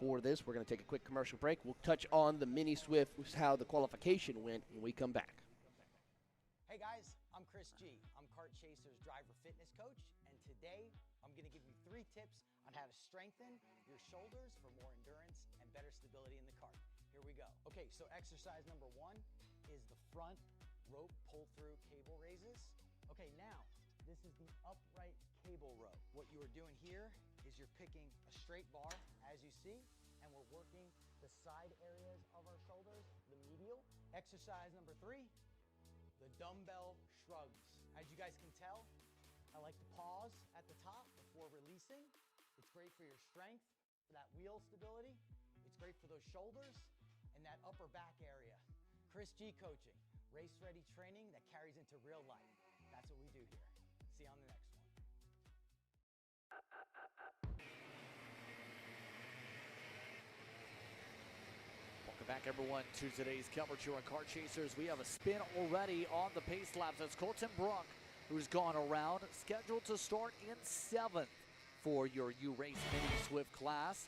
for this. We're going to take a quick commercial break. We'll touch on the Mini Swift, how the qualification went when we come back. Hey guys, I'm Chris G. I'm Kart Chaser's driver fitness coach, and today I'm going to give you 3 tips on how to strengthen your shoulders for more endurance and better stability in the kart. Here we go. Okay, so exercise number 1 is the front rope pull-through cable raises. Okay, now this is the upright cable row. What you are doing here is you're picking a straight bar, as you see, and we're working the side areas of our shoulders, the medial. Exercise number 3, the dumbbell shrugs. As you guys can tell, I like to pause at the top before releasing. It's great for your strength, for that wheel stability. It's great for those shoulders and that upper back area. Chris G coaching, race-ready training that carries into real life. That's what we do here. See you on the next one. Welcome back, everyone, to today's coverage here on Kart Chasers. We have a spin already on the pace laps. That's Colton Brook, who's gone around, scheduled to start in 7th for your U-Race Mini Swift class.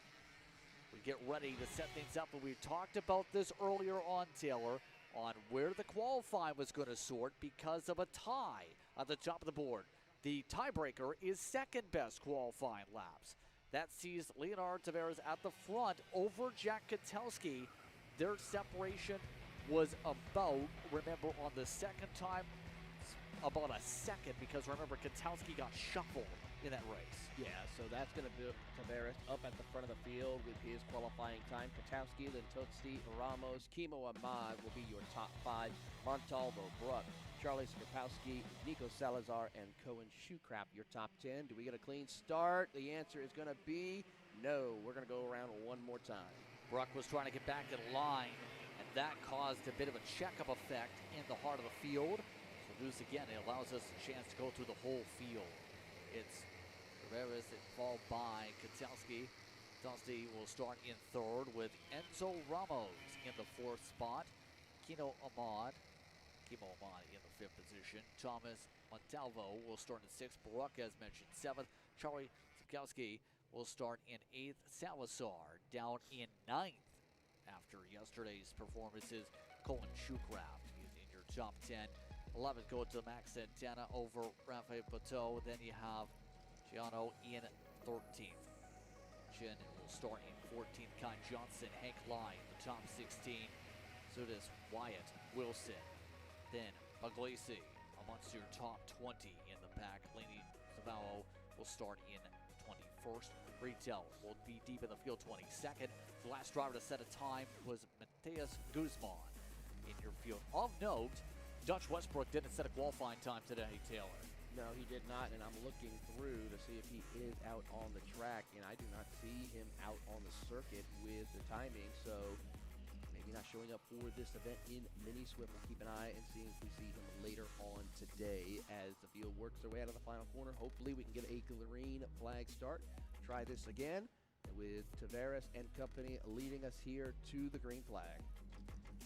We get ready to set things up, and we talked about this earlier on, Taylor, on where the qualifying was going to sort because of a tie at the top of the board. The tiebreaker is second best qualifying laps. That sees Leonardo Tavares at the front over Jack Ketelski. Their separation was about, remember, on the second time, about a second, because remember, Ketelski got shuffled in that race. Yeah, so that's going to be Tavares up at the front of the field with his qualifying time. Ketelski, then Tosti, Ramos, Kimo Ahmad will be your top 5. Montalvo, Brook, Charlie Skopowski, Nico Salazar, and Cohen Shoecraft, your top 10. Do we get a clean start? The answer is going to be no. We're going to go around one more time. Brook was trying to get back in line, and that caused a bit of a checkup effect in the heart of the field. So this, again, it allows us a chance to go through the whole field. It's Tavares that fall by Ketelski. Ketelski will start in 3rd with Enzo Ramos in the 4th spot. Kimo Ahmad in the 5th position. Thomas Montalvo will start in 6th. Brook, as mentioned, 7th. Charlie Skopowski will start in 8th. Salazar down in 9th after yesterday's performances. Colin Shoecraft is in your top 10. 11th going to Max Santana over Rafael Pateau. Then you have Giano in 13th. Chin will start in 14th. Kai Johnson, Hank Lai in the top 16. So does Wyatt Wilson. Then Puglisi amongst your top 20 in the pack. Laney Zavallo will start in 21st. Retail will be deep in the field, 22nd. The last driver to set a time was Mateus Guzman in your field. Of note, Dutch Westbrook didn't set a qualifying time today, Taylor. No, he did not, and I'm looking through to see if he is out on the track, and I do not see him out on the circuit with the timing, so maybe not showing up for this event in Mini Swift. We'll keep an eye and see if we see him later on today as the field works their way out of the final corner. Hopefully we can get a green flag start. Try this again with Tavares and company leading us here to the green flag.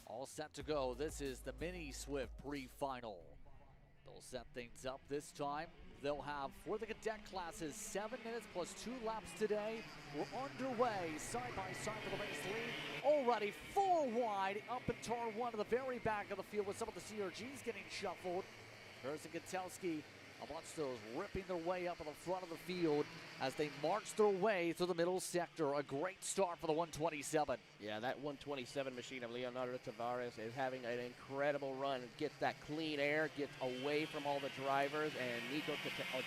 All set to go. This is the Mini Swift Pre-Final. They'll set things up this time. They'll have, for the cadet classes, 7 minutes plus 2 laps today. We're underway, side by side for the race lead. Already 4 wide, up in turn 1 to the very back of the field with some of the CRGs getting shuffled. There's Ketelski amongst those ripping their way up in the front of the field as they march their way through the middle sector. A great start for the 127. Yeah, that 127 machine of Leonardo Tavares is having an incredible run. Gets that clean air, gets away from all the drivers, and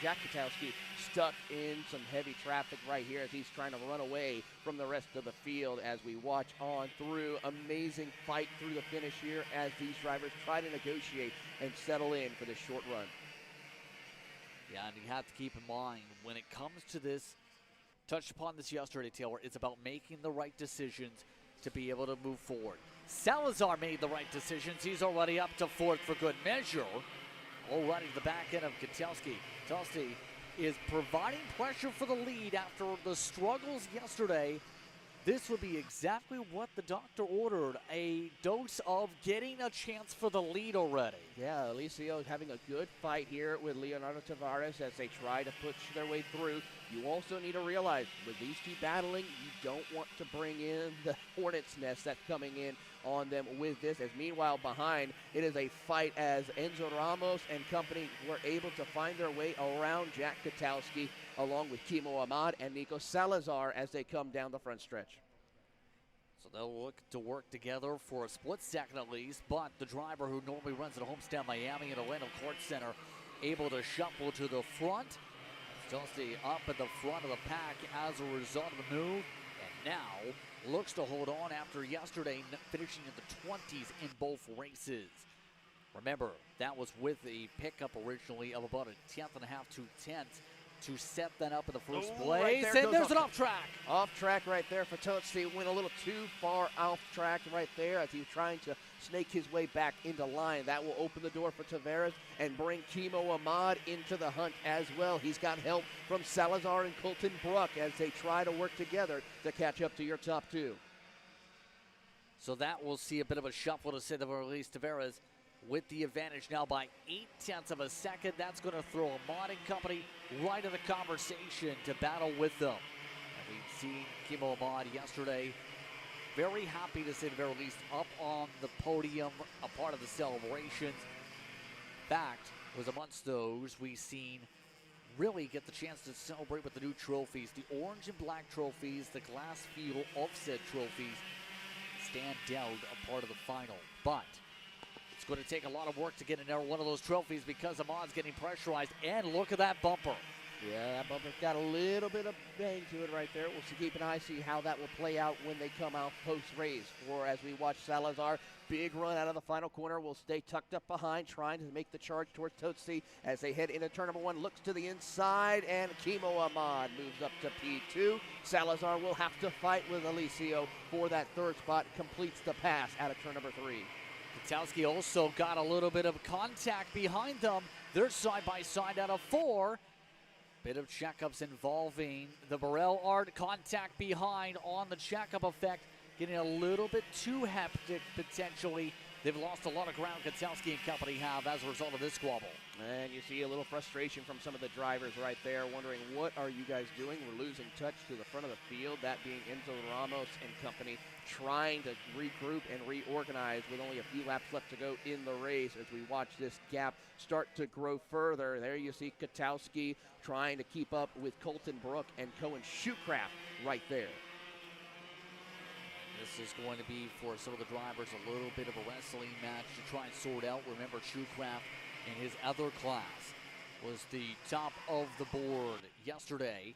Jack Ketelski stuck in some heavy traffic right here as he's trying to run away from the rest of the field as we watch on through. Amazing fight through the finish here as these drivers try to negotiate and settle in for this short run. Yeah, and you have to keep in mind, when it comes to this, touched upon this yesterday, Taylor, it's about making the right decisions to be able to move forward. Salazar made the right decisions. He's already up to 4th for good measure. Already the back end of Ketelski. Ketelski is providing pressure for the lead after the struggles yesterday. This would be exactly what the doctor ordered, a dose of getting a chance for the lead already. Yeah, Alicio having a good fight here with Leonardo Tavares as they try to push their way through. You also need to realize with these two battling, you don't want to bring in the hornet's nest that's coming in on them with this. As meanwhile behind, it is a fight as Enzo Ramos and company were able to find their way around Jack Kwiatkowski along with Kimo Ahmad and Nico Salazar as they come down the front stretch. So they'll look to work together for a split second at least, but the driver who normally runs at Homestead Miami and Orlando Court Center able to shuffle to the front. Still stay up at the front of the pack as a result of the move, and now looks to hold on after yesterday finishing in the 20s in both races. Remember, that was with a pickup originally of about a 10th and a half, 2/10 to set that up in the first place. Right there, and there's an off track. Off track right there for Totsi. Went a little too far off track right there as he was trying to snake his way back into line. That will open the door for Tavares and bring Kimo Ahmad into the hunt as well. He's got help from Salazar and Colton Brook as they try to work together to catch up to your top two. So that will see a bit of a shuffle to say the release. Tavares with the advantage now by 0.8 of a second. That's going to throw Ahmad and company right in the conversation to battle with them. And we've seen Kimo Ahmad yesterday very happy to say the very least up on the podium, a part of the celebrations. Fact was amongst those we've seen really get the chance to celebrate with the new trophies. The orange and black trophies, the glass feel offset trophies stand out a part of the final. But it's going to take a lot of work to get another one of those trophies because Ahmad's getting pressurized. And look at that bumper. Yeah, that bumper's got a little bit of bang to it right there. We'll keep an eye, see how that will play out when they come out post-race. For as we watch Salazar, big run out of the final corner, will stay tucked up behind, trying to make the charge towards Totsi as they head into turn number one. Looks to the inside, and Kimo Ahmad moves up to P2. Salazar will have to fight with Alicio for that third spot, completes the pass out of turn number three. Kwiatkowski also got a little bit of contact behind them. They're side-by-side out of four. Bit of checkups involving the Burrell Art. Contact behind on the checkup effect. Getting a little bit too hectic potentially. They've lost a lot of ground, Kwiatkowski and company have, as a result of this squabble. And you see a little frustration from some of the drivers right there, wondering what are you guys doing? We're losing touch to the front of the field, that being Enzo Ramos and company, trying to regroup and reorganize with only a few laps left to go in the race as we watch this gap start to grow further. There you see Kwiatkowski trying to keep up with Colton Brook and Cohen Shoecraft right there. This is going to be, for some of the drivers, a little bit of a wrestling match to try and sort out. Remember, Shoecraft in his other class was the top of the board yesterday.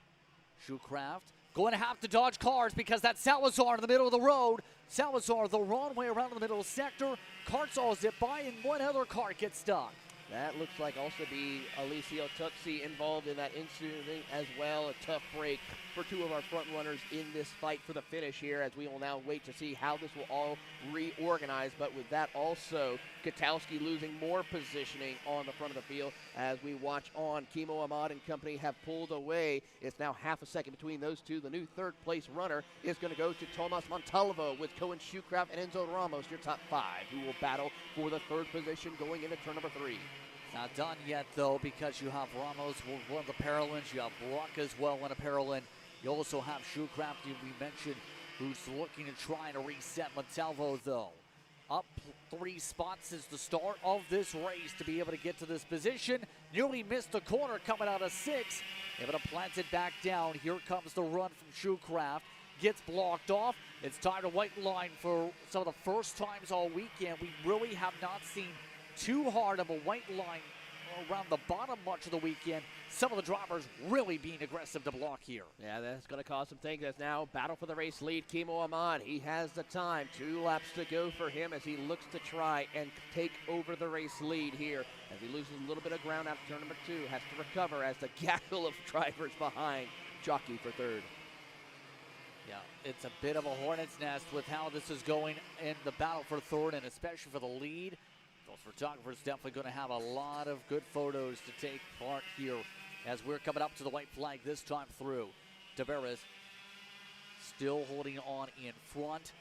Shoecraft going to have to dodge cars because that's Salazar in the middle of the road. Salazar the wrong way around in the middle sector. Karts all zip by, and one other cart gets stuck. That looks like also be Alicio Tutsi involved in that incident as well. A tough break for two of our front runners in this fight for the finish here, as we will now wait to see how this will all reorganize. But with that also, Kwiatkowski losing more positioning on the front of the field as we watch on. Kimo Ahmad and company have pulled away. It's now half a second between those two. The new third place runner is going to go to Tomas Montalvo with Cohen Shoecraft and Enzo Ramos, your top five, who will battle for the third position going into turn number three. Not done yet, though, because you have Ramos, one of the Paralympians. You have Brock as well, one of Paralympians. You also have Shoecraft, we mentioned, who's looking to try to reset. Montalvo, though, up 3 spots since the start of this race to be able to get to this position. Nearly missed the corner coming out of 6. Able to plant it back down. Here comes the run from Shoecraft. Gets blocked off. It's time to white line for some of the first times all weekend. We really have not seen too hard of a white line around the bottom much of the weekend. Some of the drivers really being aggressive to block here. Yeah, that's going to cause some things. As now battle for the race lead, Kimo Ahmad. He has the time. 2 laps to go for him as he looks to try and take over the race lead here. As he loses a little bit of ground after turn number 2. Has to recover as the gaggle of drivers behind jockey for third. Yeah, it's a bit of a hornet's nest with how this is going in the battle for third, and especially for the lead. Those photographers definitely going to have a lot of good photos to take part here as we're coming up to the white flag this time through. Tavares still holding on in front.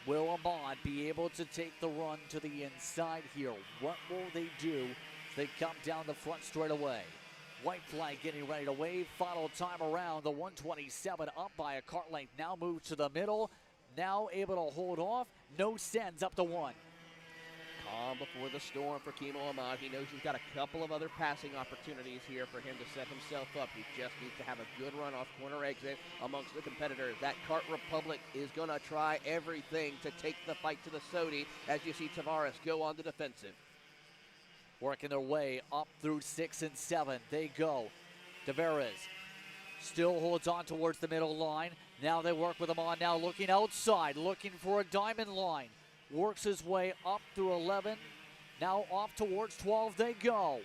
Will Ahmad be able to take the run to the inside here? What will they do as they come down the front straight away? White flag getting ready to wave. Final time around. The 127 up by a kart length. Now moves to the middle. Now able to hold off. No sends up to 1. Calm before the storm for Kimo Ahmad. He knows he's got a couple of other passing opportunities here for him to set himself up. He just needs to have a good run off corner exit amongst the competitors. That Kart Republic is going to try everything to take the fight to the Sodi as you see Tavares go on the defensive. Working their way up through 6 and 7. They go. Tavares still holds on towards the middle line. Now they work with him on now, looking outside, looking for a diamond line. Works his way up through 11. Now off towards 12 they go.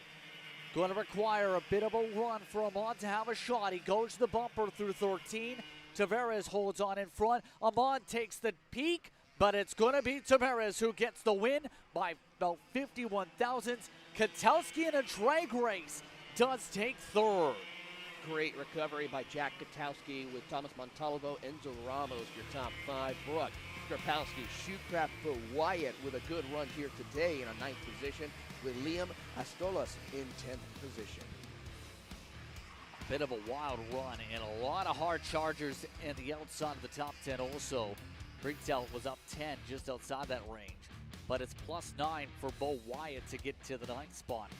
Going to require a bit of a run for Ahmad to have a shot. He goes to the bumper through 13. Tavares holds on in front. Ahmad takes the peak, but it's going to be Tavares who gets the win by about 51 thousandths. Katowski in a drag race does take third. Great recovery by Jack Katowski with Thomas Montalvo, Enzo Ramos, your top 5. Brooke Krapowski, Shoecraft for Wyatt with a good run here today in a 9th position, with Liam Astolas in 10th position. Bit of a wild run and a lot of hard chargers in the outside of the top 10 also. Breakdale was up 10 just outside that range, but it's +9 for Bo Wyatt to get to the 9th spot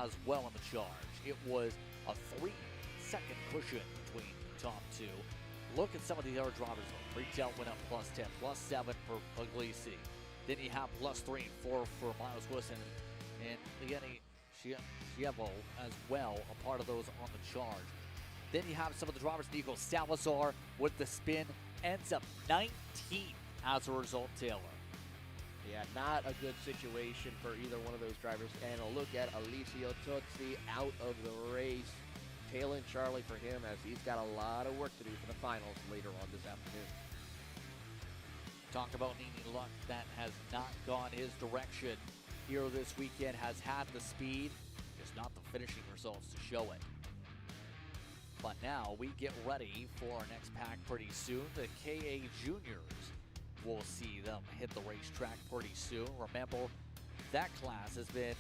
as well in the charge. It was a 3-second cushion between the top 2. Look at some of the other drivers though. Breakdale went up +10, +7 for Puglisi. Then you have +3 and 4 for Miles Wilson and Lieni Chievo as well, a part of those on the charge. Then you have some of the drivers. Nico Salazar with the spin ends up 19th as a result, Taylor. Yeah, not a good situation for either one of those drivers. And a look at Alicio Tozzi out of the race. Tailing Charlie for him as he's got a lot of work to do for the finals later on this afternoon. Talk about Nini Luck, that has not gone his direction here this weekend. Has had the speed, just not the finishing results to show it. But now we get ready for our next pack pretty soon. The KA Juniors, we'll see them hit the racetrack pretty soon. Remember, that class has been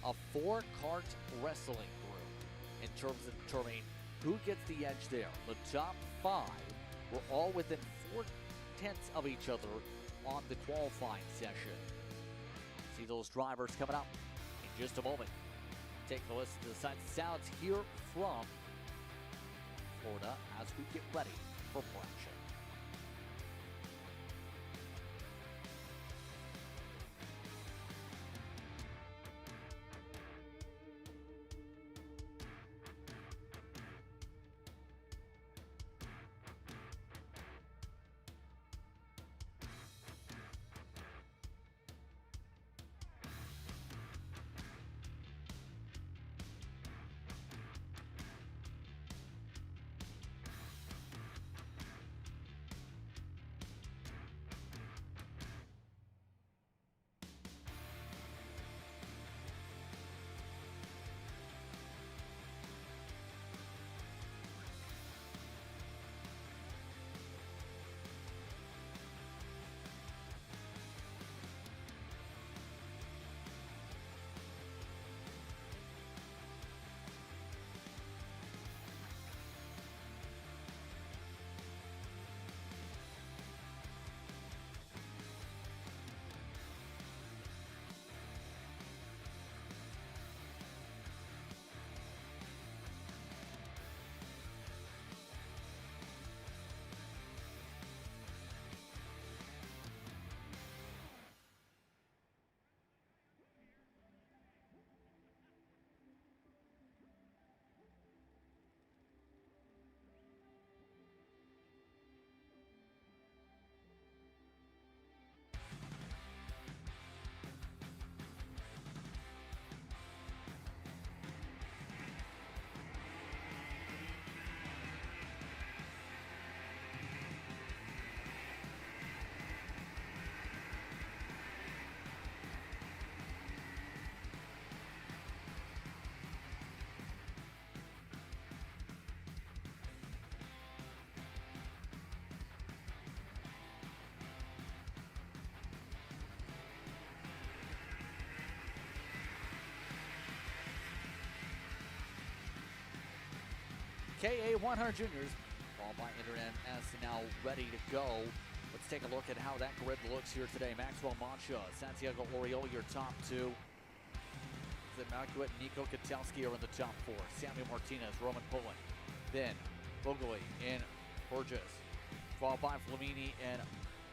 a 4-kart wrestling group in terms of determining who gets the edge there. The top 5 were all within 4/10 of each other on the qualifying session. See those drivers coming up in just a moment. Take a listen to the sights and sounds here from Florida as we get ready for action. KA100 Juniors, followed by Internet S now ready to go. Let's take a look at how that grid looks here today. Maxwell Mancha, Santiago Orioli, your top two. Malkuit, Nico Katelski are in the top four. Samuel Martinez, Roman Poland. Then Bogoli and Burgess, followed by Flamini and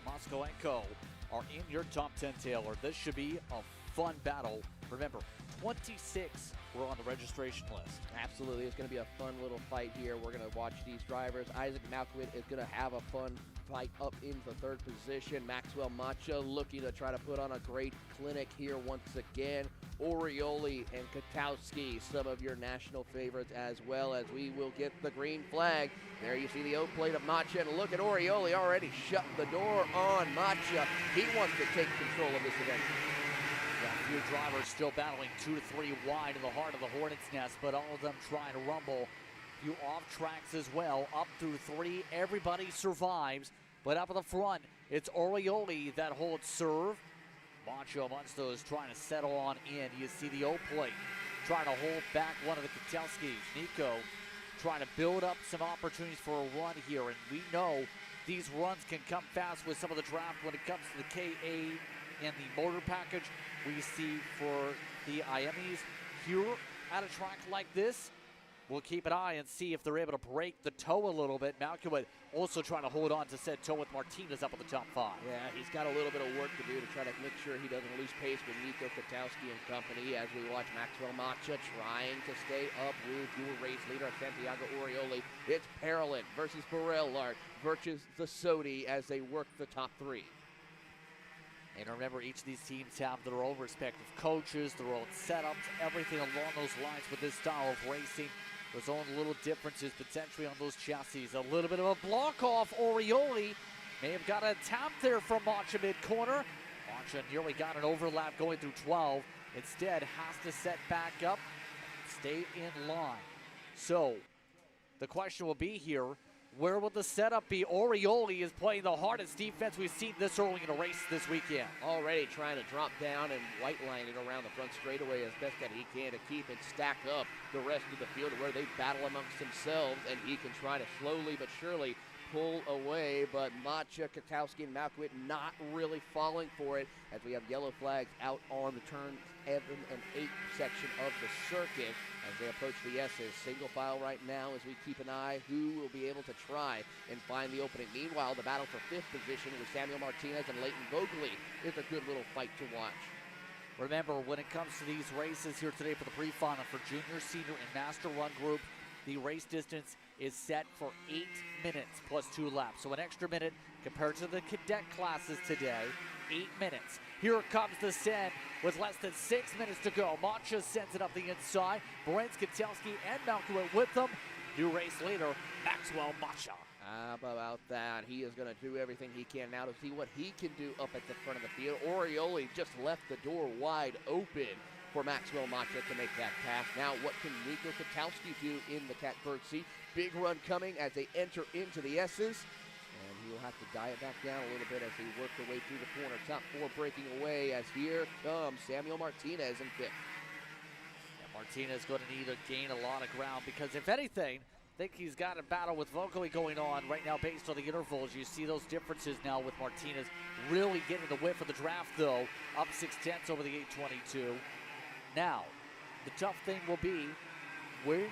Moskolenko are in your top 10, Taylor. This should be a fun battle. Remember, 26 were on the registration list. Absolutely, it's going to be a fun little fight here. We're going to watch these drivers. Isaac Malkuit is going to have a fun fight up into third position. Maxwell Macha looking to try to put on a great clinic here once again. Orioli and Katowski, some of your national favorites, as well as we will get the green flag. There you see the O plate of Macha, and look at Orioli already shut the door on Macha. He wants to take control of this event. Yeah, a few drivers still battling 2 to 3 wide in the heart of the Hornet's Nest, but all of them trying to rumble. A few off tracks as well, up through 3. Everybody survives, but up at the front, it's Orioli that holds serve. Macho amongst those trying to settle on in. You see the O plate trying to hold back one of the Katelskis. Nico trying to build up some opportunities for a run here, and we know these runs can come fast with some of the draft when it comes to the KA and the motor package we see for the Iames here at a track like this. We'll keep an eye and see if they're able to break the toe a little bit. Malkuit also trying to hold on to said toe with Martinez up at the top 5. Yeah, he's got a little bit of work to do to try to make sure he doesn't lose pace with Nico Katowski and company as we watch Maxwell Macha trying to stay up with your race leader, Santiago Orioli. It's Parolin versus Barellart versus the Sodi as they work the top 3. And remember, each of these teams have their own respective coaches, their own setups, everything along those lines with this style of racing. There's own little differences potentially on those chassis. A little bit of a block off. Orioli may have got a tap there from Macha mid-corner. Macha nearly got an overlap going through 12. Instead, has to set back up and stay in line. So, the question will be here, where will the setup be? Orioli is playing the hardest defense we've seen this early in a race this weekend. Already trying to drop down and white line it around the front straightaway as best that he can to keep and stack up the rest of the field where they battle amongst themselves, and he can try to slowly but surely pull away, but Macha, Katowski, and Malkuit not really falling for it as we have yellow flags out on the turn 7 and 8 section of the circuit as they approach the S's. Single file right now as we keep an eye who will be able to try and find the opening. Meanwhile, the battle for 5th position with Samuel Martinez and Leighton Vogeli is a good little fight to watch. Remember, when it comes to these races here today for the pre-final for junior, senior, and master run group, the race distance is set for 8 minutes plus 2 laps. So an extra minute compared to the cadet classes today, 8 minutes. Here comes the send with less than 6 minutes to go. Macha sends it up the inside. Brent Katelski and Malkuit with them. New race leader, Maxwell Macha. How about that? He is going to do everything he can now to see what he can do up at the front of the field. Orioli just left the door wide open for Maxwell Macha to make that pass. Now, what can Nico Katowski do in the catbird seat? Big run coming as they enter into the S's. And he will have to dial it back down a little bit as they work their way through the corner. Top 4 breaking away as here comes Samuel Martinez in 5th. Yeah, Martinez going to need to gain a lot of ground because, if anything, I think he's got a battle with Vogeli going on right now based on the intervals. You see those differences now with Martinez really getting the whip of the draft, though. Up 6/10 over the 822. Now, the tough thing will be, when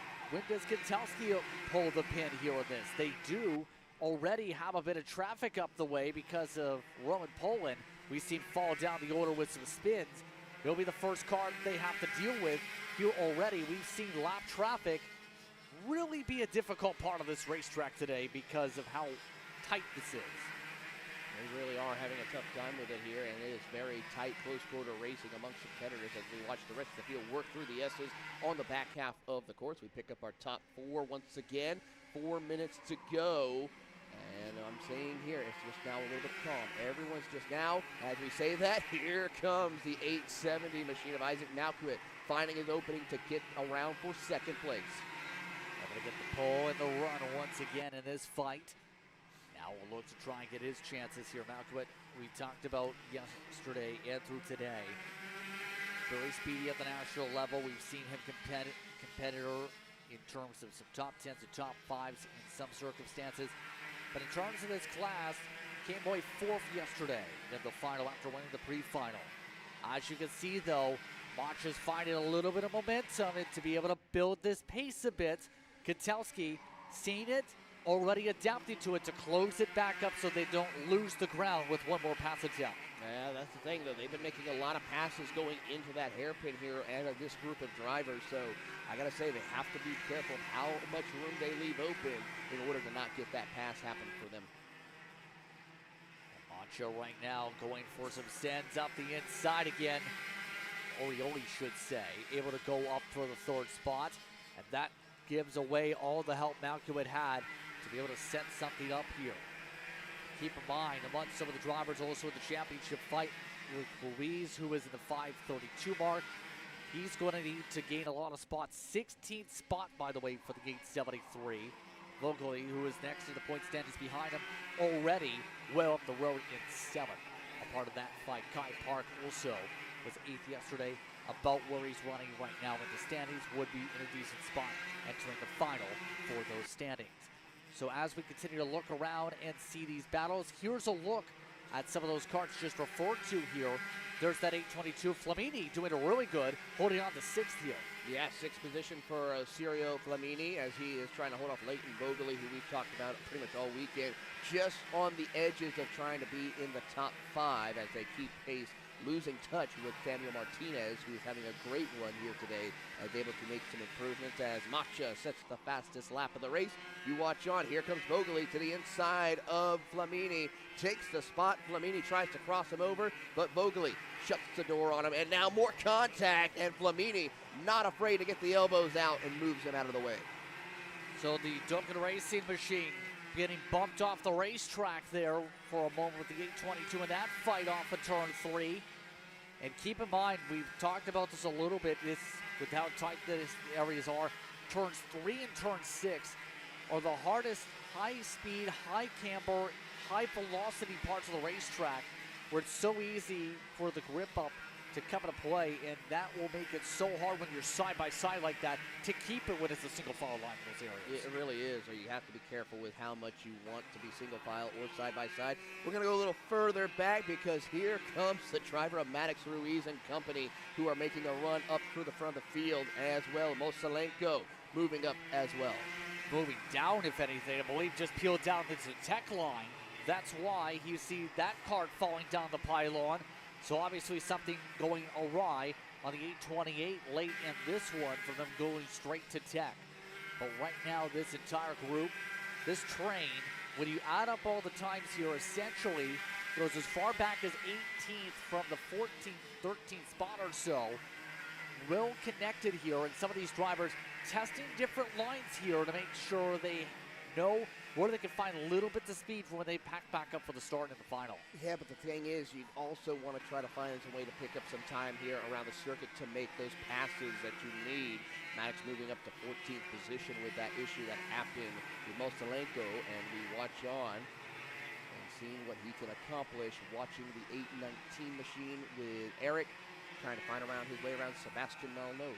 does Katelski pull the pin here on this? They do already have a bit of traffic up the way because of Roman Poland. We've seen fall down the order with some spins. He'll be the first car they have to deal with here already. We've seen lap traffic really be a difficult part of this racetrack today because of how tight this is. They really are having a tough time with it here, and it is very tight, close quarter racing amongst competitors as we watch the rest of the field work through the S's on the back half of the course. We pick up our top 4 once again. 4 minutes to go, and I'm saying here, it's just now a little bit calm. Everyone's just now, as we say that, here comes the 870 machine of Isaac Malkuit, finding his opening to get around for 2nd place. Able to get the pole and the run once again in this fight. Now we'll look to try and get his chances here. Malkuit, we talked about yesterday and through today. Very speedy at the national level. We've seen him competitor in terms of some top 10s and top 5s in some circumstances. But in terms of this class, came away 4th yesterday in the final after winning the pre-final. As you can see, though, Macha's finding a little bit of momentum and to be able to build this pace a bit. Kotowski seeing it, already adapting to it to close it back up so they don't lose the ground with one more pass attempt. Yeah, that's the thing, though. They've been making a lot of passes going into that hairpin here and this group of drivers. So I got to say, they have to be careful how much room they leave open in order to not get that pass happen for them. Macha right now going for some sends up the inside again. Orioli should say, able to go up for the 3rd spot. And that gives away all the help Malkiewicz had to be able to set something up here. Keep in mind, among some of the drivers also in the championship fight, with Ruiz, who is in the 5:32 mark. He's going to need to gain a lot of spots. 16th spot, by the way, for the gate 73. Vogeli, who is next to the point stand, is behind him already, well up the road in 7th. A part of that fight. Kai Park also was 8th yesterday. About where he's running right now in the standings, would be in a decent spot entering the final for those standings. So as we continue to look around and see these battles, here's a look at some of those carts just referred to here. There's that 822 Flamini doing it really good, holding on to 6th here. Yeah, 6th position for Sirio Flamini as he is trying to hold off Leighton Vogeli, who we've talked about pretty much all weekend, just on the edges of trying to be in the top 5 as they keep pace, losing touch with Samuel Martinez, who is having a great run here today, as able to make some improvements as Macha sets the fastest lap of the race. You watch on. Here comes Vogeli to the inside of Flamini. Takes the spot. Flamini tries to cross him over, but Vogeli shuts the door on him, and now more contact, and Flamini not afraid to get the elbows out and moves him out of the way. So the Duncan Racing Machine getting bumped off the racetrack there for a moment with the 822 in that fight off of turn 3. And keep in mind, we've talked about this a little bit, with how tight these areas are. Turns 3 and turn 6 are the hardest high-speed, high-camber, high-velocity parts of the racetrack, where it's so easy for the grip up to come into play, and that will make it so hard when you're side-by-side like that to keep it when it's a single file line in those areas. It really is, or you have to be careful with how much you want to be single file or side-by-side. We're going to go a little further back because here comes the driver of Maddox Ruiz and company, who are making a run up through the front of the field as well. Mosalenko moving up as well. Moving down, if anything, I believe just peeled down into the tech line. That's why you see that cart falling down the pylon. So obviously something going awry on the 828 late in this one for them going straight to tech. But right now, this entire group, this train, when you add up all the times here, essentially goes as far back as 18th from the 14th, 13th spot or so. Well connected here, and some of these drivers testing different lines here to make sure they know where they can find little bits of speed for when they pack back up for the start and the final. Yeah, but the thing is, you also want to try to find some way to pick up some time here around the circuit to make those passes that you need. Maddox moving up to 14th position with that issue that happened with Mosalenko, and we watch on and seeing what he can accomplish, watching the 819 machine with Eric, trying to find his way around Sebastian Malnaud.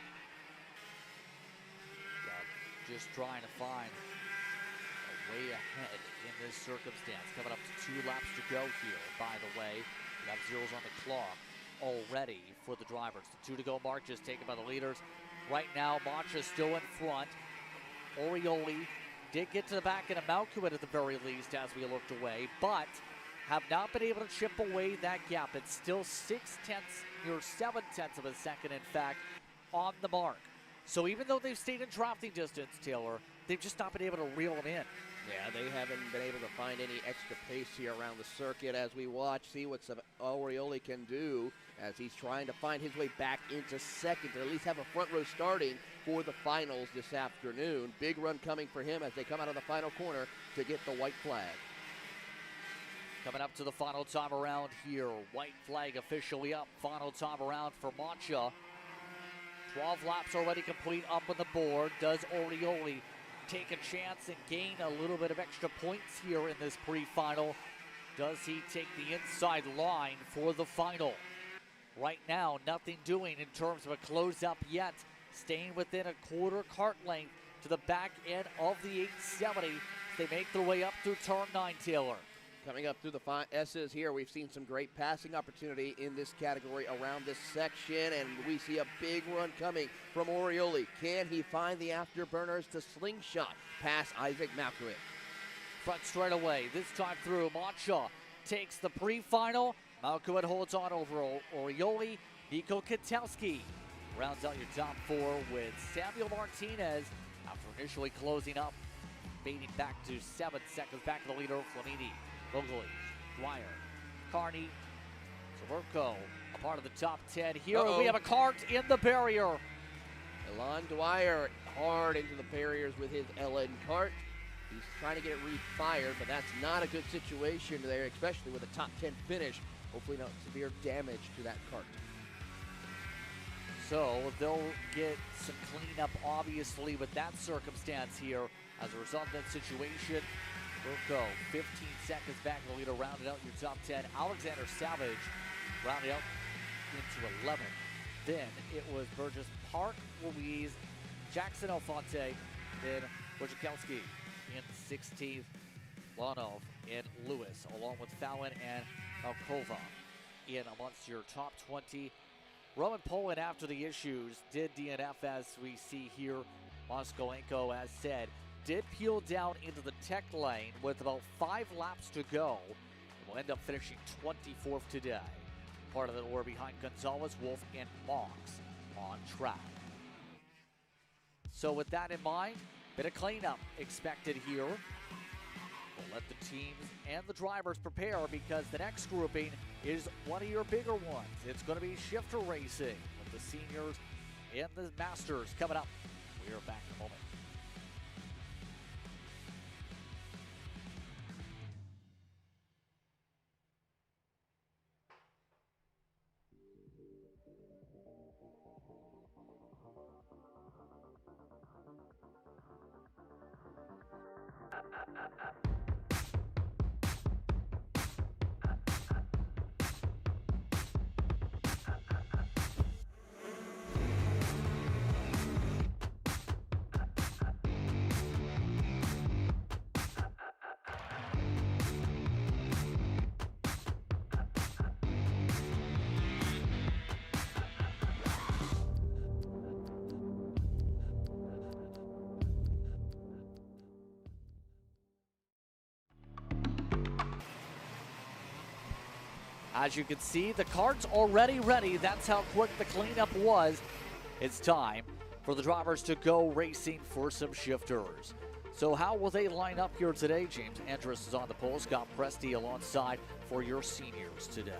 Just trying to find way ahead in this circumstance. Coming up to 2 laps to go here, by the way. We have zeros on the clock already for the drivers. The 2 to go mark just taken by the leaders. Right now, Macha still in front. Orioli did get to the back end of Malkiewicz at the very least as we looked away, but have not been able to chip away that gap. It's still 6/10, near 7/10 of a second, in fact, on the mark. So even though they've stayed in drafting distance, Taylor, they've just not been able to reel them in. Yeah, they haven't been able to find any extra pace here around the circuit as we watch, see what Orioli can do as he's trying to find his way back into second, to at least have a front row starting for the finals this afternoon. Big run coming for him as they come out of the final corner to get the white flag. Coming up to the final time around here. White flag officially up. Final time around for Macha. 12 laps already complete up on the board. Does Orioli take a chance and gain a little bit of extra points here in this pre-final? Does he take the inside line for the final? Right now, nothing doing in terms of a close-up yet. Staying within a quarter cart length to the back end of the 870. They make their way up through turn 9, Taylor. Coming up through the 5 S's here, we've seen some great passing opportunity in this category around this section, and we see a big run coming from Orioli. Can he find the afterburners to slingshot past Isaac Malkovic? Front straight away, this time through, Mancha takes the pre-final. Malkovic holds on over Orioli. Nico Kotowski rounds out your top 4 with Samuel Martinez after initially closing up, fading back to 7 seconds back to the leader, Flamini. Vogeli, Dwyer, Carney, Zawerko, a part of the top 10 here. We have a Kart in the barrier. Elon Dwyer hard into the barriers with his LN Kart. He's trying to get it refired, but that's not a good situation there, especially with a top 10 finish. Hopefully not severe damage to that Kart. So they'll get some cleanup, obviously, with that circumstance here. As a result of that situation, Burko, 15 seconds back to the leader, rounded out your top 10. Alexander Savage rounded out into 11. Then it was Burgess Park, Louise, Jackson Alfonte, then Wojciechowski in 16th, Lanov and Lewis, along with Fallon and Malkova in amongst your top 20. Roman Poland, after the issues, did DNF, as we see here. Moskolenko, as said, did peel down into the tech lane with about 5 laps to go. Will end up finishing 24th today. Part of the order behind Gonzalez, Wolf, and Mox on track. So with that in mind, bit of cleanup expected here. We'll let the teams and the drivers prepare, because the next grouping is one of your bigger ones. It's going to be shifter racing with the seniors and the masters coming up. We are back in a moment. As you can see, the kart's already ready. That's how quick the cleanup was. It's time for the drivers to go racing for some shifters. So how will they line up here today? James Andrus is on the pole. Scott Presti alongside for your seniors today.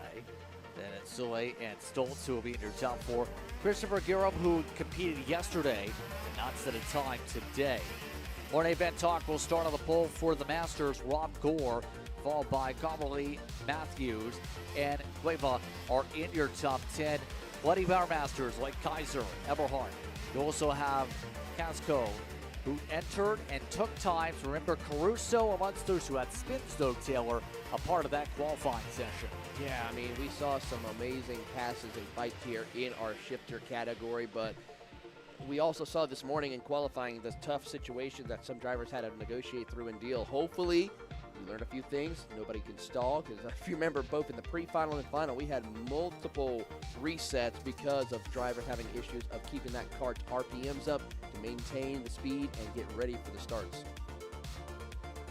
Then it's Soule and Stoltz, who will be in your top 4. Christopher Girum, who competed yesterday, did not set a time today. Mornay Bentalk will start on the pole for the Masters. Rob Gore, followed by Comerly, Matthews, and Cueva are in your top 10. Bloody Power Masters like Kaiser, Eberhardt. You also have Casco, who entered and took times. Remember, Caruso amongst those who had spins, though, Taylor, a part of that qualifying session. Yeah, I mean, we saw some amazing passes and fights here in our shifter category, but we also saw this morning in qualifying the tough situations that some drivers had to negotiate through and deal. Hopefully, we learned a few things. Nobody can stall, because if you remember, both in the pre-final and final, we had multiple resets because of drivers having issues of keeping that kart's RPMs up to maintain the speed and get ready for the starts.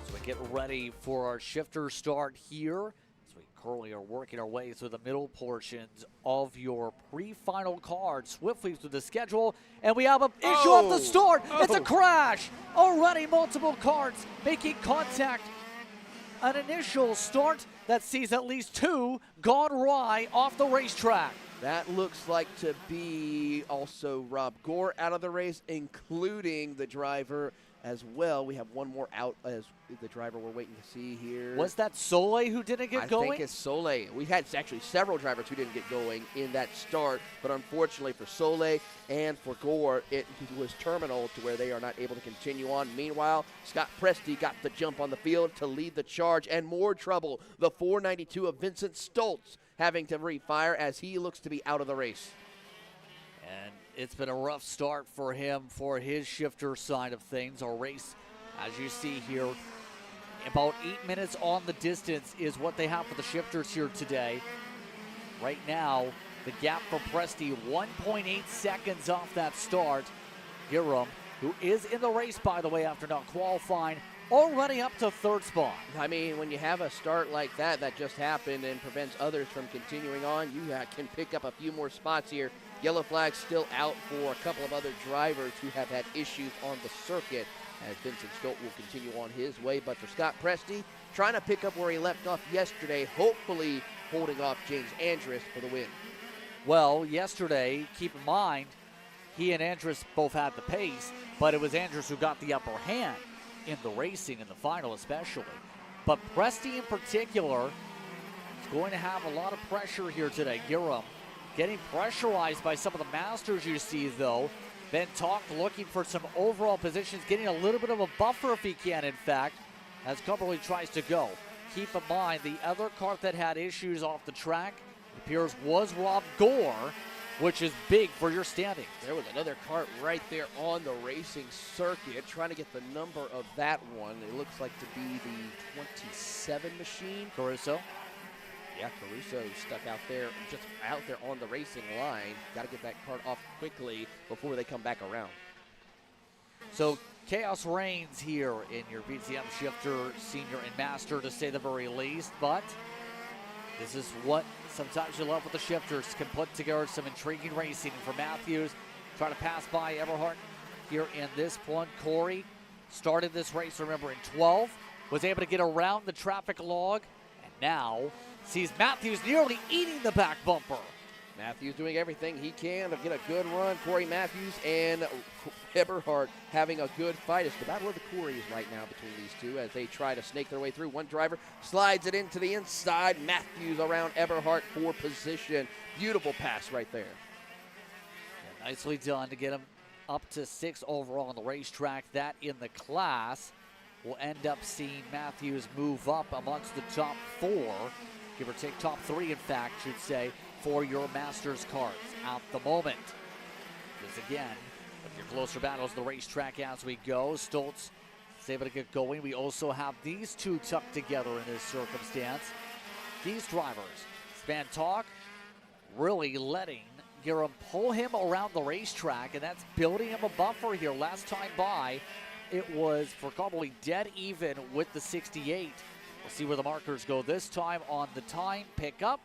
So we get ready for our shifter start here. As we currently are working our way through the middle portions of your pre-final card, swiftly through the schedule, and we have an issue off the start. It's a crash. Already multiple karts making contact. An initial start that sees at least 2 gone awry off the racetrack. That looks like to be also Rob Gore out of the race, including the driver as well. We have one more out as the driver we're waiting to see here. Was that Soule who didn't get going? I think it's Soule. We had actually several drivers who didn't get going in that start, but unfortunately for Soule and for Gore, it was terminal to where they are not able to continue on. Meanwhile, Scott Presti got the jump on the field to lead the charge, and more trouble. The 492 of Vincent Stoltz having to refire as he looks to be out of the race. And it's been a rough start for him for his shifter side of things. Our race, as you see here, about 8 minutes on the distance is what they have for the shifters here today. Right now, the gap for Presti, 1.8 seconds off that start. Hiram, who is in the race, by the way, after not qualifying, already up to third spot. I mean, when you have a start like that just happened and prevents others from continuing on, you can pick up a few more spots here. Yellow flag still out for a couple of other drivers who have had issues on the circuit, as Vincent Stolt will continue on his way. But for Scott Presti, trying to pick up where he left off yesterday, hopefully holding off James Andrus for the win. Well, yesterday, keep in mind, he and Andrus both had the pace, but it was Andrus who got the upper hand in the racing, in the final especially. But Presti in particular is going to have a lot of pressure here today. Hiram getting pressurized by some of the masters you see, though. Ben Talk looking for some overall positions, getting a little bit of a buffer if he can, in fact, as Cumberland tries to go. Keep in mind, the other kart that had issues off the track, it appears, was Rob Gore, which is big for your standings. There was another kart right there on the racing circuit, trying to get the number of that one. It looks like to be the 27 machine. Caruso. Yeah, Caruso stuck out there, just out there on the racing line. Got to get that kart off quickly before they come back around. So chaos reigns here in your VTM shifter, senior, and master, to say the very least. But this is what sometimes you love with the shifters, can put together some intriguing racing. And for Matthews, trying to pass by Eberhardt here in this one. Corey started this race, remember, in 12, was able to get around the traffic log, and now sees Matthews nearly eating the back bumper. Matthews doing everything he can to get a good run. Corey Matthews and Eberhardt having a good fight. It's the battle of the Corys right now between these two as they try to snake their way through. One driver slides it into the inside. Matthews around Eberhardt for position. Beautiful pass right there. Yeah, nicely done to get him up to 6 overall on the racetrack. That in the class will end up seeing Matthews move up amongst the top 4, give or take top 3, in fact, should say, for your Masters cars at the moment. This again, with your closer battles, the racetrack as we go. Stoltz is able to get going. We also have these two tucked together in this circumstance. These drivers, Span Talk, really letting Hiram pull him around the racetrack, and that's building him a buffer here. Last time by, it was for probably dead even with the 68. We'll see where the markers go this time on the time pickup.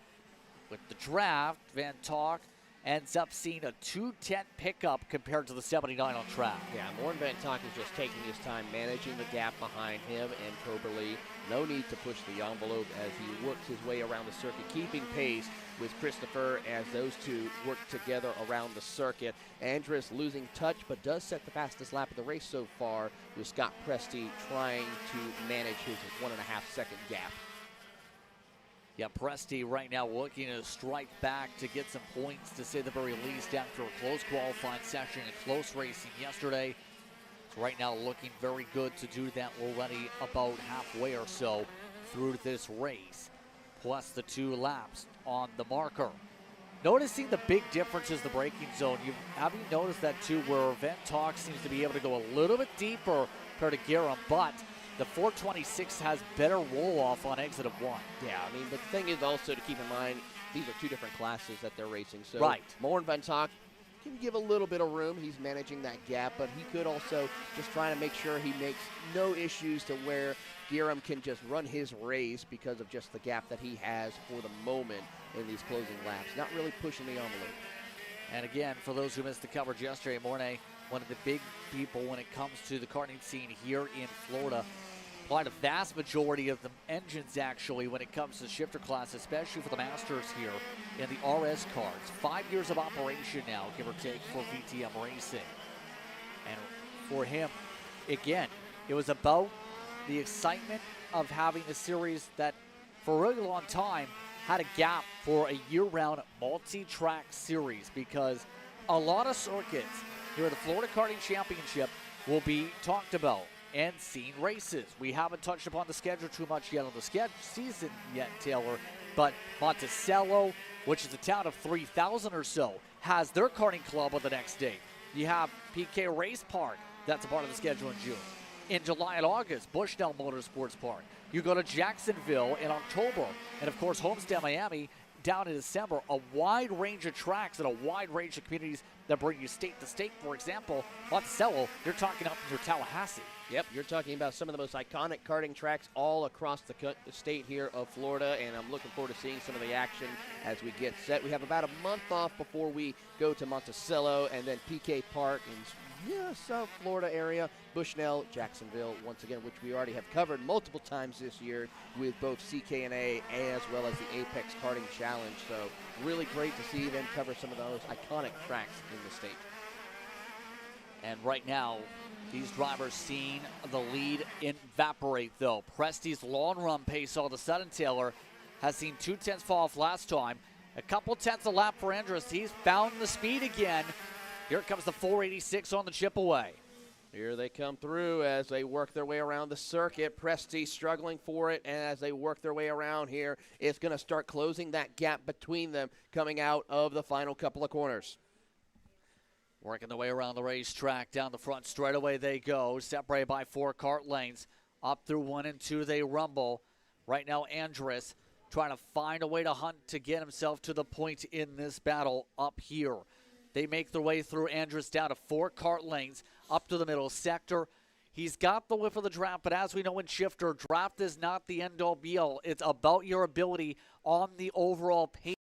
With the draft, Van Talk ends up seeing a 2:10 pickup compared to the 79 on track. Yeah, Morn Van Talk is just taking his time managing the gap behind him and Coberly. No need to push the envelope as he works his way around the circuit, keeping pace with Christopher as those two work together around the circuit. Andrus losing touch, but does set the fastest lap of the race so far, with Scott Presti trying to manage his 1.5-second gap. Yeah, Presti right now looking to strike back to get some points, to say the very least, after a close qualifying session and close racing yesterday. So right now looking very good to do that already about halfway or so through this race, plus the 2 laps on the marker. Noticing the big differences in the braking zone. Have you noticed that too, where Van Talk seems to be able to go a little bit deeper compared to Hiram, but the 426 has better roll-off on exit of 1. Yeah, I mean, the thing is also to keep in mind, these are 2 different classes that they're racing. So right. Morn Van Talk can give a little bit of room. He's managing that gap, but he could also just try to make sure he makes no issues to where Hiram can just run his race because of just the gap that he has for the moment in these closing laps. Not really pushing the envelope. And again, for those who missed the coverage yesterday, Mornay, one of the big people when it comes to the karting scene here in Florida. Applied a vast majority of the engines, actually, when it comes to shifter class, especially for the Masters here in the RS cars. 5 years of operation now, give or take, for VTM Racing. And for him, again, it was about the excitement of having a series that, for a really long time, had a gap for a year-round multi-track series, because a lot of circuits here at the Florida Karting Championship will be talked about and seen races. We haven't touched upon the schedule too much yet on the season yet, Taylor, but Monticello, which is a town of 3,000 or so, has their karting club on the next date. You have PK Race Park, that's a part of the schedule in June. In July and August, Bushnell Motorsports Park. You go to Jacksonville in October, and of course Homestead, Miami, down in December. A wide range of tracks and a wide range of communities that bring you state to state. For example, Monticello, you're talking up near Tallahassee. Yep, you're talking about some of the most iconic karting tracks all across the state here of Florida, and I'm looking forward to seeing some of the action as we get set. We have about a month off before we go to Monticello, and then PK Park in South Florida area, Bushnell, Jacksonville, once again, which we already have covered multiple times this year with both CK&A as well as the Apex Karting Challenge. So really great to see them cover some of those iconic tracks in the state. And right now, these drivers seeing the lead evaporate, though. Presti's long run pace all of a sudden, Taylor, has seen 2 tenths fall off last time. A couple tenths a lap for Andrus. He's found the speed again. Here comes the 486 on the chip away. Here they come through as they work their way around the circuit. Presti struggling for it, and as they work their way around here, it's going to start closing that gap between them coming out of the final couple of corners. Working their way around the racetrack, down the front straightaway they go, separated by 4 kart lanes. Up through 1 and 2 they rumble. Right now Andrus trying to find a way to hunt to get himself to the point in this battle up here. They make their way through Andrus down to 4 kart lanes, up to the middle sector. He's got the whip of the draft, but as we know in shifter, draft is not the end-all be-all. It's about your ability on the overall pace.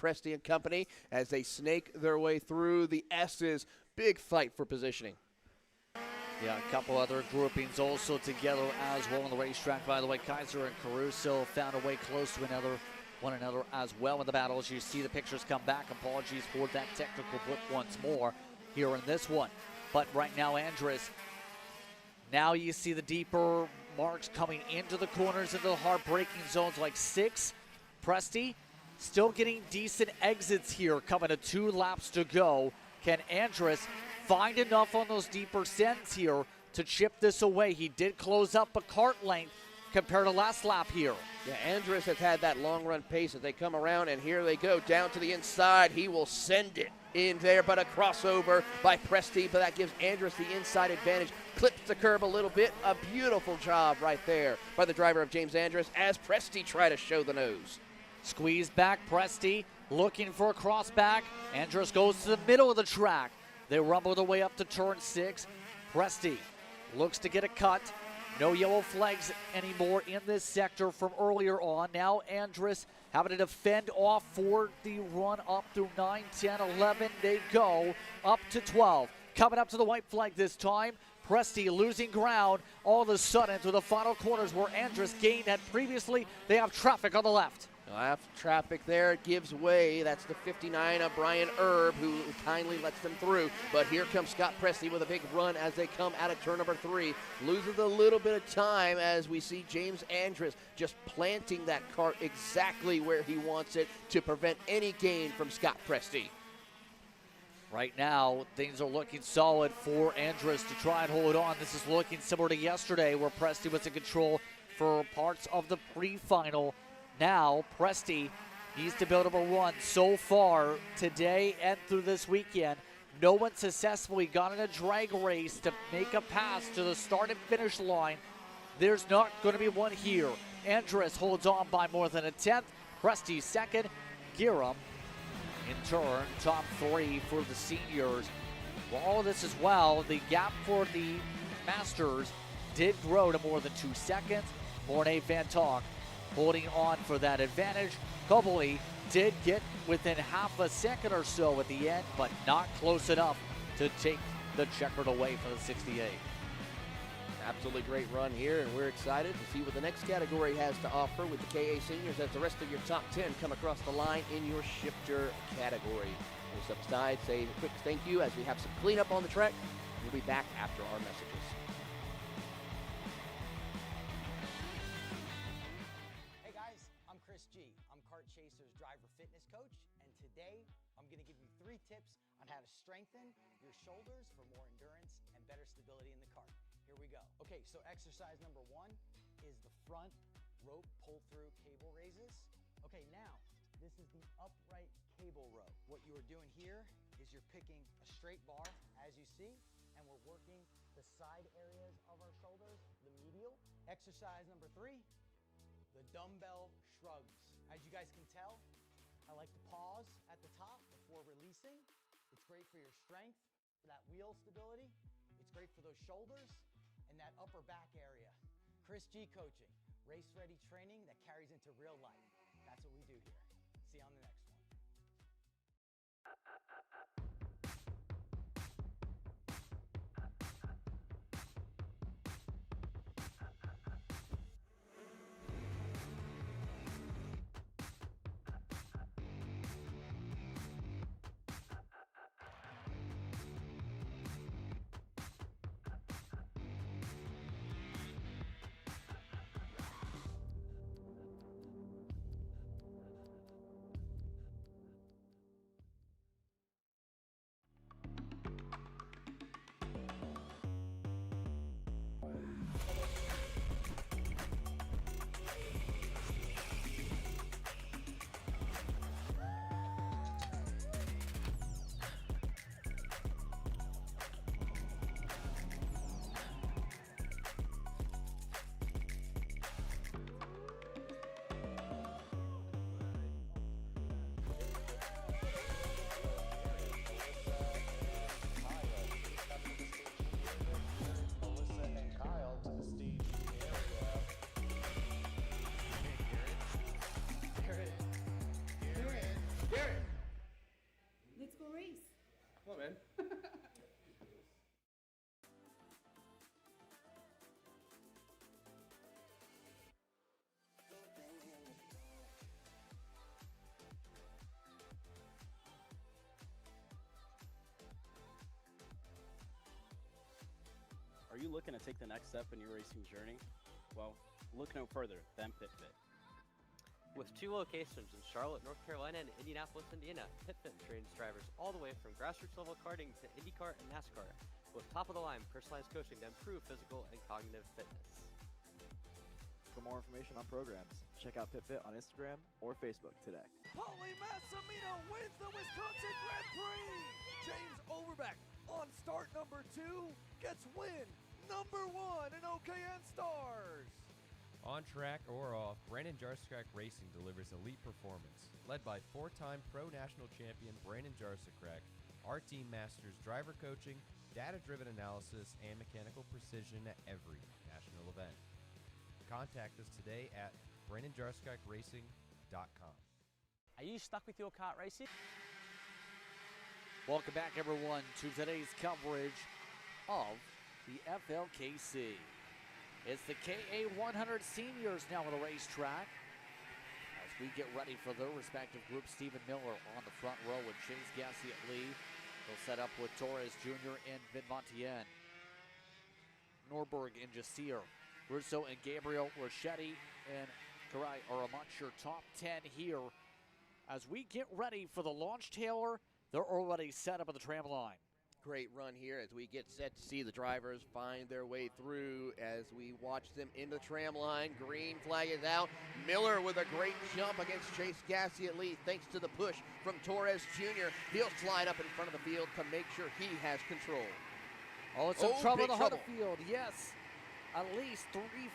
Presti and company as they snake their way through the S's. Big fight for positioning. Yeah, a couple other groupings also together as well on the racetrack. By the way, Kaiser and Caruso found a way close to one another as well in the battles. You see the pictures come back. Apologies for that technical blip once more here in this one. But right now, Andrus, now you see the deeper marks coming into the corners, into the hard braking zones like 6. Presti still getting decent exits here, coming to 2 laps to go. Can Andrus find enough on those deeper sends here to chip this away? He did close up a kart length compared to last lap here. Yeah, Andrus has had that long run pace as they come around, and here they go down to the inside. He will send it in there, but a crossover by Presti, but that gives Andrus the inside advantage. Clips the curb a little bit. A beautiful job right there by the driver of James Andrus as Presti try to show the nose. Squeeze back, Presti looking for a cross back. Andrus goes to the middle of the track. They rumble their way up to turn 6. Presti looks to get a cut. No yellow flags anymore in this sector from earlier on. Now Andrus having to defend off for the run up through 9, 10, 11. They go up to 12. Coming up to the white flag this time. Presti losing ground all of a sudden to the final corners where Andrus gained had previously. They have traffic on the left. Traffic there, it gives way. That's the 59 of Brian Erb who kindly lets them through. But here comes Scott Presti with a big run as they come out of turn number 3. Loses a little bit of time as we see James Andrus just planting that kart exactly where he wants it to prevent any gain from Scott Presti. Right now, things are looking solid for Andrus to try and hold on. This is looking similar to yesterday where Presti was in control for parts of the pre-final. Now, Presti needs to build up a run. So far, today and through this weekend, no one successfully got in a drag race to make a pass to the start and finish line. There's not going to be one here. Andrus holds on by more than a tenth. Presti second. Giram, in turn, top 3 for the seniors. Well, all of this as well, the gap for the Masters did grow to more than 2 seconds. Mornay Van Talk holding on for that advantage. Cobley did get within half a second or so at the end, but not close enough to take the checkered away for the 68. Absolutely great run here, and we're excited to see what the next category has to offer with the KA seniors as the rest of your top 10 come across the line in your shifter category. We'll step aside, say a quick thank you as we have some cleanup on the track. We'll be back after our messages. Tips on how to strengthen your shoulders for more endurance and better stability in the kart. Here we go. Okay, so exercise number 1 is the front row rope pull-through cable raises. Okay, now, this is the upright cable row. What you are doing here is you're picking a straight bar, as you see, and we're working the side areas of our shoulders, the medial. Exercise number 3, the dumbbell shrugs. As you guys can tell, I like to pause at the top before releasing. It's great for your strength, for that wheel stability. It's great for those shoulders and that upper back area. Chris G coaching, race ready training that carries into real life. That's what we do here. See you on the next one. Come on, man. Are you looking to take the next step in your racing journey? Well, look no further than PitFit. With 2 locations in Charlotte, North Carolina and Indianapolis, Indiana, PitFit trains drivers all the way from grassroots level karting to IndyCar and NASCAR with top-of-the-line personalized coaching to improve physical and cognitive fitness. For more information on programs, check out PitFit on Instagram or Facebook today. Paulie Massimino wins the Wisconsin Grand Prix! James Overbeck on start number 2 gets win number 1 in OKN Stars! On track or off, Brandon Jarsekrak Racing delivers elite performance. Led by 4-time Pro National Champion Brandon Jarsekrak, our team masters driver coaching, data-driven analysis, and mechanical precision at every national event. Contact us today at BrandonJarsekrakracing.com. Are you stuck with your kart racing? Welcome back, everyone, to today's coverage of the FLKC. It's the KA100 Seniors now on the racetrack as we get ready for their respective groups. Stephen Miller on the front row with Chase Gassiet-Lee. He'll set up with Torres Jr. and Vin Montien. Norberg and Jasir. Russo and Gabriel Rochetti and Karai are amongst your top 10 here. As we get ready for the launch trailer, they're already set up at the tramline. Great run here as we get set to see the drivers find their way through as we watch them in the tram line. Green flag is out. Miller with a great jump against Chase Gassiet-Lee thanks to the push from Torres Jr. He'll slide up in front of the field to make sure he has control. Oh, it's some trouble in the heart of the field, yes. At least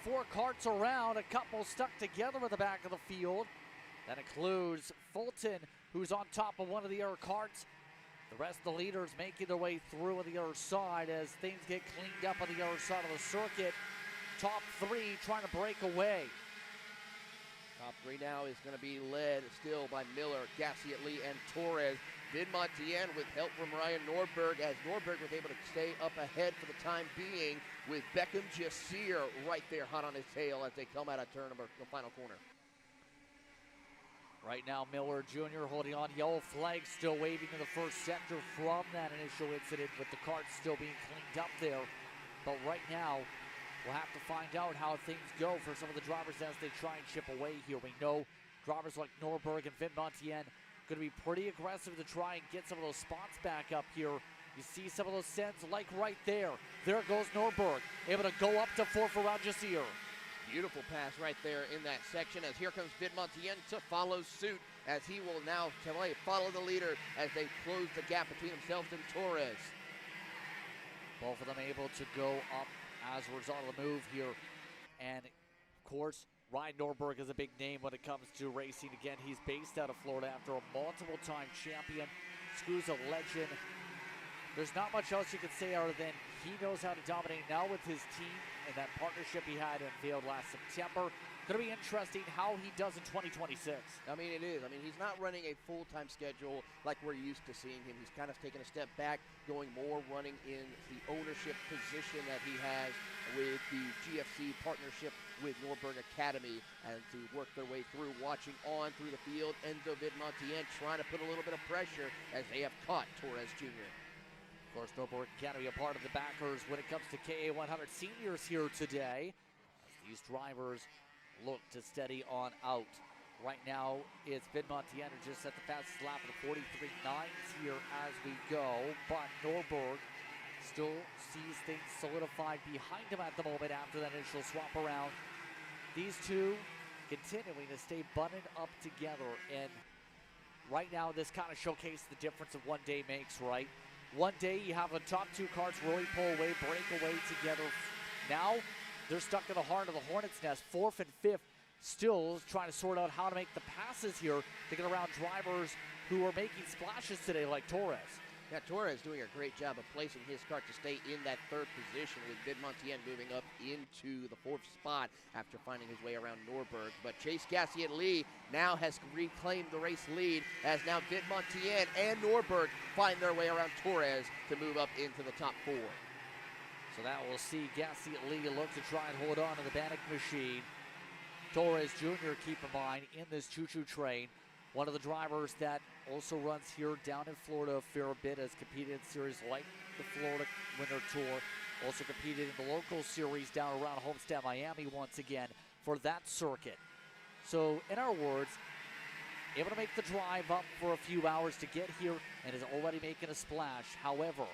3-4 carts around, a couple stuck together at the back of the field. That includes Fulton, who's on top of one of the other carts. The rest of the leaders making their way through on the other side as things get cleaned up on the other side of the circuit. Top 3 trying to break away. Top 3 now is going to be led still by Miller, Gassiet-Lee, and Torres. Vin Montien with help from Ryan Norberg as Norberg was able to stay up ahead for the time being with Beckham Jasir right there hot on his tail as they come out of turn number, the final corner. Right now, Miller Jr. holding on. Yellow flag still waving in the first sector from that initial incident, with the cart still being cleaned up there. But right now, we'll have to find out how things go for some of the drivers as they try and chip away here. We know drivers like Norberg and Vin Montien going to be pretty aggressive to try and get some of those spots back up here. You see some of those sends, like right there. There goes Norberg, able to go up to 4th around Jasir. Beautiful pass right there in that section as here comes Vidmontien to follow suit as he will now follow the leader as they close the gap between themselves and Torres. Both of them able to go up as a result of the move here. And of course, Ryan Norberg is a big name when it comes to racing. Again, he's based out of Florida after a multiple-time champion. Screw's a legend. There's not much else you can say other than he knows how to dominate now with his team and that partnership he had in field last September. Going to be interesting how he does in 2026. I mean, it is. I mean, he's not running a full-time schedule like we're used to seeing him. He's kind of taken a step back, going more running in the ownership position that he has with the GFC partnership with Norberg Academy, and to work their way through, watching on through the field. Enzo Vidmontien trying to put a little bit of pressure as they have caught Torres Jr. Of course, Norberg Academy a part of the backers when it comes to KA100 Seniors here today. As these drivers look to steady on out. Right now, it's Vidmontien just at the fastest lap of the 43.9s here as we go, but Norberg still sees things solidified behind him at the moment after that initial swap around. These two continuing to stay buttoned up together, and right now this kind of showcases the difference of one day makes, right? One day you have the top two carts really pull away, break away together. Now they're stuck in the heart of the hornet's nest, fourth and fifth, still trying to sort out how to make the passes here to get around drivers who are making splashes today like Torres. Yeah, Torres doing a great job of placing his kart to stay in that third position, with Vidmontien moving up into the fourth spot after finding his way around Norberg. But Chase Gassiet-Lee now has reclaimed the race lead as now Vidmontien and Norberg find their way around Torres to move up into the top four. So that will see Gassiet-Lee look to try and hold on to the Bannock machine. Torres Jr., keep in mind, in this choo-choo train. One of the drivers that also runs here down in Florida a fair bit, has competed in series like the Florida Winter Tour. Also competed in the local series down around Homestead, Miami once again for that circuit. So in our words, able to make the drive up for a few hours to get here and is already making a splash. However,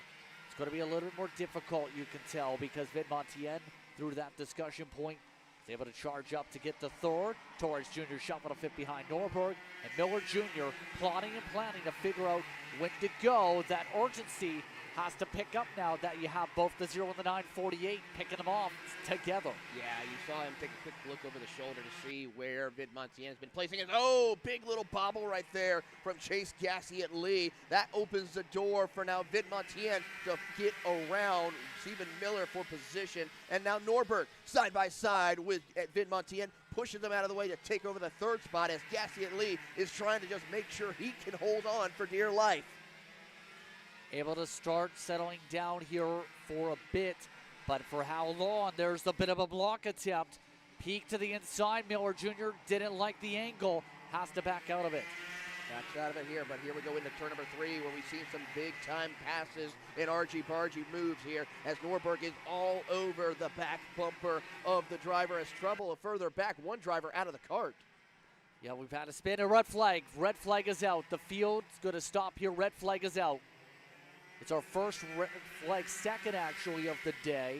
it's going to be a little bit more difficult, you can tell, because Vidmontien, through that discussion point, is able to charge up to get the third. Torres Jr. shuffled a fifth behind Norberg, and Miller Jr. plotting and planning to figure out when to go. That urgency has to pick up now that you have both the 0 and the 948 picking them off together. Yeah, you saw him take a quick look over the shoulder to see where Vidmontien has been placing it. Oh, big little bobble right there from Chase Gassiet-Lee. That opens the door for now Vidmontien to get around Stephen Miller for position. And now Norberg side by side with Vidmontien, pushes them out of the way to take over the third spot as Gassiet-Lee is trying to just make sure he can hold on for dear life. Able to start settling down here for a bit, but for how long? There's a bit of a block attempt. Peek to the inside. Miller Jr. didn't like the angle. Has to back out of it. Backs out of it here, but here we go into turn number 3 where we've seen some big-time passes and argy-bargy moves here as Norberg is all over the back bumper of the driver as trouble further back. One driver out of the cart. Yeah, we've had a spin, a red flag. Red flag is out. The field's going to stop here. Red flag is out. It's our first red flag, second actually of the day.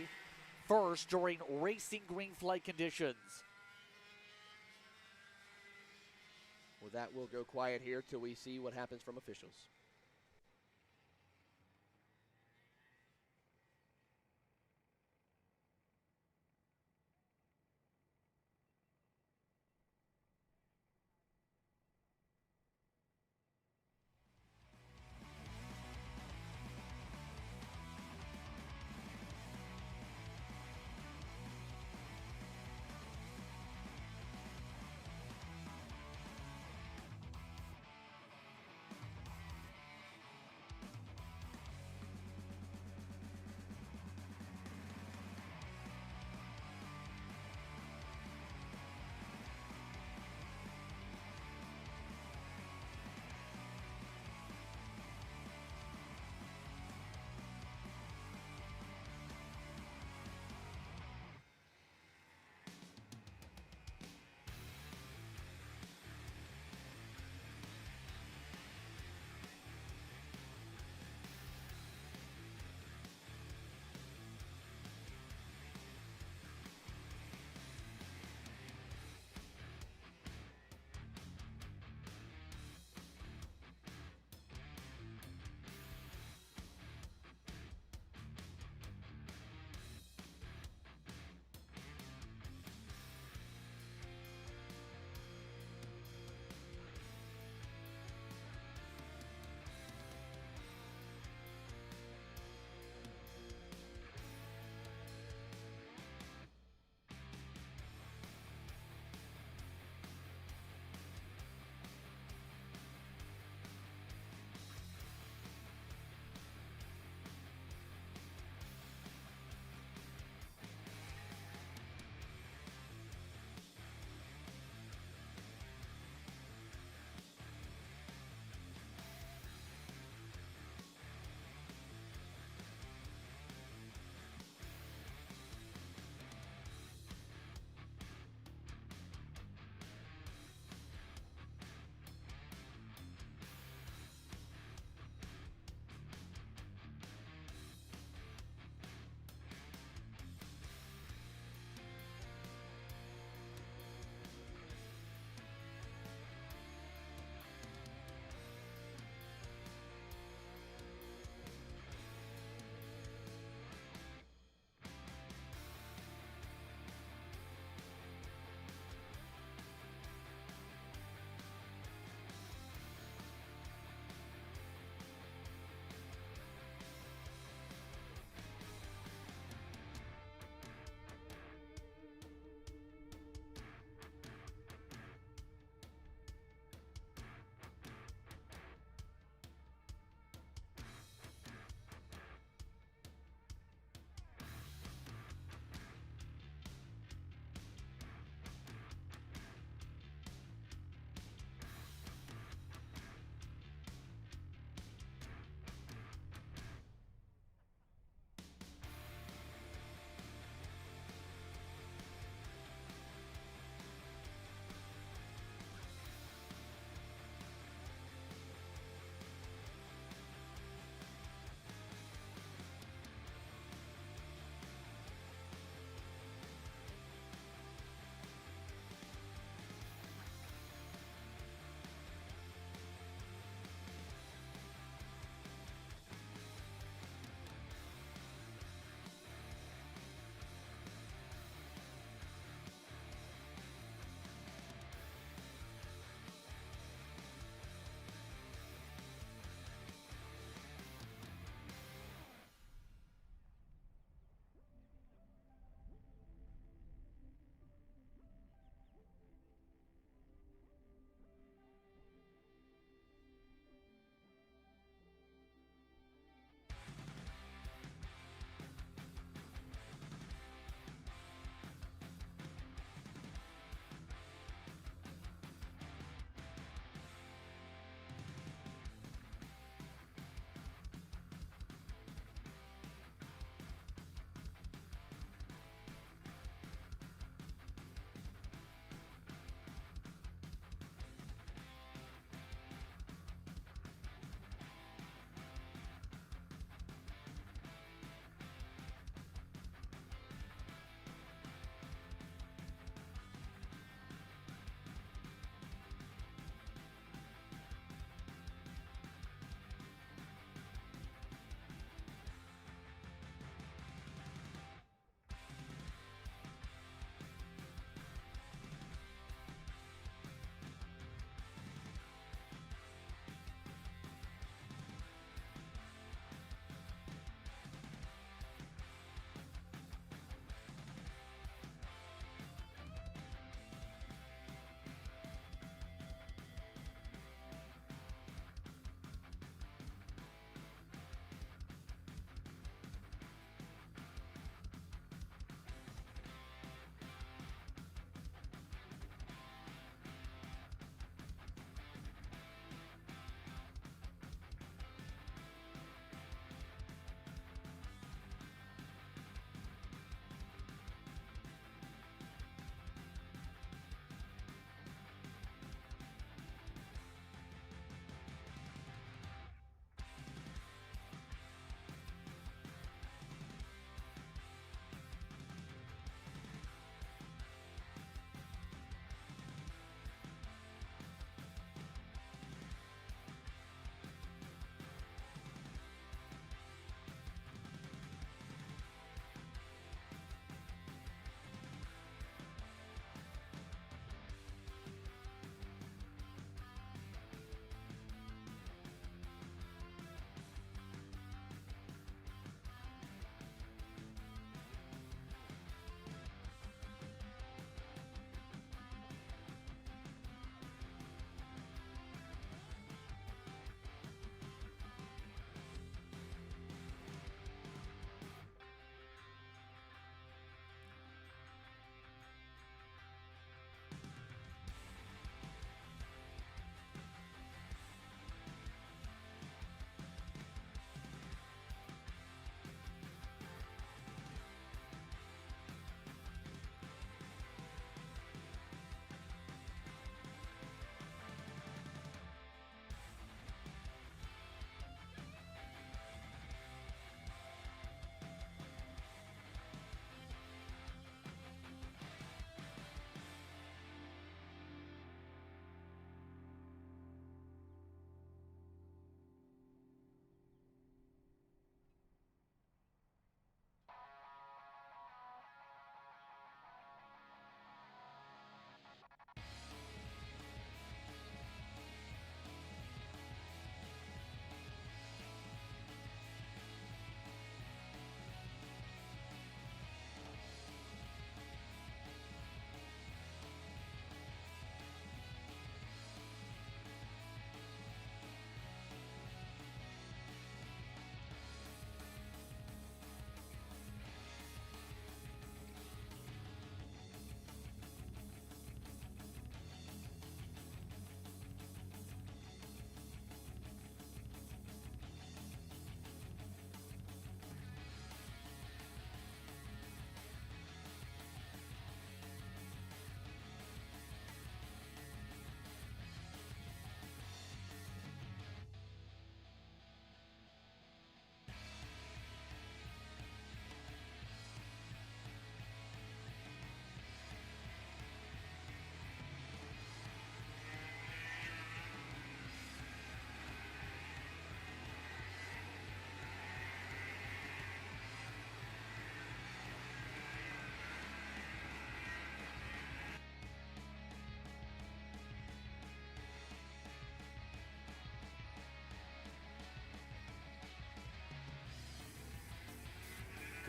First during racing green flag conditions. Well, that will go quiet here till we see what happens from officials.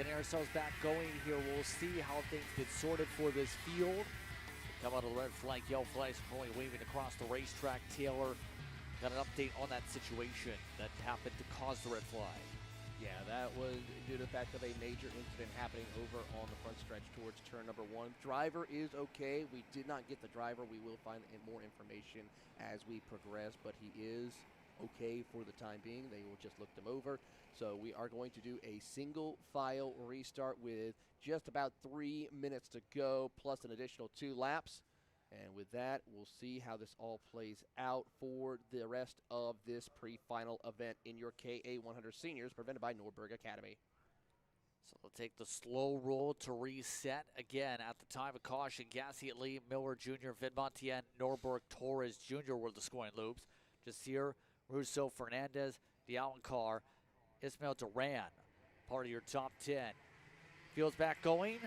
Getting ourselves back going here. We'll see how things get sorted for this field. Come out of the red flag, yellow flags currently waving across the racetrack. Taylor, got an update on that situation that happened to cause the red flag. Yeah, that was due to the fact of a major incident happening over on the front stretch towards turn number 1. Driver is okay. We did not get the driver. We will find more information as we progress, but he is okay for the time being. They will just look them over. So we are going to do a single file restart with just about 3 minutes to go, plus an additional 2 laps. And with that, we'll see how this all plays out for the rest of this pre-final event in your KA100 Seniors presented by Norberg Academy. So they'll take the slow roll to reset. Again, at the time of caution, Gassiet Lee, Miller Jr., Vidmontien, Norberg, Torres Jr. were the scoring loops. Jasir, Russo, Fernandez, Dialankar, Ismail Duran, part of your top 10. Field's back going.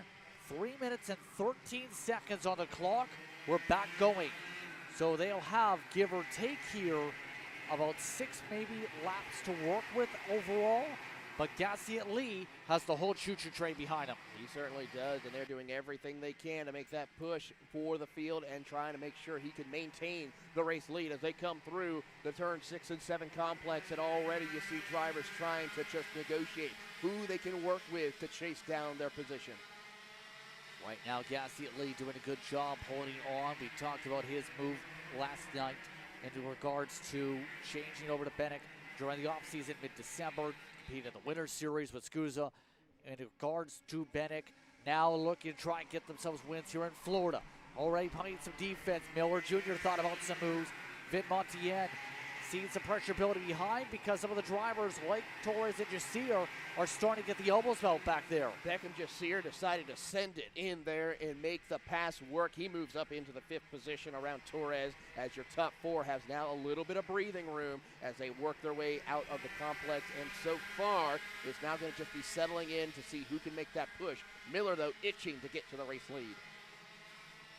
3 minutes and 13 seconds on the clock. We're back going. So they'll have, give or take here, about 6 maybe laps to work with overall. But Gassiet Lee has the whole choo-choo train behind him. He certainly does, and they're doing everything they can to make that push for the field and trying to make sure he can maintain the race lead as they come through the turn 6 and 7 complex. And already you see drivers trying to just negotiate who they can work with to chase down their position. Right now, Gassiet Lee doing a good job holding on. We talked about his move last night in regards to changing over to Bennett during the offseason mid-December, competing in the Winter Series with Scusa. In regards to Bennett, now looking to try and get themselves wins here in Florida. Already playing some defense. Miller Jr. thought about some moves. Vidmontien seeing some pressure building behind because some of the drivers like Torres and Jasir are starting to get the elbows felt back there. Beckham Jasir decided to send it in there and make the pass work. He moves up into the 5th position around Torres as your top 4 has now a little bit of breathing room as they work their way out of the complex. And so far, it's now going to just be settling in to see who can make that push. Miller, though, itching to get to the race lead.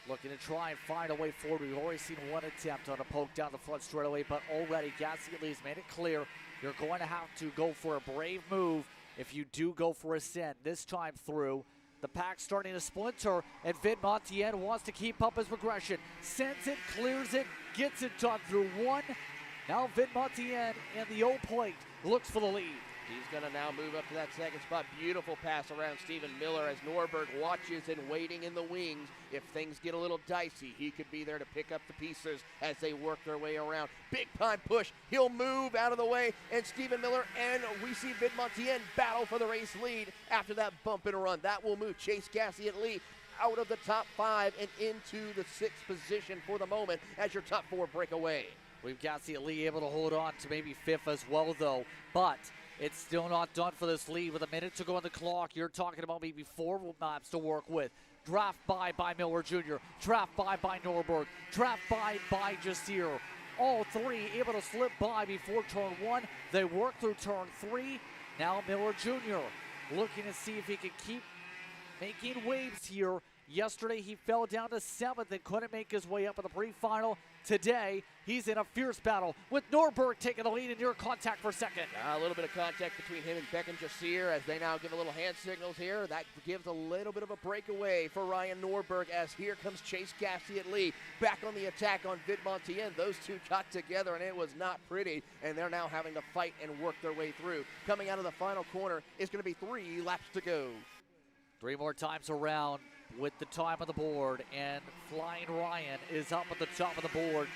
Looking to try and find a way forward. We've already seen one attempt on a poke down the front straightaway, but already Gassiet Lee's made it clear you're going to have to go for a brave move if you do go for a send this time through. The pack's starting to splinter, and Vidmontien wants to keep up his progression. Sends it, clears it, gets it done through 1. Now Vidmontien in the O plate looks for the lead. He's going to now move up to that 2nd spot. Beautiful pass around Stephen Miller as Norberg watches and waiting in the wings. If things get a little dicey, he could be there to pick up the pieces as they work their way around. Big time push. He'll move out of the way, and Stephen Miller and we see Vidmontien battle for the race lead after that bump and run. That will move Chase Gassiet Lee out of the top 5 and into the 6th position for the moment as your top 4 break away. We've Gassiet Lee able to hold on to maybe 5th as well, though, but it's still not done for this lead with a minute to go on the clock. You're talking about maybe 4 laps to work with. Draft by Miller Jr. Draft by Norberg. Draft by Jasir. All 3 able to slip by before turn 1. They work through turn 3. Now Miller Jr. looking to see if he can keep making waves here. Yesterday he fell down to 7th and couldn't make his way up in the pre-final. Today, he's in a fierce battle with Norberg taking the lead in near contact for 2nd. A little bit of contact between him and Beckham Jasir as they now give a little hand signals here. That gives a little bit of a breakaway for Ryan Norberg as here comes Chase Gassiet Lee back on the attack on Vidmontien. Those two got together and it was not pretty, and they're now having to fight and work their way through. Coming out of the final corner is going to be 3 laps to go. 3 more times around with the time on the board, and Flying Ryan is up at the top of the board.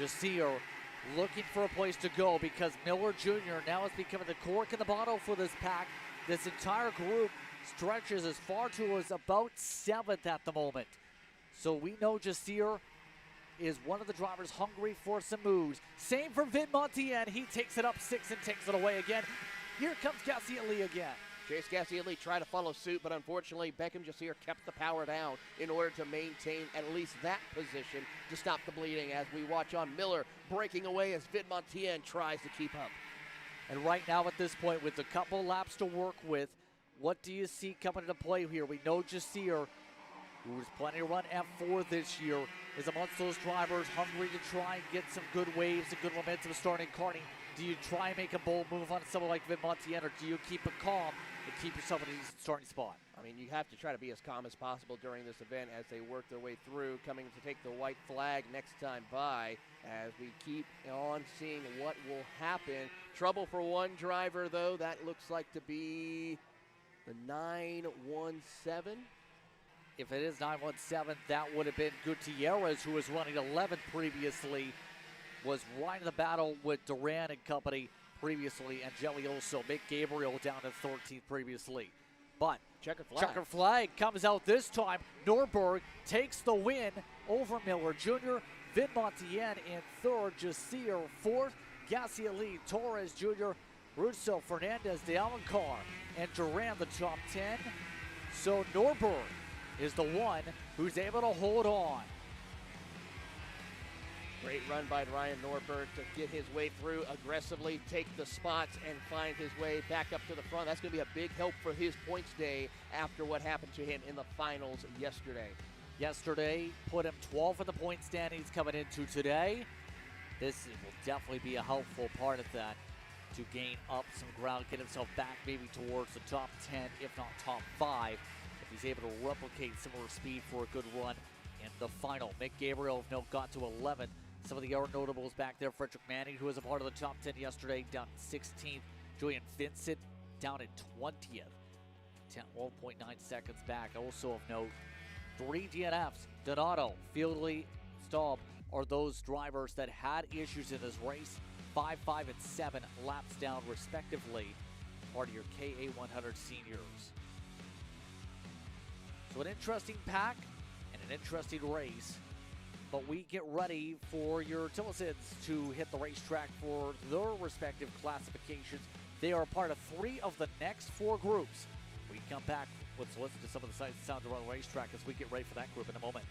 Jasir looking for a place to go because Miller Jr. now is becoming the cork in the bottle for this pack. This entire group stretches as far to as about 7th at the moment. So we know Jasir is one of the drivers hungry for some moves. Same for Vidmontien. He takes it up 6 and takes it away again. Here comes Gassiet Lee again. Chase Gassiet Lee tried to follow suit, but unfortunately Beckham Jasir kept the power down in order to maintain at least that position to stop the bleeding as we watch on Miller breaking away as Vidmontien tries to keep up. And right now at this point, with a couple laps to work with, what do you see coming into play here? We know Jasir, who's planning to run F4 this year, is amongst those drivers hungry to try and get some good waves and good momentum starting karting Do you try and make a bold move on someone like Vin Montien, or do you keep it calm and keep yourself in a decent starting spot? I mean, you have to try to be as calm as possible during this event as they work their way through, coming to take the white flag next time by, as we keep on seeing what will happen. Trouble for one driver, though. That looks like to be the 917. If it is 917, that would have been Gutierrez, who was running 11th previously, was right in the battle with Duran and company previously, and Gelioso. Mick Gabriel down to 13th previously. But checkered flag comes out this time. Norberg takes the win over Miller Jr. Vin Montien in third, Jasir fourth, Gassieli, Torres Jr., Russo, Fernandez, De Alencar, and Duran the top 10. So Norberg is the one who's able to hold on. Great run by Ryan Norberg to get his way through aggressively, take the spots, and find his way back up to the front. That's going to be a big help for his points day after what happened to him in the finals yesterday. Yesterday put him 12th in the point standings coming into today. This will definitely be a helpful part of that to gain up some ground, get himself back maybe towards the top 10, if not top 5, if he's able to replicate similar speed for a good run in the final. Mick Gabriel of note got to 11th. Some of the other notables back there, Frederick Manning, who was a part of the top 10 yesterday, down 16th. Julian Vincent down in 20th. 12.9 seconds back. Also of note, 3 DNFs. Donato, Fieldley, Staub are those drivers that had issues in this race. 5, 5, and 7 laps down respectively. Part of your KA100 seniors. So an interesting pack and an interesting race. But we get ready for your Tillisons to hit the racetrack for their respective classifications. They are a part of 3 of the next 4 groups. We come back, let's listen to some of the sights and sounds around the racetrack as we get ready for that group in a moment.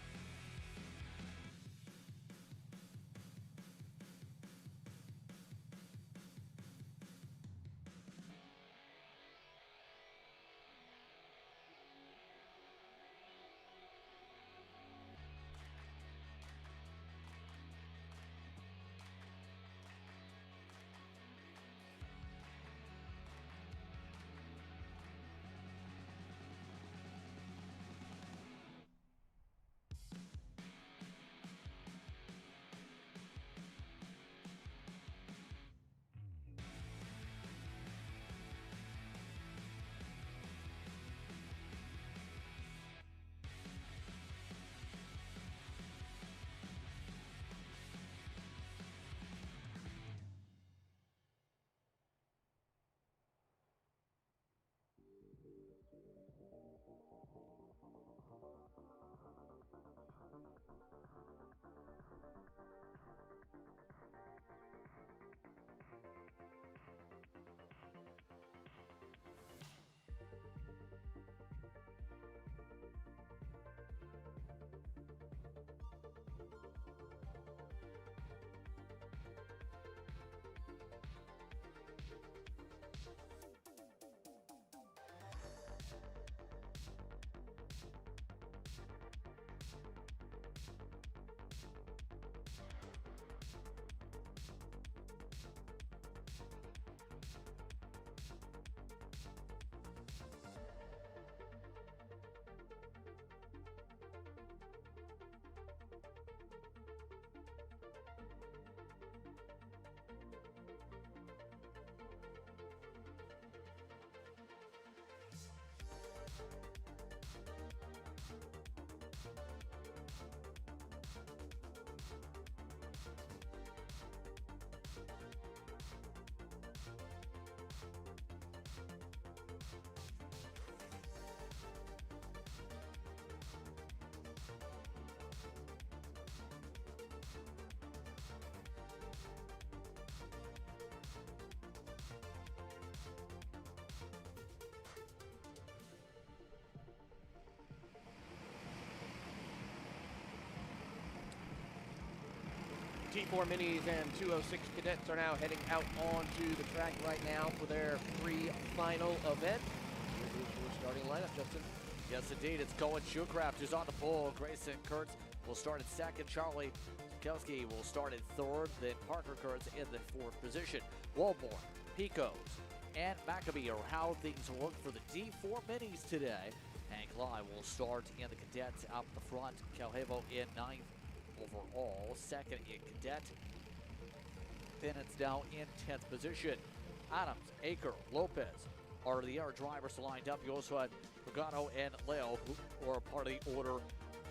T4 Minis and 206 Cadets are now heading out onto the track right now for their pre-final event. Here's your starting lineup, Justin. Yes, indeed. It's Cohen Shoecraft who's on the pole. Grayson Kurtz will start in second. Charlie Sikowski will start in third. Then Parker Kurtz in the fourth position. Walmore, Picos, and Maccabee are how things look for the T4 minis today. Hank Lai will start in the cadets out the front. Calhevo in ninth overall. Second in cadet. Then it's now in 10th position. Adams, Aker, Lopez are the other drivers lined up. You also had Vergano and Leo, who are part of the order.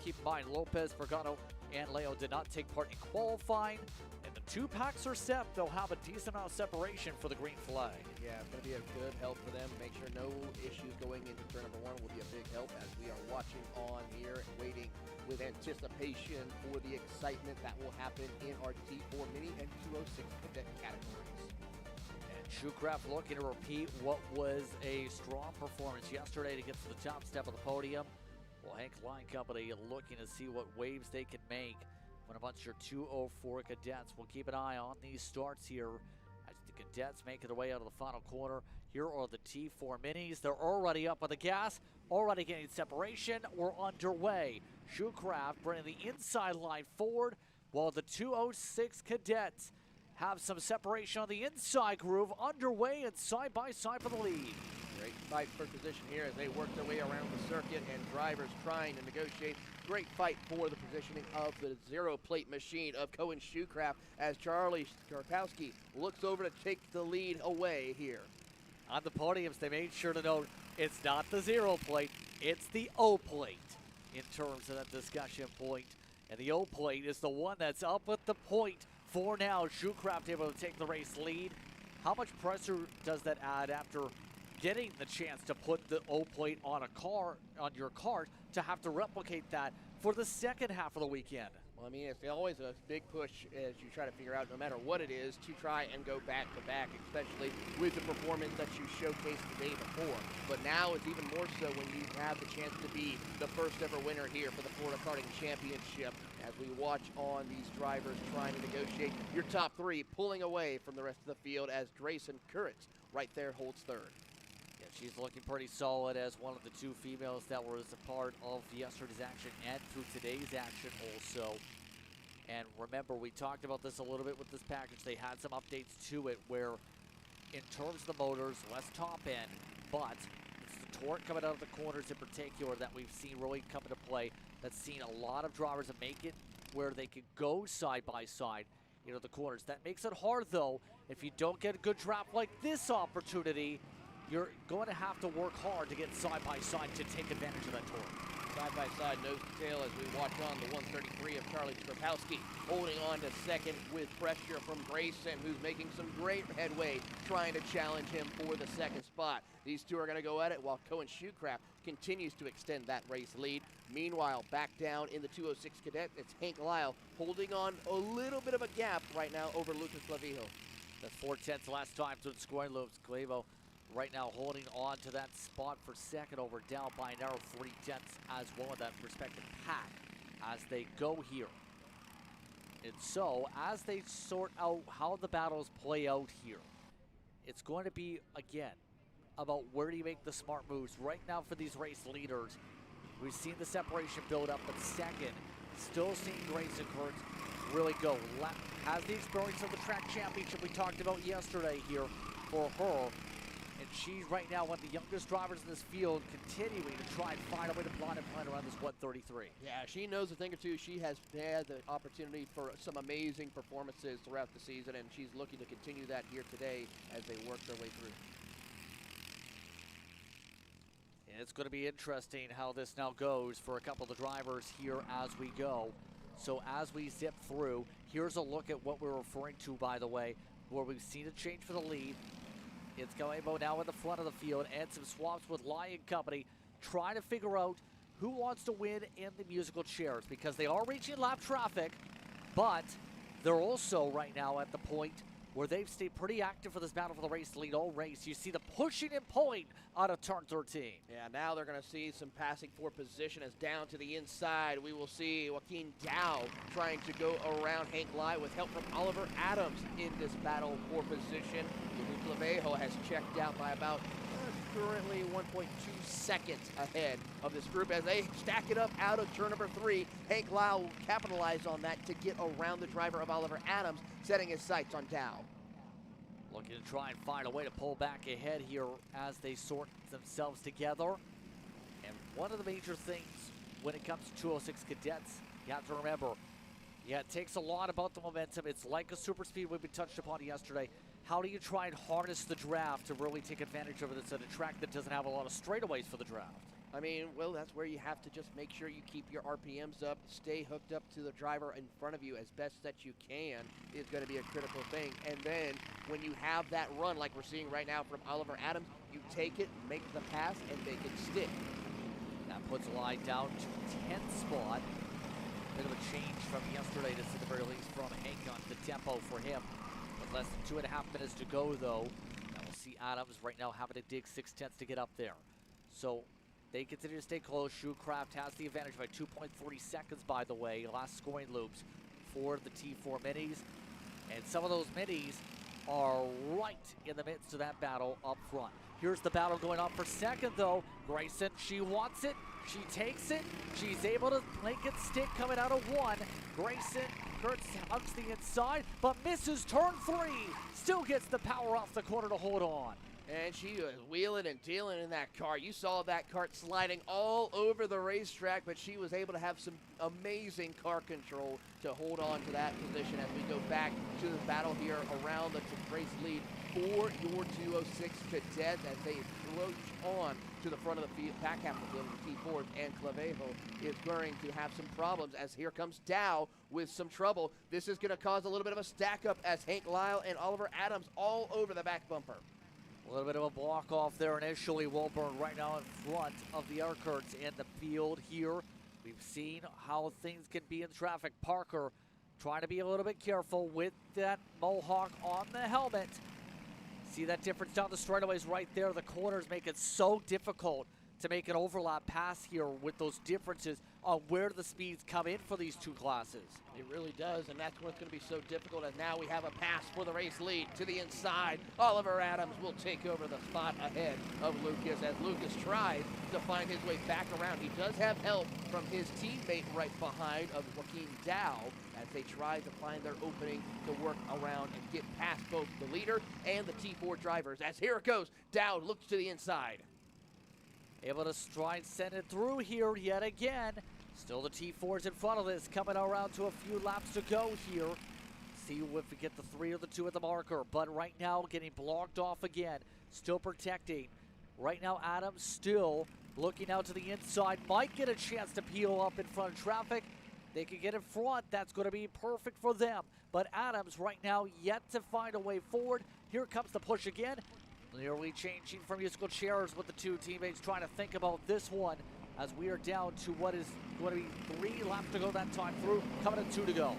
Keep in mind, Lopez, Vergano, and Leo did not take part in qualifying. And the two packs are set. They'll have a decent amount of separation for the green flag. Yeah, it's going to be a good help for them. Make sure no issues going into turn number one will be a big help as we are watching on here and waiting with anticipation for the excitement that will happen in our T4 Mini and 206 Cadet categories. And Shoecraft looking to repeat what was a strong performance yesterday to get to the top step of the podium. Well, Hank Line Company looking to see what waves they can make when a bunch of your 204 cadets. We'll keep an eye on these starts here as the cadets make their way out of the final corner. Here are the T4 minis. They're already up on the gas, already getting separation. We're underway. Shoecraft bringing the inside line forward while the 206 cadets have some separation on the inside groove underway and side by side for the lead. Great fight for position here as they work their way around the circuit and drivers trying to negotiate. Great fight for the positioning of the zero plate machine of Cohen Shoecraft as Charlie Skarkowski looks over to take the lead away here. On the podiums, they made sure to note it's not the zero plate, it's the O plate in terms of that discussion point. And the O plate is the one that's up at the point for now. Shoecraft able to take the race lead. How much pressure does that add after getting the chance to put the O plate on a car, on your cart, to have to replicate that for the second half of the weekend? Well, I mean, it's always a big push as you try to figure out, no matter what it is, to try and go back to back, especially with the performance that you showcased the day before. But now it's even more so when you have the chance to be the first ever winner here for the Florida Karting Championship as we watch on these drivers trying to negotiate your top three, pulling away from the rest of the field as Grayson Kurtz right there holds third. Yeah, she's looking pretty solid as one of the two females that was a part of yesterday's action and through today's action also. And remember, we talked about this a little bit with this package. They had some updates to it where, in terms of the motors, less top end, but it's the torque coming out of the corners in particular that we've seen really come into play. That's seen a lot of drivers make it where they can go side by side into the corners. That makes it hard, though, if you don't get a good drop like this opportunity. You're going to have to work hard to get side by side to take advantage of that torque. Side by side, nose to tail as we watch on the 133 of Charlie Skarkowski, holding on to second with pressure from Grayson, who's making some great headway, trying to challenge him for the second spot. These two are going to go at it while Cohen Shoecraft continues to extend that race lead. Meanwhile, back down in the 206 Cadet, it's Hank Lyle holding on a little bit of a gap right now over Lucas Clavijo. That's 4/10 last time through the scoring loops. Clavijo right now holding on to that spot for second over down by a narrow 3/10 as well in that respective pack as they go here. And so as they sort out how the battles play out here, it's going to be, again, about where do you make the smart moves. Right now for these race leaders, we've seen the separation build up, but second, still seeing Grayson Kurtz really go. Has the experience of the track championship we talked about yesterday here for her. And she's right now one of the youngest drivers in this field, continuing to try and find a way to plot and plan around this 133. Yeah, she knows a thing or two. She has had the opportunity for some amazing performances throughout the season, and she's looking to continue that here today as they work their way through. And it's going to be interesting how this now goes for a couple of the drivers here as we go. So as we zip through, here's a look at what we're referring to, by the way, where we've seen a change for the lead. It's Galebo now in the front of the field and some swaps with Lion Company, trying to figure out who wants to win in the musical chairs because they are reaching lap traffic, but they're also right now at the point where they've stayed pretty active for this battle for the race lead all race. You see the pushing and pulling out of turn 13. Yeah, now they're going to see some passing for position as down to the inside. We will see Joaquin Dow trying to go around Hank Lai with help from Oliver Adams in this battle for position. Clavejo has checked out by about currently 1.2 seconds ahead of this group as they stack it up out of turn number 3. Hank Lyle will capitalize on that to get around the driver of Oliver Adams, setting his sights on Dow. Looking to try and find a way to pull back ahead here as they sort themselves together. And one of the major things when it comes to 206 Cadets, you have to remember, yeah, it takes a lot about the momentum. It's like a super speedway we touched upon yesterday. How do you try and harness the draft to really take advantage of it? It's at a track that doesn't have a lot of straightaways for the draft. I mean, well, that's where you have to just make sure you keep your RPMs up, stay hooked up to the driver in front of you as best that you can is going to be a critical thing. And then when you have that run like we're seeing right now from Oliver Adams, you take it, make the pass, and make it stick. That puts Lai down to 10th spot. Bit of a change from yesterday, to say the very least, from Hank on the tempo for him. With less than 2.5 minutes to go, though, now we'll see Adams right now having to dig 6/10 to get up there. So they continue to stay close. Shoecraft has the advantage by 2.3 seconds, by the way. Last scoring loops for the T4 minis. And some of those minis are right in the midst of that battle up front. Here's the battle going on for second, though. Grayson, she wants it. She takes it. She's able to make it stick coming out of 1. Grayson hugs the inside, but misses turn 3. Still gets the power off the corner to hold on. And she was wheeling and dealing in that car. You saw that kart sliding all over the racetrack, but she was able to have some amazing car control to hold on to that position as we go back to the battle here around the race lead for your 206 Cadets as they approach on to the front of the field, back half of the field. T4 and Clavejo is going to have some problems as here comes Dow with some trouble. This is going to cause a little bit of a stack up as Hank Lyle and Oliver Adams all over the back bumper. A little bit of a block off there initially. Wilburn right now in front of the Urquharts in the field here. We've seen how things can be in traffic. Parker trying to be a little bit careful with that mohawk on the helmet. See that difference down the straightaways right there. The corners make it so difficult to make an overlap pass here with those differences on where the speeds come in for these two classes. It really does, and that's what's going to be so difficult as now we have a pass for the race lead to the inside. Oliver Adams will take over the spot ahead of Lucas as Lucas tries to find his way back around. He does have help from his teammate right behind of Joaquin Dow as they try to find their opening to work around and get past both the leader and the T4 drivers. As here it goes, Dow looks to the inside. Able to try and send it through here yet again. Still the T4's in front of this, coming around to a few laps to go here. See if we get the 3 or the 2 at the marker, but right now getting blocked off again. Still protecting. Right now Adams still looking out to the inside. Might get a chance to peel up in front of traffic. They can get in front. That's going to be perfect for them. But Adams right now yet to find a way forward. Here comes the push again. Nearly changing from musical chairs with the two teammates trying to think about this one as we are down to what is going to be 3 laps to go that time through, coming at 2 to go. On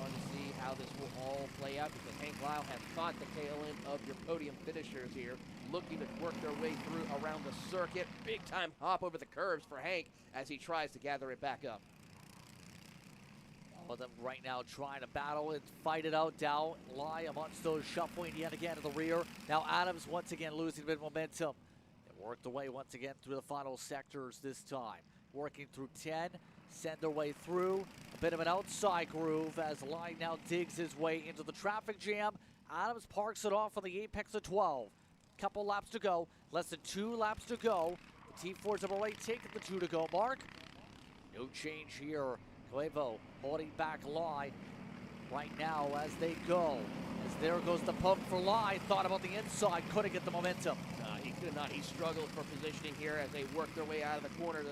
to see how this will all play out because Hank Lyle has caught the tail end of your podium finishers here, looking to work their way through around the circuit. Big time hop over the curves for Hank as he tries to gather it back up. All of them right now trying to battle and fight it out. Dow, Lai amongst those shuffling yet again to the rear. Now Adams once again losing a bit of momentum. They worked their way once again through the final sectors this time. Working through 10, send their way through. A bit of an outside groove as Lai now digs his way into the traffic jam. Adams parks it off on the apex of 12. Couple laps to go, less than 2 laps to go. The T4s have already taken the 2 to go mark. No change here. Clavejo holding back Lai right now as they go. As there goes the poke for Lai. Thought about the inside, couldn't get the momentum. He could not. He struggled for positioning here as they work their way out of the corner. The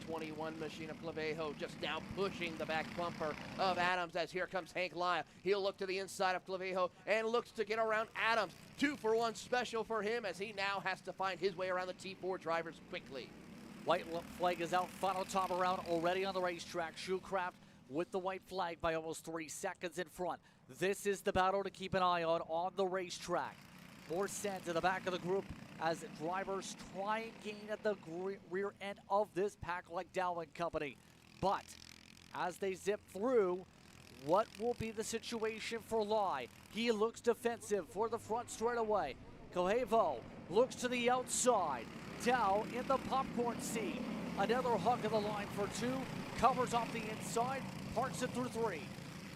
6-21 machine of Clavejo just now pushing the back bumper of Adams as here comes Hank Lyle. He'll look to the inside of Clavejo and looks to get around Adams. 2-for-1 special for him as he now has to find his way around the T4 drivers quickly. White flag is out, final top around already on the racetrack. Shoecraft with the white flag by almost 3 seconds in front. This is the battle to keep an eye on the racetrack. More send to the back of the group as drivers try and gain at the rear end of this pack like Dow and company. But as they zip through, what will be the situation for Lai? He looks defensive for the front straightaway. Coelho looks to the outside. Dow in the popcorn seat. Another hug of the line for 2. Covers off the inside. Parks it through 3.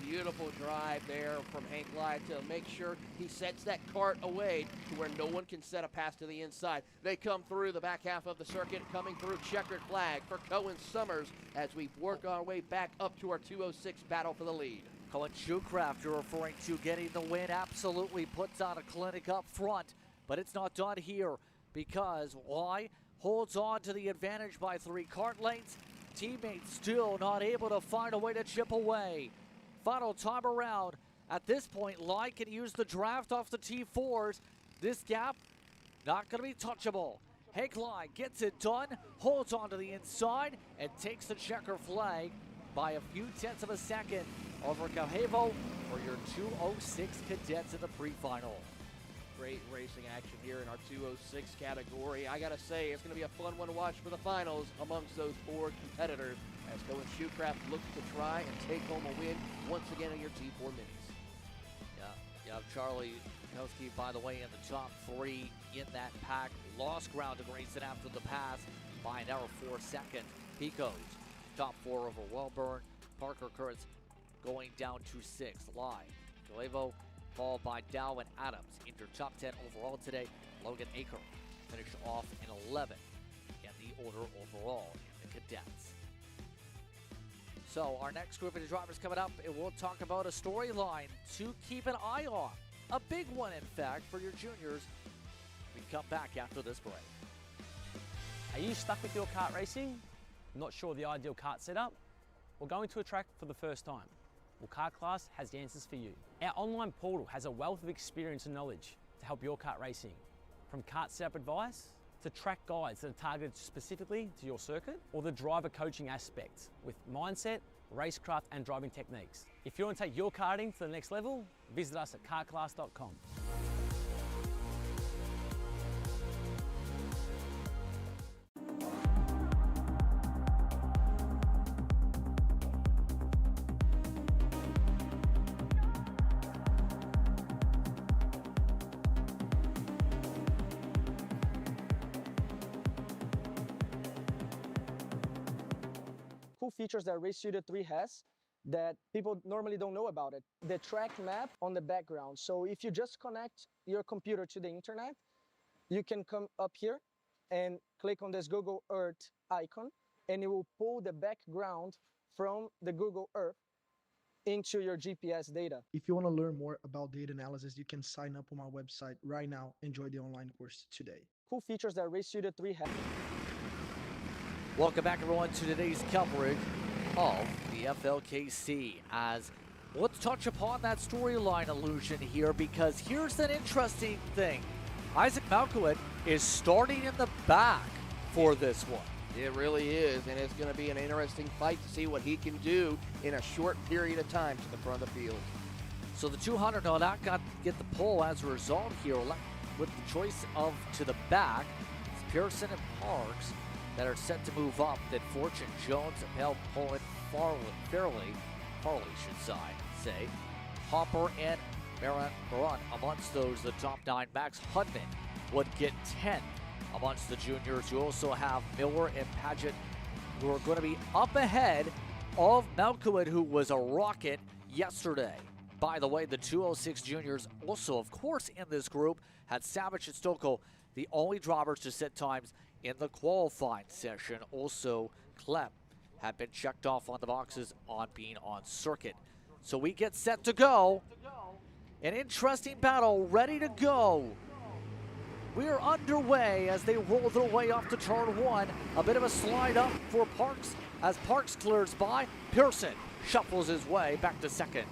Beautiful drive there from Hank Lye to make sure he sets that cart away to where no one can set a pass to the inside. They come through the back half of the circuit, coming through checkered flag for Cohen Summers as we work our way back up to our 206 battle for the lead. Cohen Shoecraft, you're referring to getting the win, absolutely puts on a clinic up front, but it's not done here because why? Holds on to the advantage by 3 kart lengths. Teammates still not able to find a way to chip away. Final time around. At this point, Lye can use the draft off the T4s. This gap, not going to be touchable. Hank Lye gets it done, holds on to the inside, and takes the checker flag by a few tenths of a second over Coelho for your 206 cadets in the pre-final. Great racing action here in our 206 category. I gotta say, it's gonna be a fun one to watch for the finals amongst those 4 competitors as Cohen Shoecraft looks to try and take home a win once again in your T4 minis. Yeah, Charlie Kowski, by the way, in the top 3 in that pack. Lost ground to Grayson after the pass by an hour 4 seconds. Pico's top 4 over Wellburn. Parker Kurtz going down to 6th. Lye, Coelho, followed by Dow and Adams. In your top 10 overall today, Logan Aker finished off in 11th in the order overall in the cadets. So our next group of drivers coming up, and we'll talk about a storyline to keep an eye on. A big one, in fact, for your juniors. We come back after this break. Are you stuck with your kart racing? Not sure the ideal kart setup? Or going to a track for the first time? Well, Kart Class has the answers for you. Our online portal has a wealth of experience and knowledge to help your kart racing. From kart setup advice to track guides that are targeted specifically to your circuit, or the driver coaching aspects with mindset, racecraft and driving techniques. If you want to take your karting to the next level, visit us at kartclass.com. Cool features that Race Studio 3 has that people normally don't know about it. The track map on the background. So if you just connect your computer to the internet, you can come up here and click on this Google Earth icon, and it will pull the background from the Google Earth into your GPS data. If you want to learn more about data analysis, you can sign up on my website right now. Enjoy the online course today. Cool features that Race Studio 3 has. Welcome back, everyone, to today's coverage of the FLKC. As let's touch upon that storyline illusion here, because here's an interesting thing. Isaac Malkowicz is starting in the back for this one. It really is, and it's going to be an interesting fight to see what he can do in a short period of time to the front of the field. So the 200 not got to get the pole as a result here, with the choice of to the back. It's Pearson and Parks that are set to move up. That Fortune, Jones, Appel, Pullen, Farley should say. Hopper and Maron amongst those, the top 9 backs. Hudman would get 10 amongst the juniors. You also have Miller and Paget, who are going to be up ahead of Malkowicz, who was a rocket yesterday. By the way, the 206 juniors also, of course, in this group had Savage and Stokel, the only drivers to set times in the qualifying session. Also, Klepp have been checked off on the boxes on being on circuit. So we get set to go. An interesting battle ready to go. We are underway as they roll their way off to turn 1. A bit of a slide up for Parks as Parks clears by. Pearson shuffles his way back to second.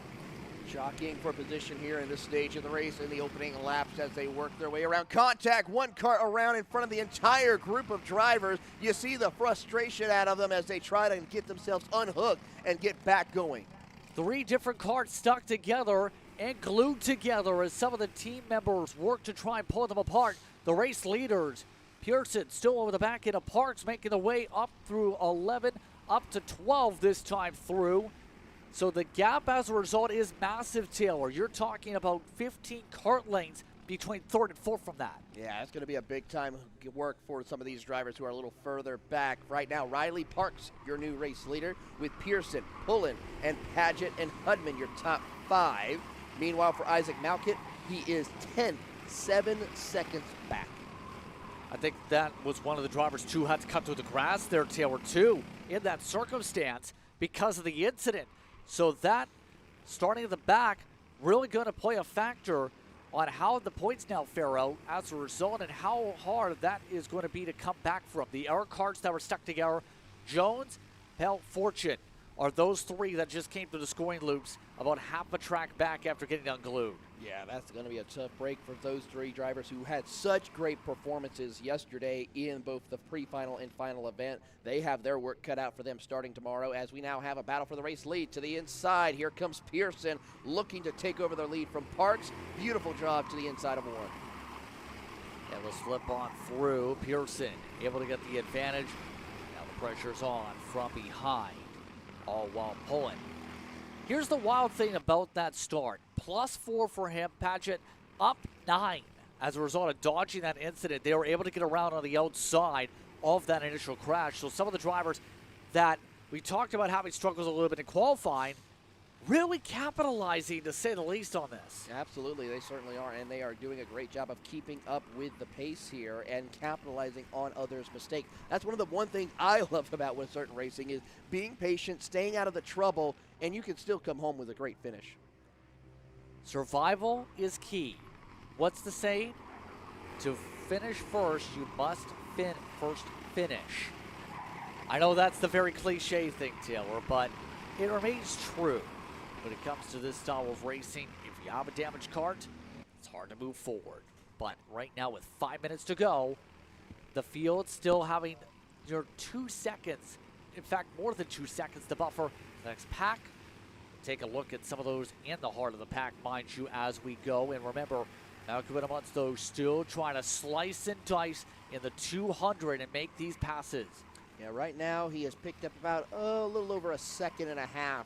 Jockeying for position here in this stage of the race in the opening laps as they work their way around. Contact, one kart around in front of the entire group of drivers. You see the frustration out of them as they try to get themselves unhooked and get back going. 3 different karts stuck together and glued together as some of the team members work to try and pull them apart. The race leaders, Pearson still over the back end of Parks, making the way up through 11, up to 12 this time through. So the gap as a result is massive, Taylor. You're talking about 15 kart lengths between third and fourth from that. Yeah, it's going to be a big-time work for some of these drivers who are a little further back. Right now, Riley Parks, your new race leader, with Pearson, Pullen, and Paget and Hudman, your top 5. Meanwhile, for Isaac Malkit, he is 10th, 7 seconds back. I think that was one of the drivers who had to cut through the grass there, Taylor, too, in that circumstance because of the incident. So that, starting at the back, really going to play a factor on how the points now fare out as a result and how hard that is going to be to come back from. The error cards that were stuck together, Jones, Pell, Fortune, are those 3 that just came through the scoring loops about half a track back after getting unglued. Yeah, that's going to be a tough break for those 3 drivers who had such great performances yesterday in both the pre-final and final event. They have their work cut out for them starting tomorrow, as we now have a battle for the race lead. To the inside, here comes Pearson looking to take over their lead from Parks. Beautiful job to the inside of 1. And let's flip on through. Pearson able to get the advantage. Now the pressure's on from behind, all while pulling. Here's the wild thing about that start. +4 for him. Paget up 9. As a result of dodging that incident, they were able to get around on the outside of that initial crash. So some of the drivers that we talked about having struggles a little bit in qualifying, really capitalizing, to say the least, on this. Absolutely, they certainly are, and they are doing a great job of keeping up with the pace here and capitalizing on others' mistakes. That's one of the things I love about with certain racing is being patient, staying out of the trouble, and you can still come home with a great finish. Survival is key. What's the saying? To finish first, you must first finish. I know that's the very cliche thing, Taylor, but it remains true. When it comes to this style of racing, if you have a damaged cart, it's hard to move forward. But right now, with 5 minutes to go, the field still having your 2 seconds, in fact, more than 2 seconds to buffer the next pack. Take a look at some of those in the heart of the pack, mind you, as we go. And remember, Malcolm amongst those still trying to slice and dice in the 200 and make these passes. Yeah, right now he has picked up about a little over 1.5 seconds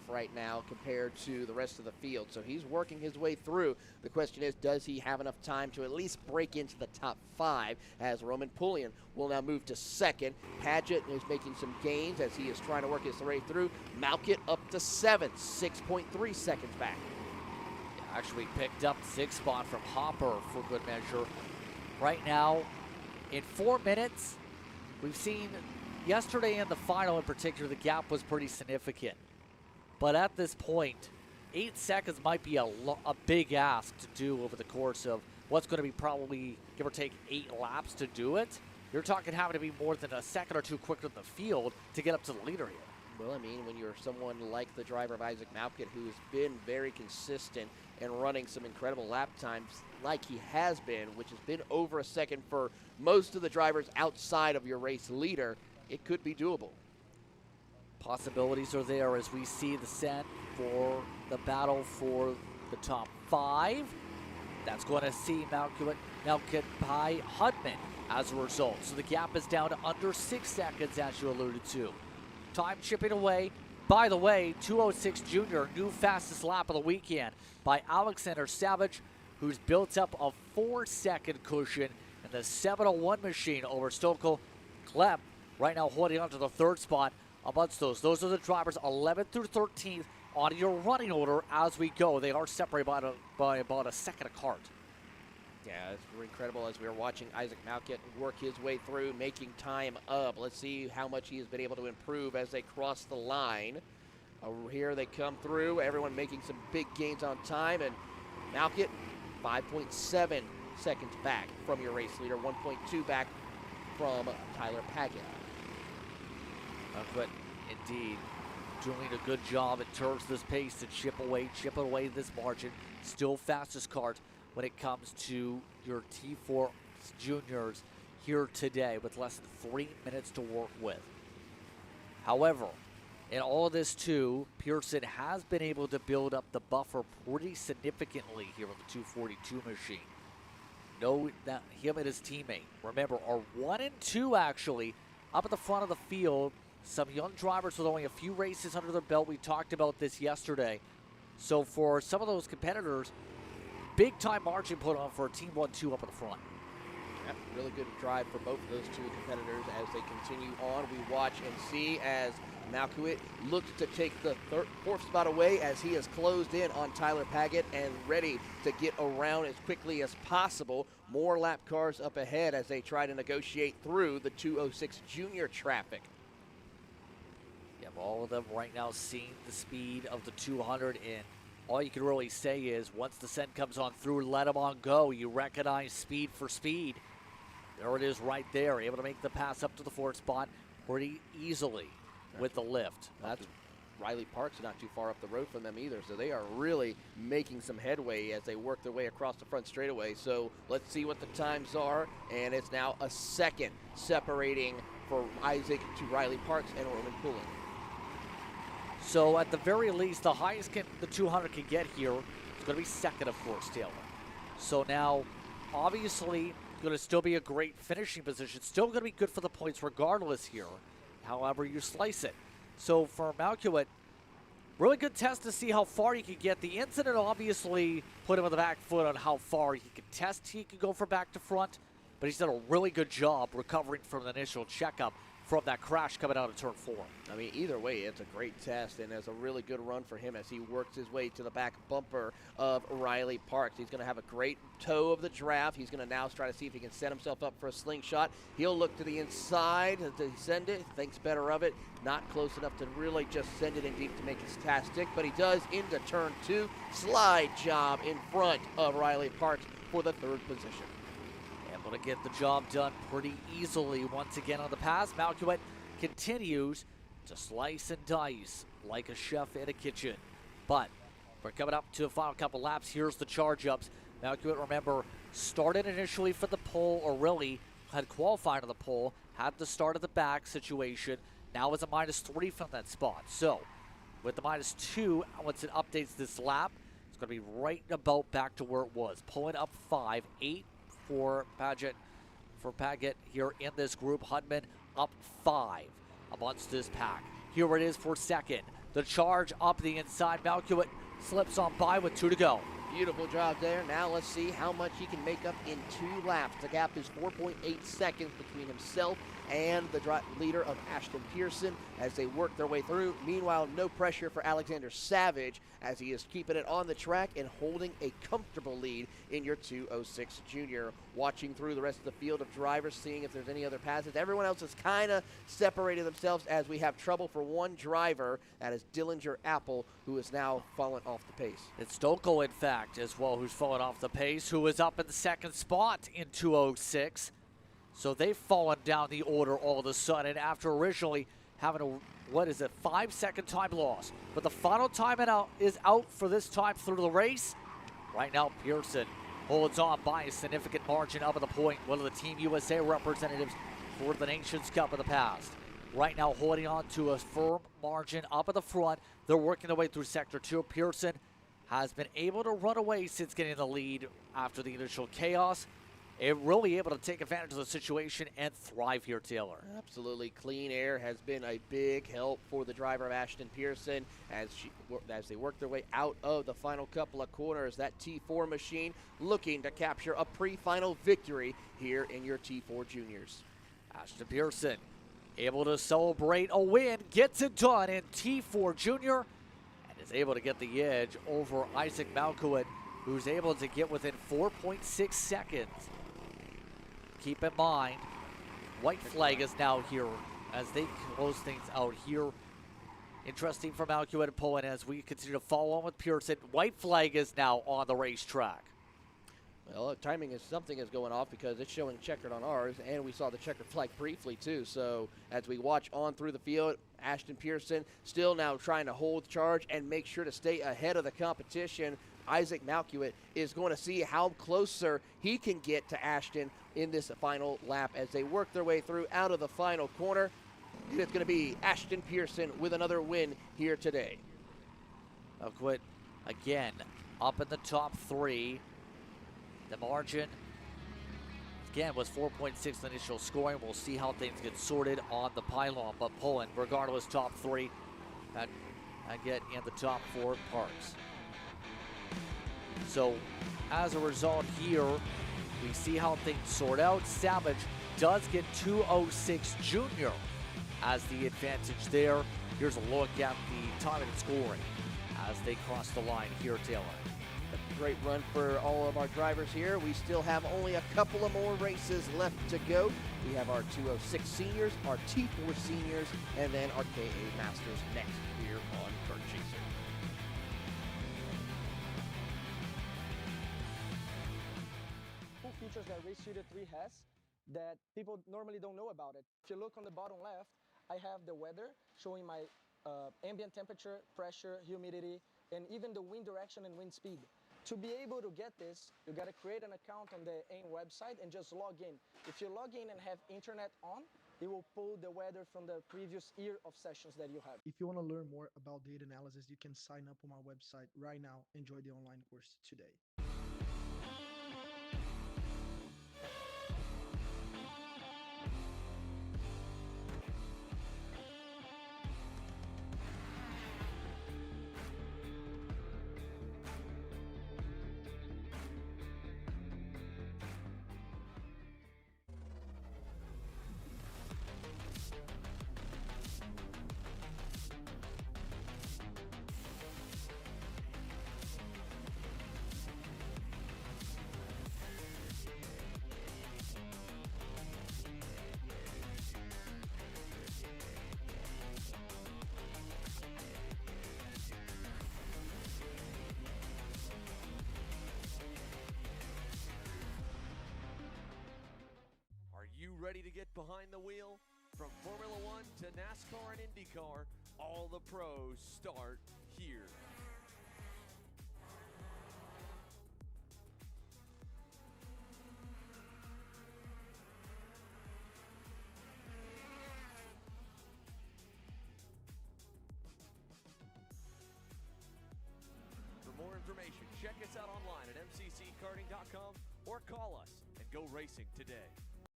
right now compared to the rest of the field. So he's working his way through. The question is, does he have enough time to at least break into the top 5, as Roman Pullian will now move to 2nd. Paget is making some gains as he is trying to work his way through. Malkit up to 7th, 6.3 seconds back. Actually picked up 6th spot from Hopper for good measure. Right now, in 4 minutes, we've seen yesterday in the final in particular, the gap was pretty significant. But at this point, 8 seconds might be a big ask to do over the course of what's going to be probably, give or take, 8 laps to do it. You're talking having to be more than a second or 2 quicker than the field to get up to the leader here. Well, I mean, when you're someone like the driver of Isaac Malkit, who's been very consistent and running some incredible lap times like he has been, which has been over 1 second for most of the drivers outside of your race leader, it could be doable. Possibilities are there as we see the set for the battle for the top 5. That's going to see Malkit by Hudman as a result. So the gap is down to under 6 seconds, as you alluded to. Time chipping away. By the way, 206 Jr, new fastest lap of the weekend by Alexander Savage, who's built up a 4-second cushion in the 701 machine over Stokel. Kleb right now holding on to the 3rd spot amongst those. Those are the drivers 11th through 13th on your running order as we go. They are separated by about a second a cart. Yeah, it's incredible as we are watching Isaac Malkit work his way through, making time up. Let's see how much he has been able to improve as they cross the line. Over here they come through, everyone making some big gains on time, and Malkit 5.7 seconds back from your race leader, 1.2 back from Tyler Paget. But indeed, doing a good job in terms of this pace to chip away this margin. Still fastest cart when it comes to your T4 juniors here today with less than 3 minutes to work with. However, in all of this too, Pearson has been able to build up the buffer pretty significantly here with the 242 machine. Know that him and his teammate, remember, are 1 and 2 actually up at the front of the field. Some young drivers with only a few races under their belt. We talked about this yesterday. So for some of those competitors, big time margin put on for Team 1-2 up in the front. Yep, really good drive for both of those two competitors as they continue on. We watch and see as Malkuit looks to take the fourth spot away as he has closed in on Tyler Paget and ready to get around as quickly as possible. More lap cars up ahead as they try to negotiate through the 206 Jr traffic. Yep, all of them right now seeing the speed of the 200, and all you can really say is once the send comes on through, let them on go. You recognize speed for speed. There it is right there, able to make the pass up to the fourth spot pretty easily with the lift. That's Riley Park's not too far up the road from them either, so they are really making some headway as they work their way across the front straightaway. So let's see what the times are, and it's now a second separating for Isaac to Riley Parks and Orman Pullen. So at the very least, the highest the 200 can get here is going to be second, of course, Taylor. So now, obviously, going to still be a great finishing position. Still going to be good for the points regardless here, however you slice it. So for Malkuit, really good test to see how far he could get. The incident obviously put him on the back foot on how far he could test. He could go from back to front, but he's done a really good job recovering from the initial checkup from that crash coming out of turn 4. I mean, either way, it's a great test, and it's a really good run for him as he works his way to the back bumper of Riley Parks. He's going to have a great toe of the draft. He's going to now try to see if he can set himself up for a slingshot. He'll look to the inside to send it, thinks better of it. Not close enough to really just send it in deep to make his task stick, but he does into turn 2. Slide job in front of Riley Parks for the third position. Able to get the job done pretty easily once again on the pass. Malkuit continues to slice and dice like a chef in a kitchen. But we're coming up to a final couple laps. Here's the charge ups. Malkuit, remember, started initially for the pole, or really had qualified on the pole, had the start of the back situation. Now is a -3 from that spot. So with the -2, once it updates this lap, it's going to be right about back to where it was. Pulling up 5, 8 for Paget here in this group. Hudman up 5 amongst this pack. Here it is for second. The charge up the inside. Malkuit slips on by with 2 to go. Beautiful job there. Now let's see how much he can make up in 2 laps. The gap is 4.8 seconds between himself and the leader of Ashton Pearson as they work their way through. Meanwhile, no pressure for Alexander Savage as he is keeping it on the track and holding a comfortable lead in your 206 Jr. Watching through the rest of the field of drivers, seeing if there's any other passes. Everyone else has kind of separated themselves as we have trouble for one driver. That is Dillinger Apple, who is now fallen off the pace. It's Stoko, in fact, as well, who's fallen off the pace, who is up in the second spot in 206. So they've fallen down the order all of a sudden after originally having a, 5-second time loss. But the final time is out for this time through the race. Right now, Pearson holds on by a significant margin up at the point. One of the Team USA representatives for the Nations Cup in the past. Right now holding on to a firm margin up at the front. They're working their way through Sector 2. Pearson has been able to run away since getting the lead after the initial chaos. And really able to take advantage of the situation and thrive here, Taylor. Absolutely. Clean air has been a big help for the driver of Ashton Pearson as they work their way out of the final couple of corners. That T4 machine looking to capture a pre-final victory here in your T4 Juniors. Ashton Pearson able to celebrate a win, gets it done in T4 Junior, and is able to get the edge over Isaac Malkuit, who's able to get within 4.6 seconds. Keep in mind, white flag is now here as they close things out here. Interesting for Malkuit and Pullen as we continue to follow on with Pearson. White flag is now on the racetrack. Well, timing is something is going off because it's showing checkered on ours, and we saw the checkered flag briefly too. So as we watch on through the field, Ashton Pearson still now trying to hold charge and make sure to stay ahead of the competition. Isaac Malkuit is going to see how closer he can get to Ashton in this final lap as they work their way through out of the final corner. It's going to be Ashton Pearson with another win here today. Malkuit again up in the top 3. The margin again was 4.6 initial scoring. We'll see how things get sorted on the pylon, but Pullen, regardless, top 3. I get in the top 4 Parks. So as a result here, we see how things sort out. Savage does get 206 Jr as the advantage there. Here's a look at the time and scoring as they cross the line here, Taylor. A great run for all of our drivers here. We still have only a couple of more races left to go. We have our 206 seniors, our T4 seniors, and then our KA Masters next here on Kart Chaser. Cool features that Race Shooter 3 has that people normally don't know about it. If you look on the bottom left, I have the weather showing my ambient temperature, pressure, humidity, and even the wind direction and wind speed. To be able to get this, you got to create an account on the AIM website and just log in. If you log in and have internet on, it will pull the weather from the previous year of sessions that you have. If you want to learn more about data analysis, you can sign up on my website right now. Enjoy the online course today. Ready to get behind the wheel? From Formula One to NASCAR and IndyCar, all the pros start here. For more information, check us out online at mcckarting.com or call us and go racing today.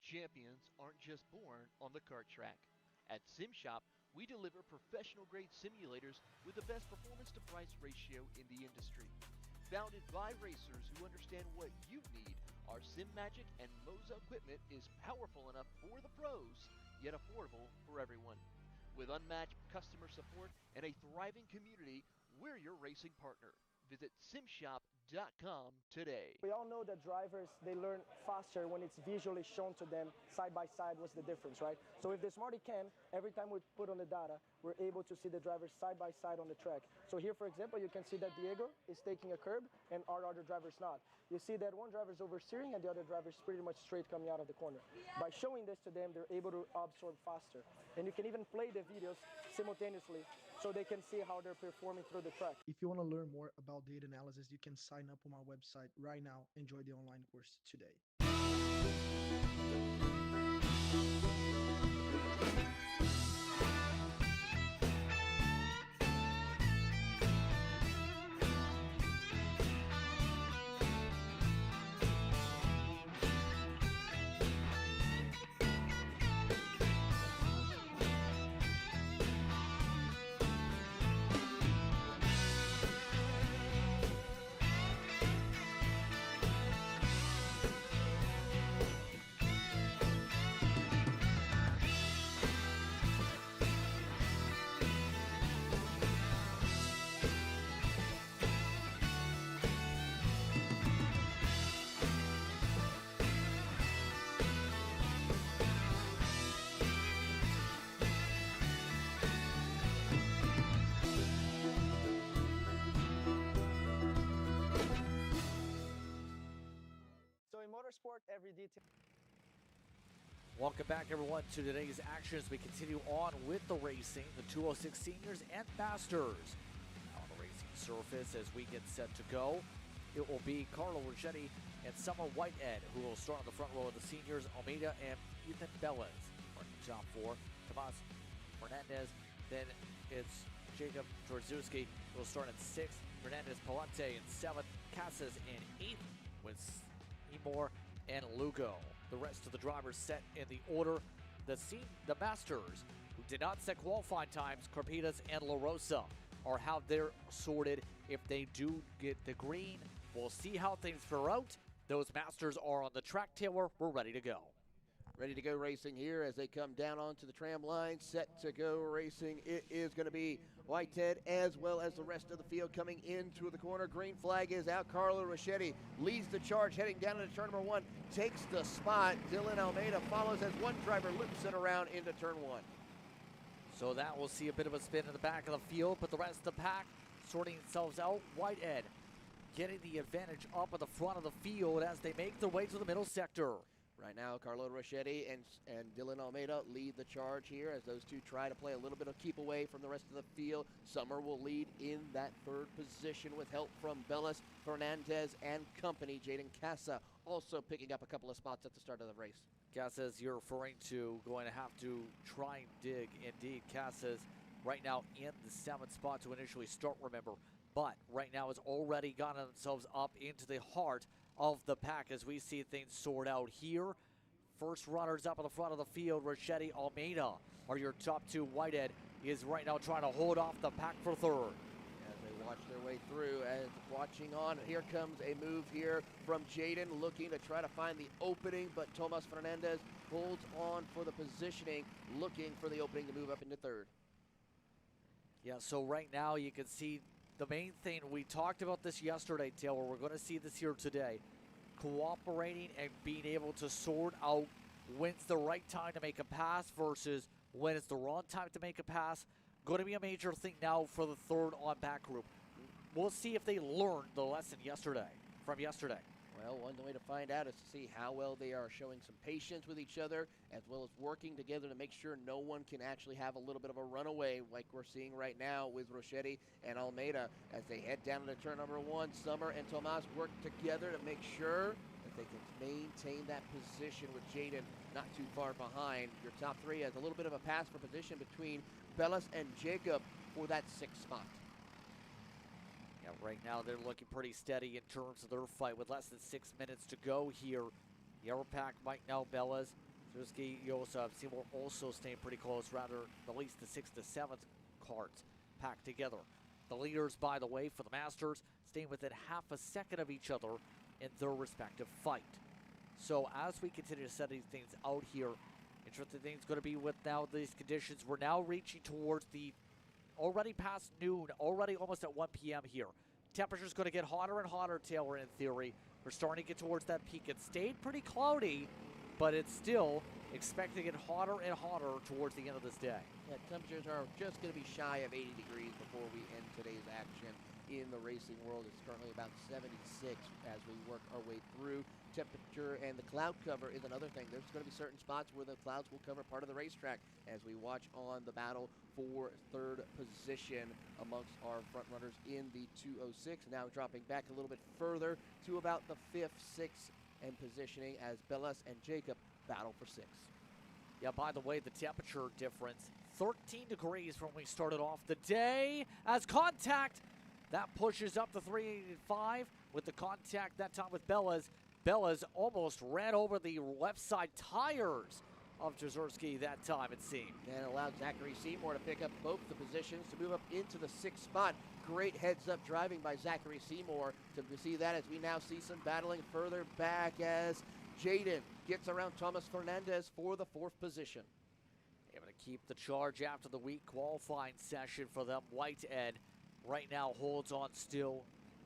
Champions aren't just born on the kart track. At SimShop, we deliver professional-grade simulators with the best performance-to-price ratio in the industry. Founded by racers who understand what you need, our SimMagic and Moza equipment is powerful enough for the pros, yet affordable for everyone. With unmatched customer support and a thriving community, we're your racing partner. Visit simshop.com today. We all know that drivers, they learn faster when it's visually shown to them side by side what's the difference, right? So with the Smarty Cam, every time we put on the data, we're able to see the drivers side by side on the track. So here, for example, you can see that Diego is taking a curb and our other driver's not. You see that one driver's oversteering and the other driver's pretty much straight coming out of the corner. By showing this to them, they're able to absorb faster. And you can even play the videos simultaneously so they can see how they're performing through the track. If you want to learn more about data analysis, you can sign up on my website right now. Enjoy the online course today. Motorsport, every detail. Welcome back, everyone, to today's action as we continue on with the racing, the 206 seniors and masters. On the racing surface, as we get set to go, it will be Carlo Roggetti and Summer Whitehead who will start on the front row of the seniors. Almeida and Ethan Bellis are in the top four. Tomas Fernandez, then it's Jacob Dworzewski who will start in sixth. Fernandez Palante in seventh. Casas in eighth with Moore and Lugo. The rest of the drivers set in the order. The Masters, who did not set qualifying times, Carpitas and La Rosa, are how they're sorted. If they do get the green, We'll see how things fare out. Those masters are on the track, Taylor. We're ready to go. Ready to go racing here as they come down onto the tram line, set to go racing. It is going to be Whitehead as well as the rest of the field coming into the corner. Green flag is out. Carlo Rochetti leads the charge heading down into turn number 1, takes the spot. Dylan Almeida follows as one driver loops it around into turn 1. So that will see a bit of a spin in the back of the field, but the rest of the pack sorting themselves out. Whitehead getting the advantage up at the front of the field as they make their way to the middle sector. Right now, Carlo Rochetti and Dylan Almeida lead the charge here as those two try to play a little bit of keep away from the rest of the field. Summer will lead in that third position with help from Bellis, Fernandez, and company. Jaden Casa also picking up a couple of spots at the start of the race. Casas, you're referring to, going to have to try and dig. Indeed, Casas right now in the 7th spot to initially start, remember. But right now has already gotten themselves up into the heart of the pack as we see things sort out here. First runners up at the front of the field, Rochetti, Almeida are your top two. Whitehead is right now trying to hold off the pack for third. As they watch their way through, as watching on, here comes a move here from Jaden looking to try to find the opening, but Tomas Fernandez holds on for the positioning, looking for the opening to move up into third. Yeah, so right now you can see the main thing, we talked about this yesterday, Taylor. We're going to see this here today. Cooperating and being able to sort out when's the right time to make a pass versus when it's the wrong time to make a pass. Going to be a major thing now for the third on back group. We'll see if they learned the lesson from yesterday. Well, one way to find out is to see how well they are showing some patience with each other, as well as working together to make sure no one can actually have a little bit of a runaway like we're seeing right now with Rochetti and Almeida. As they head down into turn number 1, Summer and Tomas work together to make sure that they can maintain that position with Jaden not too far behind. Your top 3 has a little bit of a pass for position between Bellis and Jacob for that 6th spot. Yeah, right now they're looking pretty steady in terms of their fight with less than 6 minutes to go here. The upper pack right now, Bellas, Zerski, Yosef, Seymour also staying pretty close, rather at least the 6th to 7th carts packed together. The leaders, by the way, for the Masters, staying within half a second of each other in their respective fight. So as we continue to set these things out here, interesting thing's going to be with now these conditions. We're now reaching towards the already past noon, already almost at 1 p.m. here. Temperature's going to get hotter and hotter, Taylor, in theory. We're starting to get towards that peak. It stayed pretty cloudy, but it's still expecting to get hotter and hotter towards the end of this day. Yeah, temperatures are just going to be shy of 80 degrees before we end today's action in the racing world. It's currently about 76 as we work our way through. Temperature and the cloud cover is another thing. There's going to be certain spots where the clouds will cover part of the racetrack as we watch on the battle for third position amongst our front runners in the 206. Now dropping back a little bit further to about the 5th, 6th, and positioning as Bellas and Jacob battle for 6th. Yeah, by the way, the temperature difference, 13 degrees from when we started off the day. As contact, that pushes up to 385 with the contact that time with Bellas. Bellas almost ran over the left side tires of Jezerski that time, it seemed. And allowed Zachary Seymour to pick up both the positions to move up into the 6th spot. Great heads-up driving by Zachary Seymour to see that as we now see some battling further back as Jaden gets around Tomas Fernandez for the 4th position. Able to keep the charge after the week qualifying session for them. Whitehead right now holds on still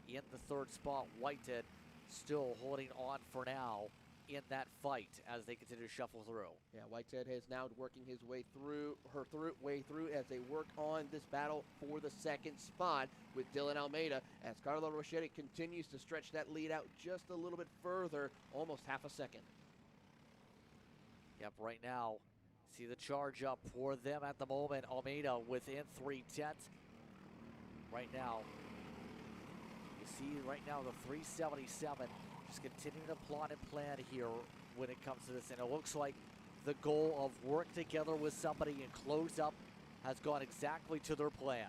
in the 3rd spot. Whitehead still holding on for now in that fight as they continue to shuffle through. Yeah, Whitehead is now working his way through, as they work on this battle for the 2nd spot with Dylan Almeida as Carlo Rochetti continues to stretch that lead out just a little bit further, almost half a second. Yep, right now, see the charge up for them at the moment. Almeida within 3/10 right now. You see right now the 377 just continuing to plot and plan here when it comes to this. And it looks like the goal of work together with somebody and close up has gone exactly to their plan.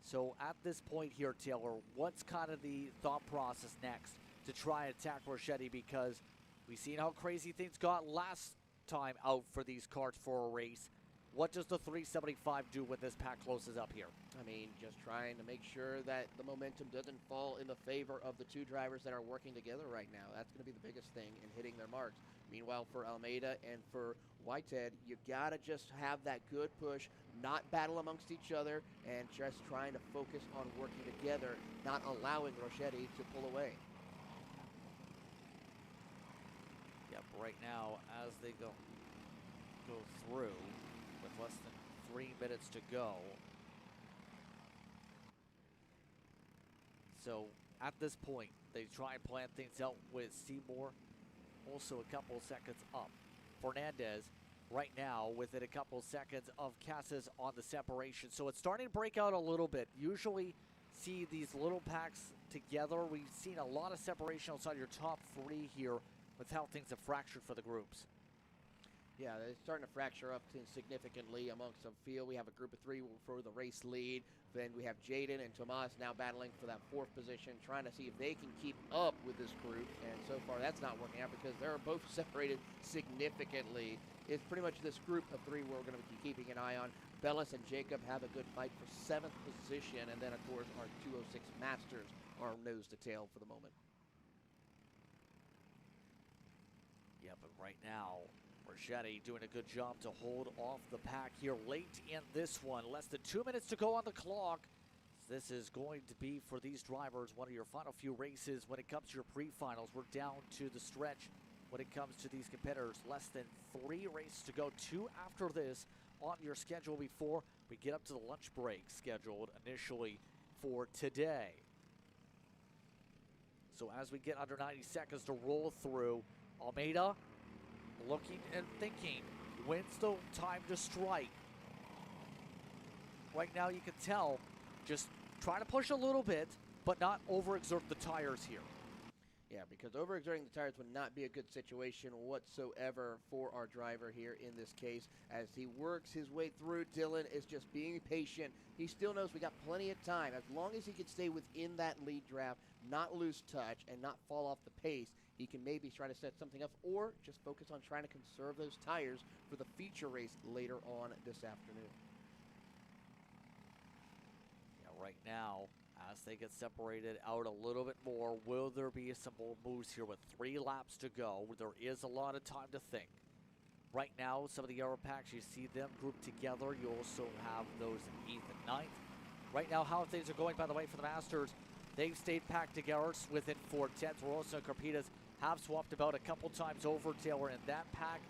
So at this point here, Taylor, what's kind of the thought process next to try and attack Rochetti? Because we've seen how crazy things got last time out for these carts for a race. What does the 375 do when this pack closes up here? I mean, just trying to make sure that the momentum doesn't fall in the favor of the two drivers that are working together right now. That's going to be the biggest thing in hitting their marks. Meanwhile, for Almeida and for Whitehead, you got to just have that good push, not battle amongst each other, and just trying to focus on working together, not allowing Rochetti to pull away. Yep, right now, as they go through, with less than 3 minutes to go. So at this point, they try and plan things out with Seymour. Also a couple seconds up. Fernandez right now within a couple seconds of Casas on the separation. So it's starting to break out a little bit. Usually see these little packs together. We've seen a lot of separation outside your top three here with how things have fractured for the groups. Yeah, they're starting to fracture up significantly amongst the field. We have a group of three for the race lead. Then we have Jaden and Tomas now battling for that fourth position, trying to see if they can keep up with this group. And so far, that's not working out because they're both separated significantly. It's pretty much this group of three we're going to be keeping an eye on. Bellis and Jacob have a good fight for 7th position. And then, of course, our 206 Masters are nose to tail for the moment. Yeah, but right now, Rochetti doing a good job to hold off the pack here late in this one. Less than 2 minutes to go on the clock. This is going to be, for these drivers, one of your final few races when it comes to your pre-finals. We're down to the stretch when it comes to these competitors. Less than 3 races to go, 2 after this on your schedule before we get up to the lunch break scheduled initially for today. So as we get under 90 seconds to roll through, Almeida looking and thinking, when's the time to strike? Right now you can tell, just trying to push a little bit, but not overexert the tires here. Yeah, because overexerting the tires would not be a good situation whatsoever for our driver here in this case. As he works his way through, Dylan is just being patient. He still knows we got plenty of time. As long as he can stay within that lead draft, not lose touch, and not fall off the pace, he can maybe try to set something up or just focus on trying to conserve those tires for the feature race later on this afternoon. Yeah, right now, as they get separated out a little bit more, will there be some more moves here with 3 laps to go? There is a lot of time to think. Right now, some of the aero packs, you see them grouped together. You also have those in 8th and 9th. Right now, how things are going, by the way, for the Masters, they've stayed packed together within 4/10. Rosa and Carpitas have swapped about a couple times over Taylor in that pack.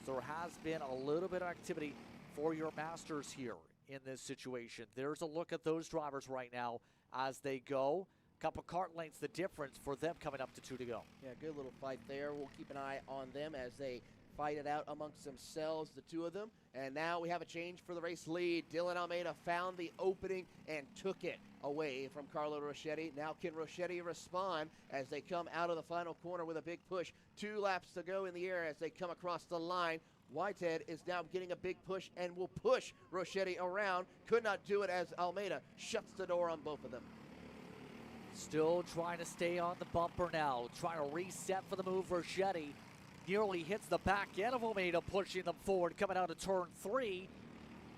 So there has been a little bit of activity for your Masters here in this situation. There's a look at those drivers right now as they go. Couple kart lengths, the difference for them coming up to 2 to go. Yeah, good little fight there. We'll keep an eye on them as they fight it out amongst themselves, the two of them. And now we have a change for the race lead. Dylan Almeida found the opening and took it away from Carlo Rochetti. Now can Rochetti respond as they come out of the final corner with a big push? 2 laps to go in the air as they come across the line. Whitehead is now getting a big push and will push Rochetti around. Could not do it as Almeida shuts the door on both of them. Still trying to stay on the bumper now. Trying to reset for the move. Rochetti nearly hits the back end of Almeida, pushing them forward, coming out of turn 3.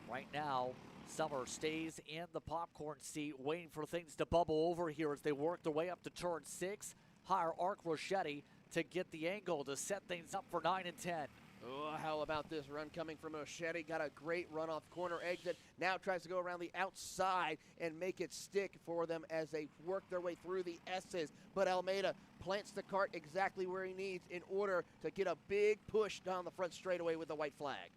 Right now, Summer stays in the popcorn seat, waiting for things to bubble over here as they work their way up to turn 6. Higher arc Rochetti to get the angle to set things up for 9 and 10. Oh, how about this run coming from Rochetti? Got a great run off corner exit. Now tries to go around the outside and make it stick for them as they work their way through the S's. But Almeida plants the kart exactly where he needs in order to get a big push down the front straightaway with the white flag.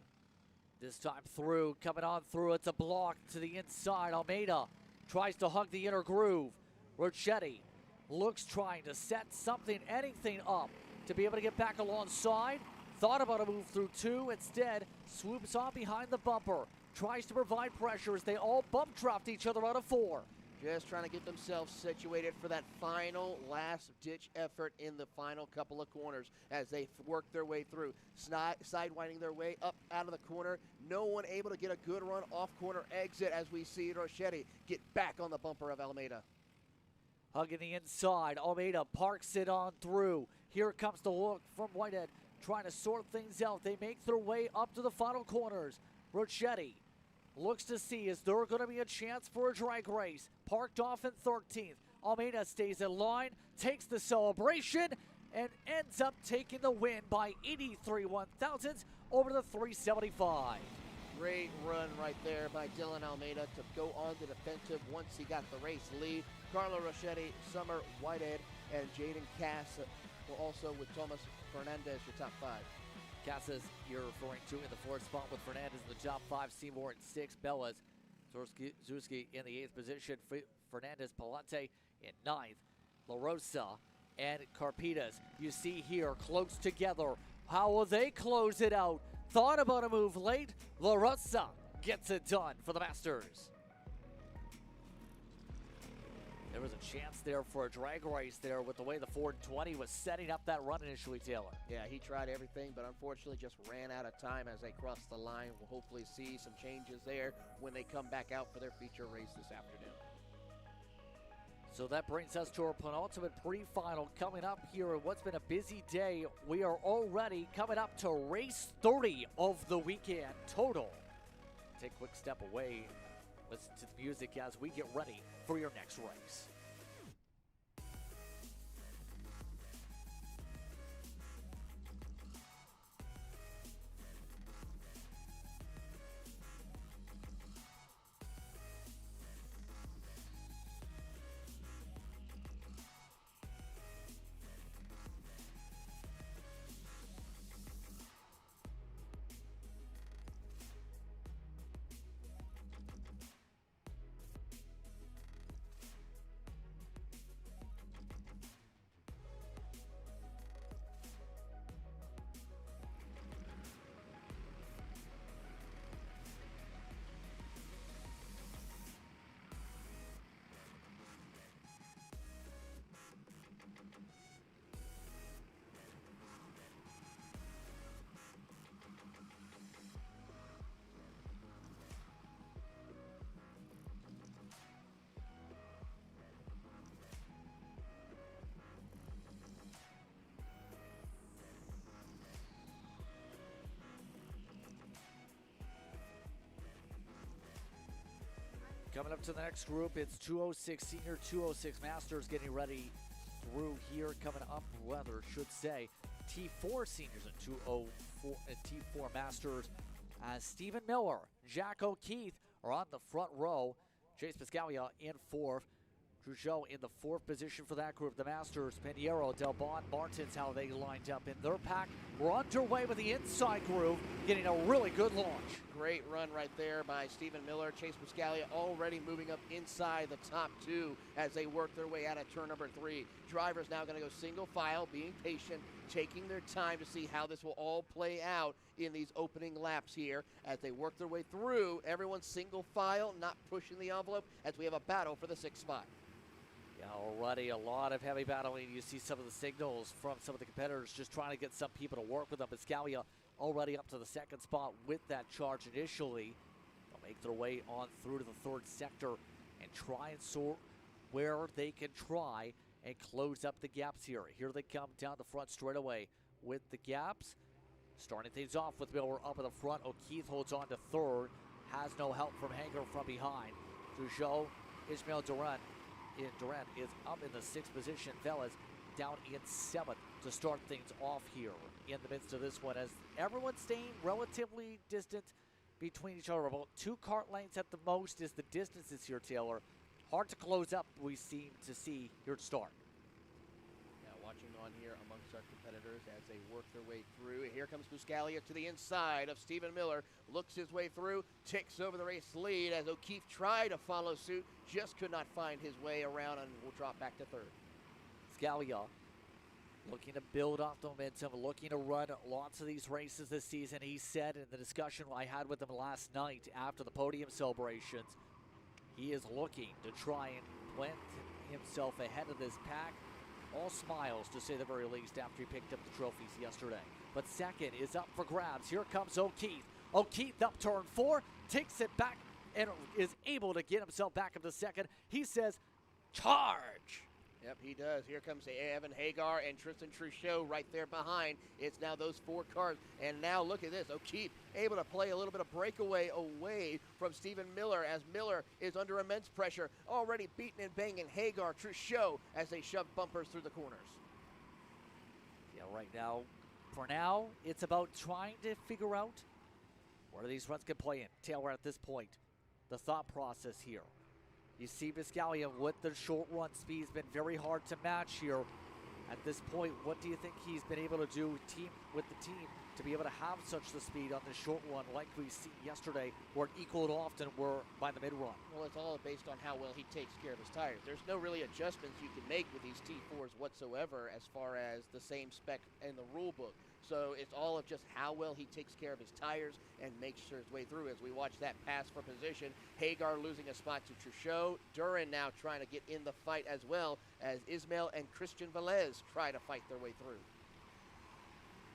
This time through, coming on through, it's a block to the inside. Almeida tries to hug the inner groove. Rochetti looks trying to set something, anything up to be able to get back alongside. Thought about a move through 2, instead swoops on behind the bumper. Tries to provide pressure as they all bump dropped each other out of 4. Just trying to get themselves situated for that final last-ditch effort in the final couple of corners as they work their way through. Sidewinding their way up out of the corner. No one able to get a good run off corner exit as we see Rochetti get back on the bumper of Almeida. Hugging the inside, Almeida parks it on through. Here comes the look from Whitehead, trying to sort things out. They make their way up to the final corners. Ricchetti looks to see, is there going to be a chance for a drag race? Parked off in 13th. Almeida stays in line, takes the celebration, and ends up taking the win by 83 1/1000ths over the 375. Great run right there by Dylan Almeida to go on the defensive once he got the race lead. Carlo Ricchetti, Summer Whitehead, and Jaden Cass were also with Thomas Fernandez, your top 5. Casas, you're referring to in the 4th spot with Fernandez in the top 5, Seymour in 6, Bellas, Zurski in the 8th position, Fernandez Palante in 9th, La Rosa and Carpitas. You see here, close together. How will they close it out? Thought about a move late. La Rosa gets it done for the Masters. There was a chance there for a drag race there with the way the Ford 20 was setting up that run initially, Taylor. Yeah, he tried everything, but unfortunately just ran out of time as they crossed the line. We'll hopefully see some changes there when they come back out for their feature race this afternoon. So that brings us to our penultimate pre-final coming up here in what's been a busy day. We are already coming up to race 30 of the weekend total. Take a quick step away, listen to the music as we get ready for your next race. Coming up to the next group, it's 206 Senior, 206 Masters getting ready through here. Coming up, rather, should say, T4 Seniors and 204 and T4 Masters. As Stephen Miller, Jack O'Keefe are on the front row. Chase Piscaglia in 4th. Trudeau in the 4th position for that group. The Masters, Pinheiro, Delbon, Martins, how they lined up in their pack. We're underway with the inside groove, getting a really good launch. Great run right there by Stephen Miller. Chase Piscaglia already moving up inside the top 2 as they work their way out of turn number 3. Drivers now going to go single file, being patient, taking their time to see how this will all play out in these opening laps here as they work their way through. Everyone's single file, not pushing the envelope as we have a battle for the 6th spot. Yeah, already a lot of heavy battling. You see some of the signals from some of the competitors just trying to get some people to work with them. Piscaglia already up to the 2nd spot with that charge initially. They'll make their way on through to the 3rd sector and try and sort where they can try and close up the gaps here. Here they come down the front straightaway with the gaps. Starting things off with Miller up in the front. O'Keefe holds on to 3rd. Has no help from Hanger from behind. Trudeau, Ismail Durant is up in the 6th position. Velas down in 7th to start things off here in the midst of this one, as everyone's staying relatively distant between each other. About 2 kart lengths at the most is the distances here, Taylor. Hard to close up, we seem to see here to start. Yeah, watching on here amongst our competitors as they work their way through. Here comes Piscaglia to the inside of Stephen Miller. Looks his way through, takes over the race lead as O'Keefe tried to follow suit, just could not find his way around and will drop back to 3rd. Piscaglia looking to build off the momentum, looking to run lots of these races this season. He said in the discussion I had with him last night after the podium celebrations, he is looking to try and plant himself ahead of this pack. All smiles, to say the very least, after he picked up the trophies yesterday. But 2nd is up for grabs. Here comes O'Keefe. O'Keefe up turn 4, takes it back, and is able to get himself back up to 2nd. He says, charge! Yep, he does. Here comes Evan Hagar and Tristan Truchot right there behind. It's now those 4 cars. And now look at this. O'Keefe able to play a little bit of breakaway away from Stephen Miller as Miller is under immense pressure. Already beating and banging Hagar, Truchot as they shove bumpers through the corners. Yeah, right now, for now, it's about trying to figure out where these runs can play in. Taylor, at this point, the thought process here. You see Biscaglia with the short run speed has been very hard to match here. At this point, what do you think he's been able to do with the team to be able to have such the speed on the short run like we see yesterday, where it equaled often were by the mid-run? Well, it's all based on how well he takes care of his tires. There's no really adjustments you can make with these T4s whatsoever as far as the same spec in the rule book. So it's all of just how well he takes care of his tires and makes sure his way through. As we watch that pass for position, Hagar losing a spot to Truchot. Duran now trying to get in the fight as well as Ismail and Christian Velez try to fight their way through.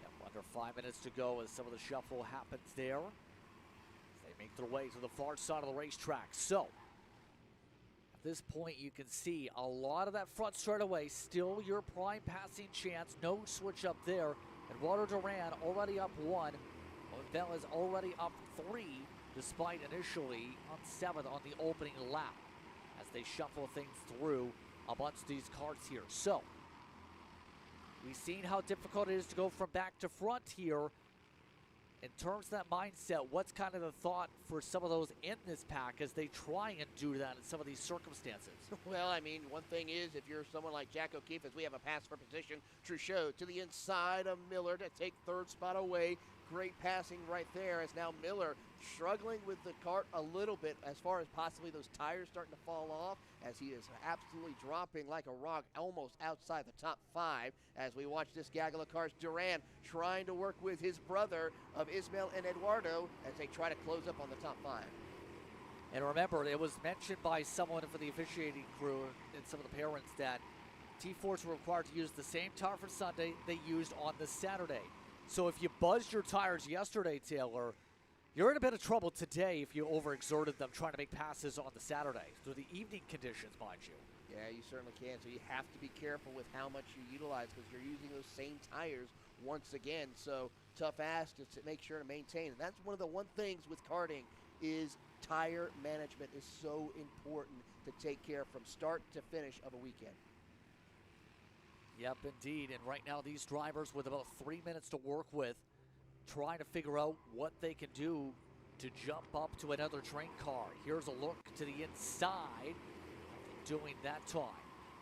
Yep, under 5 minutes to go as some of the shuffle happens there. They make their way to the far side of the racetrack. So, at this point, you can see a lot of that front straightaway, still your prime passing chance. No switch up there. Eduardo Duran already up 1. Velez is already up 3, despite initially on 7th on the opening lap as they shuffle things through amongst these carts here. So, we've seen how difficult it is to go from back to front here. In terms of that mindset, what's kind of the thought for some of those in this pack as they try and do that in some of these circumstances? Well, I mean, one thing is, if you're someone like Jack O'Keefe, as we have a pass for position, Truchot to the inside of Miller to take 3rd spot away. Great passing right there as now Miller struggling with the cart a little bit as far as possibly those tires starting to fall off as he is absolutely dropping like a rock almost outside the top 5 as we watch this gaggle of cars. Duran trying to work with his brother of Ismail and Eduardo as they try to close up on the top 5. And remember, it was mentioned by someone for the officiating crew and some of the parents that T4s were required to use the same tire for Sunday they used on the Saturday. So if you buzzed your tires yesterday, Taylor, you're in a bit of trouble today if you overexerted them trying to make passes on the Saturday through the evening conditions, mind you. Yeah, you certainly can. So you have to be careful with how much you utilize because you're using those same tires once again. So tough ask to make sure to maintain. And that's one of the things with karting is tire management is so important to take care from start to finish of a weekend. Yep, indeed. And right now these drivers with about 3 minutes to work with trying to figure out what they can do to jump up to another train car. Here's a look to the inside. Doing that time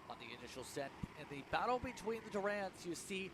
on the initial set. In the battle between the Durants, you see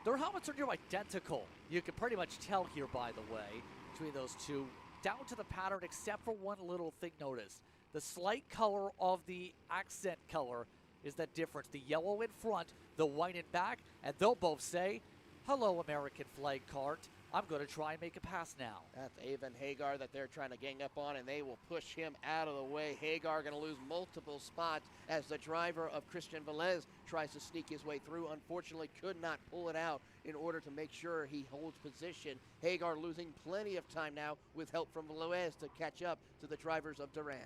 their helmets are near identical. You can pretty much tell here, by the way, between those two, down to the pattern, except for one little thing noticed. The slight color of the accent color is that difference. The yellow in front, the white in back, and they'll both say, "Hello, American flag kart. I'm going to try and make a pass now." That's Evan Hagar that they're trying to gang up on, and they will push him out of the way. Hagar going to lose multiple spots as the driver of Christian Velez tries to sneak his way through. Unfortunately, could not pull it out in order to make sure he holds position. Hagar losing plenty of time now with help from Velez to catch up to the drivers of Duran.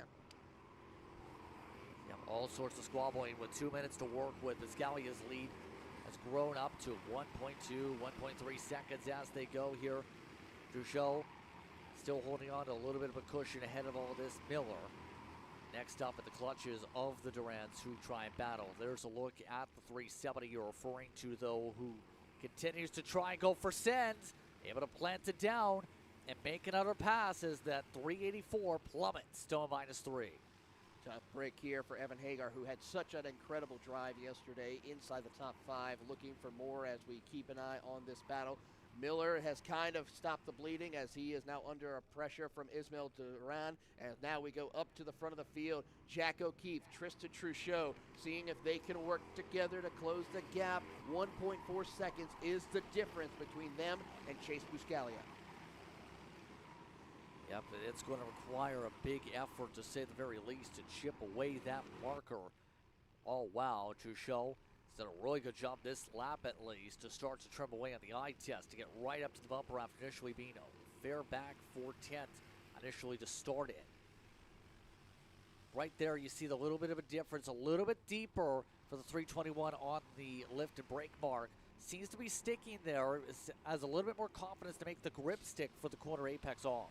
Yep, all sorts of squabbling with 2 minutes to work with. Biscaglia's lead has grown up to 1.2, 1.3 seconds as they go here. Truchot still holding on to a little bit of a cushion ahead of all this. Miller next up at the clutches of the Durants who try and battle. There's a look at the 370 you're referring to, though, who continues to try and go for sends. Able to plant it down and make another pass as that 384 plummets to a -3. Tough break here for Evan Hagar, who had such an incredible drive yesterday inside the top 5, looking for more as we keep an eye on this battle. Miller has kind of stopped the bleeding as he is now under a pressure from Ismail Duran. And now we go up to the front of the field. Jack O'Keefe, Tristan Truchot, seeing if they can work together to close the gap. 1.4 seconds is the difference between them and Chase Buscaglia. Yep, it's going to require a big effort, to say the very least, to chip away that marker. Oh, wow, Truchot has done a really good job this lap, at least, to start to trim away on the eye test, to get right up to the bumper after initially being a fair back 4/10 initially to start it. Right there, you see the little bit of a difference, a little bit deeper for the 321 on the lift and brake mark. Seems to be sticking there, has a little bit more confidence to make the grip stick for the corner apex off.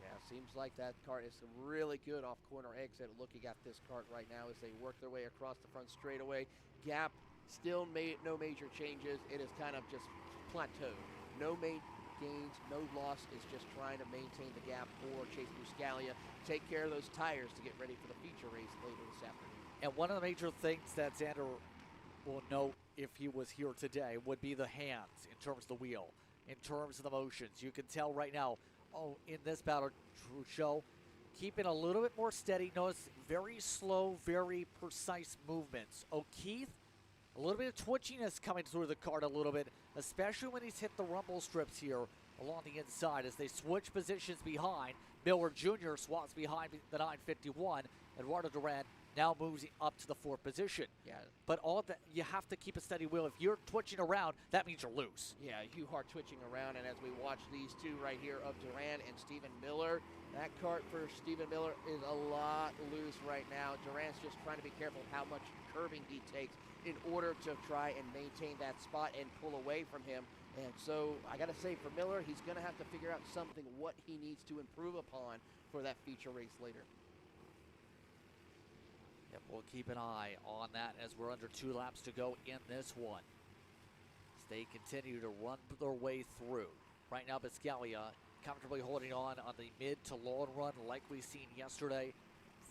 Yeah, seems like that kart is really good off corner exit. Looking at this kart right now as they work their way across the front straightaway. Gap, still no major changes. It is kind of just plateaued. No main gains, no loss. It's just trying to maintain the gap for Chase Buscaglia. Take care of those tires to get ready for the feature race later this afternoon. And one of the major things that Xander will note if he was here today would be the hands in terms of the wheel, in terms of the motions. You can tell right now, in this battle, Truchot, keeping a little bit more steady. Notice very slow, very precise movements. O'Keefe, a little bit of twitchiness coming through the kart a little bit, especially when he's hit the rumble strips here along the inside as they switch positions behind. Miller Jr. swaps behind the 951. Eduardo Duran now moves up to the 4th position. Yeah. But all that, you have to keep a steady wheel. If you're twitching around, that means you're loose. Yeah, you are twitching around, and as we watch these two right here of Duran and Stephen Miller, that kart for Stephen Miller is a lot loose right now. Duran's just trying to be careful how much curbing he takes in order to try and maintain that spot and pull away from him. And so I got to say, for Miller, he's going to have to figure out something, what he needs to improve upon for that feature race later. Yep, we'll keep an eye on that as we're under 2 laps to go in this one. As they continue to run their way through. Right now, Buscaglia comfortably holding on the mid to long run like we've seen yesterday.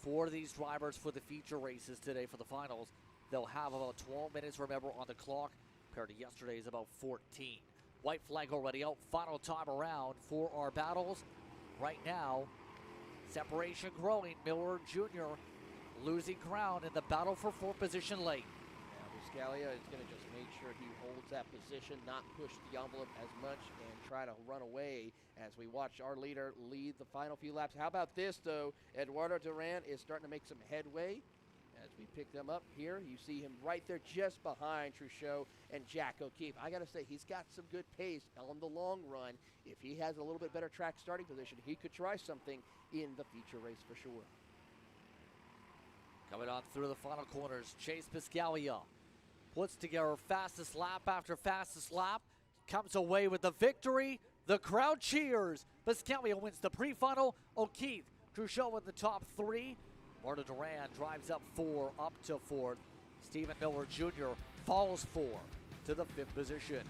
For these drivers for the feature races today for the finals, they'll have about 12 minutes, remember, on the clock, compared to yesterday's about 14. White flag already out, final time around for our battles. Right now, separation growing. Miller Jr. losing ground in the battle for 4th position late. Now, Buscaglia is going to just make sure he holds that position, not push the envelope as much, and try to run away as we watch our leader lead the final few laps. How about this, though? Eduardo Duran is starting to make some headway. As we pick them up here, you see him right there just behind Truchot and Jack O'Keefe. I got to say, he's got some good pace on the long run. If he has a little bit better track starting position, he could try something in the feature race for sure. Coming on through the final corners, Chase Buscaglia puts together fastest lap after fastest lap, comes away with the victory. The crowd cheers. Buscaglia wins the pre-final. O'Keefe, Truchot in the top 3. Eduardo Duran drives up up to 4th. Stephen Miller Jr. falls 4 to the 5th position.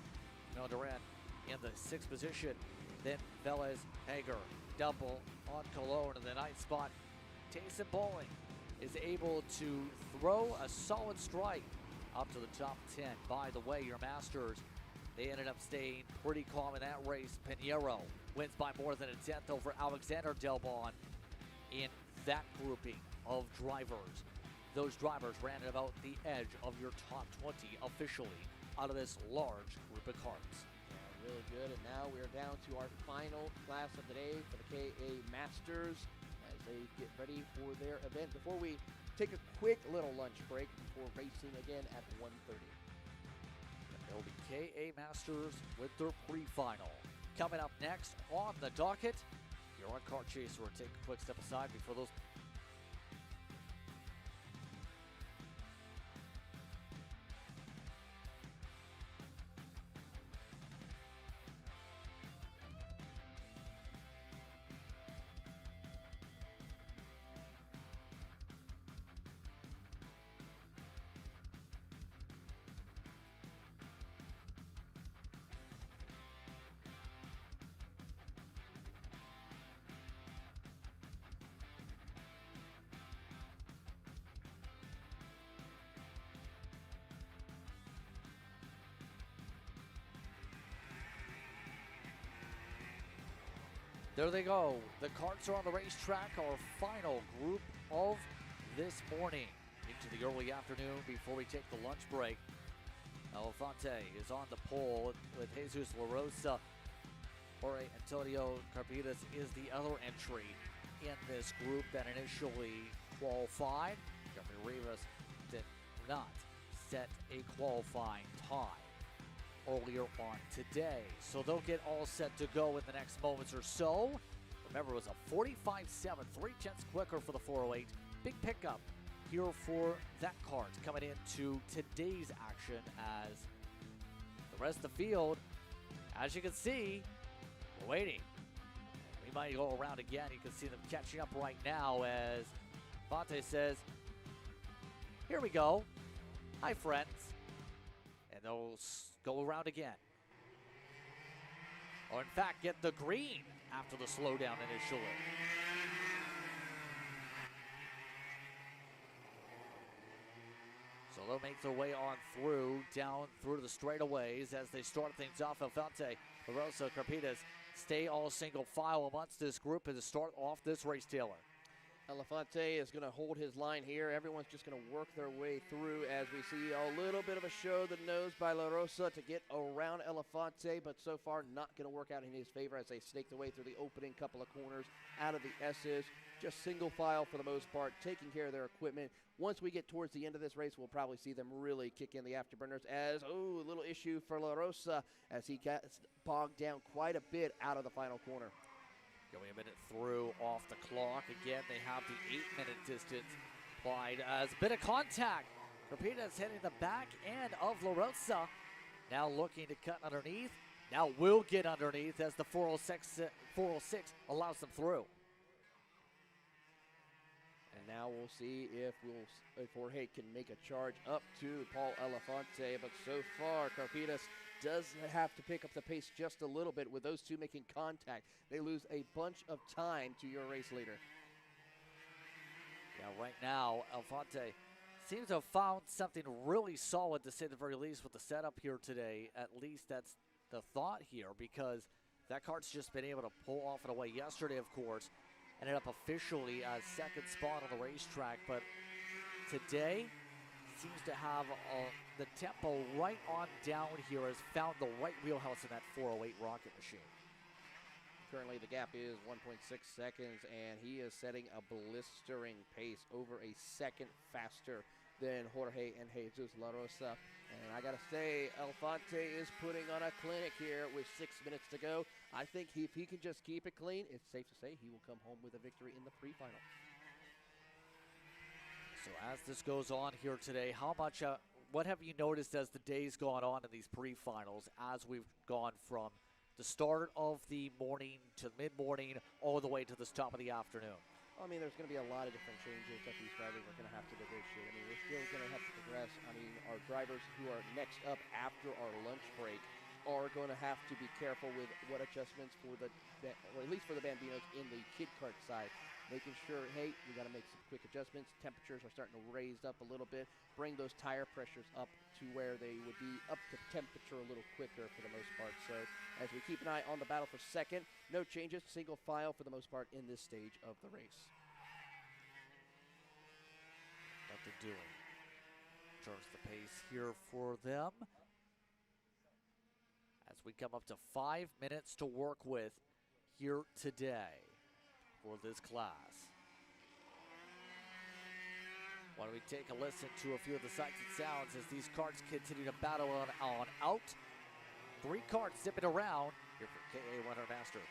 Now Duran in the 6th position. Then Velez Hager double on Cologne in the 9th spot. Tayson Bowling is able to throw a solid strike up to the top 10. By the way, your Masters, they ended up staying pretty calm in that race. Pinheiro wins by more than a 10th over Alexander Delbon in that grouping of drivers. Those drivers ran at about the edge of your top 20 officially out of this large group of karts. Yeah, really good. And now we're down to our final class of the day for the KA Masters as they get ready for their event. Before we take a quick little lunch break before racing again at 1:30. There will be KA Masters with their pre-final. Coming up next on the docket, you're on Kart Chaser. We'll take a quick step aside before those. There they go. The karts are on the racetrack. Our final group of this morning into the early afternoon before we take the lunch break. Alfonte is on the pole with Jesus La Rosa. Jorge Antonio Carpitas is the other entry in this group that initially qualified. Jeffrey Rivas did not set a qualifying time earlier on today. So they'll get all set to go in the next moments or so. Remember, it was a 45.7, 0.3 quicker for the 408 big pickup here for that kart coming into today's action as the rest of the field, as you can see, we're waiting. We might go around again. You can see them catching up right now as Fonte says, here we go. Hi, friends. And they'll go around again. Or in fact, get the green after the slowdown initially. So they'll make their way on through, down through the straightaways as they start things off. Elefante, Larosa, Carpitas stay all single file amongst this group and to start off this race, Taylor. Elefante is going to hold his line here. Everyone's just going to work their way through as we see a little bit of a show the nose by La Rosa to get around Elefante, but so far not going to work out in his favor as they snake their way through the opening couple of corners out of the S's. Just single file for the most part, taking care of their equipment. Once we get towards the end of this race, we'll probably see them really kick in the afterburners as, a little issue for La Rosa as he got bogged down quite a bit out of the final corner. Going a minute through off the clock. Again, they have the 8-minute distance applied as a bit of contact. Carpitas hitting the back end of La Rosa. Now looking to cut underneath. Now will get underneath as the 406 allows them through. And now we'll see if Jorge can make a charge up to Paul Elefante, but so far Carpitas does have to pick up the pace just a little bit with those two making contact. They lose a bunch of time to your race leader. Yeah, right now, Elefante seems to have found something really solid, to say the very least, with the setup here today. At least that's the thought here, because that kart's just been able to pull off and away. Yesterday, of course, ended up officially as second spot on the racetrack, but today seems to have the tempo right on down here, has found the right wheelhouse in that 408 rocket machine. Currently the gap is 1.6 seconds, and he is setting a blistering pace, over a second faster than Jorge and Jesus La Rosa. And I gotta say, Elefante is putting on a clinic here with 6 minutes to go. I think if he can just keep it clean, it's safe to say he will come home with a victory in the pre-final. So as this goes on here today, what have you noticed as the day's gone on in these pre-finals, as we've gone from the start of the morning to mid-morning all the way to the top of the afternoon? I mean, there's going to be a lot of different changes that these drivers are going to have to negotiate. I mean, we're still going to have to progress. I mean, our drivers who are next up after our lunch break are going to have to be careful with what adjustments for or at least for the Bambinos in the kid kart side. Making sure, hey, we got to make some quick adjustments. Temperatures are starting to raise up a little bit. Bring those tire pressures up to where they would be up to temperature a little quicker for the most part. So as we keep an eye on the battle for second, no changes, single file for the most part in this stage of the race. What they're doing. Turns the pace here for them. As we come up to 5 minutes to work with here today for this class. Why don't we take a listen to a few of the sights and sounds as these karts continue to battle on out. 3 karts zipping around here for KA100 Master.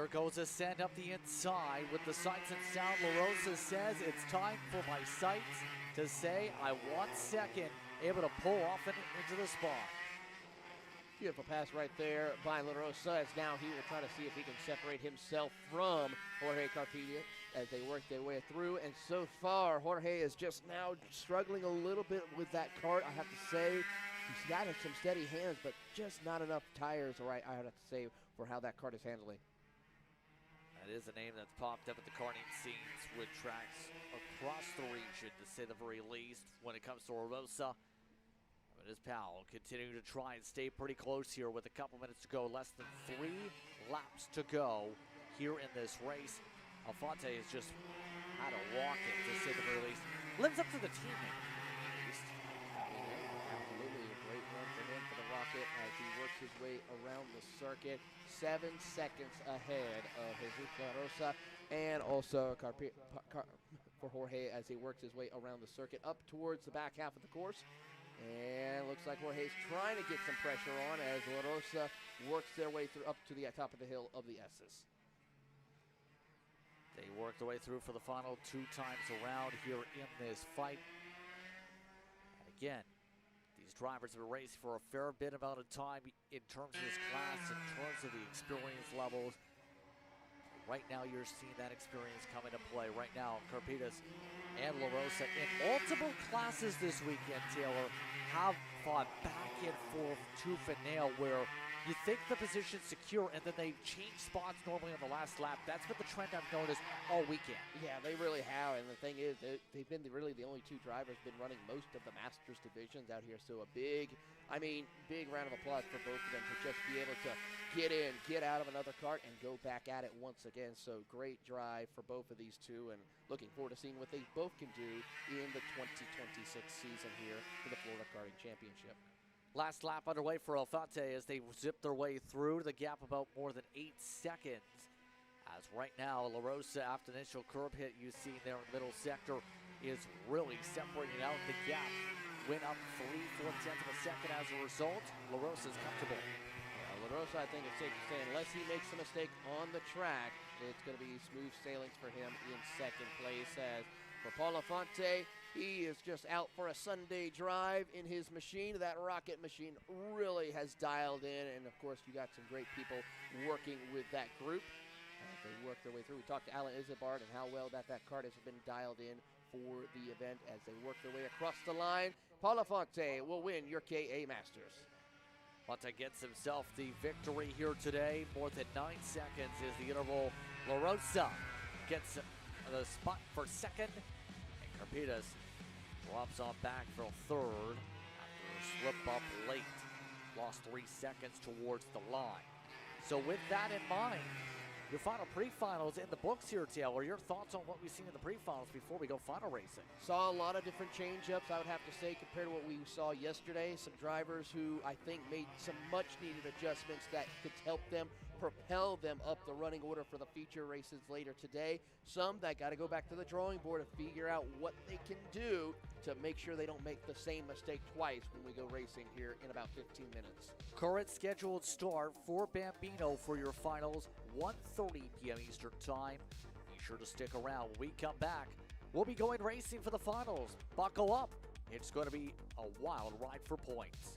Here goes a send up the inside with the sights and sound. LaRosa says it's time for my sights to say I want second. Able to pull off into the spot. Beautiful pass right there by La Rosa, as now he will try to see if he can separate himself from Jorge Carpilla as they work their way through. And so far, Jorge is just now struggling a little bit with that kart. I have to say, he's got some steady hands, but just not enough tires, right, I have to say, for how that kart is handling. That is a name that's popped up at the karting scenes with tracks across the region, to say the very least, when it comes to La Rosa. But as Powell continuing to try and stay pretty close here with a couple minutes to go, less than 3 laps to go here in this race. Alfonte has just had to walk it, to say the very least. Lives up to the teammate. Absolutely a great run for him for the Rocket as he works his way around the circuit. 7 seconds ahead of Jesus La Rosa, and also for Jorge as he works his way around the circuit up towards the back half of the course. And looks like Jorge's trying to get some pressure on as La Rosa works their way through up to the top of the hill of the S's. They work their way through for the final 2 times around here in this fight. And again, these drivers have been racing for a fair bit amount of time in terms of this class, in terms of the experience levels. Right now, you're seeing that experience come into play. Right now, Carpitas and La Rosa in multiple classes this weekend, Taylor, have fought back and forth tooth and nail, where you think the position's secure and then they change spots normally on the last lap. That's been the trend I've noticed all weekend. Yeah, they really have, and the thing is, they've been really the only 2 drivers been running most of the Masters divisions out here, so a big round of applause for both of them to just be able to get in, get out of another kart, and go back at it once again. So great drive for both of these 2, and looking forward to seeing what they both can do in the 2026 season here for the Florida Karting Championship. Last lap underway for Alfante as they zip their way through the gap about more than 8 seconds. As right now, La Rosa, after the initial curb hit you see there in the middle sector, is really separating out the gap. Went up 3/4 of a second as a result. La Rosa's comfortable. La Rosa, I think it's safe to say, unless he makes a mistake on the track, it's going to be smooth sailings for him in second place. As for Paul Alfante, he is just out for a Sunday drive in his machine. That rocket machine really has dialed in, and of course, you got some great people working with that group as they work their way through. We talked to Alan Isabard and how well that kart has been dialed in for the event as they work their way across the line. Paul Alfante will win your KA Masters. Alfante gets himself the victory here today. More than 9 seconds is the interval. La Rosa gets the spot for second, and Carpitas drops off back for third after a slip up late. Lost 3 seconds towards the line. So with that in mind, your final pre-finals in the books here, Taylor. Your thoughts on what we've seen in the pre-finals before we go final racing? Saw a lot of different change-ups, I would have to say, compared to what we saw yesterday. Some drivers who I think made some much-needed adjustments that could help them propel them up the running order for the feature races later today. Some that got to go back to the drawing board and figure out what they can do to make sure they don't make the same mistake twice when we go racing here in about 15 minutes. Current scheduled start for Bambino for your finals, 1:30 p.m. Eastern Time. Be sure to stick around. When we come back, we'll be going racing for the finals. Buckle up. It's going to be a wild ride for points.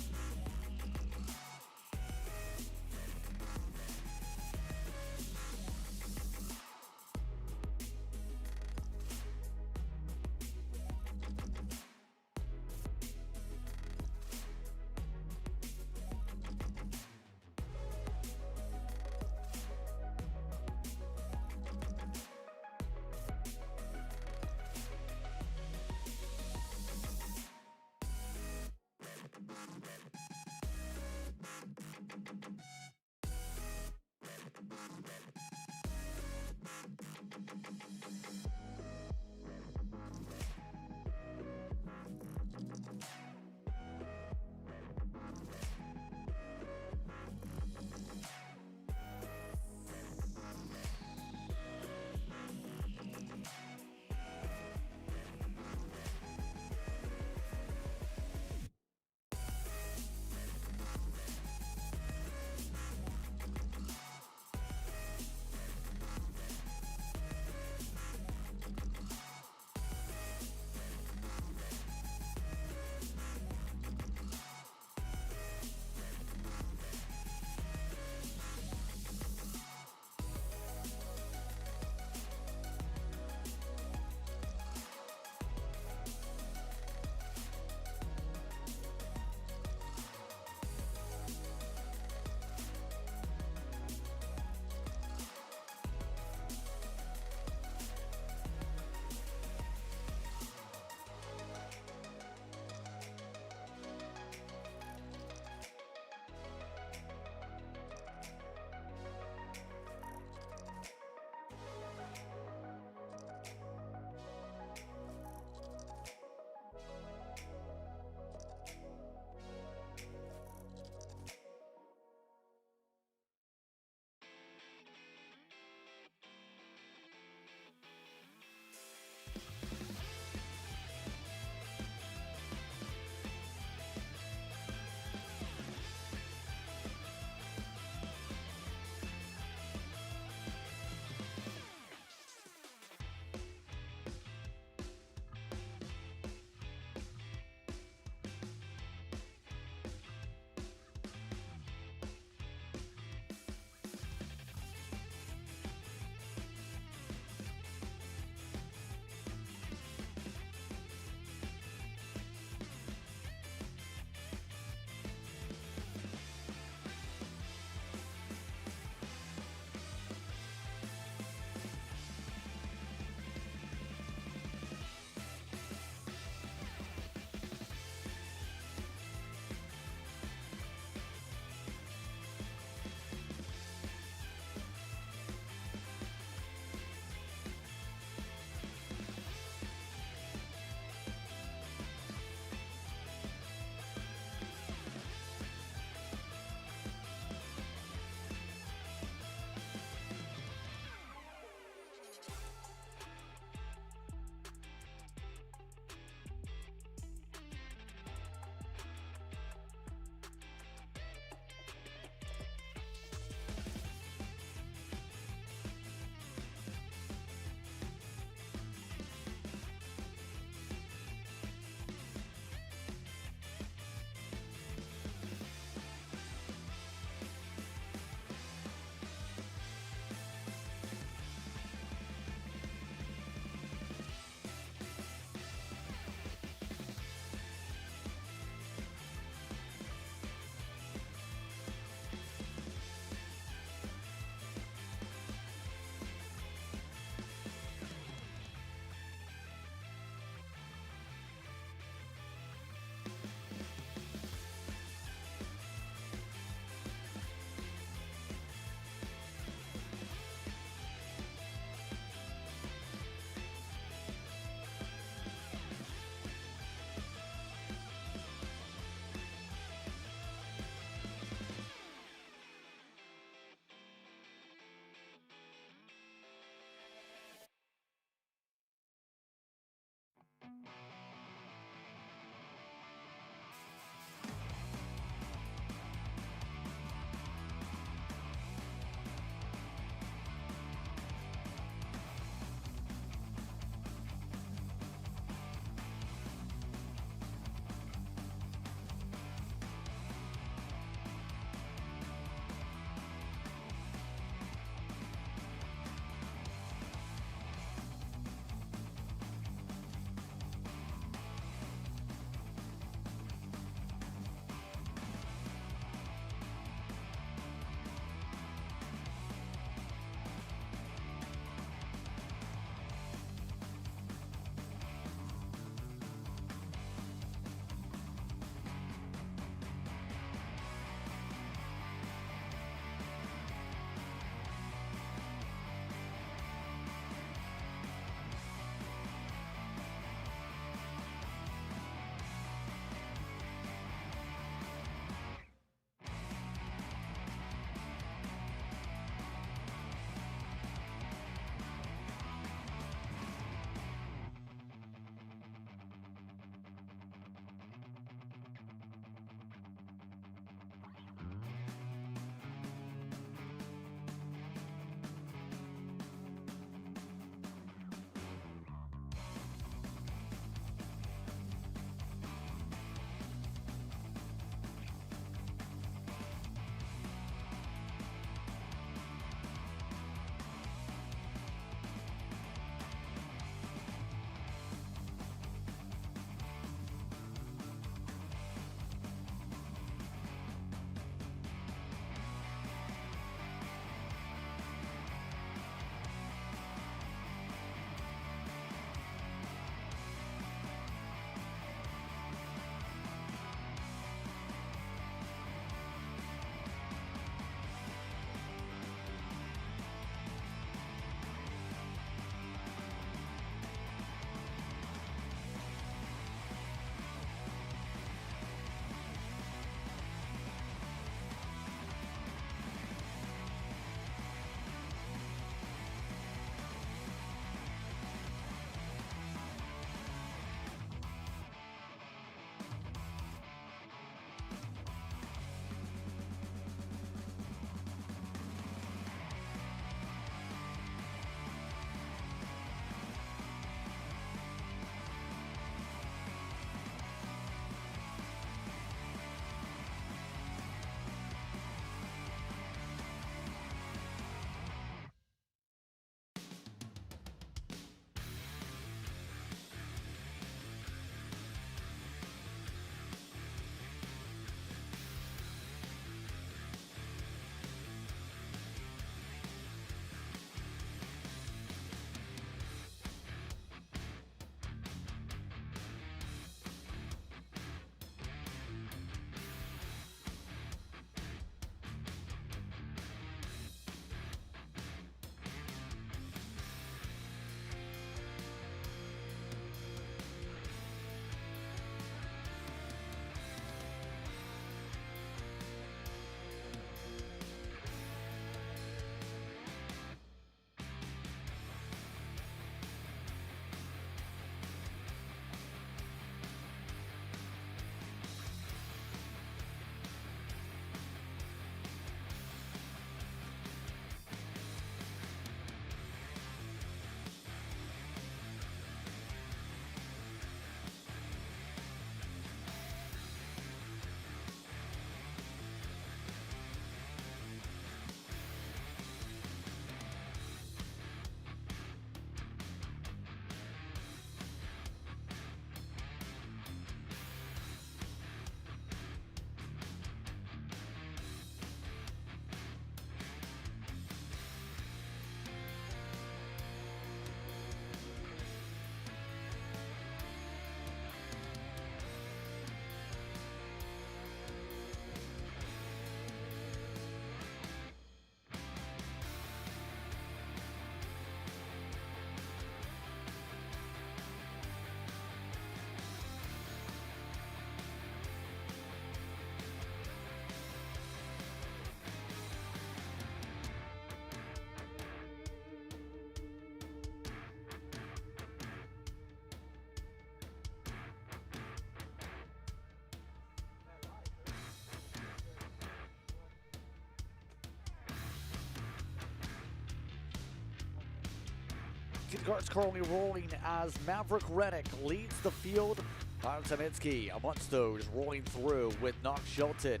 Kart's currently rolling as Maverick Reddick leads the field. Kyle Taminsky amongst those rolling through with Knox Shelton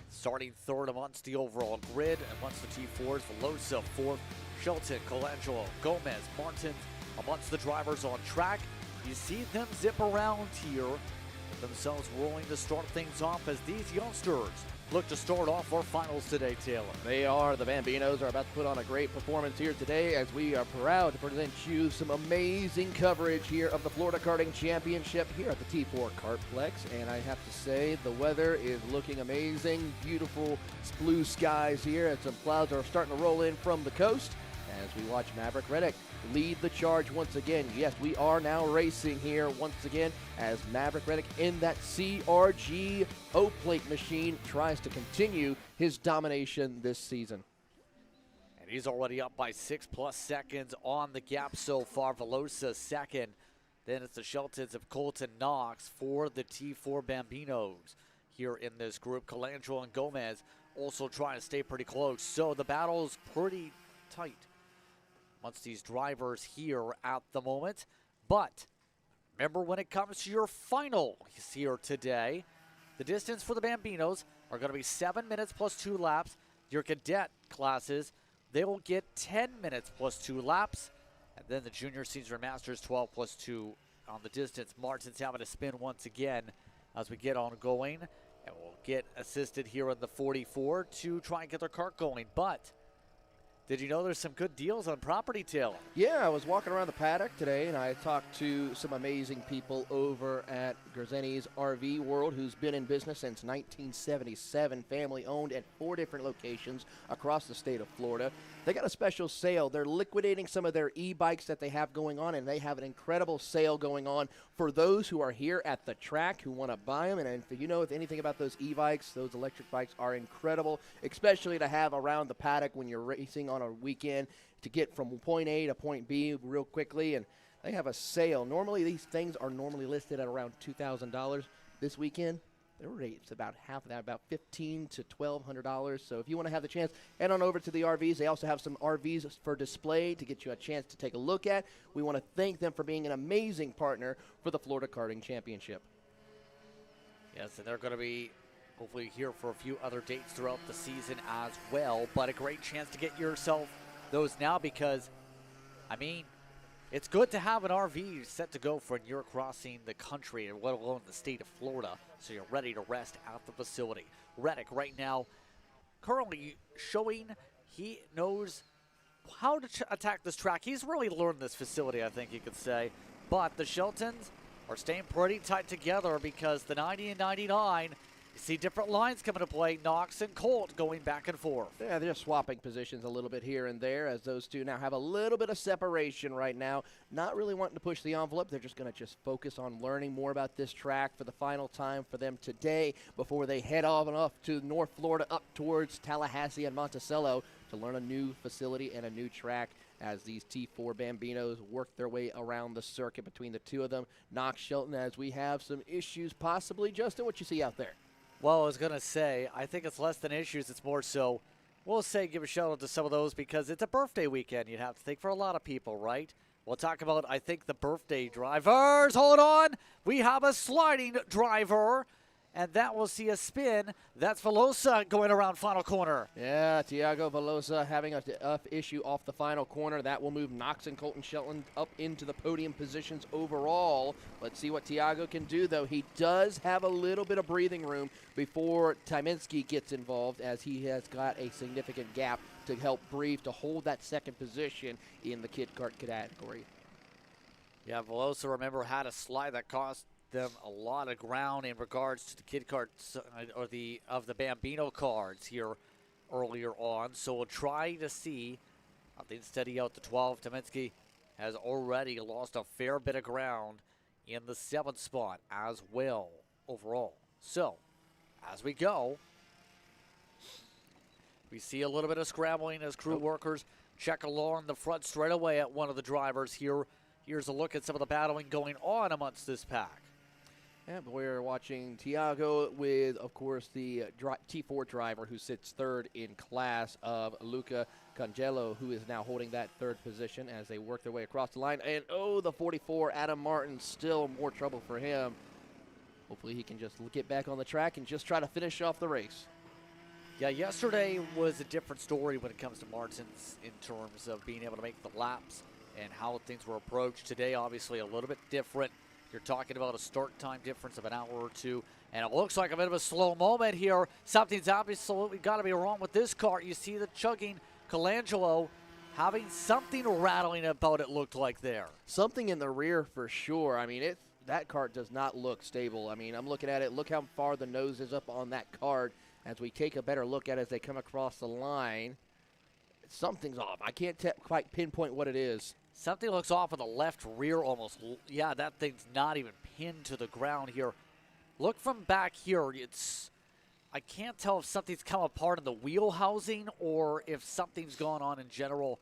starting third amongst the overall grid. Amongst the T4s, Velosa fourth, Shelton, Colangelo, Gomez, Martin amongst the drivers on track. You see them zip around here, themselves rolling to start things off as these youngsters look to start off our finals today, Taylor. They are. The Bambinos are about to put on a great performance here today as we are proud to present you some amazing coverage here of the Florida Karting Championship here at the T4 KartPlex. And I have to say, the weather is looking amazing. Beautiful blue skies here as some clouds are starting to roll in from the coast as we watch Maverick Reddick lead the charge once again. Yes, we are now racing here once again as Maverick Reddick in that CRG O-plate machine tries to continue his domination this season. And he's already up by 6+ seconds on the gap so far. Velosa second. Then it's the Sheltons of Colton Knox for the T4 Bambinos here in this group. Colangelo and Gomez also trying to stay pretty close. So the battle's pretty tight amongst these drivers here at the moment. But remember, when it comes to your finals here today, the distance for the Bambinos are going to be 7 minutes plus 2 laps. Your cadet classes, they will get 10 minutes plus 2 laps. And then the junior, senior, masters, 12 plus 2 on the distance. Martin's having to spin once again as we get on going. And we'll get assisted here in the 44 to try and get their kart going. But did you know there's some good deals on property, Taylor? Yeah, I was walking around the paddock today, and I talked to some amazing people over at Grzeni's RV World, who's been in business since 1977, family-owned at 4 different locations across the state of Florida. They got a special sale. They're liquidating some of their e-bikes that they have going on, and they have an incredible sale going on for those who are here at the track who want to buy them. And if you know anything about those e-bikes, those electric bikes are incredible, especially to have around the paddock when you're racing on a weekend to get from point A to point B real quickly. And they have a sale. Normally, these things are normally listed at around $2,000. This weekend, their rate's about half of that, about $1,500 to $1,200. So if you want to have the chance, head on over to the RVs. They also have some RVs for display to get you a chance to take a look at. We want to thank them for being an amazing partner for the Florida Karting Championship. Yes, and they're going to be hopefully here for a few other dates throughout the season as well. But a great chance to get yourself those now because, I mean, it's good to have an RV set to go for when you're crossing the country, and let alone the state of Florida, so you're ready to rest at the facility. Reddick right now currently showing he knows how to attack this track. He's really learned this facility, I think you could say. But the Sheltons are staying pretty tight together because the 90 and 99, you see different lines coming to play. Knox and Colt going back and forth. Yeah, they're swapping positions a little bit here and there as those two now have a little bit of separation right now. Not really wanting to push the envelope. They're just going to just focus on learning more about this track for the final time for them today before they head off to North Florida up towards Tallahassee and Monticello to learn a new facility and a new track as these T4 Bambinos work their way around the circuit between the two of them. Knox Shelton, as we have some issues possibly. Justin, what you see out there? Well, I was going to say, I think it's less than issues. It's more so, we'll say give a shout out to some of those because it's a birthday weekend, you'd have to think, for a lot of people, right? We'll talk about, I think, the birthday drivers. Hold on. We have a sliding driver, and that will see a spin. That's Velosa going around final corner. Yeah, Tiago Velosa having a issue off the final corner. That will move Knox and Colton Shelton up into the podium positions overall. Let's see what Tiago can do, though. He does have a little bit of breathing room before Tyminski gets involved, as he has got a significant gap to help breathe to hold that second position in the Kid Kart category. Yeah, Velosa, remember, had a slide that cost them a lot of ground in regards to the Kid Kart or the Bambino cards here earlier on. So we'll try to see how things steady out to 12. Tyminski has already lost a fair bit of ground in the 7th spot as well overall. So as we go, we see a little bit of scrambling as crew workers check along the front straight away at one of the drivers here. Here's a look at some of the battling going on amongst this pack. And we're watching Tiago with, of course, the T4 driver who sits third in class of Luca Congelo, who is now holding that third position as they work their way across the line. And, oh, the 44, Adam Martin, still more trouble for him. Hopefully he can just get back on the track and just try to finish off the race. Yeah, yesterday was a different story when it comes to Martins in terms of being able to make the laps and how things were approached. Today, obviously, a little bit different. You're talking about a start time difference of an hour or two, and it looks like a bit of a slow moment here. Something's absolutely got to be wrong with this car. You see the chugging Colangelo having something rattling about it, looked like there. Something in the rear for sure. I mean, that kart does not look stable. I mean, I'm looking at it. Look how far the nose is up on that kart as we take a better look at it as they come across the line. Something's off. I can't quite pinpoint what it is. Something looks off in the left rear almost. Yeah, that thing's not even pinned to the ground here. Look from back here. I can't tell if something's come apart in the wheel housing or if something's gone on in general,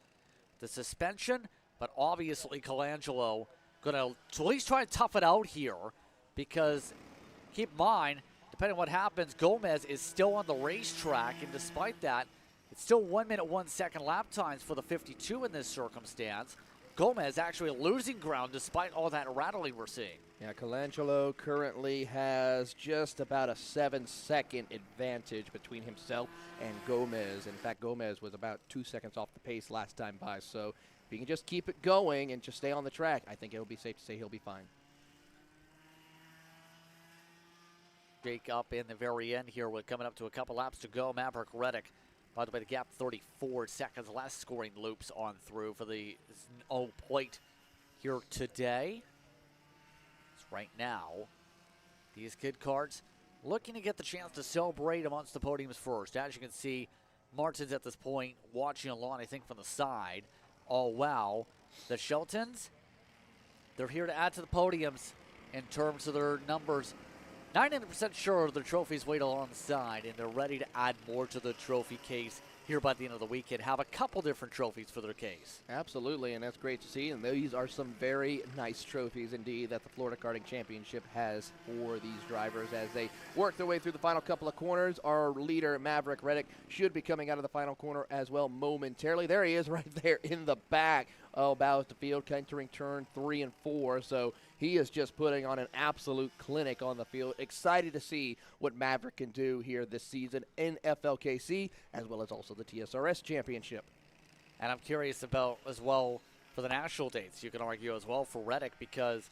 the suspension. But obviously, Colangelo going to at least try to tough it out here because keep in mind, depending on what happens, Gomez is still on the racetrack, and despite that, it's still 1 minute, 1 second lap times for the 52 in this circumstance. Gomez actually losing ground despite all that rattling we're seeing. Yeah, Colangelo currently has just about a 7-second advantage between himself and Gomez. In fact, Gomez was about 2 seconds off the pace last time by. So if he can just keep it going and just stay on the track, I think it'll be safe to say he'll be fine. Jake up in the very end here. We're coming up to a couple laps to go. Maverick Reddick, by the way, the gap 34 seconds, less scoring loops on through for the plate here today. So right now, these kid karts looking to get the chance to celebrate amongst the podiums first. As you can see, Martin's at this point watching along, I think, from the side. Oh, wow. The Sheltons, they're here to add to the podiums in terms of their numbers. 99% sure their trophies wait alongside, and they're ready to add more to the trophy case here by the end of the weekend. Have a couple different trophies for their case. Absolutely, and that's great to see. And these are some very nice trophies indeed that the Florida Karting Championship has for these drivers as they work their way through the final couple of corners. Our leader, Maverick Reddick, should be coming out of the final corner as well momentarily. There he is right there in the back. About the field, entering turn 3 and 4. So he is just putting on an absolute clinic on the field. Excited to see what Maverick can do here this season in FLKC, as well as also the TSRS Championship. And I'm curious about, as well, for the national dates, you can argue as well for Reddick, because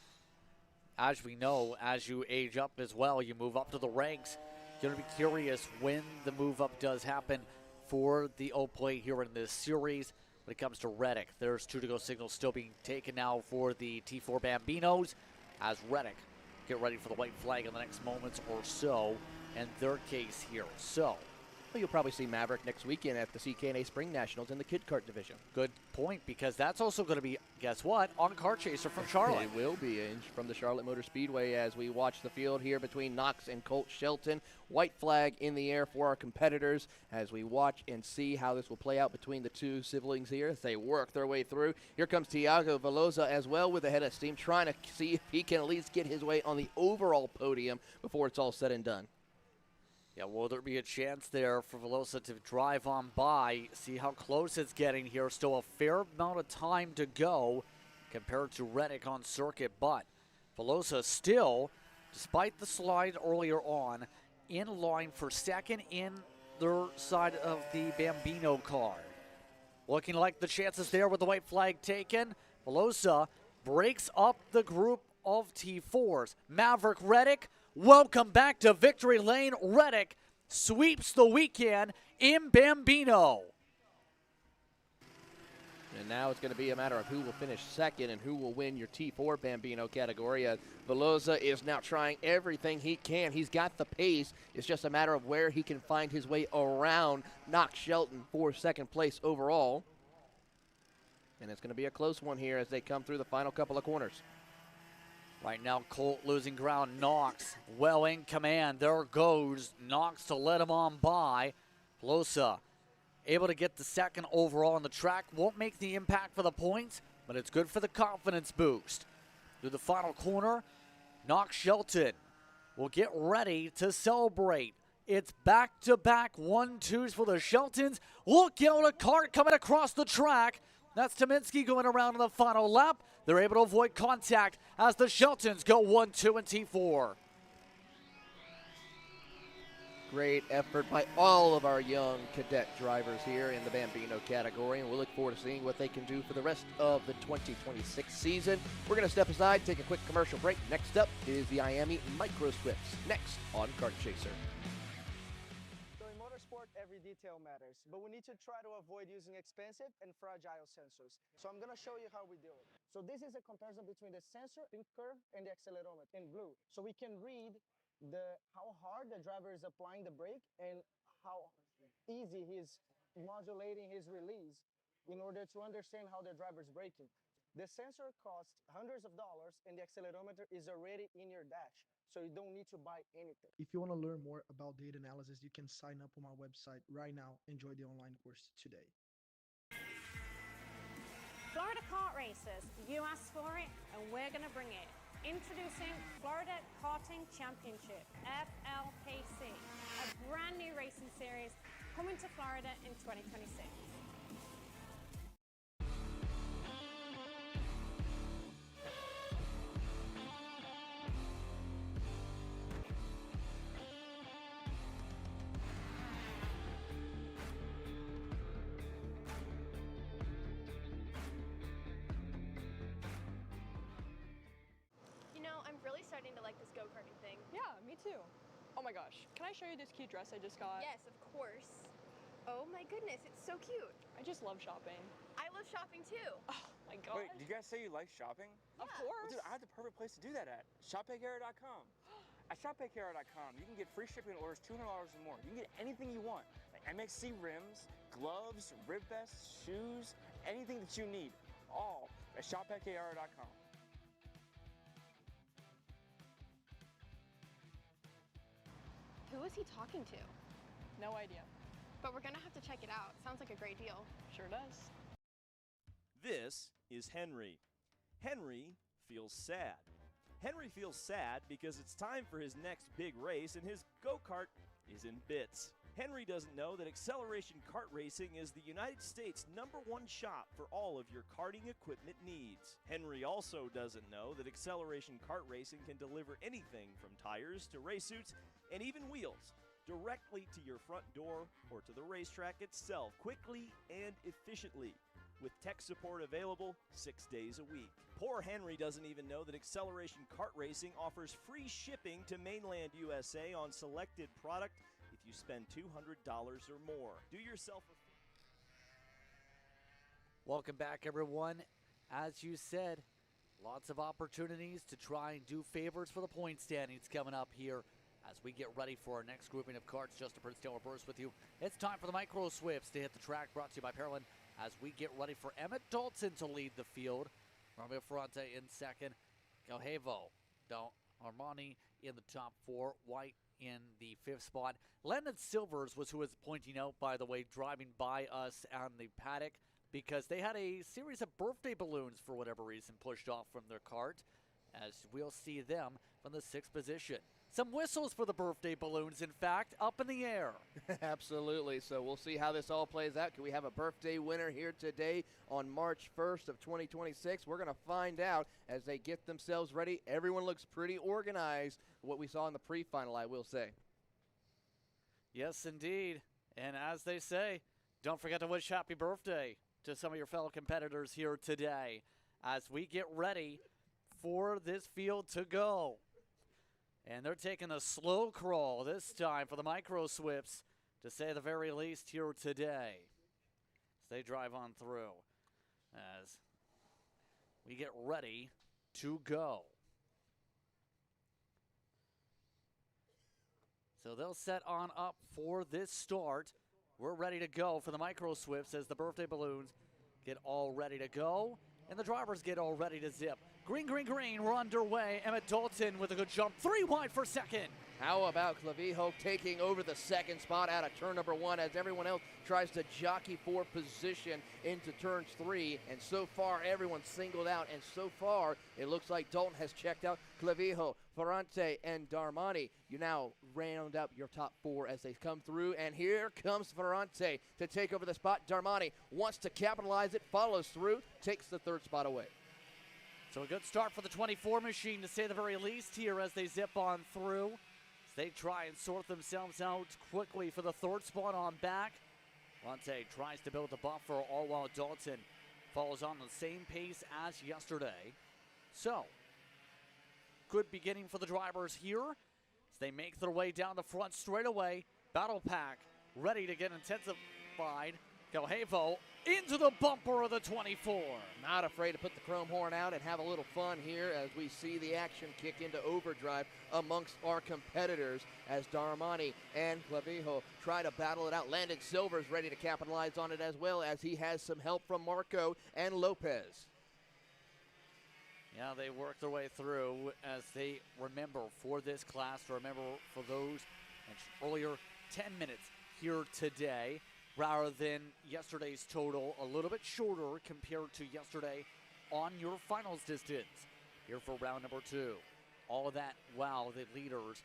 as we know, as you age up as well, you move up to the ranks. You're going to be curious when the move up does happen for the O-Plate here in this series. When it comes to Reddick, there's 2-to-go signals still being taken now for the T4 Bambinos as Reddick get ready for the white flag in the next moments or so in their case here. So well, you'll probably see Maverick next weekend at the CKNA Spring Nationals in the Kid Kart division. Good point, because that's also going to be, guess what, on Kart Chaser from Charlotte. It will be from the Charlotte Motor Speedway as we watch the field here between Knox and Colt Shelton. White flag in the air for our competitors as we watch and see how this will play out between the two siblings here as they work their way through. Here comes Tiago Velosa as well with a head of steam, trying to see if he can at least get his way on the overall podium before it's all said and done. Yeah, will there be a chance there for Velosa to drive on by? See how close it's getting here. Still a fair amount of time to go compared to Reddick on circuit, but Velosa still, despite the slide earlier on, in line for second in their side of the Bambino car. Looking like the chances there with the white flag taken. Velosa breaks up the group of T4s. Maverick Reddick, welcome back to Victory Lane. Reddick sweeps the weekend in Bambino. And now it's going to be a matter of who will finish second and who will win your T4 Bambino category. Velosa is now trying everything he can. He's got the pace. It's just a matter of where he can find his way around Knox Shelton for second place overall. And it's going to be a close one here as they come through the final couple of corners. Right now, Colt losing ground. Knox well in command. There goes Knox to let him on by. Velosa able to get the second overall on the track. Won't make the impact for the points, but it's good for the confidence boost. Through the final corner, Knox Shelton will get ready to celebrate It's back-to-back 1-2s for the Sheltons. Look out, a Kart coming across the track. That's Tominski going around in the final lap. They're able to avoid contact as the Sheltons go 1-2 in T4. Great effort by all of our young cadet drivers here in the Bambino category, and we'll look forward to seeing what they can do for the rest of the 2026 season. We're going to step aside, take a quick commercial break. Next up is the Iame Micro Swips, next on Kart Chaser. So in motorsport, every detail matters, but we need to try to avoid using expensive and fragile sensors. So I'm going to show you how we do it. So this is a comparison between the sensor in curve and the accelerometer in blue. So we can read how hard the driver is applying the brake and how easy he's modulating his release in order to understand how the driver is braking. The sensor costs hundreds of dollars and the accelerometer is already in your dash, so you don't need to buy anything. If you want to learn more about data analysis, you can sign up on our website right now. Enjoy the online course today. Florida Kart Racers, you asked for it and we're going to bring it. Introducing Florida Karting Championship, FLKC, a brand new racing series coming to Florida in 2026. Starting to like this go-karting thing. Yeah, me too. Oh my gosh, can I show you this cute dress I just got? Yes, of course. Oh my goodness, it's so cute. I just love shopping. I love shopping too. Oh my god. Wait, did you guys say you like shopping? Of course. Well, dude, I have the perfect place to do that at. ShopPayKara.com. At ShopPayKara.com, you can get free shipping on orders $200 or more. You can get anything you want, like MXC rims, gloves, rib vests, shoes, anything that you need, all at ShopPayKara.com. Who is he talking to? No idea. But we're gonna have to check it out. Sounds like a great deal. Sure does. This is Henry. Henry feels sad. Henry feels sad because it's time for his next big race and his go-kart is in bits. Henry doesn't know that Acceleration Kart Racing is the United States' #1 shop for all of your karting equipment needs. Henry also doesn't know that Acceleration Kart Racing can deliver anything from tires to race suits and even wheels directly to your front door or to the racetrack itself, quickly and efficiently, with tech support available 6 days a week. Poor Henry doesn't even know that Acceleration Kart Racing offers free shipping to mainland USA on selected product if you spend $200 or more. Do yourself a Welcome back, everyone. As you said, lots of opportunities to try and do favors for the point standings coming up here as we get ready for our next grouping of karts. Justin Prince, Taylor Burris with you. It's time for the Micro Swips to hit the track, brought to you by Parolin, as we get ready for Emmett Dalton to lead the field. Romeo Ferrante in second. Galhevo, Armani in the top four. White in the fifth spot. Landon Silvers was who was pointing out, by the way, driving by us on the paddock because they had a series of birthday balloons, for whatever reason, pushed off from their cart, as we'll see them from the sixth position. Some whistles for the birthday balloons, in fact, up in the air. Absolutely. So we'll see how this all plays out. Can we have a birthday winner here today on March 1st of 2026? We're going to find out as they get themselves ready. Everyone looks pretty organized, what we saw in the pre-final, I will say. Yes, indeed. And as they say, don't forget to wish happy birthday to some of your fellow competitors here today as we get ready for this field to go. And they're taking a slow crawl this time for the Micro Swips, to say the very least, here today. As they drive on through, as we get ready to go. So they'll set on up for this start. We're ready to go for the Micro Swips as the birthday balloons get all ready to go. And the drivers get all ready to zip. Green, green, green, we're underway. Emmett Dalton with a good jump. 3 wide for second. How about Clavijo taking over the second spot out of turn number 1 as everyone else tries to jockey for position into turns 3. And so far, everyone's singled out. And so far, it looks like Dalton has checked out. Clavijo, Ferrante, and Darmani. You now round up your top 4 as they come through. And here comes Ferrante to take over the spot. Darmani wants to capitalize it, follows through, takes the 3rd spot away. So a good start for the 24 machine, to say the very least, here as they zip on through. They try and sort themselves out quickly for the 3rd spot on back. Ferrante tries to build the buffer, all while Dalton follows on the same pace as yesterday. So, good beginning for the drivers here as they make their way down the front straightaway. Battle pack ready to get intensified. Clavijo into the bumper of the 24. Not afraid to put the chrome horn out and have a little fun here as we see the action kick into overdrive amongst our competitors as Darmani and Clavijo try to battle it out. Landon Silver's ready to capitalize on it as well as he has some help from Marco and Lopez. Yeah, they work their way through as they remember for this class, remember for those earlier 10 minutes here today, rather than yesterday's total, a little bit shorter compared to yesterday on your finals distance here for round number 2. All of that while the leaders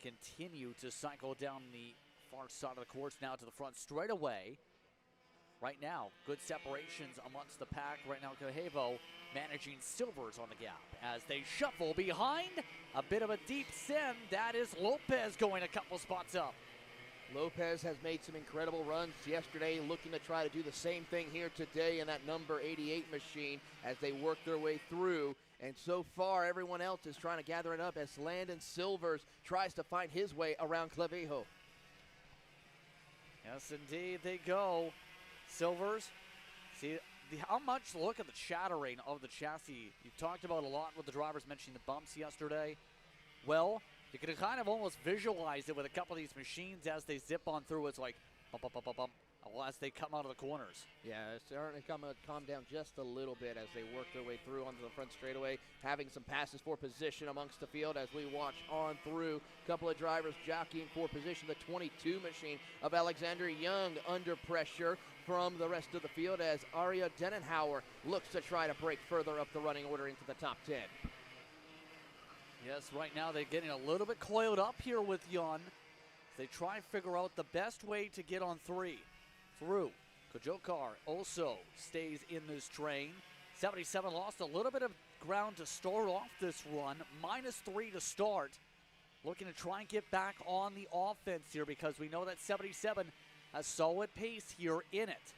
continue to cycle down the far side of the course now to the front straightaway. Right now, good separations amongst the pack. Right now, Clavijo managing Silvers on the gap as they shuffle behind. A bit of a deep send. That is Lopez going a couple spots up. Lopez has made some incredible runs yesterday, looking to try to do the same thing here today in that number 88 machine as they work their way through. And so far, everyone else is trying to gather it up as Landon Silvers tries to find his way around Clavijo. Yes, indeed, they go. Silvers, see how much, look at the shattering of the chassis. You talked about a lot with the drivers mentioning the bumps yesterday. Well, you can kind of almost visualize it with a couple of these machines as they zip on through. It's like bump, bump, bump, bump, bump, as they come out of the corners. Yeah, it's starting to calm down just a little bit as they work their way through onto the front straightaway, having some passes for position amongst the field as we watch on through. A couple of drivers jockeying for position. The 22 machine of Alexander Young under pressure from the rest of the field as Aria Denenhauer looks to try to break further up the running order into the top 10. Yes, right now they're getting a little bit coiled up here with Young. They try and figure out the best way to get on through. Kojokar also stays in this train. 77 lost a little bit of ground to start off this run. -3 to start. Looking to try and get back on the offense here because we know that 77 has solid pace here in it.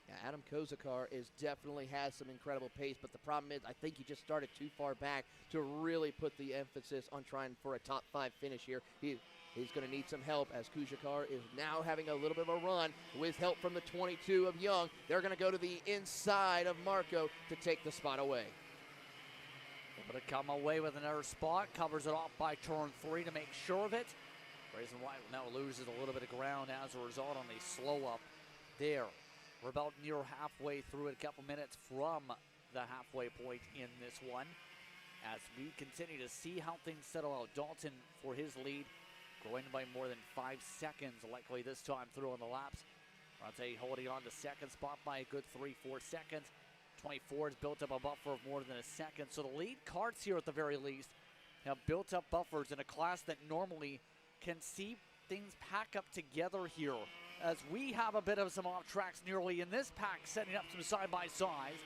Yeah, Adam Kozakar definitely has some incredible pace, but the problem is I think he just started too far back to really put the emphasis on trying for a top 5 finish here. He's going to need some help as Kujakar is now having a little bit of a run with help from the 22 of Young. They're going to go to the inside of Marco to take the spot away. Able to come away with another spot, covers it off by turn 3 to make sure of it. Grayson White now loses a little bit of ground as a result on the slow up there. We're about near halfway through it, a couple minutes from the halfway point in this one. As we continue to see how things settle out. Dalton for his lead, growing by more than 5 seconds, likely this time through on the laps. Ferrante holding on to second spot by a good 3-4 seconds. 24 has built up a buffer of more than a second. So the lead karts here at the very least have built up buffers in a class that normally can see things pack up together here. As we have a bit of some off tracks nearly in this pack, setting up some side-by-sides.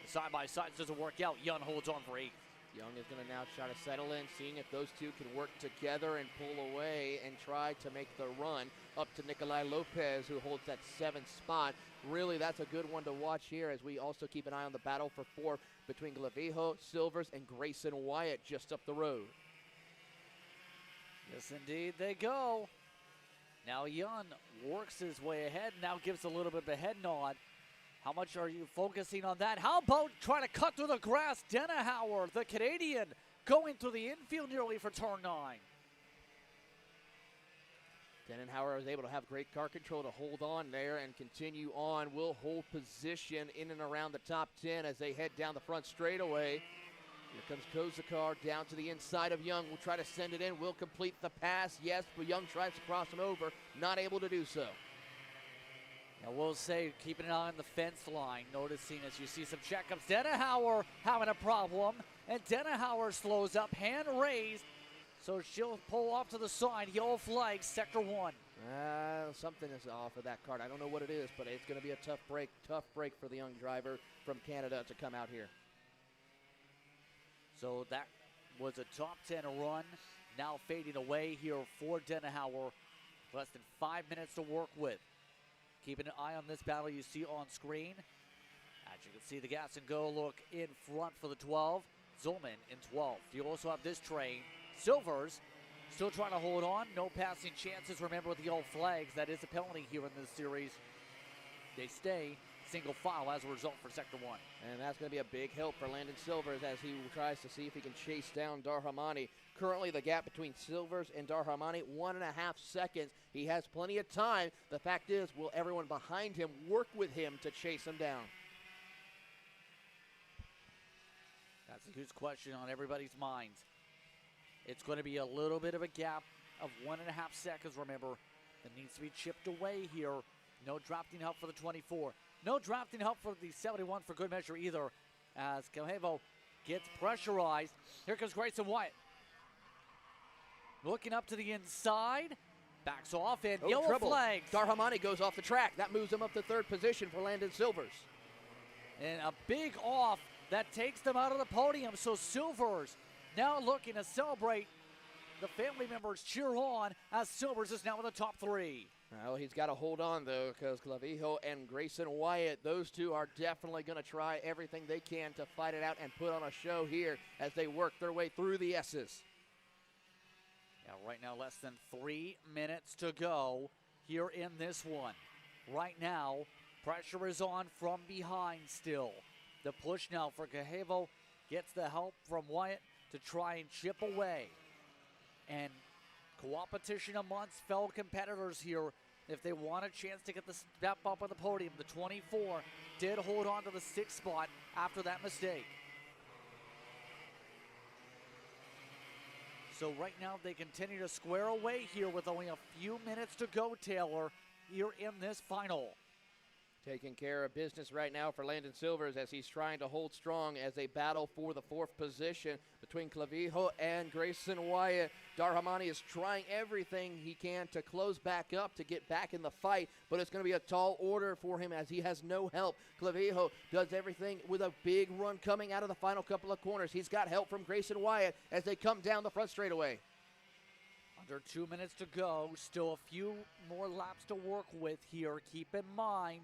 The side-by-sides doesn't work out. Young holds on for 8th. Young is going to now try to settle in, seeing if those two can work together and pull away and try to make the run up to Nikolai Lopez, who holds that 7th spot. Really, that's a good one to watch here as we also keep an eye on the battle for 4 between Clavijo, Silvers, and Grayson Wyatt just up the road. Yes, indeed, they go. Now Young works his way ahead, now gives a little bit of a head nod. How much are you focusing on that? How about trying to cut through the grass? Denenhauer, the Canadian, going through the infield nearly for turn 9. Denenhauer was able to have great car control to hold on there and continue on. Will hold position in and around the top 10 as they head down the front straightaway. Here comes Kozakar down to the inside of Young. Will try to send it in. Will complete the pass. Yes, but Young tries to cross him over. Not able to do so. Now we'll say, keeping an eye on the fence line, noticing as you see some checkups. Denahauer having a problem, and Denahauer slows up, hand raised, so she'll pull off to the side. Yellow flag, sector 1. Something is off of that cart. I don't know what it is, but it's going to be a tough break for the young driver from Canada to come out here. So that was a top 10 run, now fading away here for Denahauer. Less than 5 minutes to work with. Keeping an eye on this battle you see on screen. As you can see, the gas and go look in front for the 12. Zolman in 12. You also have this train. Silvers still trying to hold on. No passing chances. Remember, with the yellow flags, that is a penalty here in this series. They stay single file as a result for sector 1. And that's going to be a big help for Landon Silvers as he tries to see if he can chase down Darhamani. Currently, the gap between Silvers and Darhamani, 1.5 seconds. He has plenty of time. The fact is, will everyone behind him work with him to chase him down? That's a huge question on everybody's minds. It's going to be a little bit of a gap of 1.5 seconds, remember. That needs to be chipped away here. No drafting help for the 24. No drafting help for the 71 for good measure either, as Calhevo gets pressurized. Here comes Grayson Wyatt. Looking up to the inside. Backs off and yellow trouble. flags. Darhamani goes off the track. That moves him up to 3rd position for Landon Silvers. And a big off that takes them out of the podium. So Silvers now looking to celebrate. The family members cheer on as Silvers is now in the top 3. Well, he's got to hold on, though, because Clavijo and Grayson Wyatt, those two are definitely going to try everything they can to fight it out and put on a show here as they work their way through the S's. Yeah, right now less than 3 minutes to go here in this one. Right now, pressure is on from behind still. The push now for Cahevo gets the help from Wyatt to try and chip away. And competition amongst fellow competitors here if they want a chance to get the step up on the podium. The 24 did hold on to the 6th spot after that mistake. So right now they continue to square away here with only a few minutes to go, Taylor, here in this final. Taking care of business right now for Landon Silvers as he's trying to hold strong as they battle for the 4th position between Clavijo and Grayson Wyatt. Darhamani is trying everything he can to close back up to get back in the fight, but it's going to be a tall order for him as he has no help. Clavijo does everything with a big run coming out of the final couple of corners. He's got help from Grayson Wyatt as they come down the front straightaway. Under 2 minutes to go, still a few more laps to work with here. Keep in mind,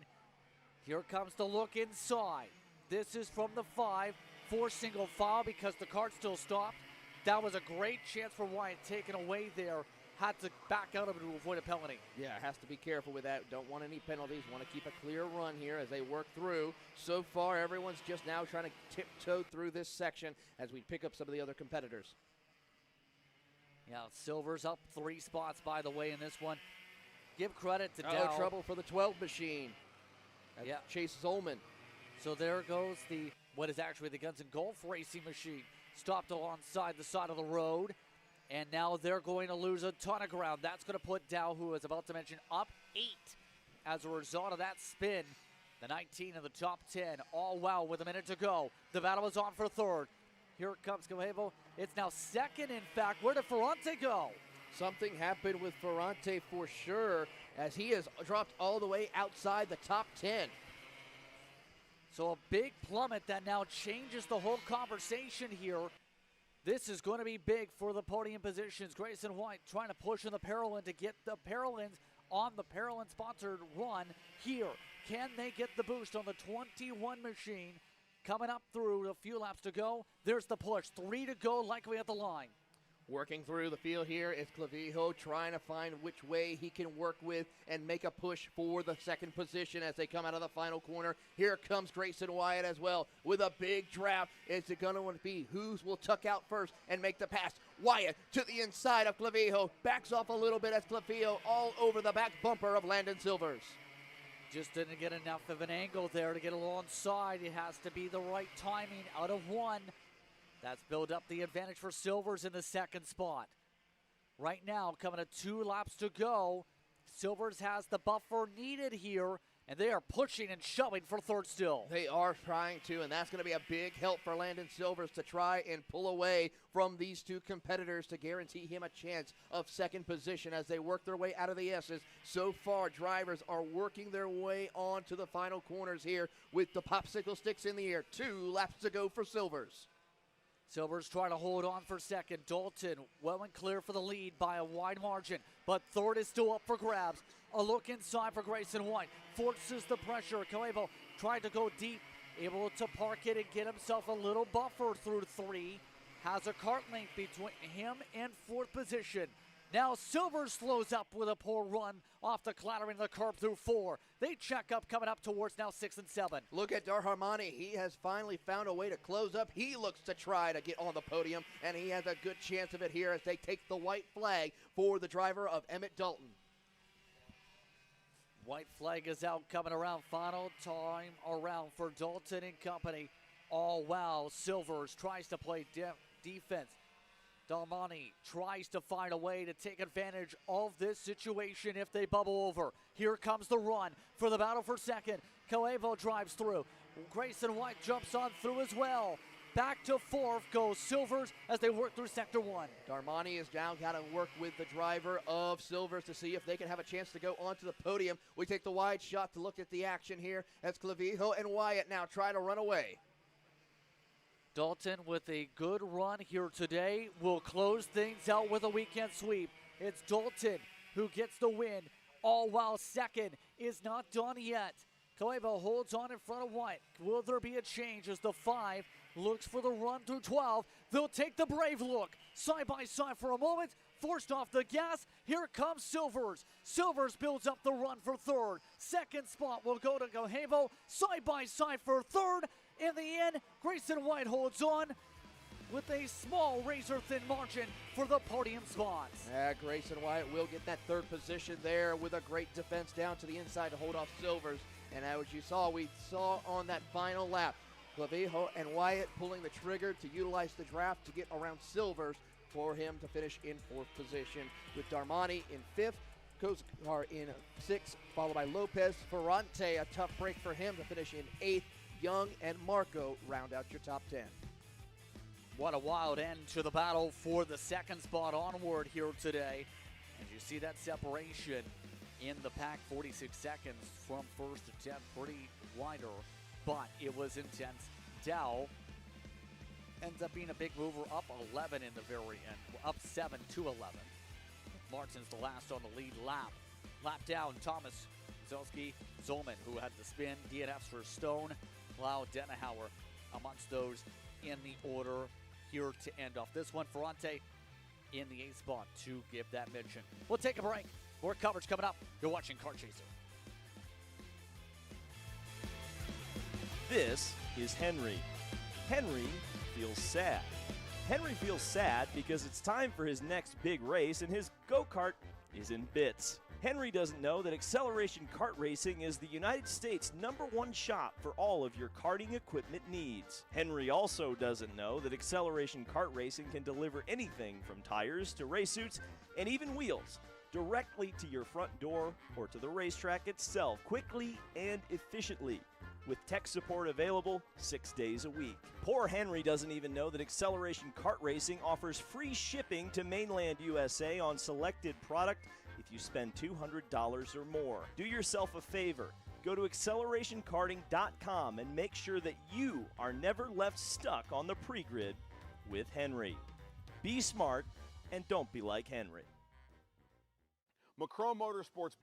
here comes the look inside. This is from the 5, 4 single file because the cart still stopped. That was a great chance for Wyatt taken away there. Had to back out of it to avoid a penalty. Yeah, has to be careful with that. Don't want any penalties. Want to keep a clear run here as they work through. So far, everyone's just now trying to tiptoe through this section as we pick up some of the other competitors. Yeah, Silver's up 3 spots, by the way, in this one. Give credit to Dow. Oh, trouble for the 12 machine. Yeah. Chase Zolman. So there goes what is actually the Guns and Golf racing machine. Stopped alongside the side of the road. And now they're going to lose a ton of ground. That's going to put Dow, who is about to mention, up 8 as a result of that spin. The 19 in the top 10, all well with a minute to go. The battle is on for 3rd. Here comes Cahevo. It's now 2nd, in fact. Where did Ferrante go? Something happened with Ferrante for sure, as he has dropped all the way outside the top 10. So a big plummet that now changes the whole conversation here. This is going to be big for the podium positions. Grayson Wyatt trying to push in the Paralyn to get the Paralyns on the Paralyn-sponsored run here. Can they get the boost on the 21 machine? Coming up through a few laps to go. There's the push. 3 to go, likely at the line. Working through the field here is Clavijo trying to find which way he can work with and make a push for the 2nd position as they come out of the final corner. Here comes Grayson Wyatt as well with a big draft. Is it going to be whose will tuck out first and make the pass? Wyatt to the inside of Clavijo. Backs off a little bit as Clavijo all over the back bumper of Landon Silvers. Just didn't get enough of an angle there to get alongside. It has to be the right timing out of 1. That's built up the advantage for Silvers in the second spot. Right now, coming to 2 laps to go, Silvers has the buffer needed here, and they are pushing and shoving for third still. They are trying to, and that's going to be a big help for Landon Silvers to try and pull away from these 2 competitors to guarantee him a chance of second position as they work their way out of the S's. So far, drivers are working their way on to the final corners here with the popsicle sticks in the air. 2 laps to go for Silvers. Silvers trying to hold on for second. Dalton well and clear for the lead by a wide margin, but third is still up for grabs. A look inside for Grayson White. Forces the pressure. Coevo tried to go deep, able to park it and get himself a little buffer through 3. Has a kart length between him and 4th position. Now Silvers slows up with a poor run off the clattering the curb through 4. They check up coming up towards now 6 and 7. Look at Darharmani. He has finally found a way to close up. He looks to try to get on the podium, and he has a good chance of it here as they take the white flag for the driver of Emmett Dalton. White flag is out, coming around. Final time around for Dalton and company. Oh, wow. Silvers tries to play defense. Dalmani tries to find a way to take advantage of this situation if they bubble over. Here comes the run for the battle for second. Coevo drives through. Grayson White jumps on through as well. Back to 4th goes Silvers as they work through sector 1. Darmani is down, got to work with the driver of Silvers to see if they can have a chance to go onto the podium. We take the wide shot to look at the action here as Clavijo and Wyatt now try to run away. Dalton with a good run here today will close things out with a weekend sweep. It's Dalton who gets the win, all while second is not done yet. Coevo holds on in front of White. Will there be a change as the 5 looks for the run through 12? They'll take the brave look. Side by side for a moment, forced off the gas. Here comes Silvers. Silvers builds up the run for 3rd. Second spot will go to Coevo. Side by side for 3rd. In the end, Grayson White holds on with a small razor-thin margin for the podium spots. Grayson White will get that 3rd position there with a great defense down to the inside to hold off Silvers. And as you saw, we saw on that final lap, Clavijo and Wyatt pulling the trigger to utilize the draft to get around Silvers for him to finish in 4th position, with Darmani in 5th, Kozar in 6th, followed by Lopez Ferrante. A tough break for him to finish in 8th. Young and Marco round out your top 10. What a wild end to the battle for the second spot onward here today. As you see that separation in the pack, 46 seconds from 1st to 10th, pretty wider, but it was intense. Dow ends up being a big mover, up 11 in the very end, up 7 to 11. Martin's the last on the lead lap. Lap down, Thomas, Zelski, Zolman, who had the spin, DNFs for Stone, Lau, Denahauer amongst those in the order here to end off this one. Ferrante in the 8th spot to give that mention. We'll take a break. More coverage coming up. You're watching Kart Chaser. This is Henry. Henry feels sad. Henry feels sad because it's time for his next big race and his go-kart is in bits. Henry doesn't know that Acceleration Kart Racing is the United States' #1 shop for all of your karting equipment needs. Henry also doesn't know that Acceleration Kart Racing can deliver anything from tires to race suits and even wheels directly to your front door or to the racetrack itself, quickly and efficiently, with tech support available 6 days a week. Poor Henry doesn't even know that Acceleration Kart Racing offers free shipping to mainland USA on selected product if you spend $200 or more. Do yourself a favor. Go to accelerationkarting.com and make sure that you are never left stuck on the pre-grid with Henry. Be smart and don't be like Henry. Macron Motorsports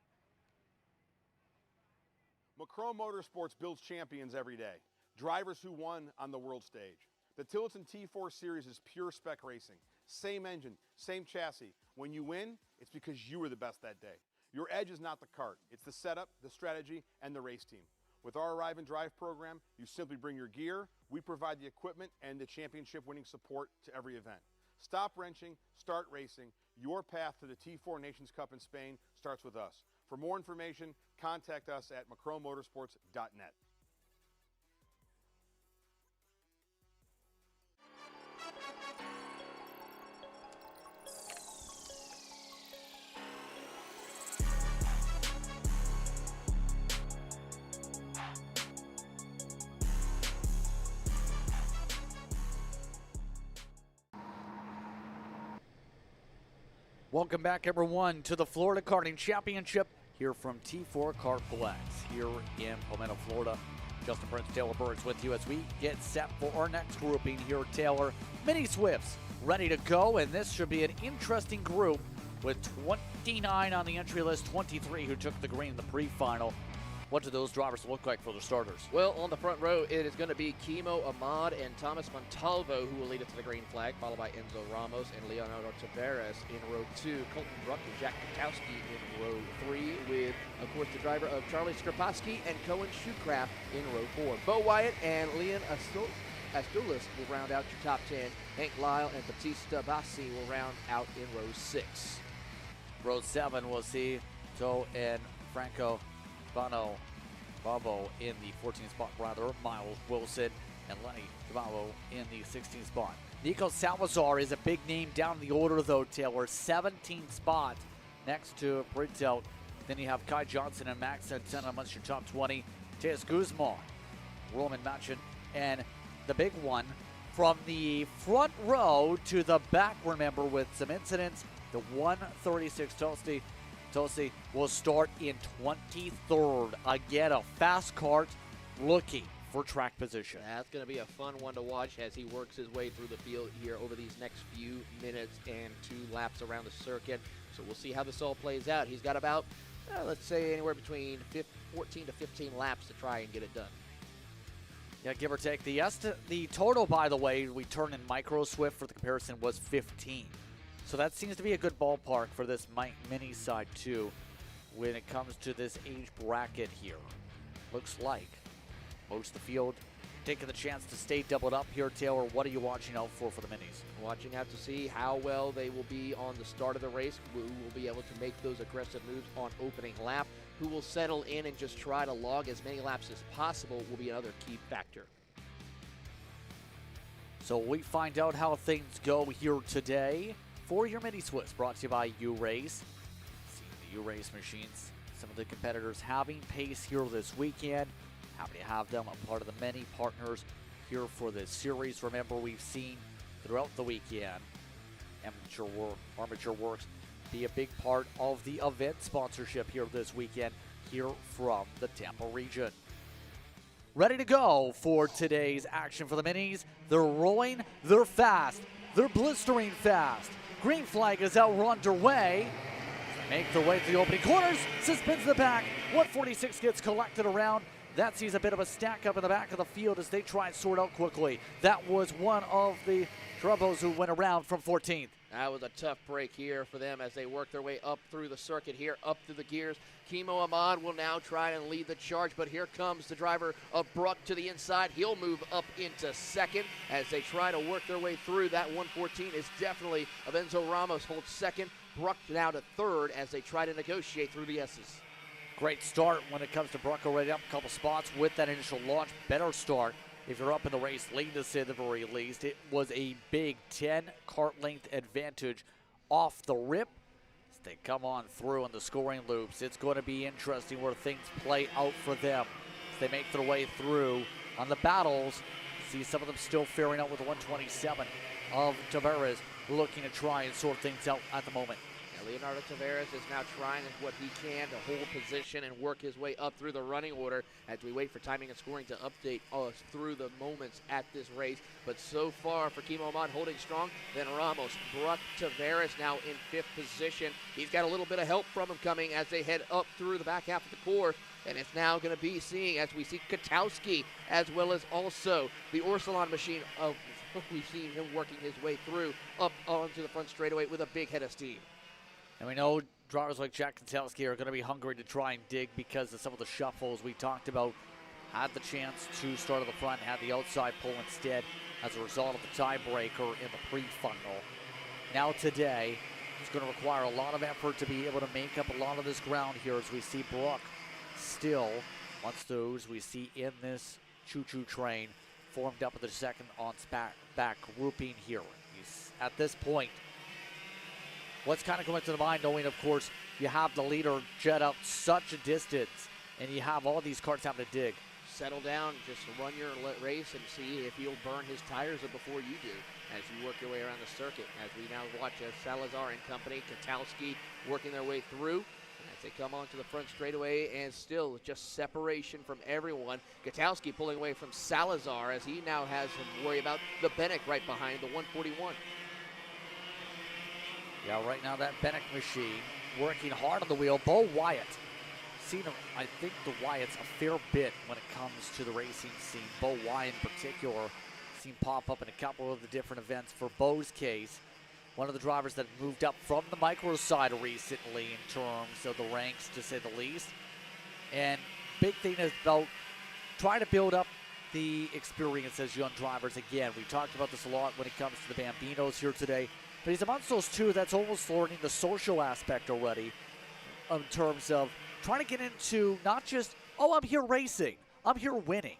builds champions every day, drivers who won on the world stage. The Tillotson T4 Series is pure spec racing. Same engine, same chassis. When you win, it's because you were the best that day. Your edge is not the kart. It's the setup, the strategy, and the race team. With our Arrive and Drive program, you simply bring your gear, we provide the equipment and the championship-winning support to every event. Stop wrenching, start racing. Your path to the T4 Nations Cup in Spain starts with us. For more information, contact us at macronmotorsports.net. Welcome back, everyone, to the Florida Karting Championship here from T4 KartPlex here in Palmetto, Florida. Justin Prince, Taylor Burks with you as we get set for our next grouping here. Taylor, Mini Swifts ready to go, and this should be an interesting group with 29 on the entry list, 23 who took the green in the pre-final. What do those drivers look like for the starters? Well, on the front row, it is going to be Kimo Ahmad and Thomas Montalvo who will lead it to the green flag, followed by Enzo Ramos and Leonardo Tavares in row 2, Colton Bruck and Jack Katowski in row 3, with, of course, the driver of Charlie Skrapowski and Cohen Shoecraft in row 4. Bo Wyatt and Leon Astulis will round out your top 10. Hank Lyle and Batista Bassi will round out in row 6. Row 7, we'll see Joe and Franco Babo in the 14th spot, rather. Miles Wilson and Lenny Cavallo in the 16th spot. Nico Salazar is a big name down the order, though, Taylor. 17th spot next to Brito. Then you have Kai Johnson and Max Santana amongst your top 20. Tejas Guzman, Roman Machin, and the big one from the front row to the back, remember, with some incidents. The 136 Tosi will start in 23rd. Again, a fast kart looking for track position. That's going to be a fun one to watch as he works his way through the field here over these next few minutes and 2 laps around the circuit. So we'll see how this all plays out. He's got about, let's say, anywhere between 14 to 15 laps to try and get it done. Yeah, give or take. The total, by the way, we turn in Micro Swift for the comparison, was 15. So that seems to be a good ballpark for this mini side, too, when it comes to this age bracket here. Looks like most of the field taking the chance to stay doubled up here. Taylor, what are you watching out for the minis? Watching out to see how well they will be on the start of the race, who will be able to make those aggressive moves on opening lap, who will settle in and just try to log as many laps as possible will be another key factor. So we find out how things go here today. For your mini Swifts, brought to you by U-Race. See the U-Race machines. Some of the competitors having pace here this weekend. Happy to have them a part of the many partners here for this series. Remember, we've seen throughout the weekend Armature Works be a big part of the event sponsorship here this weekend here from the Tampa region. Ready to go for today's action for the minis. They're rolling, they're fast, they're blistering fast. Green flag is out, we're underway. Make their way to the opening corners. Suspends the back. 146 gets collected around. That sees a bit of a stack up in the back of the field as they try and sort out quickly. That was one of the Troubles who went around from 14th. That was a tough break here for them as they work their way up through the circuit here, up through the gears. Kimo Ahmad will now try and lead the charge, but here comes the driver of Bruck to the inside. He'll move up into second as they try to work their way through. That 114 is definitely of Enzo Ramos holds second. Bruck now to third as they try to negotiate through the S's. Great start when it comes to Bruck, already up a couple spots with that initial launch. Better start if you're up in the race late to say at the very least. It was a big 10 kart length advantage off the rip as they come on through in the scoring loops. It's going to be interesting where things play out for them as they make their way through on the battles. See some of them still faring out with the 127 of Tavares, looking to try and sort things out at the moment. Leonardo Tavares is now trying what he can to hold position and work his way up through the running order as we wait for timing and scoring to update us through the moments at this race. But so far for Kimo Ahmad holding strong, then Ramos, Bruck, Tavares now in fifth position. He's got a little bit of help from him coming as they head up through the back half of the course. And it's now going to be seeing as we see Katowski as well as also the Orsilon machine of we've seen him working his way through up onto the front straightaway with a big head of steam. And we know drivers like Jack Katowski are going to be hungry to try and dig because of some of the shuffles we talked about. Had the chance to start at the front, had the outside pull instead as a result of the tiebreaker in the pre-final. Now today, it's going to require a lot of effort to be able to make up a lot of this ground here as we see Bruck still, amongst those we see in this choo-choo train, formed up at the second on back grouping here. At this point, what's kind of going to the mind, knowing, of course, you have the leader jet out such a distance, and you have all these karts having to dig. settle down, just run your race and see if he'll burn his tires before you do as you work your way around the circuit. As we now watch Salazar and company, Katowski working their way through. As they come onto the front straightaway, and still just separation from everyone. Katowski pulling away from Salazar as he now has to worry about the Benek right behind the 141. Yeah, right now that Benek machine working hard on the wheel. Bo Wyatt. Seen him, I think the Wyatts a fair bit when it comes to the racing scene. Bo Wyatt in particular, seen pop up in a couple of the different events. For Bo's case, one of the drivers that moved up from the micro side recently in terms of the ranks, to say the least. And big thing is about trying to build up the experience as young drivers. Again, we talked about this a lot when it comes to the Bambinos here today. But he's amongst those two that's almost learning the social aspect already in terms of trying to get into not just, oh, I'm here racing, I'm here winning.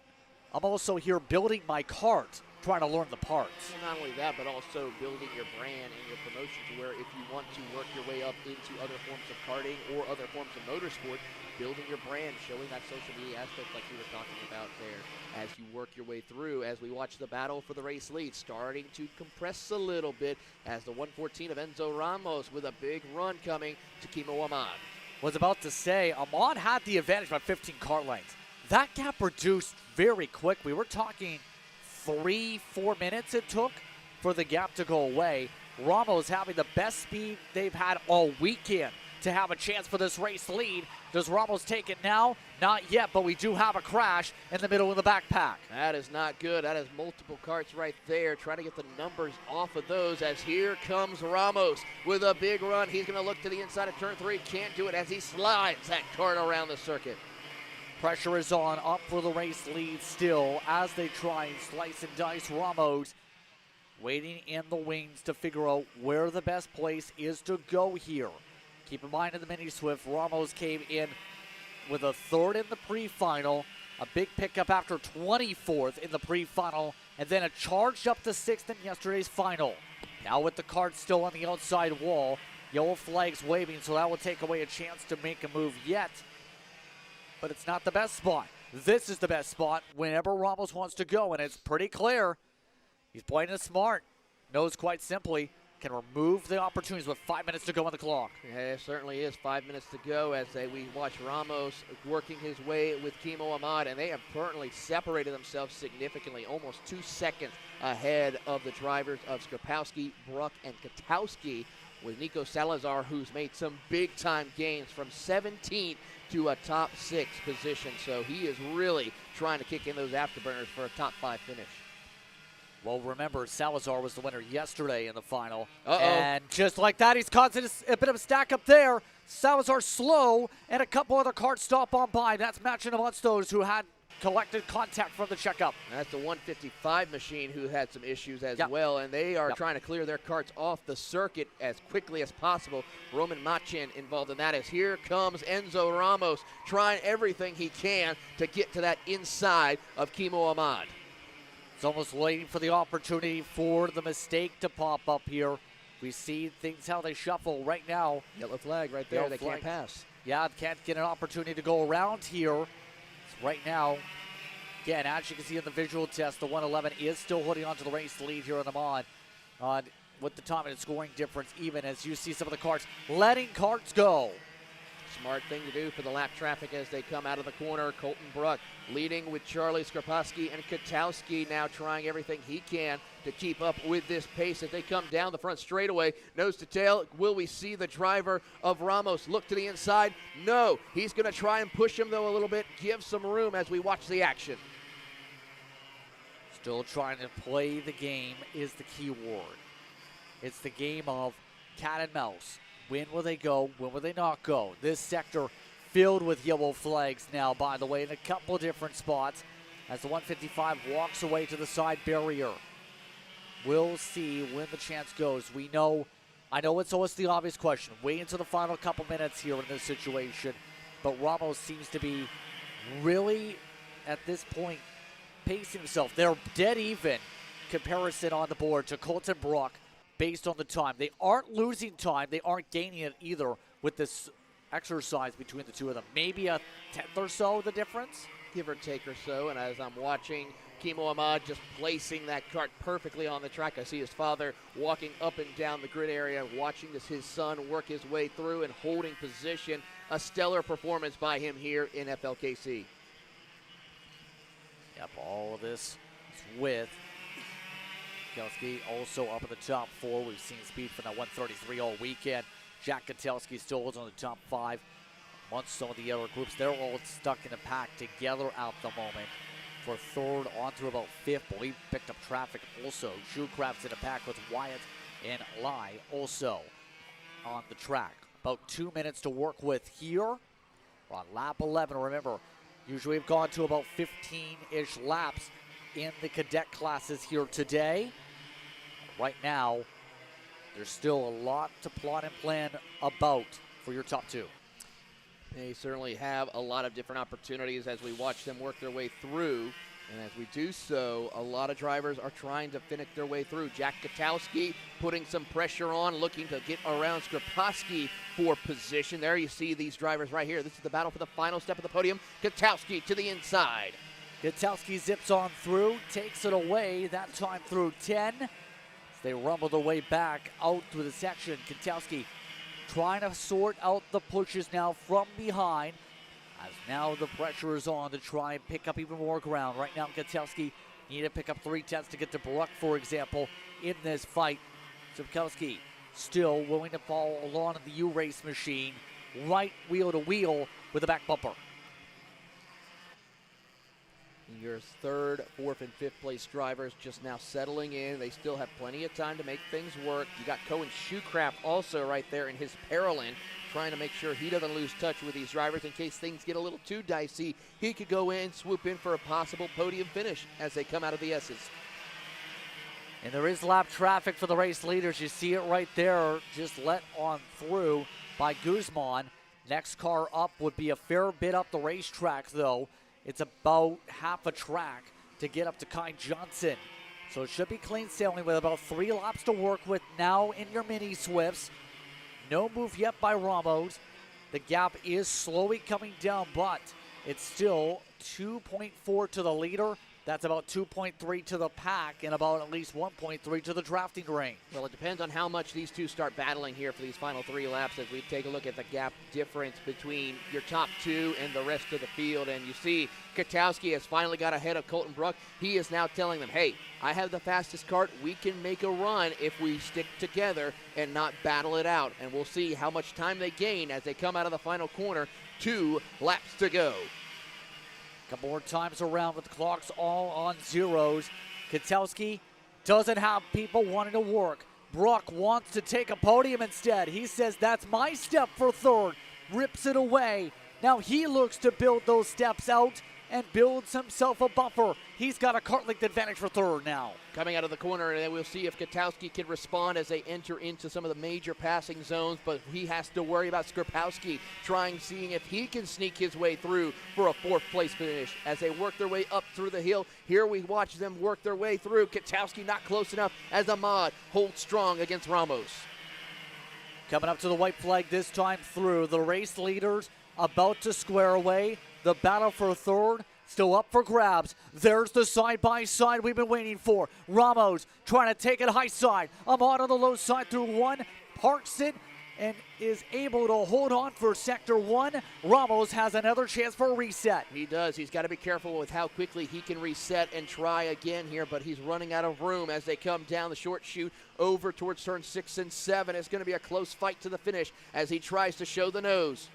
I'm also here building my cart, trying to learn the parts. Well, not only that, but also building your brand and your promotion to where if you want to work your way up into other forms of karting or other forms of motorsport, building your brand, showing that social media aspect like you were talking about there as you work your way through. As we watch the battle for the race lead starting to compress a little bit as the 114 of Enzo Ramos with a big run coming to Kimo Ahmad. Was about to say, Ahmad had the advantage by 15 kart lengths. That gap reduced very quick. We were talking 3-4 minutes it took for the gap to go away. Ramos having the best speed they've had all weekend to have a chance for this race lead. Does Ramos take it now? Not yet, but we do have a crash in the middle of the backpack. That is not good. That is multiple carts right there. Trying to get the numbers off of those as here comes Ramos with a big run. He's going to look to the inside of turn 3. Can't do it as he slides that cart around the circuit. Pressure is on, up for the race lead still as they try and slice and dice. Ramos waiting in the wings to figure out where the best place is to go here. Keep in mind in the mini Swift, Ramos came in with a 3rd in the pre-final, a big pickup after 24th in the pre-final, and then a charged up to 6th in yesterday's final. Now with the cart still on the outside wall, yellow flags waving, so that will take away a chance to make a move yet. But it's not the best spot. This is the best spot whenever Ramos wants to go, and it's pretty clear. He's playing it smart. Knows quite simply, can remove the opportunities with 5 minutes to go on the clock. Yeah, it certainly is 5 minutes to go as we watch Ramos working his way with Kimo Ahmad, and they have currently separated themselves significantly, almost 2 seconds ahead of the drivers of Skopowski, Bruck, and Katowski, with Nico Salazar, who's made some big-time gains from 17th to a top 6 position. So he is really trying to kick in those afterburners for a top 5 finish. Well, remember, Salazar was the winner yesterday in the final. And just like that, he's causing a bit of a stack up there. Salazar slow, and a couple other carts stop on by. That's matching amongst those who had collected contact from the checkup. That's the 155 machine who had some issues as well, and they are trying to clear their carts off the circuit as quickly as possible. Roman Machin involved in that as here comes Enzo Ramos trying everything he can to get to that inside of Kimo Ahmad. It's almost waiting for the opportunity for the mistake to pop up here. We see things how they shuffle right now. Yellow flag right there. They can't pass. Yeah, can't get an opportunity to go around here. Right now, again, as you can see in the visual test, the 111 is still holding on to the race lead here on Ahmad with the time and scoring difference, even as you see some of the carts letting carts go. Smart thing to do for the lap traffic as they come out of the corner. Colton Bruck leading with Charlie Skopowski, and Katowski now trying everything he can to keep up with this pace as they come down the front straightaway. Nose to tail, will we see the driver of Ramos look to the inside? No, he's going to try and push him though a little bit, give some room as we watch the action. Still trying to play the game is the key word. It's the game of cat and mouse. When will they go? When will they not go? This sector filled with yellow flags now, by the way, in a couple different spots as the 155 walks away to the side barrier. We'll see when the chance goes. I know it's always the obvious question. Wait until the final couple minutes here in this situation. But Ramos seems to be really, at this point, pacing himself. They're dead even comparison on the board to Colton Bruck. Based on the time. They aren't losing time. They aren't gaining it either with this exercise between the two of them. Maybe a tenth or so the difference. give or take or so. And as I'm watching Kimo Ahmad just placing that kart perfectly on the track, I see his father walking up and down the grid area, watching his son work his way through and holding position. A stellar performance by him here in FLKC. Yep, all of this is with Ketelski also up in the top 4. We've seen speed from that 133 all weekend. Jack Ketelski still holds on the top 5. Amongst some of the other groups, they're all stuck in the pack together at the moment. For third on to about 5th, but we picked up traffic also. Shoecraft's in the pack with Wyatt and Lai also on the track. About 2 minutes to work with here. We're on lap 11. Remember, usually we've gone to about 15-ish laps in the cadet classes here today. Right now, there's still a lot to plot and plan about for your top 2. They certainly have a lot of different opportunities as we watch them work their way through. And as we do so, a lot of drivers are trying to finish their way through. Jack Ketelski putting some pressure on, looking to get around Skrapowski for position. There you see these drivers right here. This is the battle for the final step of the podium. Ketelski to the inside. Ketelski zips on through, takes it away, that time through 10. As they rumble their way back out through the section. Ketelski trying to sort out the pushes now from behind, as now the pressure is on to try and pick up even more ground. Right now, Ketelski need to pick up 3/10 to get to Brook, for example, in this fight. So Ketelski still willing to follow along in the U-Race machine, right wheel to wheel with a back bumper. Your third, fourth, and fifth place drivers just now settling in. They still have plenty of time to make things work. You got Cohen Shoecraft also right there in his Paralin, trying to make sure he doesn't lose touch with these drivers in case things get a little too dicey. He could go in, swoop in for a possible podium finish as they come out of the S's. And there is lap traffic for the race leaders. You see it right there, just let on through by Guzman. Next car up would be a fair bit up the racetrack, though. It's about half a track to get up to Kai Johnson. So it should be clean sailing with about 3 laps to work with now in your mini Swifts. No move yet by Ramos. The gap is slowly coming down, but it's still 2.4 to the leader. That's about 2.3 to the pack and about at least 1.3 to the drafting range. Well, it depends on how much these two start battling here for these final 3 laps as we take a look at the gap difference between your top 2 and the rest of the field. And you see Ketelski has finally got ahead of Colton Brook. He is now telling them, hey, I have the fastest kart. We can make a run if we stick together and not battle it out. And we'll see how much time they gain as they come out of the final corner. 2 laps to go. Couple more times around with the clocks all on zeros. Ketelski doesn't have people wanting to work. Brook wants to take a podium instead. He says, that's my step for third. Rips it away. Now he looks to build those steps out and builds himself a buffer. He's got a kart length advantage for third now. Coming out of the corner, and we'll see if Ketelski can respond as they enter into some of the major passing zones, but he has to worry about Skrapowski seeing if he can sneak his way through for a 4th place finish. As they work their way up through the hill, here we watch them work their way through. Ketelski not close enough as Ahmad holds strong against Ramos. Coming up to the white flag this time through, the race leaders about to square away. The battle for third still up for grabs. There's the side-by-side we've been waiting for. Ramos trying to take it high side. Ahmad on the low side through 1. Parks it and is able to hold on for sector 1. Ramos has another chance for a reset. He does. He's got to be careful with how quickly he can reset and try again here, but he's running out of room as they come down the short chute over towards turn 6 and 7. It's going to be a close fight to the finish as he tries to show the nose.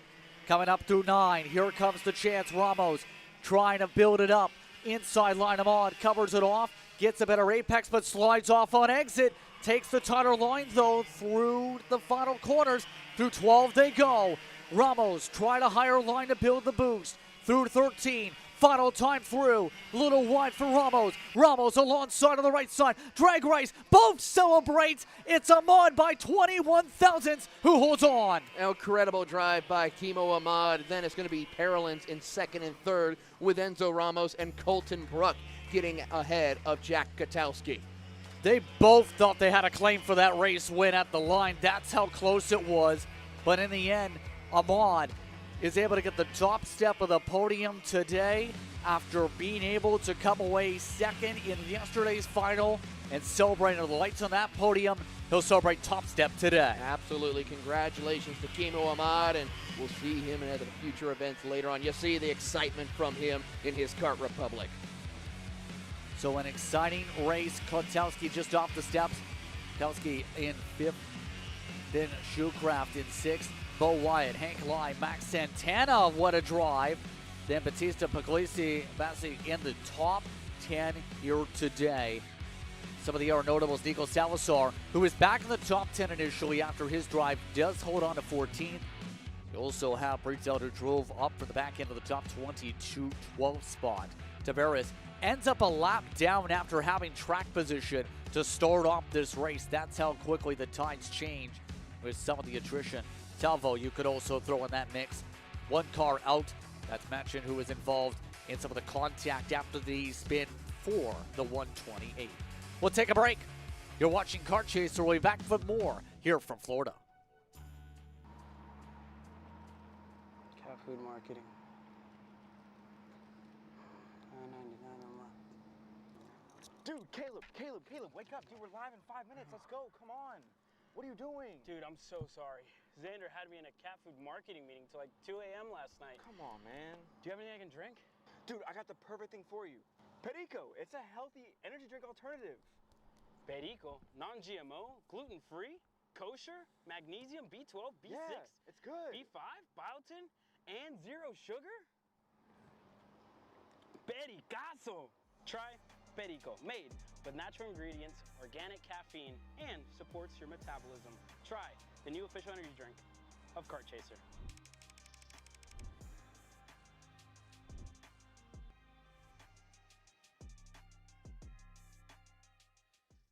Coming up through 9, here comes the chance. Ramos trying to build it up. Inside line, Ahmad covers it off, gets a better apex, but slides off on exit. Takes the tighter line, though, through the final corners. Through 12 they go. Ramos trying a higher line to build the boost. Through 13. Final time through. A little wide for Ramos. Ramos alongside on the right side. Drag race. Both celebrate. It's Ahmad by 21 thousandths who holds on. Incredible drive by Kimo Ahmad. Then it's going to be Paralins in 2nd and 3rd with Enzo Ramos and Colton Brook getting ahead of Jack Ketelski. They both thought they had a claim for that race win at the line. That's how close it was. But in the end, Ahmad is able to get the top step of the podium today after being able to come away second in yesterday's final and celebrating the lights on that podium. He'll celebrate top step today. Absolutely. Congratulations to Kimo Ahmad, and we'll see him in the future events later on. You see the excitement from him in his Kart Republic. So an exciting race. Kotowski just off the steps. Kotowski in 5th. Then Shoecraft in 6th. Bo Wyatt, Hank Lai, Max Santana, what a drive. Then Batista Puglisi in the top 10 here today. Some of the other notables, Nico Salazar, who is back in the top 10 initially after his drive, does hold on to 14th. You also have Breezel, who drove up for the back end of the top 22, 12th spot. Tavares ends up a lap down after having track position to start off this race. That's how quickly the tides change with some of the attrition. Talvo, you could also throw in that mix. One car out. That's Machin, who was involved in some of the contact after the spin for the 128. We'll take a break. You're watching Kart Chaser. We'll be back for more here from Florida. Cat food marketing. $9.99 a month. Dude, Caleb, wake up. Dude, we're live in 5 minutes. Let's go. Come on. What are you doing? Dude, I'm so sorry. Xander had me in a cat food marketing meeting till like 2 a.m. last night. Come on, man. Do you have anything I can drink? Dude, I got the perfect thing for you. Perico. It's a healthy energy drink alternative. Perico? Non-GMO? Gluten-free? Kosher? Magnesium? B12? B6? Yeah, it's good. B5? Biotin? And 0 sugar? Pericazo! Try Perico. Made with natural ingredients, organic caffeine, and supports your metabolism. Try the new official energy drink of Kart Chaser.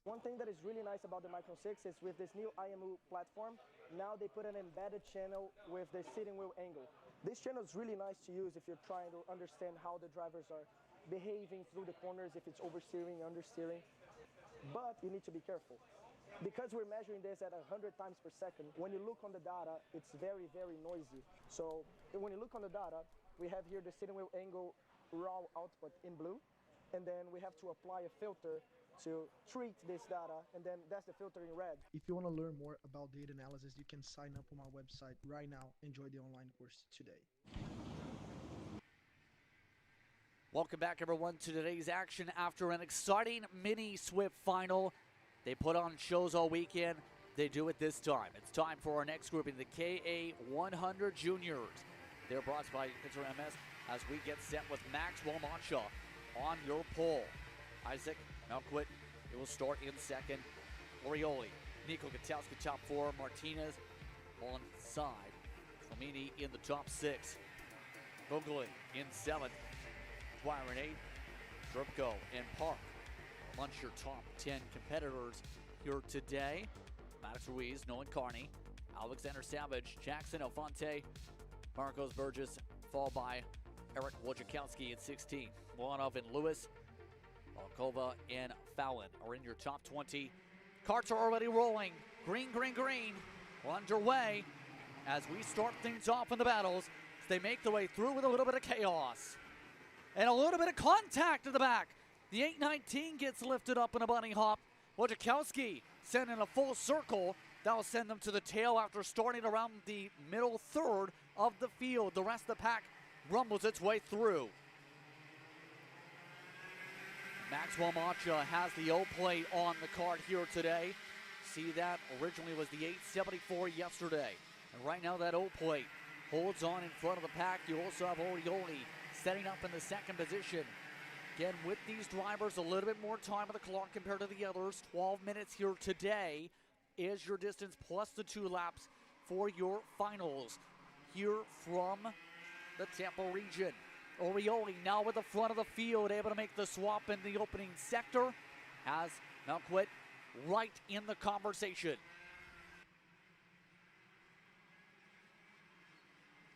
One thing that is really nice about the Micron 6 is with this new Iame platform, now they put an embedded channel with the steering wheel angle. This channel is really nice to use if you're trying to understand how the drivers are behaving through the corners, if it's oversteering, understeering. But you need to be careful. Because we're measuring this at 100 times per second, when you look on the data, it's very, very noisy. So when you look on the data, we have here the steering wheel angle raw output in blue, and then we have to apply a filter to treat this data, and then that's the filter in red. If you want to learn more about data analysis, you can sign up on my website right now. Enjoy the online course today. Welcome back, everyone, to today's action after an exciting mini Swift final. They put on shows all weekend. They do it this time. It's time for our next grouping, the KA100 Juniors. They're brought to you by Inter MS as we get set with Max Walmacha on your pole. Isaac Melquit, it will start in second. Orioli, Nico Kotowski top 4. Martinez on side. Flamini in the top 6. Vogelin in 7th. Dwyer in 8th. Drupko and Park amongst your top 10 competitors here today. Maddox Ruiz, Nolan Carney, Alexander Savage, Jackson Alfonte, Marcos Burgess, followed by Eric Wojciechowski at 16. Milanov and Lewis, Volkova and Fallon are in your top 20. Karts are already rolling. Green, green, green. We're underway as we start things off in the battles as they make their way through with a little bit of chaos. And a little bit of contact in the back. The 819 gets lifted up in a bunny hop. Wojciechowski sent in a full circle. That will send them to the tail after starting around the middle third of the field. The rest of the pack rumbles its way through. Max Walmacha has the O-plate on the card here today. See that originally was the 874 yesterday. And right now that O-plate holds on in front of the pack. You also have Orioli setting up in the second position. Again, with these drivers, a little bit more time on the clock compared to the others. 12 minutes here today is your distance plus the 2 laps for your finals here from the Tampa region. Orioli now with the front of the field, able to make the swap in the opening sector. Has Melquit right in the conversation.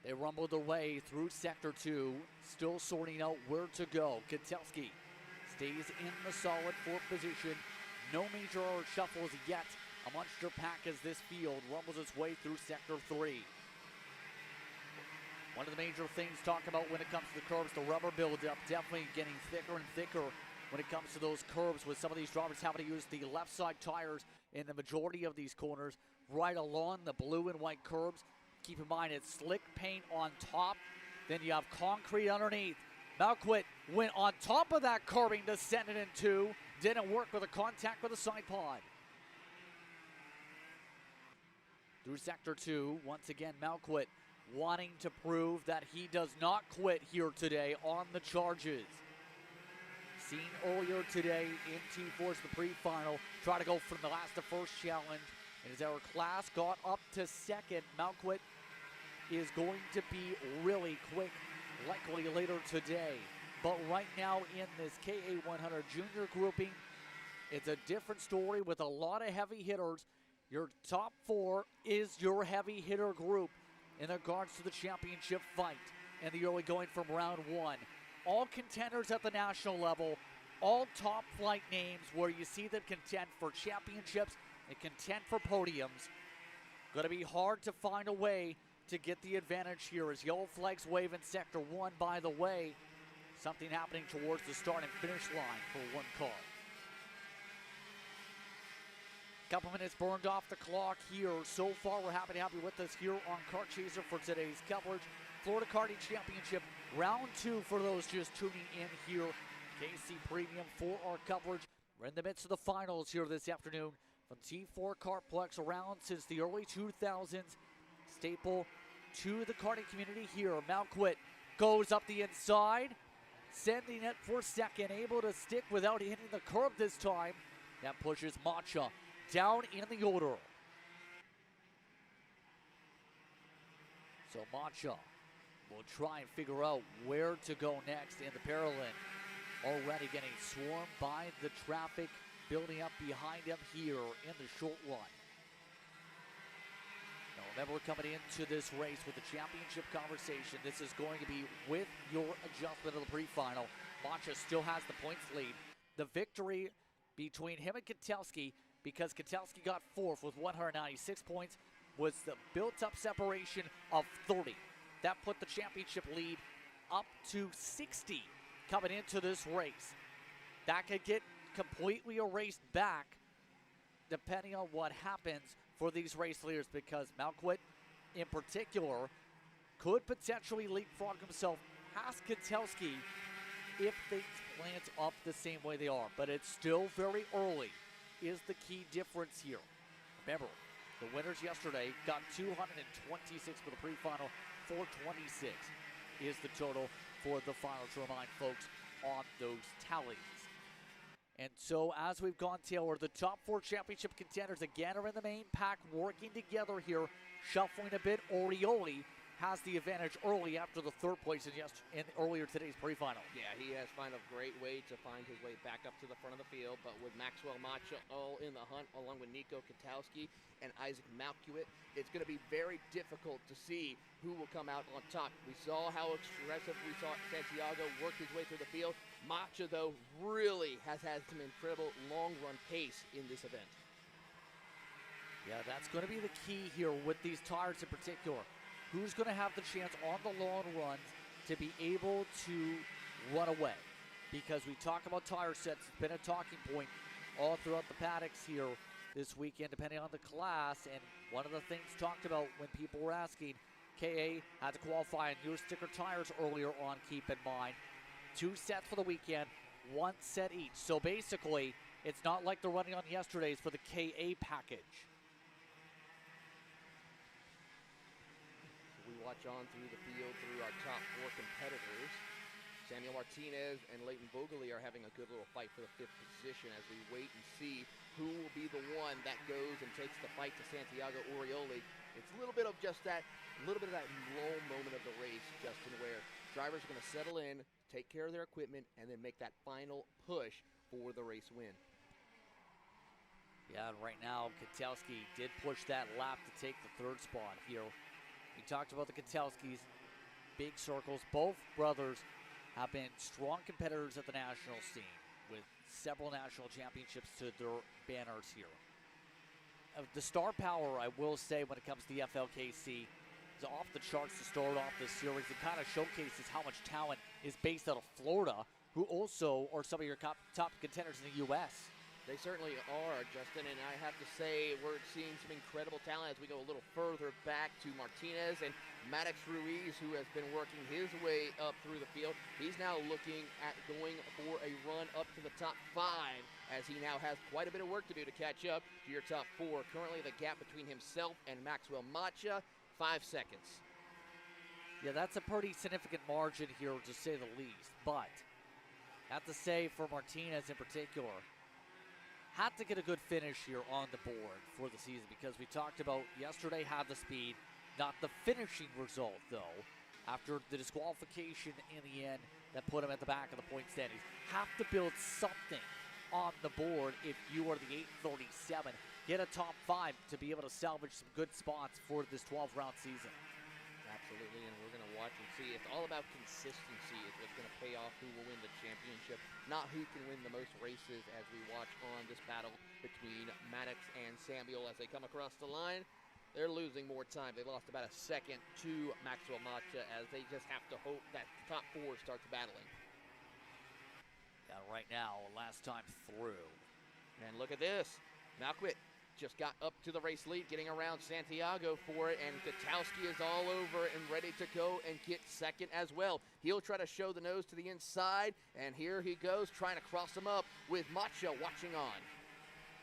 They rumbled their way through Sector 2, still sorting out where to go. Kotowski stays in the solid 4th position. No major shuffles yet amongst your pack as this field rumbles its way through Sector 3. One of the major things to talk about when it comes to the curbs, the rubber buildup definitely getting thicker and thicker when it comes to those curbs, with some of these drivers having to use the left side tires in the majority of these corners right along the blue and white curbs. Keep in mind, it's slick paint on top, then you have concrete underneath. Malquit went on top of that curbing to send it in two. Didn't work with a contact with the side pod. Through sector 2, once again, Malquit wanting to prove that he does not quit here today on the charges. Seen earlier today in T4's the pre-final, try to go from the last to first challenge. And as our class got up to second, Malquit is going to be really quick, likely later today. But right now in this KA100 Jr grouping, it's a different story with a lot of heavy hitters. Your top 4 is your heavy hitter group in regards to the championship fight and the early going from round 1. All contenders at the national level, all top flight names where you see them contend for championships and contend for podiums. Going to be hard to find a way to get the advantage here as yellow flags wave in sector 1. By the way, something happening towards the start and finish line for one car. Couple minutes burned off the clock here. So far, we're happy to have you with us here on Kart Chaser for today's coverage. Florida Karting Championship, round 2 for those just tuning in here. KC Premium for our coverage. We're in the midst of the finals here this afternoon from T4 KartPlex, around since the early 2000s. Staple to the karting community here. Malquit goes up the inside, sending it for second, able to stick without hitting the curb this time. That pushes Macha down in the order. So Macha will try and figure out where to go next in the parallel. Already getting swarmed by the traffic building up behind him here in the short run. Now remember, we're coming into this race with the championship conversation. This is going to be with your adjustment of the pre-final. Macha still has the points lead. The victory between him and Ketelski, because Ketelski got 4th with 196 points, was the built-up separation of 30. That put the championship lead up to 60 coming into this race. That could get completely erased back depending on what happens for these race leaders, because Malquit in particular could potentially leapfrog himself past Ketelski if things plant up the same way they are. But it's still very early is the key difference here. Remember, the winners yesterday got 226 for the pre-final, 426 is the total for the final, to remind folks on those tallies. And so as we've gone, Taylor, the top 4 championship contenders again are in the main pack, working together here, shuffling a bit. Orioli has the advantage early after the 3rd place in earlier today's pre-final. Yeah, he has found a great way to find his way back up to the front of the field, but with Maxwell Macha all in the hunt, along with Nico Ketelski and Isaac Malquit, it's going to be very difficult to see who will come out on top. We saw how aggressive we saw Santiago work his way through the field. Macha, though, really has had some incredible long-run pace in this event. Yeah, that's going to be the key here with these tires in particular. Who's going to have the chance on the long runs to be able to run away? Because we talk about tire sets, it's been a talking point all throughout the paddocks here this weekend, depending on the class. And one of the things talked about when people were asking, KA had to qualify in newer sticker tires earlier on, keep in mind. 2 sets for the weekend, 1 set each. So basically, it's not like they're running on yesterday's for the KA package. We watch on through the field through our top 4 competitors. Samuel Martinez and Leighton Vogeli are having a good little fight for the 5th position as we wait and see who will be the one that goes and takes the fight to Santiago Orioli. It's a little bit of just that, lull moment of the race, Justin, where drivers are going to settle in, take care of their equipment, and then make that final push for the race win. Yeah, and right now, Ketelski did push that lap to take the 3rd spot here. We talked about the Ketelskis, big circles. Both brothers have been strong competitors at the national scene with several national championships to their banners here. The star power, I will say, when it comes to the FLKC, is off the charts to start off this series. It kind of showcases how much talent is based out of Florida, who also are some of your top contenders in the U.S. They certainly are, Justin, and I have to say we're seeing some incredible talent as we go a little further back to Martinez and Maddox Ruiz, who has been working his way up through the field. He's now looking at going for a run up to the top 5, as he now has quite a bit of work to do to catch up to your top 4. Currently, the gap between himself and Maxwell Macha, 5 seconds. Yeah, that's a pretty significant margin here, to say the least. But I have to say, for Martinez in particular, had to get a good finish here on the board for the season, because we talked about yesterday had the speed, not the finishing result, though, after the disqualification in the end that put him at the back of the point standings. Have to build something on the board if you are the 837. Get a top 5 to be able to salvage some good spots for this 12-round season. Absolutely, and we're going to watch and see. It's all about consistency is what's going to pay off who will win the championship, not who can win the most races, as we watch on this battle between Maddox and Samuel as they come across the line. They're losing more time. They lost about a second to Maxwell Macha, as they just have to hope that the top 4 starts battling. Yeah, right now, last time through. And look at this. Malquit just got up to the race lead, getting around Santiago for it, and Katowski is all over and ready to go and get second as well. He'll try to show the nose to the inside, and here he goes, trying to cross him up with Macha watching on.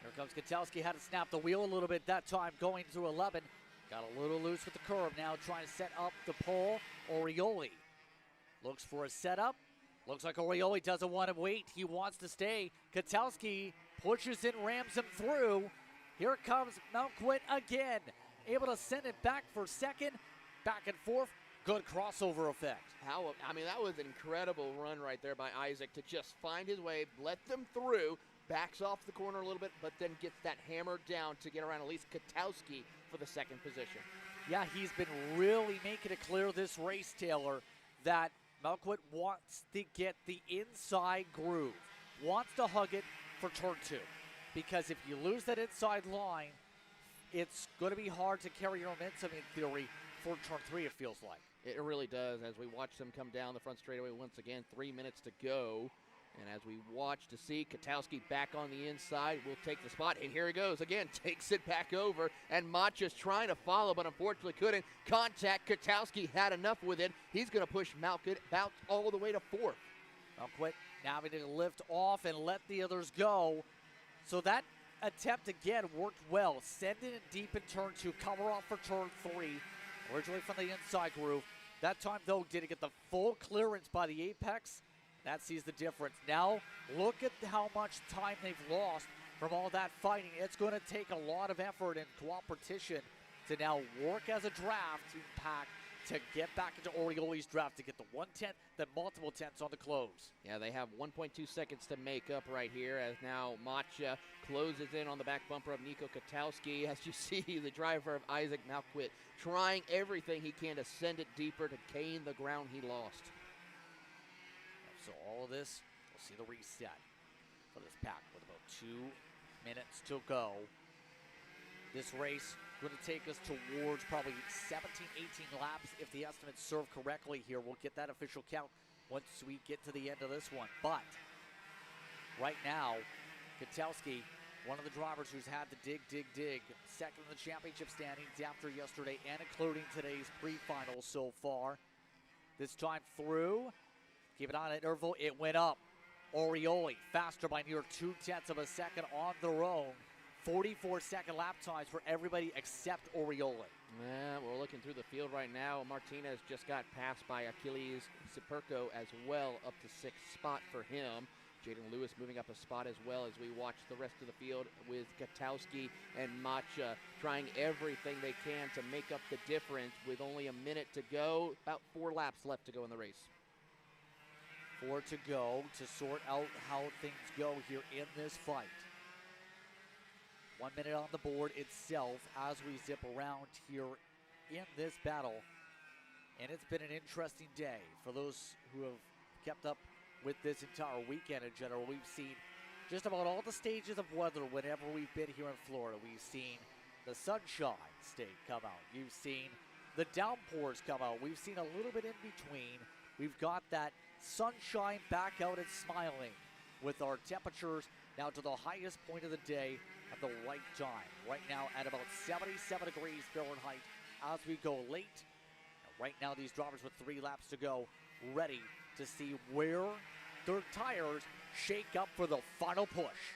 Here comes Katowski, had to snap the wheel a little bit that time, going through 11. Got a little loose with the curve now, trying to set up the pole. Orioli looks for a setup. Looks like Orioli doesn't want to wait. He wants to stay. Katowski pushes it, rams him through. Here comes Malquit again, able to send it back for second, back and forth. Good crossover effect. I mean, that was an incredible run right there by Isaac to just find his way, let them through, backs off the corner a little bit, but then gets that hammer down to get around at least Katowski for the second position. Yeah, he's been really making it clear this race, Taylor, that Malquit wants to get the inside groove, wants to hug it for turn 2. Because if you lose that inside line, it's going to be hard to carry your momentum in theory for turn 3, it feels like. It really does, as we watch them come down the front straightaway once again. 3 minutes to go. And as we watch to see Katowski back on the inside, will take the spot. And here he goes again, takes it back over. And Macha's trying to follow, but unfortunately couldn't. Contact, Katowski had enough with it. He's going to push Malquit about all the way to 4th. Malquit now having to lift off and let the others go. So that attempt again worked well. Sending it deep in turn 2, cover off for turn 3. Originally from the inside groove. That time, though, didn't get the full clearance by the apex. That sees the difference. Now, look at how much time they've lost from all that fighting. It's going to take a lot of effort and cooperation to now work as a draft pack to get back into Orioli's draft, to get the 1/10, then multiple 10ths on the close. Yeah, they have 1.2 seconds to make up right here, as now Macha closes in on the back bumper of Nico Katowski. As you see, the driver of Isaac Malquit trying everything he can to send it deeper to gain the ground he lost. So all of this, we'll see the reset for this pack with about 2 minutes to go. This race going to take us towards probably 17, 18 laps if the estimates serve correctly here. We'll get that official count once we get to the end of this one. But right now, Katowski, one of the drivers who's had to dig, second in the championship standings after yesterday and including today's pre-final so far. This time through, keep it on at interval, it went up. Orioli faster by near 0.2 of a second on their own. 44-second lap times for everybody except Orioli. Yeah, we're looking through the field right now. Martinez just got passed by Achilles Ciperco as well, up to 6th spot for him. Jaden Lewis moving up a spot as well, as we watch the rest of the field with Katowski and Macha trying everything they can to make up the difference with only a minute to go. About 4 laps left to go in the race. 4 to go to sort out how things go here in this fight. 1 minute on the board itself as we zip around here in this battle. And it's been an interesting day for those who have kept up with this entire weekend in general. We've seen just about all the stages of weather whenever we've been here in Florida. We've seen the Sunshine State come out. You've seen the downpours come out. We've seen a little bit in between. We've got that sunshine back out and smiling with our temperatures now to the highest point of the day at the right time. Right now at about 77 degrees Fahrenheit as we go late. Right now these drivers with 3 laps to go, ready to see where their tires shake up for the final push.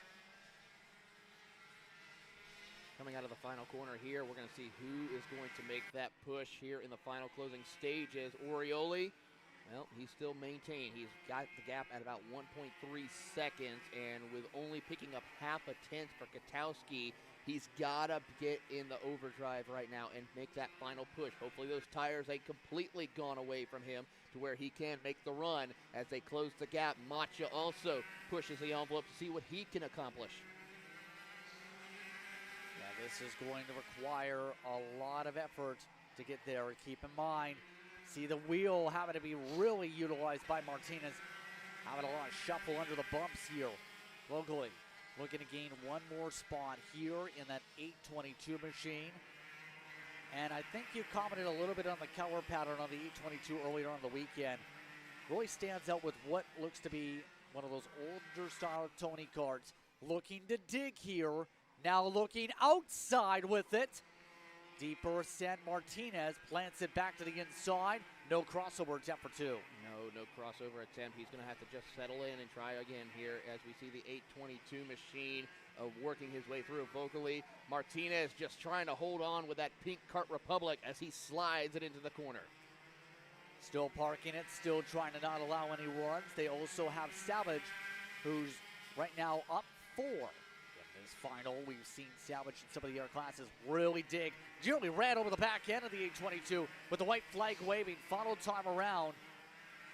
Coming out of the final corner here, we're going to see who is going to make that push here in the final closing stages. Orioli, well, he's still maintained. He's got the gap at about 1.3 seconds, and with only picking up half a tenth for Katowski, he's got to get in the overdrive right now and make that final push. Hopefully those tires ain't completely gone away from him to where he can make the run as they close the gap. Macha also pushes the envelope to see what he can accomplish. Yeah, this is going to require a lot of effort to get there. Keep in mind, see the wheel having to be really utilized by Martinez. Having a lot of shuffle under the bumps here locally. Looking to gain one more spot here in that 822 machine. And I think you commented a little bit on the color pattern on the 822 earlier on the weekend. Really stands out with what looks to be one of those older style Tony karts. Looking to dig here. Now looking outside with it. Deeper ascent, Martinez plants it back to the inside. No crossover attempt for 2. No crossover attempt. He's going to have to just settle in and try again here as we see the 822 machine working his way through vocally. Martinez just trying to hold on with that pink Kart Republic as he slides it into the corner. Still parking it, still trying to not allow any runs. They also have Savage, who's right now up 4. In this final, we've seen Savage in some of the other classes really dig. Nearly ran over the back end of the 822 with the white flag waving. Final time around.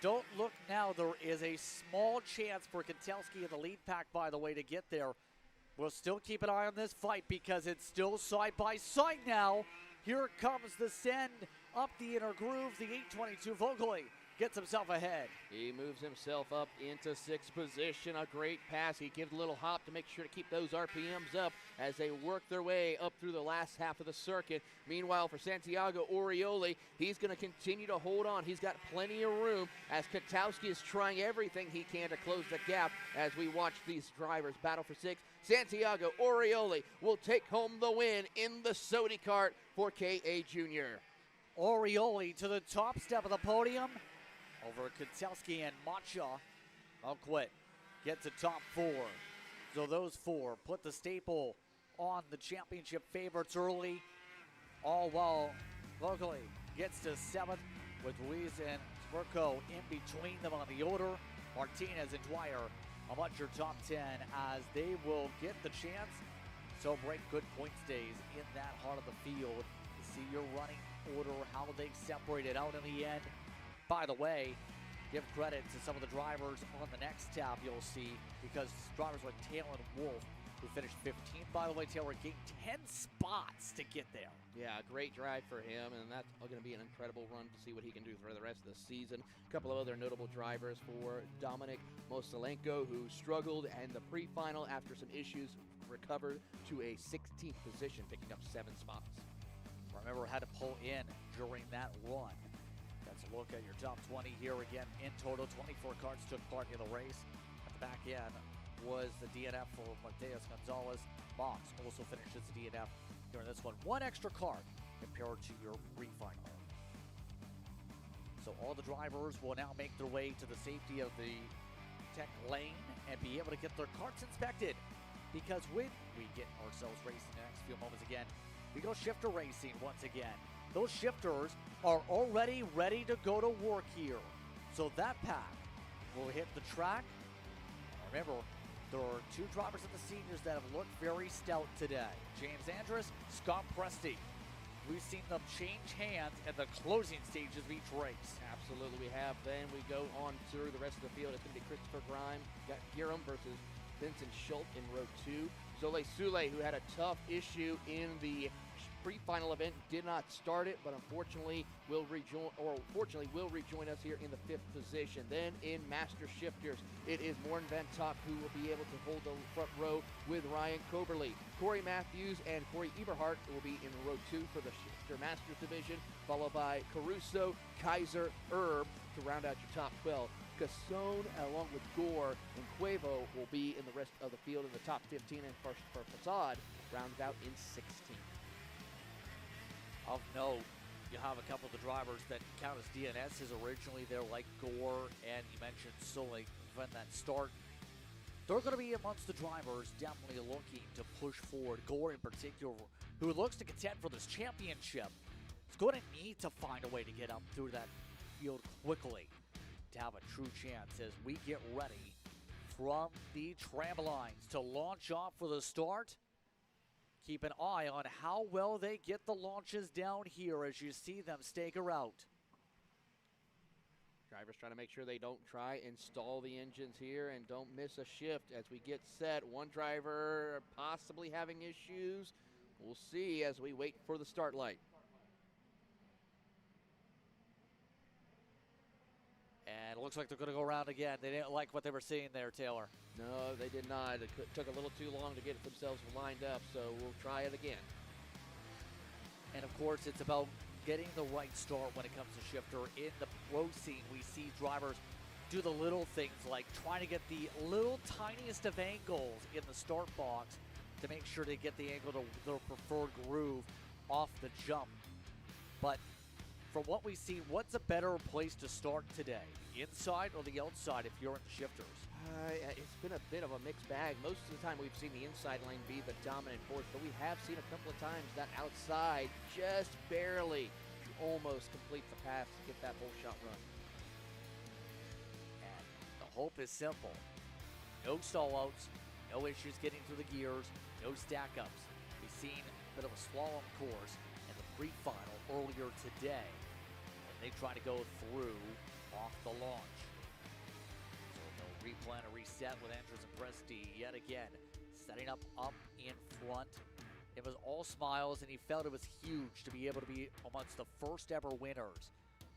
Don't look now. There is a small chance for Katowski in the lead pack, by the way, to get there. We'll still keep an eye on this fight because it's still side by side now. Here comes the send up the inner groove. The 822 vocally gets himself ahead. He moves himself up into 6th position. A great pass. He gives a little hop to make sure to keep those RPMs up as they work their way up through the last half of the circuit. Meanwhile, for Santiago Orioli, he's going to continue to hold on. He's got plenty of room as Katowski is trying everything he can to close the gap as we watch these drivers battle for 6. Santiago Orioli will take home the win in the Sodi kart for KA Jr. Orioli to the top step of the podium. Over Katowski and Macha. I'll quit. Get to top 4. So those 4 put the staple on the championship favorites early. All while locally gets to 7th with Ruiz and Smirko in between them on the order. Martinez and Dwyer among your top 10 as they will get the chance to celebrate good point stays in that heart of the field. You see your running order, how they separate it out in the end. By the way, give credit to some of the drivers on the next tab you'll see because drivers like Taylor and Wolf, who finished 15th, by the way, Taylor gained 10 spots to get there. Yeah, great drive for him, and that's going to be an incredible run to see what he can do for the rest of the season. A couple of other notable drivers for Dominic Moselenko, who struggled in the pre-final after some issues, recovered to a 16th position, picking up 7 spots. Remember, had to pull in during that run. Let's look at your top 20 here again. In total, 24 karts took part in the race. At the back end was the DNF for Mateus Gonzalez. Mox also finishes the DNF during this one. 1 extra kart compared to your pre-final. So all the drivers will now make their way to the safety of the tech lane and be able to get their karts inspected. Because when we get ourselves racing in the next few moments again, we go shifter racing once again. Those shifters are already ready to go to work here. So that pack will hit the track. Remember, there are 2 drivers in the seniors that have looked very stout today. James Andrus, Scott Presti. We've seen them change hands at the closing stages of each race. Absolutely we have. Then we go on through the rest of the field. It's going to be Christopher Grimes, got Giram versus Vincent Schultz in row 2. Zole Sule, who had a tough issue in the Pre-Final event did not start it, but unfortunately will rejoin us here in the 5th position. Then in Master Shifters, it is Morten Van Tok who will be able to hold the front row with Ryan Koberly. Corey Matthews and Corey Eberhardt will be in row 2 for the Shifter Masters division, followed by Caruso, Kaiser, Erb to round out your top 12. Casone, along with Gore and Cuevo, will be in the rest of the field in the top 15, and for Facade, rounded out in 16th. Of note, you have a couple of the drivers that count as DNSs originally. They're like Gore, and you mentioned Solik when that start. They're going to be amongst the drivers definitely looking to push forward. Gore in particular, who looks to contend for this championship, is going to need to find a way to get up through that field quickly to have a true chance as we get ready from the trampolines to launch off for the start. Keep an eye on how well they get the launches down here as you see them stagger out. Drivers trying to make sure they don't try and stall the engines here and don't miss a shift as we get set. One driver possibly having issues. We'll see as we wait for the start light. And it looks like they're going to go around again. They didn't like what they were seeing there, Taylor. No, they did not. It took a little too long to get themselves lined up, so we'll try it again. And of course, it's about getting the right start when it comes to shifter. In the pro scene, we see drivers do the little things like trying to get the little tiniest of angles in the start box to make sure they get the angle to their preferred groove off the jump. But from what we see, what's a better place to start today? Inside or the outside if you're in the shifters? It's been a bit of a mixed bag. Most of the time we've seen the inside lane be the dominant force, but we have seen a couple of times that outside just barely almost complete the pass to get that whole shot run. And the hope is simple. No stall-outs, no issues getting through the gears, no stack-ups. We've seen a bit of a slalom course in the pre-final earlier today when they try to go through off the launch. Replan a reset with Andrews and Presti yet again, setting up in front. It was all smiles, and he felt it was huge to be able to be amongst the first ever winners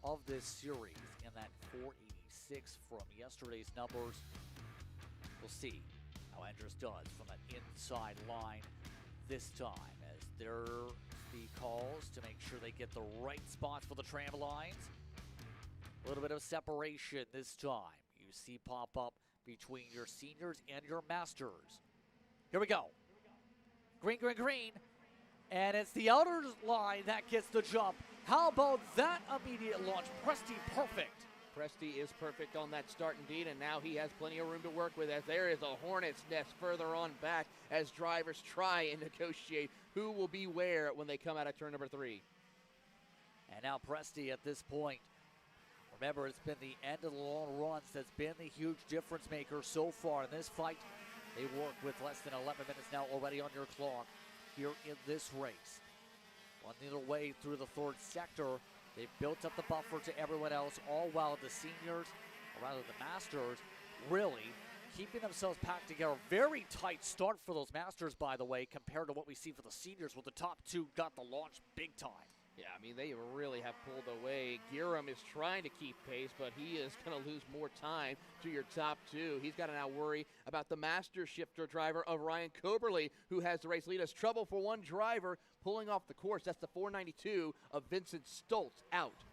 of this series in that 486 from yesterday's numbers. We'll see how Andrews does from that inside line this time as there are the calls to make sure they get the right spots for the trampolines. A little bit of separation this time. You see pop up between your seniors and your masters. Here we go. Green, green, green. And it's the outer line that gets the jump. How about that immediate launch? Presti perfect. Presti is perfect on that start indeed, and now he has plenty of room to work with as there is a hornet's nest further on back as drivers try and negotiate who will be where when they come out of turn number 3. And now Presti at this point. Remember, it's been the end of the long runs that's been the huge difference maker so far in this fight. They work with less than 11 minutes now already on your clock here in this race. On the other way through the third sector, they've built up the buffer to everyone else, all while the seniors, or rather the masters, really keeping themselves packed together. Very tight start for those masters, by the way, compared to what we see for the seniors, where the top two got the launch big time. Yeah, I mean, they really have pulled away. Giram is trying to keep pace, but he is going to lose more time to your top two. He's got to now worry about the master shifter driver of Ryan Koberly, who has the race lead us. Trouble for one driver pulling off the course. That's the 492 of Vincent Stoltz out.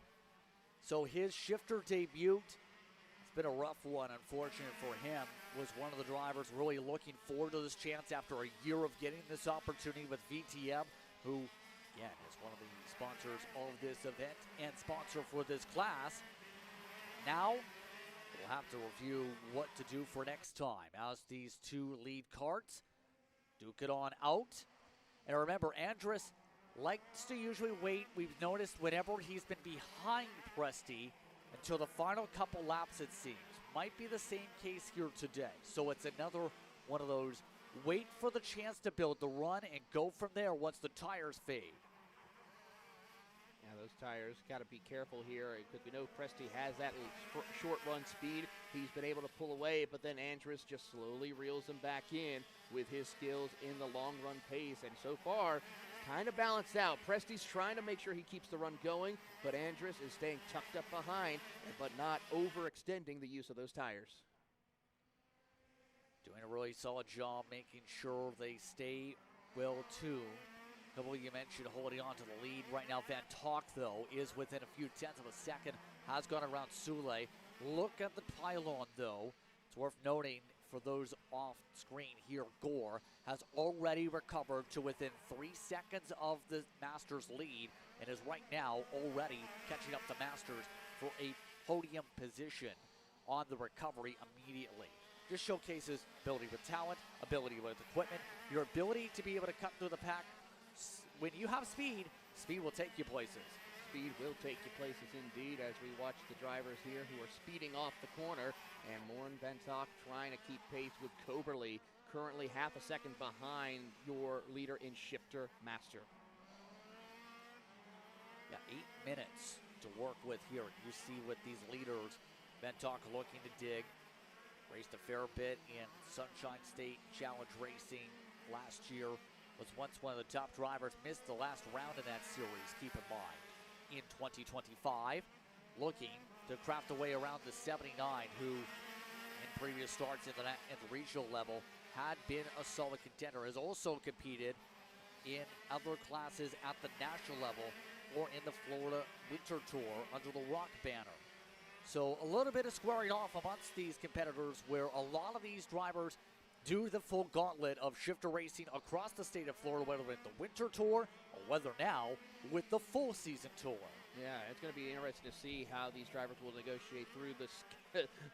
So his shifter debut, it's been a rough one, unfortunate for him. Was one of the drivers really looking forward to this chance after a year of getting this opportunity with VTM, who, again, is one of the sponsors of this event and sponsor for this class. Now, we'll have to review what to do for next time as these two lead karts duke it on out. And remember, Andrus likes to usually wait, we've noticed, whenever he's been behind Presti until the final couple laps, it seems. Might be the same case here today. So it's another one of those wait for the chance to build the run and go from there once the tires fade. Yeah, those tires, got to be careful here because we know Presti has that short run speed. He's been able to pull away, but then Andrus just slowly reels him back in with his skills in the long run pace. And so far, kind of balanced out. Presti's trying to make sure he keeps the run going, but Andrus is staying tucked up behind, but not overextending the use of those tires. Doing a really solid job making sure they stay well too. A couple you mentioned holding on to the lead right now. Van Tok, though, is within a few tenths of a second, has gone around Sule. Look at the pylon, though. It's worth noting for those off screen here, Gore has already recovered to within 3 seconds of the Masters lead and is right now already catching up to Masters for a podium position on the recovery immediately. Just showcases ability with talent, ability with equipment, your ability to be able to cut through the pack. When you have speed, speed will take you places. Speed will take you places indeed, as we watch the drivers here who are speeding off the corner, and Morn Van Tok trying to keep pace with Coberly, currently half a second behind your leader in shifter Master. Yeah, 8 minutes to work with here. You see with these leaders, Van Tok looking to dig. Raced a fair bit in Sunshine State Challenge Racing last year. Was once one of the top drivers, missed the last round in that series, keep in mind. In 2025, looking to craft a way around the 79, who in previous starts at the regional level had been a solid contender, has also competed in other classes at the national level or in the Florida Winter Tour under the Rock banner. So a little bit of squaring off amongst these competitors, where a lot of these drivers do the full gauntlet of shifter racing across the state of Florida, whether with the Winter Tour or whether now with the full season tour. Yeah, it's going to be interesting to see how these drivers will negotiate through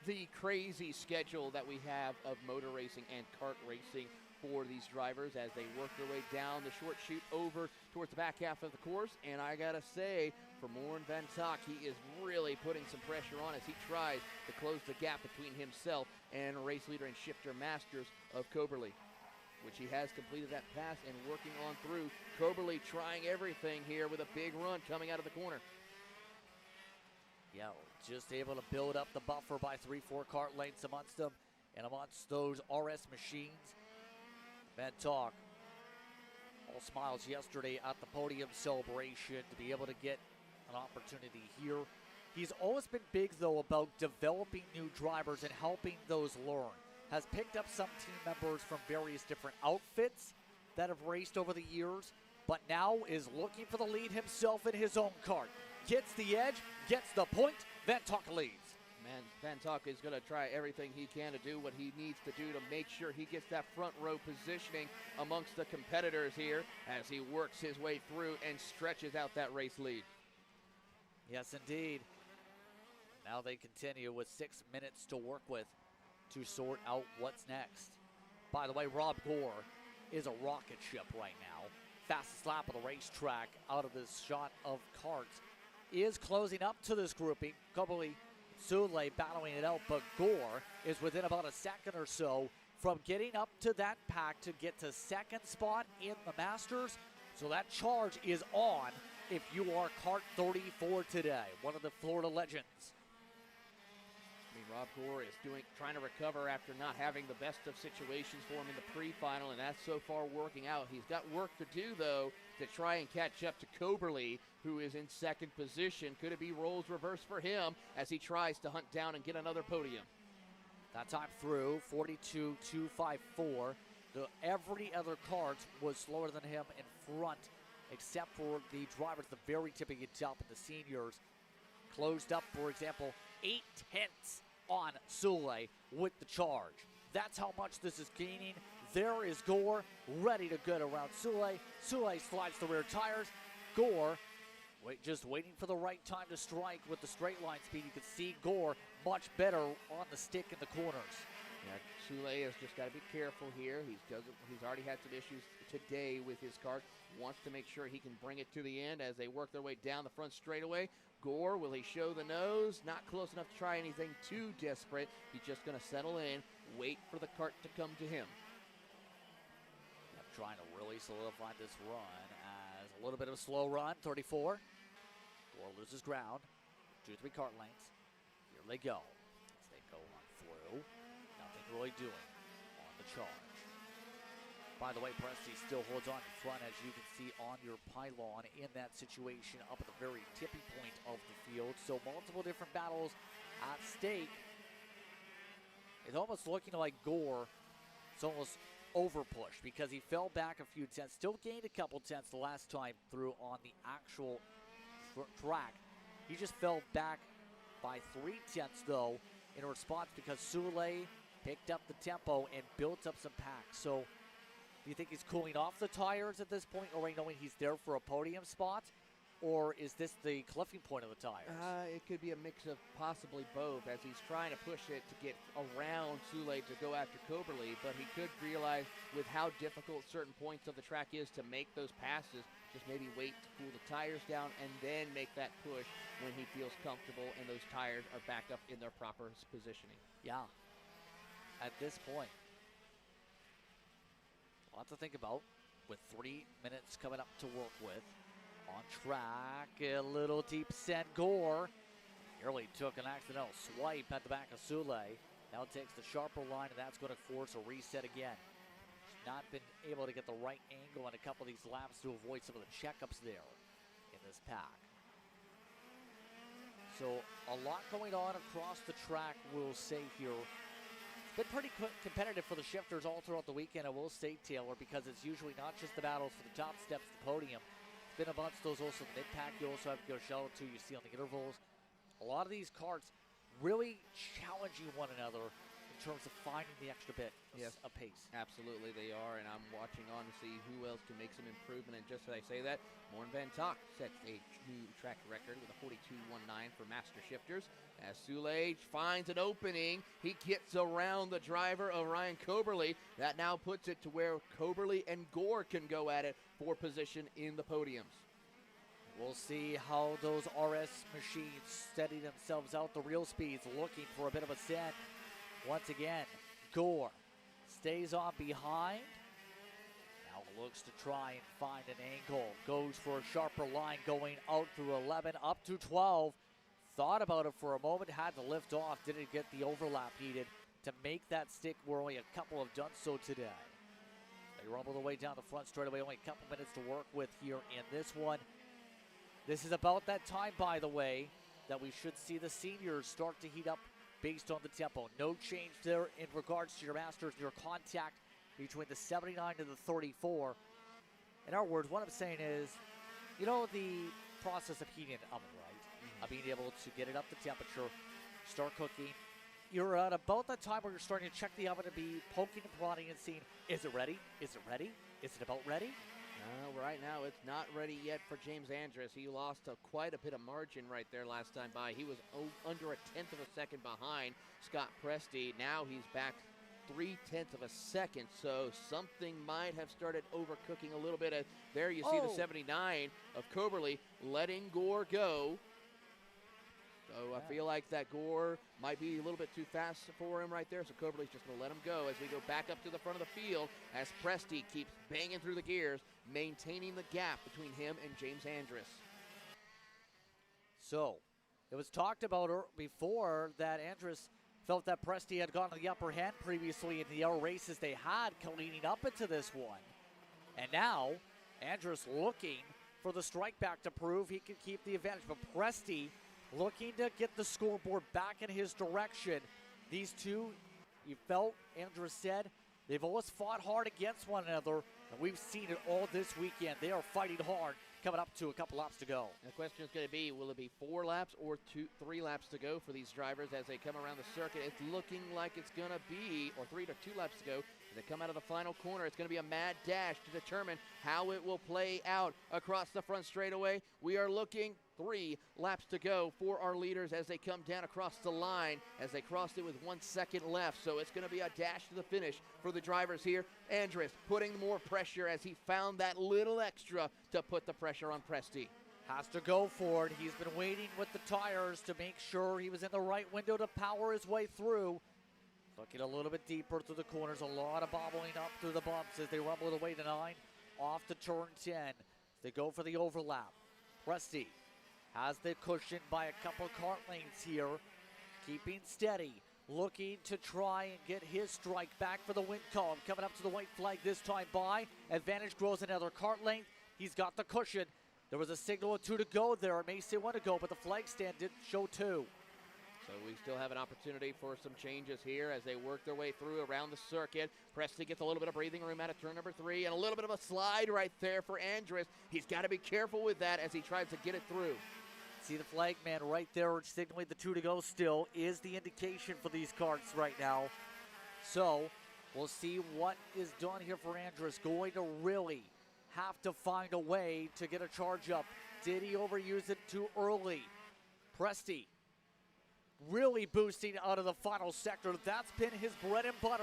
the crazy schedule that we have of motor racing and kart racing for these drivers as they work their way down the short chute over towards the back half of the course. And I got to say, for Morn Van Tok, he is really putting some pressure on as he tries to close the gap between himself and race leader and shifter Masters of Coberly, which he has completed that pass and working on through. Coberly trying everything here with a big run coming out of the corner. Yeah, just able to build up the buffer by 3-4 kart lengths amongst them and amongst those RS machines. Van Tok, all smiles yesterday at the podium celebration to be able to get an opportunity here. He's always been big, though, about developing new drivers and helping those learn. Has picked up some team members from various different outfits that have raced over the years, but now is looking for the lead himself in his own kart. Gets the edge, gets the point, Van Tok leads. Man, Van Tok is going to try everything he can to do what he needs to do to make sure he gets that front row positioning amongst the competitors here as he works his way through and stretches out that race lead. Yes, indeed. Now they continue with 6 minutes to work with to sort out what's next. By the way, Rob Gore is a rocket ship right now. Fastest lap of the racetrack out of this shot of karts. Is closing up to this grouping. Coberly, Sule battling it out, but Gore is within about a second or so from getting up to that pack to get to second spot in the Masters. So that charge is on if you are kart 34 today, one of the Florida legends. I mean, Rob Gore is trying to recover after not having the best of situations for him in the pre-final, and that's so far working out. He's got work to do, though, to try and catch up to Coberly, who is in second position. Could it be roles reversed for him as he tries to hunt down and get another podium? That time through, 42.254. Every other kart was slower than him in front, except for the drivers, the very tipping it up, and the seniors. Closed up, for example, 8 tenths on Sule with the charge. That's how much this is gaining. There is Gore ready to go around Sule. Sule slides the rear tires. Gore just waiting for the right time to strike with the straight line speed. You can see Gore much better on the stick in the corners. Yeah, Sule has just got to be careful here. He's already had some issues today with his kart. Wants to make sure he can bring it to the end as they work their way down the front straightaway. Gore, will he show the nose? Not close enough to try anything too desperate. He's just going to settle in, wait for the kart to come to him. I'm trying to really solidify this run as a little bit of a slow run, 34. Gore loses ground, 2-3 kart lengths. Here they go. As they go on through. Nothing really doing on the charge. By the way, Presti still holds on in front, as you can see on your pylon in that situation up at the very tippy point of the field. So multiple different battles at stake. It's almost looking like Gore. It's almost overpushed because he fell back a few tenths. Still gained a couple tenths the last time through on the actual track. He just fell back by 3 tenths, though, in response because Sule picked up the tempo and built up some packs. So do you think he's cooling off the tires at this point, already knowing he's there for a podium spot? Or is this the cliffing point of the tires? It could be a mix of possibly both, as he's trying to push it to get around Sule to go after Koberly, but he could realize with how difficult certain points of the track is to make those passes, just maybe wait to cool the tires down and then make that push when he feels comfortable and those tires are back up in their proper positioning. Yeah, at this point. A lot to think about with 3 minutes coming up to work with. On track, a little deep send Gore. Nearly took an accidental swipe at the back of Sule. Now takes the sharper line, and that's going to force a reset again. He's not been able to get the right angle on a couple of these laps to avoid some of the checkups there in this pack. So a lot going on across the track, we'll say here. It's been pretty competitive for the shifters all throughout the weekend, I will say, Taylor, because it's usually not just the battles for the top steps, the podium. Been amongst those also the mid-pack. You also have to go shallow too. You see on the intervals. A lot of these karts really challenging one another in terms of finding the extra bit of pace. Absolutely they are, and I'm watching on to see who else can make some improvement. And just as I say that, Morn Van Tok sets a new track record with a 42.19 for master shifters. As Sule finds an opening, he gets around the driver of Ryan Koberly. That now puts it to where Koberly and Gore can go at it for position in the podiums. We'll see how those RS machines steady themselves out. The real speeds looking for a bit of a set. Once again, Gore stays on behind. Now looks to try and find an angle. Goes for a sharper line going out through 11 up to 12. Thought about it for a moment, had to lift off, didn't get the overlap needed to make that stick where only a couple have done so today. They rumble the way down the front straightaway, only a couple minutes to work with here in this one. This is about that time, by the way, that we should see the seniors start to heat up based on the tempo. No change there in regards to your masters, your contact between the 79 and the 34. In our words, what I'm saying is, you know, the process of heating an oven, right? Being able to get it up to temperature, start cooking. You're at about the time where you're starting to check the oven and be poking and prodding and seeing, is it ready? Is it ready? Is it about ready? Right now, it's not ready yet for James Andrus. He lost quite a bit of margin right there last time by. He was under a tenth of a second behind Scott Presti. Now he's back 0.3 of a second, so something might have started overcooking a little bit. There you see the 79 of Koberly letting Gore go. So I feel like that Gore might be a little bit too fast for him right there, so Koberly's just going to let him go as we go back up to the front of the field as Presti keeps banging through the gears, maintaining the gap between him and James Andrus. So it was talked about before that Andrus felt that Presti had gotten the upper hand previously in the other races they had leading up into this one. And now Andrus looking for the strike back to prove he can keep the advantage, but Presti looking to get the scoreboard back in his direction. These two, you felt, Andrus said, they've always fought hard against one another, and we've seen it all this weekend. They are fighting hard, coming up to a couple laps to go. And the question is going to be, will it be 4 laps or 3 laps to go for these drivers as they come around the circuit? It's looking like it's going to be, or 3 to 2 laps to go. As they come out of the final corner, it's going to be a mad dash to determine how it will play out across the front straightaway. We are looking 3 laps to go for our leaders as they come down across the line as they crossed it with 1 second left. So it's going to be a dash to the finish for the drivers here. Andrus putting more pressure as he found that little extra to put the pressure on Presti. Has to go for it. He's been waiting with the tires to make sure he was in the right window to power his way through. Looking a little bit deeper through the corners. A lot of bobbling up through the bumps as they rumble the way to 9. Off to turn 10. They go for the overlap. Presti has the cushion by a couple of kart lanes here. Keeping steady. looking to try and get his strike back for the win column. Coming up to the white flag this time by. Advantage grows another kart length. He's got the cushion. There was a signal of 2 to go there. It may say 1 to go, but the flag stand did show 2. So we still have an opportunity for some changes here as they work their way through around the circuit. Presti gets a little bit of breathing room out of turn number 3, and a little bit of a slide right there for Andrus. He's got to be careful with that as he tries to get it through. See the flag man right there signaling the 2 to go still is the indication for these karts right now. So we'll see what is done here for Andrus. Going to really have to find a way to get a charge up. Did he overuse it too early? Presti really boosting out of the final sector. That's been his bread and butter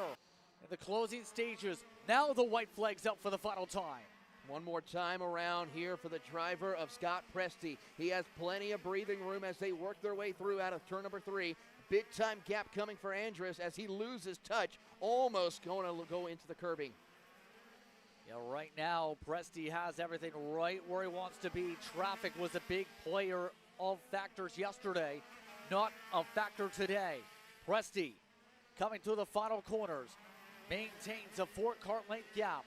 in the closing stages. Now the white flag's up for the final time. One more time around here for the driver of Scott Presti. He has plenty of breathing room as they work their way through out of turn number 3. Big time gap coming for Andrus as he loses touch, almost going to go into the curbing. Yeah, right now, Presti has everything right where he wants to be. Traffic was a big player of factors yesterday, not a factor today. Presti coming through the final corners, maintains a 4 kart length gap,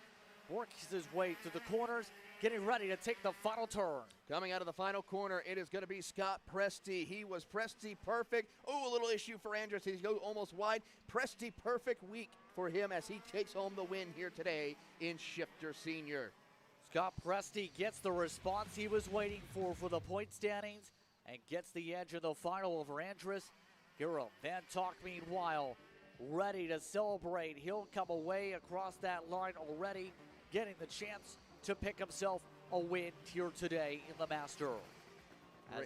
works his way through the corners, getting ready to take the final turn. Coming out of the final corner, it is going to be Scott Presti. He was Presti perfect. Oh, a little issue for Andrus. He's going almost wide. Presti perfect week for him as he takes home the win here today in Shifter Senior. Scott Presti gets the response he was waiting for the point standings and gets the edge of the final over Andrus. Hero Van Talk, meanwhile, ready to celebrate. He'll come away across that line already, getting the chance to pick himself a win here today in the Master. As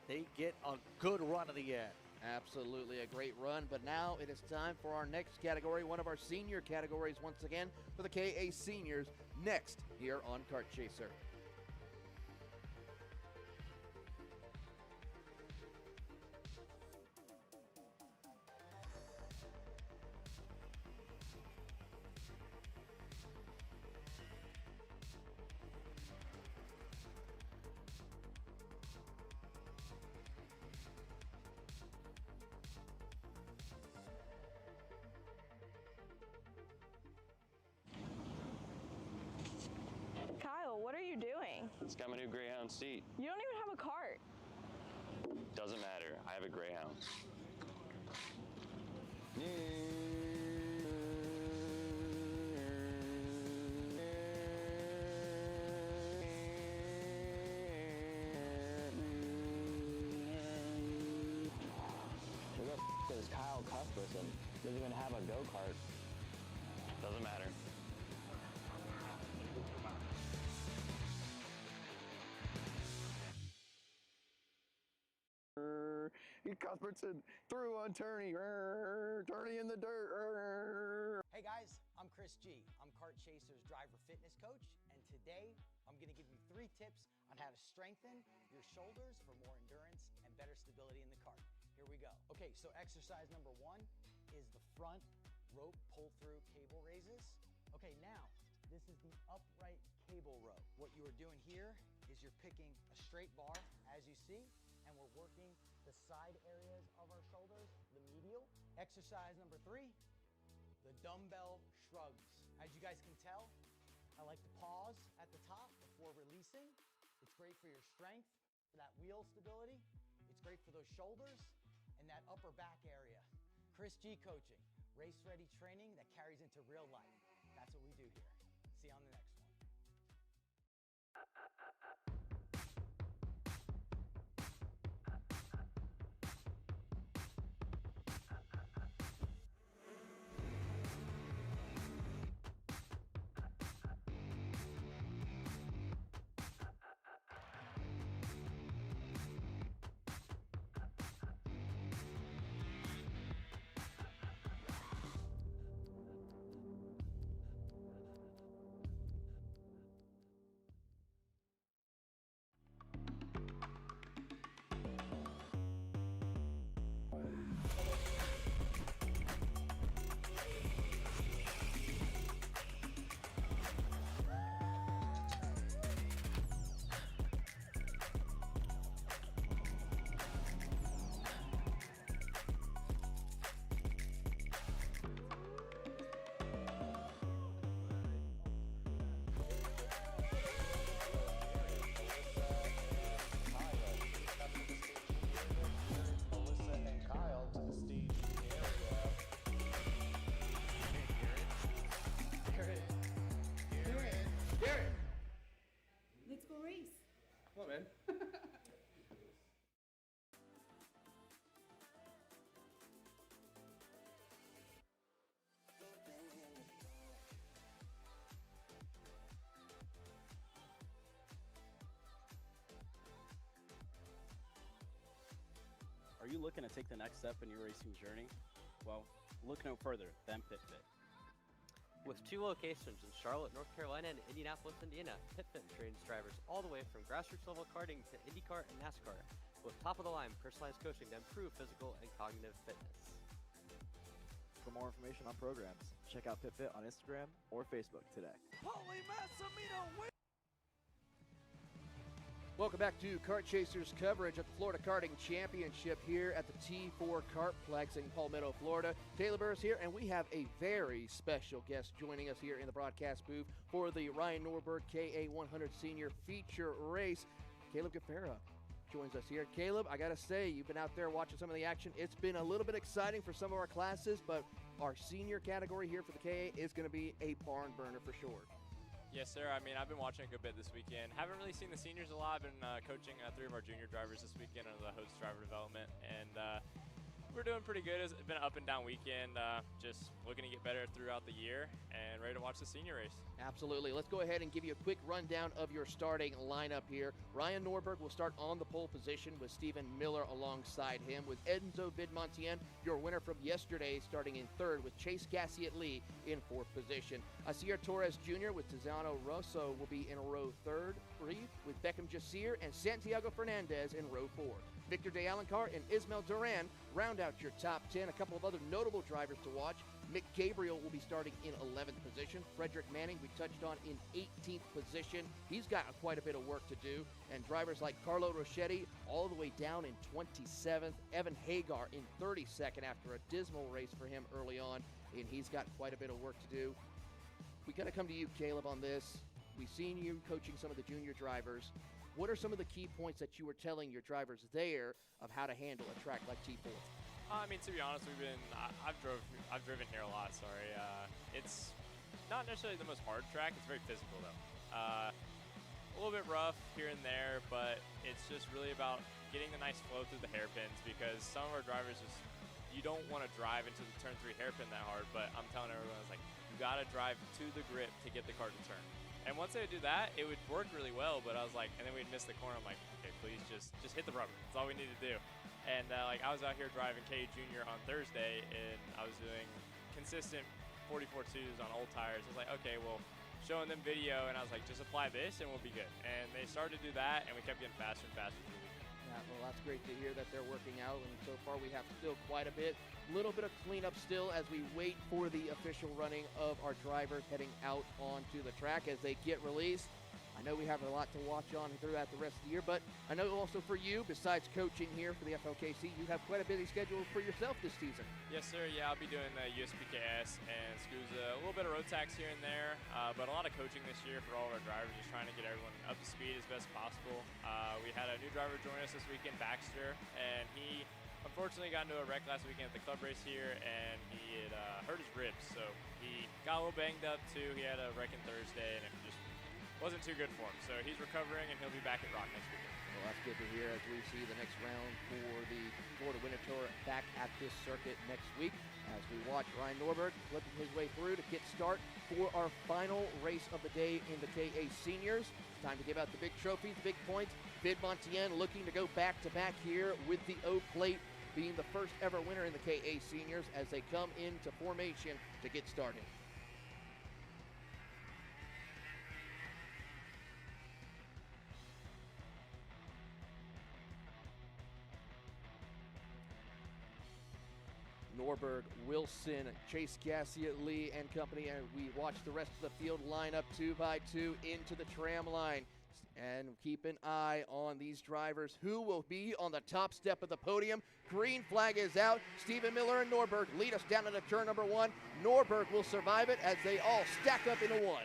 they get a good run in the end. Absolutely a great run, but now it is time for our next category, one of our senior categories once again for the KA Seniors, next here on Kart Chaser. What are you doing? It's got my new Greyhound seat. You don't even have a cart. Doesn't matter. I have a Greyhound. Who the f is Kyle Cuthbertson? Doesn't even have a go-kart. Doesn't matter. Cuthbertson through on Turney. Turney in the dirt. Hey guys, I'm Chris G. I'm Kart Chaser's driver fitness coach, and today I'm going to give you 3 tips on how to strengthen your shoulders for more endurance and better stability in the kart. Here we go. Okay, so exercise number 1 is the front rope pull-through cable raises. Okay, now this is the upright cable row. What you are doing here is you're picking a straight bar, as you see, and we're working the side areas of our shoulders, the medial. Exercise number 3, the dumbbell shrugs. As you guys can tell, I like to pause at the top before releasing. It's great for your strength, for that wheel stability. It's great for those shoulders and that upper back area. Chris G coaching, race ready training that carries into real life. That's what we do here. See you on the next one. you looking to take the next step in your racing journey? Well, look no further than PitFit. With 2 locations in Charlotte, North Carolina, and Indianapolis, Indiana, PitFit trains drivers all the way from grassroots level karting to IndyCar and NASCAR, with top-of-the-line personalized coaching to improve physical and cognitive fitness. For more information on programs, check out PitFit on Instagram or Facebook today. Paulie Massimino wins. Welcome back to Kart Chasers coverage at the Florida Karting Championship here at the T4 KartPlex in Palmetto, Florida. Taylor Burris here, and we have a very special guest joining us here in the broadcast booth for the Ryan Norberg KA100 Sr Feature Race. Caleb Gaffera joins us here. Caleb, I got to say, you've been out there watching some of the action. It's been a little bit exciting for some of our classes, but our senior category here for the KA is going to be a barn burner for sure. Yes, sir. I mean, I've been watching a good bit this weekend. Haven't really seen the seniors a lot. I've been coaching 3 of our junior drivers this weekend under the host driver development, and we're doing pretty good. It's been an up and down weekend, just looking to get better throughout the year and ready to watch the senior race. Absolutely. Let's go ahead and give you a quick rundown of your starting lineup here. Ryan Norberg will start on the pole position with Stephen Miller alongside him, with Enzo Vidmontien, your winner from yesterday, starting in 3rd, with Chase Gassiet-Lee in 4th position. Asier Torres Jr. with Tiziano Rosso will be in row 3, with Beckham Jasir and Santiago Fernandez in row 4. Victor De Alencar and Ismael Duran round out your top 10. A couple of other notable drivers to watch. Mick Gabriel will be starting in 11th position. Frederick Manning, we touched on, in 18th position. He's got quite a bit of work to do. And drivers like Carlo Rochetti all the way down in 27th. Evan Hagar in 32nd after a dismal race for him early on, and he's got quite a bit of work to do. We got to come to you, Caleb, on this. We've seen you coaching some of the junior drivers. What are some of the key points that you were telling your drivers there of how to handle a track like T4? I mean, to be honest, I've driven here a lot. Sorry, it's not necessarily the most hard track. It's very physical though. A little bit rough here and there, but it's just really about getting the nice flow through the hairpins, because some of our drivers you don't want to drive into the turn 3 hairpin that hard. But I'm telling everyone, it's like, you got to drive to the grip to get the car to turn. And once they would do that, it would work really well, but I was like, and then we'd miss the corner. I'm like, okay, please just hit the rubber. That's all we need to do. And like, I was out here driving KA Jr on Thursday, and I was doing consistent 44.2s on old tires. I was like, okay, well, showing them video, and I was like, just apply this and we'll be good. And they started to do that, and we kept getting faster and faster through the week. Yeah, well, that's great to hear that they're working out, and so far we have still quite a bit. Little bit of cleanup still as we wait for the official running of our drivers heading out onto the track as they get released. I know we have a lot to watch on throughout the rest of the year, but I know also for you, besides coaching here for the FLKC, you have quite a busy schedule for yourself this season. Yes, sir. Yeah, I'll be doing the USPKS and SCUSA, a little bit of road tax here and there, but a lot of coaching this year for all of our drivers, just trying to get everyone up to speed as best possible. We had a new driver join us this weekend, Baxter, and he unfortunately got into a wreck last weekend at the club race here, and he had hurt his ribs, so he got a little banged up too. He had a wreck on Thursday, and it just wasn't too good for him. So he's recovering, and he'll be back at Rock next weekend. Well, that's good to hear as we see the next round for the Florida Winter Tour back at this circuit next week, as we watch Ryan Norberg flipping his way through to get start for our final race of the day in the KA Seniors. It's time to give out the big trophies, big points. Vidmontien looking to go back-to-back here with the O plate, being the first ever winner in the KA Seniors as they come into formation to get started. Norberg, Wilson, Chase Gassiet-Lee and company, and we watch the rest of the field line up 2 by 2 into the tram line. And keep an eye on these drivers who will be on the top step of the podium. Green flag is out. Stephen Miller and Norberg lead us down into turn number 1. Norberg will survive it as they all stack up into one.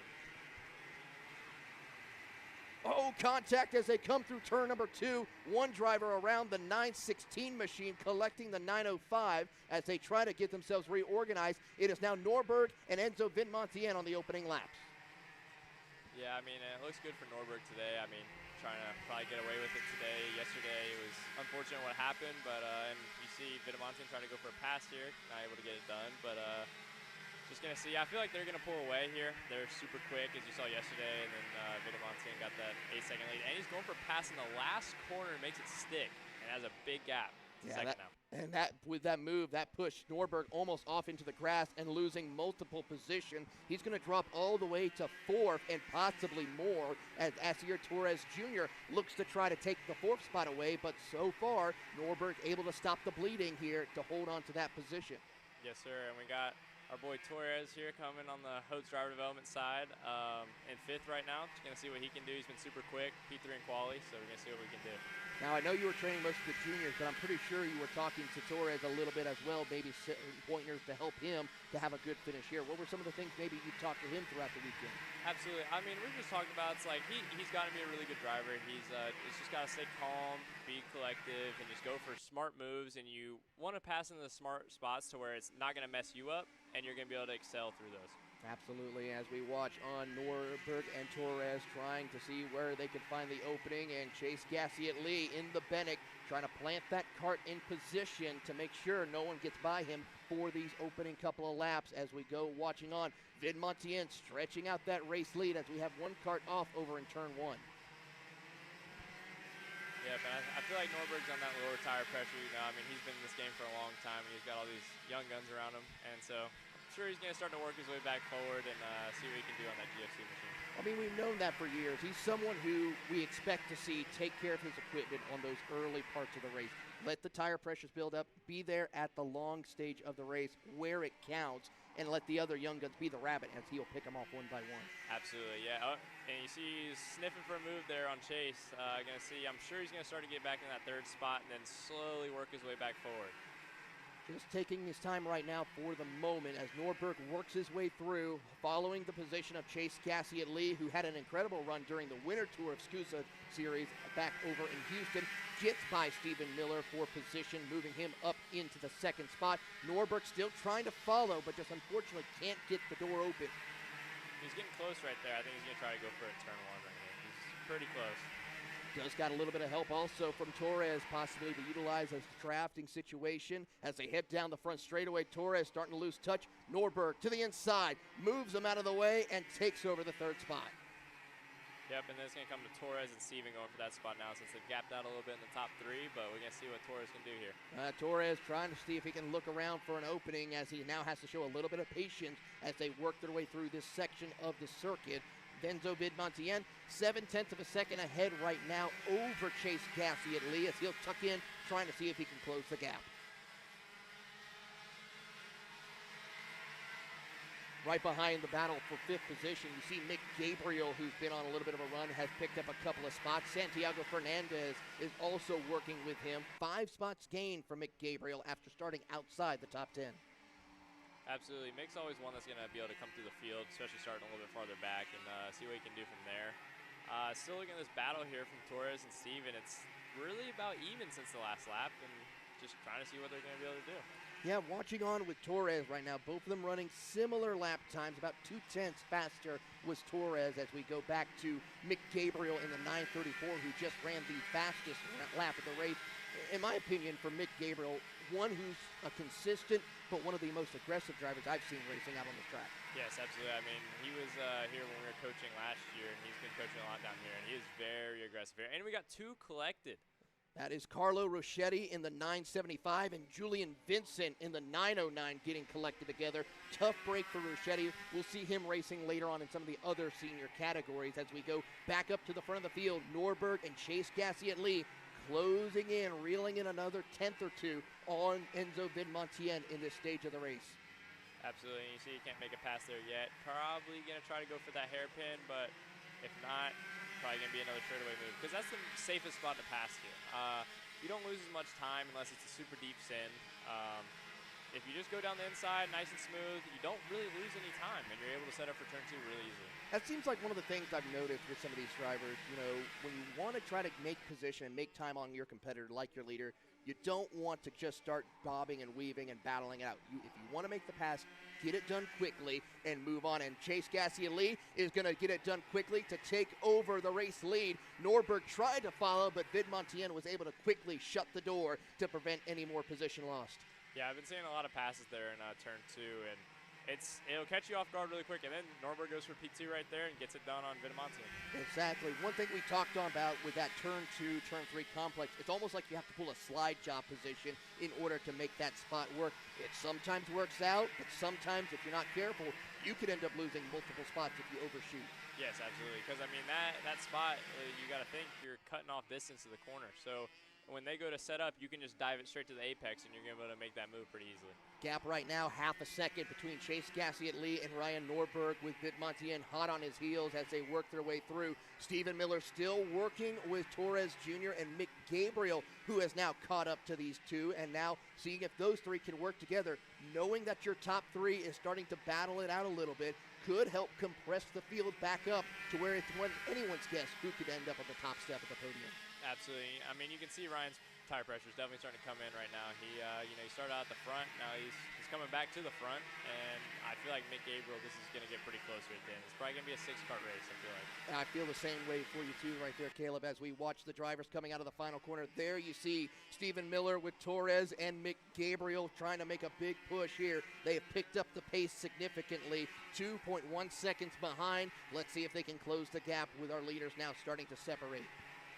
Oh, contact as they come through turn number 2. One driver around the 916 machine collecting the 905 as they try to get themselves reorganized. It is now Norberg and Enzo Vidmontien on the opening laps. Yeah, I mean, it looks good for Norberg today. I mean, trying to probably get away with it today. Yesterday, it was unfortunate what happened, but and you see Vidmontien trying to go for a pass here, not able to get it done, but just going to see. I feel like they're going to pull away here. They're super quick, as you saw yesterday, and then Vidmontien got that 8-second lead, and he's going for a pass in the last corner, makes it stick, and has a big gap. Yeah, Second now. And with that move, that pushed Norberg almost off into the grass and losing multiple position. He's going to drop all the way to 4th and possibly more as Sr Torres Jr. looks to try to take the 4th spot away. But so far, Norberg able to stop the bleeding here to hold on to that position. Yes, sir. And we got our boy Torres here coming on the Hodes driver development side in 5th right now. Just going to see what he can do. He's been super quick, P3 in quali, so we're going to see what we can do. Now, I know you were training most of the juniors, but I'm pretty sure you were talking to Torres a little bit as well, maybe pointers to help him to have a good finish here. What were some of the things maybe you talked to him throughout the weekend? Absolutely. I mean, we've just talked about, it's like he's got to be a really good driver. He's just got to stay calm, be collective, and just go for smart moves. And you want to pass in the smart spots to where it's not going to mess you up, and you're going to be able to excel through those. Absolutely, as we watch on Norberg and Torres trying to see where they can find the opening, and Chase Gassiet-Lee in the Bennett trying to plant that kart in position to make sure no one gets by him for these opening couple of laps as we go watching on. Vid Montien stretching out that race lead as we have one kart off over in turn 1. Yeah, but I feel like Norberg's on that lower tire pressure, you know. I mean, he's been in this game for a long time, and he's got all these young guns around him, and so sure he's going to start to work his way back forward and see what he can do on that GFC machine. I mean, we've known that for years. He's someone who we expect to see take care of his equipment on those early parts of the race. Let the tire pressures build up, be there at the long stage of the race where it counts, and let the other young guns be the rabbit as he'll pick them off one by one. Absolutely, yeah. And you see he's sniffing for a move there on Chase. I'm sure he's going to start to get back in that 3rd spot and then slowly work his way back forward. Just taking his time right now for the moment as Norberg works his way through, following the position of Chase Gassiet-Lee, who had an incredible run during the winter tour of SCUSA series back over in Houston. Gets by Stephen Miller for position, moving him up into the 2nd spot. Norberg still trying to follow, but just unfortunately can't get the door open. He's getting close right there. I think he's going to try to go for a turn 1 right here. He's pretty close. Does got a little bit of help also from Torres, possibly to utilize as a drafting situation as they head down the front straightaway. Torres starting to lose touch. Norberg to the inside, moves him out of the way, and takes over the 3rd spot. Yep, and then it's going to come to Torres and Steven going for that spot now since they've gapped out a little bit in the top 3, but we're going to see what Torres can do here. Torres trying to see if he can look around for an opening as he now has to show a little bit of patience as they work their way through this section of the circuit. Enzo Vid Montien, 0.7 of a second ahead right now over Chase Gassiet-Lee as he'll tuck in, trying to see if he can close the gap. Right behind the battle for 5th position, you see Mick Gabriel, who's been on a little bit of a run, has picked up a couple of spots. Santiago Fernandez is also working with him. 5 spots gained for Mick Gabriel after starting outside the top 10. Absolutely. Mick's always one that's going to be able to come through the field, especially starting a little bit farther back, and see what he can do from there. Still looking at this battle here from Torres and Steven. It's really about even since the last lap, and just trying to see what they're going to be able to do. Yeah, watching on with Torres right now, both of them running similar lap times, about 0.2 faster was Torres as we go back to Mick Gabriel in the 9:34, who just ran the fastest lap of the race. In my opinion, for Mick Gabriel, one who's a consistent but one of the most aggressive drivers I've seen racing out on this track. Yes, absolutely. I mean, he was here when we were coaching last year, and he's been coaching a lot down here, and he is very aggressive here. And we got 2 collected. That is Carlo Rochetti in the 975 and Julian Vincent in the 909 getting collected together. Tough break for Rochetti. We'll see him racing later on in some of the other senior categories as we go back up to the front of the field. Norberg and Chase Gassiet-Lee closing in, reeling in another 10th or 2 on Enzo Vid Montien in this stage of the race. Absolutely. You see he can't make a pass there yet. Probably going to try to go for that hairpin, but if not, probably going to be another straightaway move because that's the safest spot to pass here. You don't lose as much time unless it's a super deep sin. If you just go down the inside nice and smooth, you don't really lose any time, and you're able to set up for turn 2 really easily. That seems like one of the things I've noticed with some of these drivers. You know, when you want to try to make position and make time on your competitor like your leader, you don't want to just start bobbing and weaving and battling it out. If you want to make the pass, get it done quickly and move on. And Chase Gassiet-Lee is going to get it done quickly to take over the race lead. Norberg tried to follow, but Vid Montien was able to quickly shut the door to prevent any more position lost. Yeah, I've been seeing a lot of passes there in turn 2, and it'll catch you off guard really quick, and then Norberg goes for P2 right there and gets it done on Vidamontian. Exactly. One thing we talked on about with that turn 2, turn 3 complex, it's almost like you have to pull a slide job position in order to make that spot work. It sometimes works out, but sometimes if you're not careful, you could end up losing multiple spots if you overshoot. Yes, absolutely. Because, I mean, that spot, you got to think you're cutting off distance to the corner. So when they go to set up, you can just dive it straight to the apex, and you're able to make that move pretty easily. Gap right now, half a second between Chase Gassiet-Lee and Ryan Norberg, with Vidamontian hot on his heels as they work their way through. Stephen Miller still working with Torres Jr. and Mick Gabriel, who has now caught up to these two, and now seeing if those three can work together, knowing that your top 3 is starting to battle it out a little bit, could help compress the field back up to where it's anyone's guess who could end up on the top step of the podium. Absolutely. I mean, you can see Ryan's tire pressure is definitely starting to come in right now. He started out at the front. Now he's coming back to the front, and I feel like Mick Gabriel, this is going to get pretty close right then. It's probably going to be a 6-kart race, I feel like. And I feel the same way for you too right there, Caleb, as we watch the drivers coming out of the final corner. There you see Stephen Miller with Torres and Mick Gabriel trying to make a big push here. They have picked up the pace significantly, 2.1 seconds behind. Let's see if they can close the gap with our leaders now starting to separate.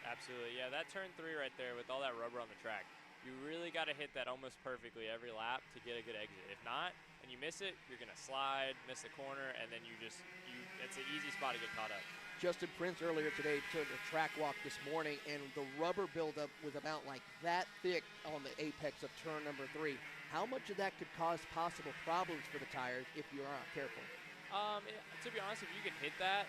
Absolutely. Yeah, that turn 3 right there with all that rubber on the track, you really got to hit that almost perfectly every lap to get a good exit. If not, and you miss it, you're going to slide, miss the corner, and then it's an easy spot to get caught up. Justin Prince earlier today took a track walk this morning, and the rubber buildup was about like that thick on the apex of turn number 3. How much of that could cause possible problems for the tires if you are not careful? To be honest, if you can hit that,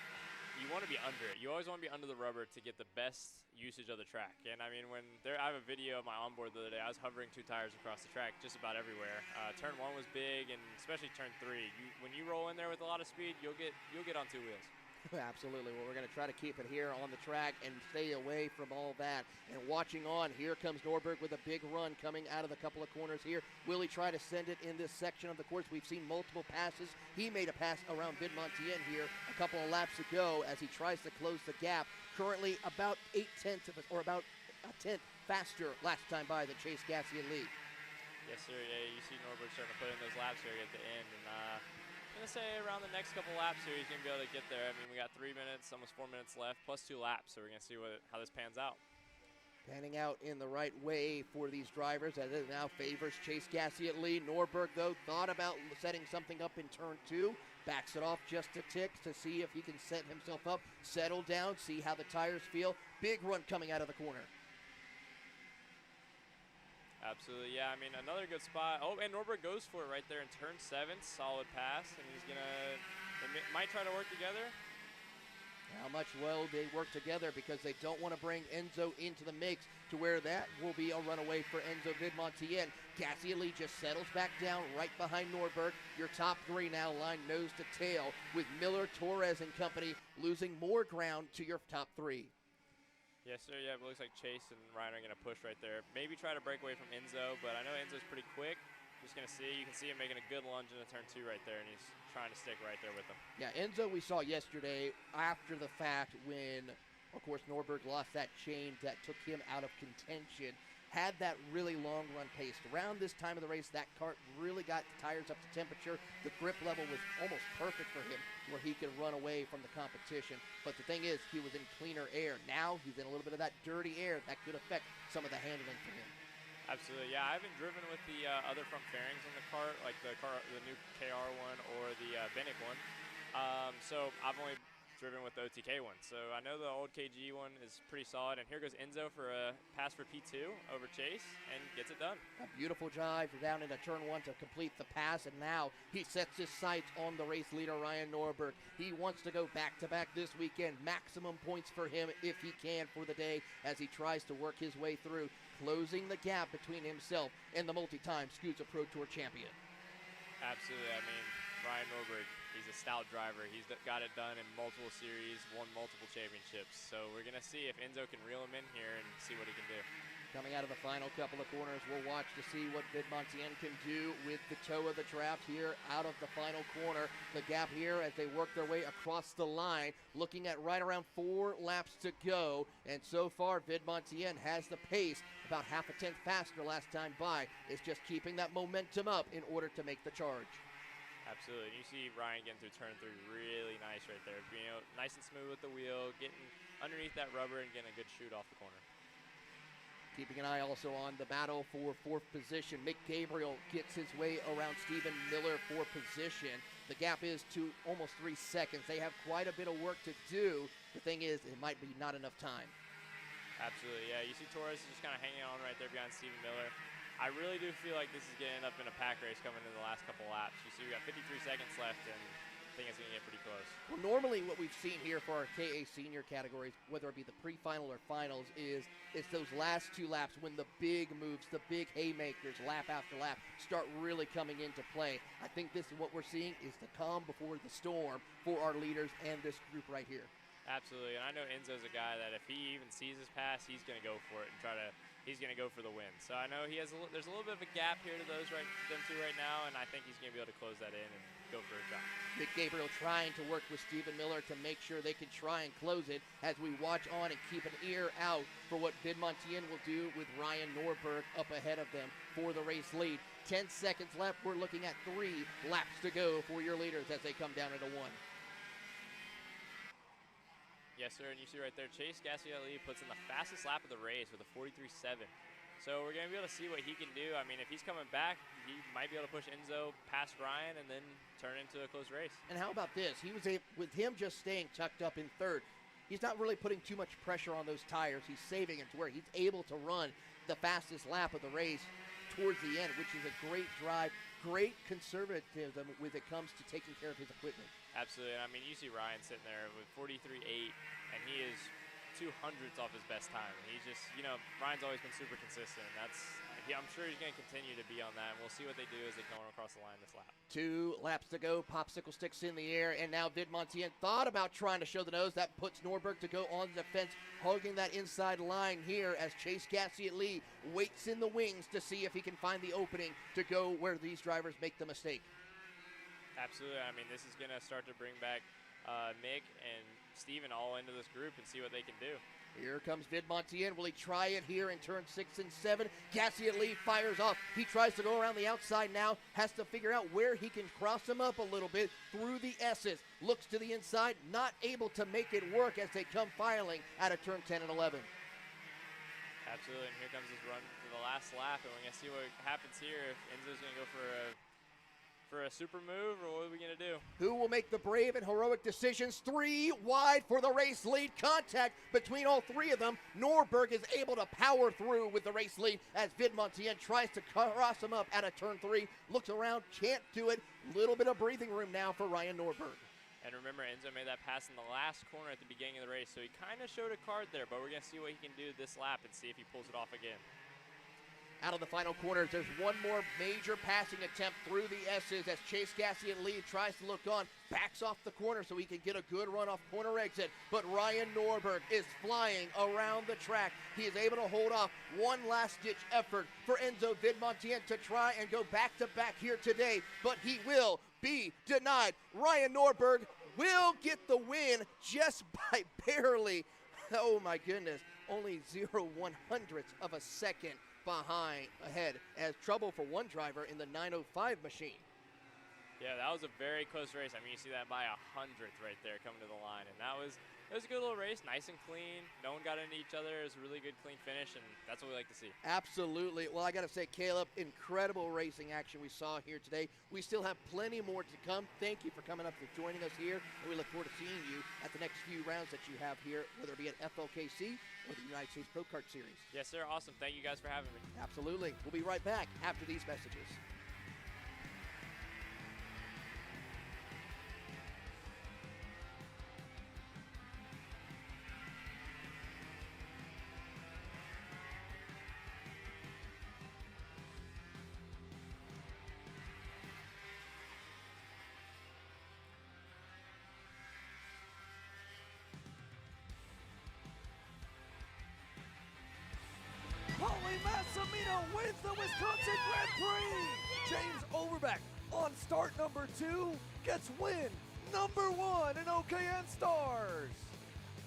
you want to be under it. You always want to be under the rubber to get the best usage of the track. And I mean, I have a video of my onboard the other day. I was hovering 2 tires across the track just about everywhere. Turn 1 was big, and especially turn 3. When you roll in there with a lot of speed, you'll get on 2 wheels. Absolutely. Well, we're going to try to keep it here on the track and stay away from all that. And watching on, here comes Norberg with a big run coming out of the couple of corners here. Will he try to send it in this section of the course? We've seen multiple passes. He made a pass around Vidamontian here a couple of laps ago as he tries to close the gap. Currently about 0.8 of it, or about a tenth faster last time by than Chase Gassiet-Lee. Yes, sir. Yeah, you see Norberg starting to put in those laps here at the end. And I'm going to say around the next couple laps here, he's going to be able to get there. I mean, we got 3 minutes, almost 4 minutes left, plus 2 laps. So we're going to see how this pans out. Panning out in the right way for these drivers as it now favors Chase Gassiet-Lee. Norberg, though, thought about setting something up in turn 2. Backs it off just a tick to see if he can set himself up, settle down, see how the tires feel. Big run coming out of the corner. Absolutely, yeah. I mean, another good spot. Oh, and Norberg goes for it right there in turn 7. Solid pass, and they might try to work together. How much will they work together, because they don't want to bring Enzo into the mix to where that will be a runaway for Enzo Vidamontian. Gassiet-Lee just settles back down right behind Norberg. Your top 3 now line nose to tail, with Miller, Torres, and company losing more ground to your top 3. Yes, sir. Yeah, it looks like Chase and Ryan are going to push right there. Maybe try to break away from Enzo, but I know Enzo's pretty quick. Just going to see. You can see him making a good lunge into turn 2 right there, and he's trying to stick right there with him. Yeah, Enzo we saw yesterday after the fact when, of course, Norberg lost that chain that took him out of contention. Had that really long run pace. Around this time of the race, that kart really got the tires up to temperature. The grip level was almost perfect for him, where he could run away from the competition. But the thing is, he was in cleaner air. Now he's in a little bit of that dirty air that could affect some of the handling for him. Absolutely, yeah. I haven't driven with the other front fairings on the kart, like the new KR one or the Benic one. So I've only driven with the OTK one. So I know the old KG one is pretty solid. And here goes Enzo for a pass for P2 over Chase and gets it done. A beautiful drive down into turn 1 to complete the pass. And now he sets his sights on the race leader, Ryan Norberg. He wants to go back-to-back this weekend. Maximum points for him if he can for the day as he tries to work his way through, closing the gap between himself and the multi-time SCUSA Pro Tour champion. Absolutely. I mean, Ryan Norberg, he's a stout driver. He's got it done in multiple series, won multiple championships. So we're going to see if Enzo can reel him in here and see what he can do. Coming out of the final couple of corners, we'll watch to see what Vidamontian can do with the toe of the draft here out of the final corner. The gap here as they work their way across the line, looking at right around 4 laps to go. And so far, Vidamontian has the pace, about half a tenth faster last time by. It's just keeping that momentum up in order to make the charge. Absolutely. And you see Ryan getting through turn 3 really nice right there. You know, nice and smooth with the wheel, getting underneath that rubber and getting a good shoot off the corner. Keeping an eye also on the battle for 4th position. Mick Gabriel gets his way around Stephen Miller for position. The gap is to almost 3 seconds. They have quite a bit of work to do. The thing is, it might be not enough time. Absolutely, yeah. You see Torres is just kind of hanging on right there behind Stephen Miller. I really do feel like this is going to end up in a pack race coming in the last couple laps. You see we got 53 seconds left, and I think it's going to get pretty close. Well, normally what we've seen here for our KA Senior categories, whether it be the pre-final or finals, is it's those last 2 laps when the big moves, the big haymakers, lap after lap, start really coming into play. I think this is what we're seeing is the calm before the storm for our leaders and this group right here. Absolutely, and I know Enzo's a guy that if he even sees his pass, he's going to go for it and he's going to go for the win. So I know there's a little bit of a gap here to them two right now, and I think he's going to be able to close that in and go for a shot. Mick Gabriel trying to work with Stephen Miller to make sure they can try and close it as we watch on and keep an ear out for what Vidmontien will do with Ryan Norberg up ahead of them for the race lead. 10 seconds left. We're looking at 3 laps to go for your leaders as they come down into 1. Yes, sir, and you see right there, Chase Gassielli puts in the fastest lap of the race with a 43.7. So we're going to be able to see what he can do. I mean, if he's coming back, he might be able to push Enzo past Ryan and then turn into a close race. And how about this? He was with him just staying tucked up in 3rd. He's not really putting too much pressure on those tires. He's saving it to where he's able to run the fastest lap of the race towards the end, which is a great drive, great conservatism when it comes to taking care of his equipment. Absolutely. I mean, you see Ryan sitting there with 43.8, and he is 200ths off his best time. He's just, you know, Ryan's always been super consistent. I'm sure he's going to continue to be on that, and we'll see what they do as they come across the line this lap. 2 laps to go. Popsicle sticks in the air, and now Vidmontien thought about trying to show the nose. That puts Norberg to go on the fence, hugging that inside line here as Chase Gassielli waits in the wings to see if he can find the opening to go where these drivers make the mistake. Absolutely. I mean, this is going to start to bring back Mick and Steven all into this group and see what they can do. Here comes Vidmontien. Will he try it here in turn 6 and 7? Gassielli fires off. He tries to go around the outside now. Has to figure out where he can cross him up a little bit through the S's. Looks to the inside. Not able to make it work as they come filing out of turn 10 and 11. Absolutely. And here comes his run to the last lap. And we're going to see what happens here. If Enzo's going to go for a super move, or what are we going to do? Who will make the brave and heroic decisions? 3 wide for the race lead. Contact between all 3 of them. Norberg is able to power through with the race lead as Vidmontien tries to cross him up out of turn 3. Looks around, can't do it. Little bit of breathing room now for Ryan Norberg. And remember, Enzo made that pass in the last corner at the beginning of the race, so he kind of showed a card there, but we're going to see what he can do this lap and see if he pulls it off again. Out of the final corners, there's one more major passing attempt through the S's as Chase Gassielli tries to look on, backs off the corner so he can get a good run off corner exit. But Ryan Norberg is flying around the track. He is able to hold off one last-ditch effort for Enzo Vidmontien to try and go back-to-back here today, but he will be denied. Ryan Norberg will get the win just by barely, oh my goodness, only 0.01 of a second ahead, as trouble for one driver in the 905 machine. Yeah, that was a very close race. I mean, you see that by 100th right there coming to the line, and it was a good little race, nice and clean. No one got into each other. It was a really good, clean finish, and that's what we like to see. Absolutely. Well, I got to say, Caleb, incredible racing action we saw here today. We still have plenty more to come. Thank you for coming up and joining us here, and we look forward to seeing you at the next few rounds that you have here, whether it be at FLKC or the United States Pro Kart Series. Yes, sir. Awesome. Thank you guys for having me. Absolutely. We'll be right back after these messages. Bambino wins the Wisconsin Grand Prix. James Overbeck on start number 2 gets win number 1 in OKN Stars.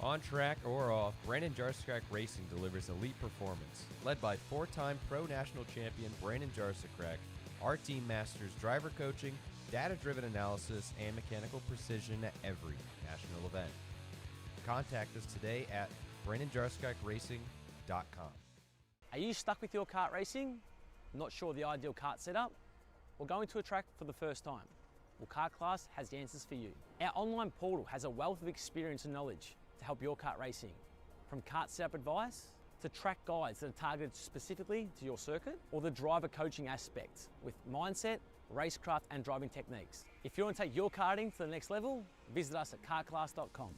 On track or off, Brandon Jarsakrak Racing delivers elite performance. Led by 4-time Pro National Champion Brandon Jarsakrak, our team masters driver coaching, data-driven analysis, and mechanical precision at every national event. Contact us today at BrandonJarskakRacing.com. Are you stuck with your kart racing? Not sure the ideal kart setup? Or going to a track for the first time? Well, Kart Class has the answers for you. Our online portal has a wealth of experience and knowledge to help your kart racing. From kart setup advice to track guides that are targeted specifically to your circuit, or the driver coaching aspects with mindset, racecraft and driving techniques. If you want to take your karting to the next level, visit us at kartclass.com.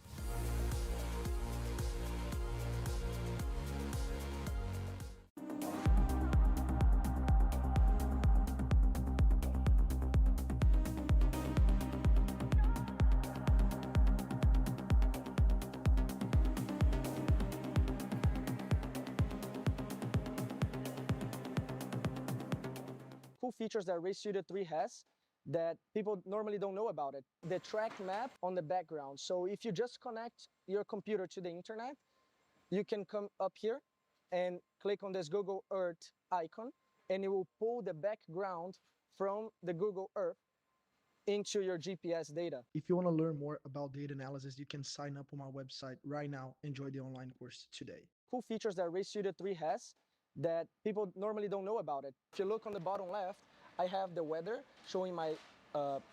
Cool features that Race Studio 3 has that people normally don't know about it. The track map on the background. So if you just connect your computer to the internet, you can come up here and click on this Google Earth icon, and it will pull the background from the Google Earth into your GPS data. If you want to learn more about data analysis, you can sign up on my website right now. Enjoy the online course today. Cool features that Race Studio 3 has that people normally don't know about it. If you look on the bottom left, I have the weather showing my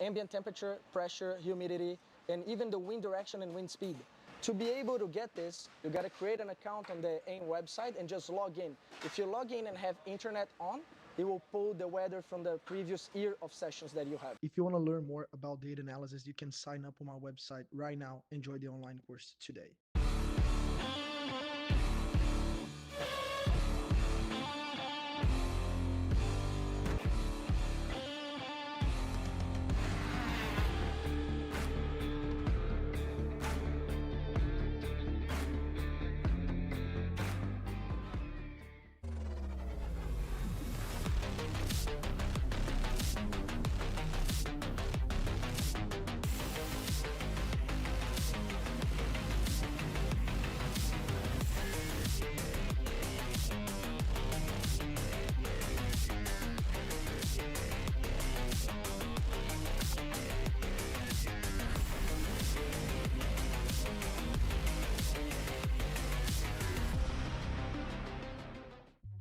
ambient temperature, pressure, humidity, and even the wind direction and wind speed. To be able to get this, you gotta create an account on the AIM website and just log in. If you log in and have internet on, it will pull the weather from the previous year of sessions that you have. If you want to learn more about data analysis, you can sign up on my website right now. Enjoy the online course today.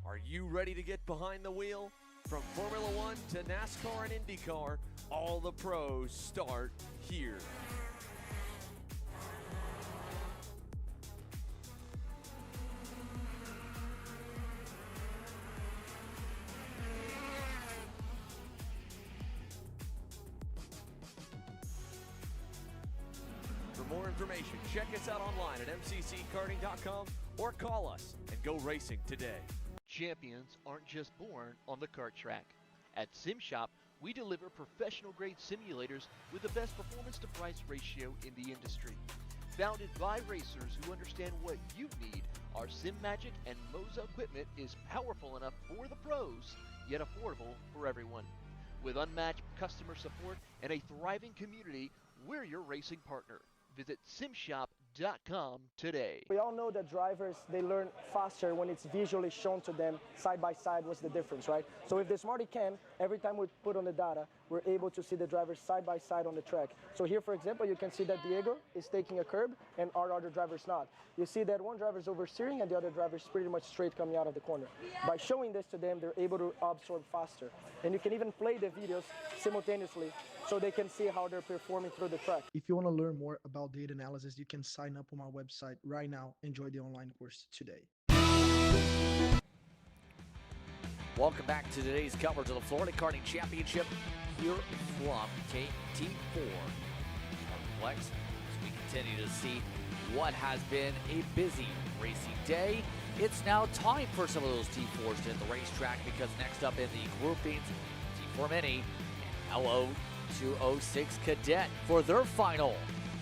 Are you ready to get behind the wheel? From Formula One to NASCAR and IndyCar, all the pros start here. For more information, check us out online at mcckarting.com or call us and go racing today. Champions aren't just born on the kart track. At SimShop, we deliver professional-grade simulators with the best performance-to-price ratio in the industry. Founded by racers who understand what you need, our SimMagic and Moza equipment is powerful enough for the pros, yet affordable for everyone. With unmatched customer support and a thriving community, we're your racing partner. Visit simshop.com today. We all know that drivers, they learn faster when it's visually shown to them side by side what's the difference, right? So with the Smarty Cam, every time we put on the data, we're able to see the drivers side by side on the track. So here, for example, you can see that Diego is taking a curb and our other driver's not. You see that one driver's oversteering and the other driver's pretty much straight coming out of the corner. By showing this to them, they're able to absorb faster. And you can even play the videos simultaneously so they can see how they're performing through the track. If you want to learn more about data analysis, you can sign up on my website right now. Enjoy the online course today. Welcome back to today's coverage of the Florida Karting Championship here from T4 KartPlex. As we continue to see what has been a busy racing day, it's now time for some of those T4s to hit the racetrack, because next up in the groupings, T4 Mini and LO206 Cadet for their final.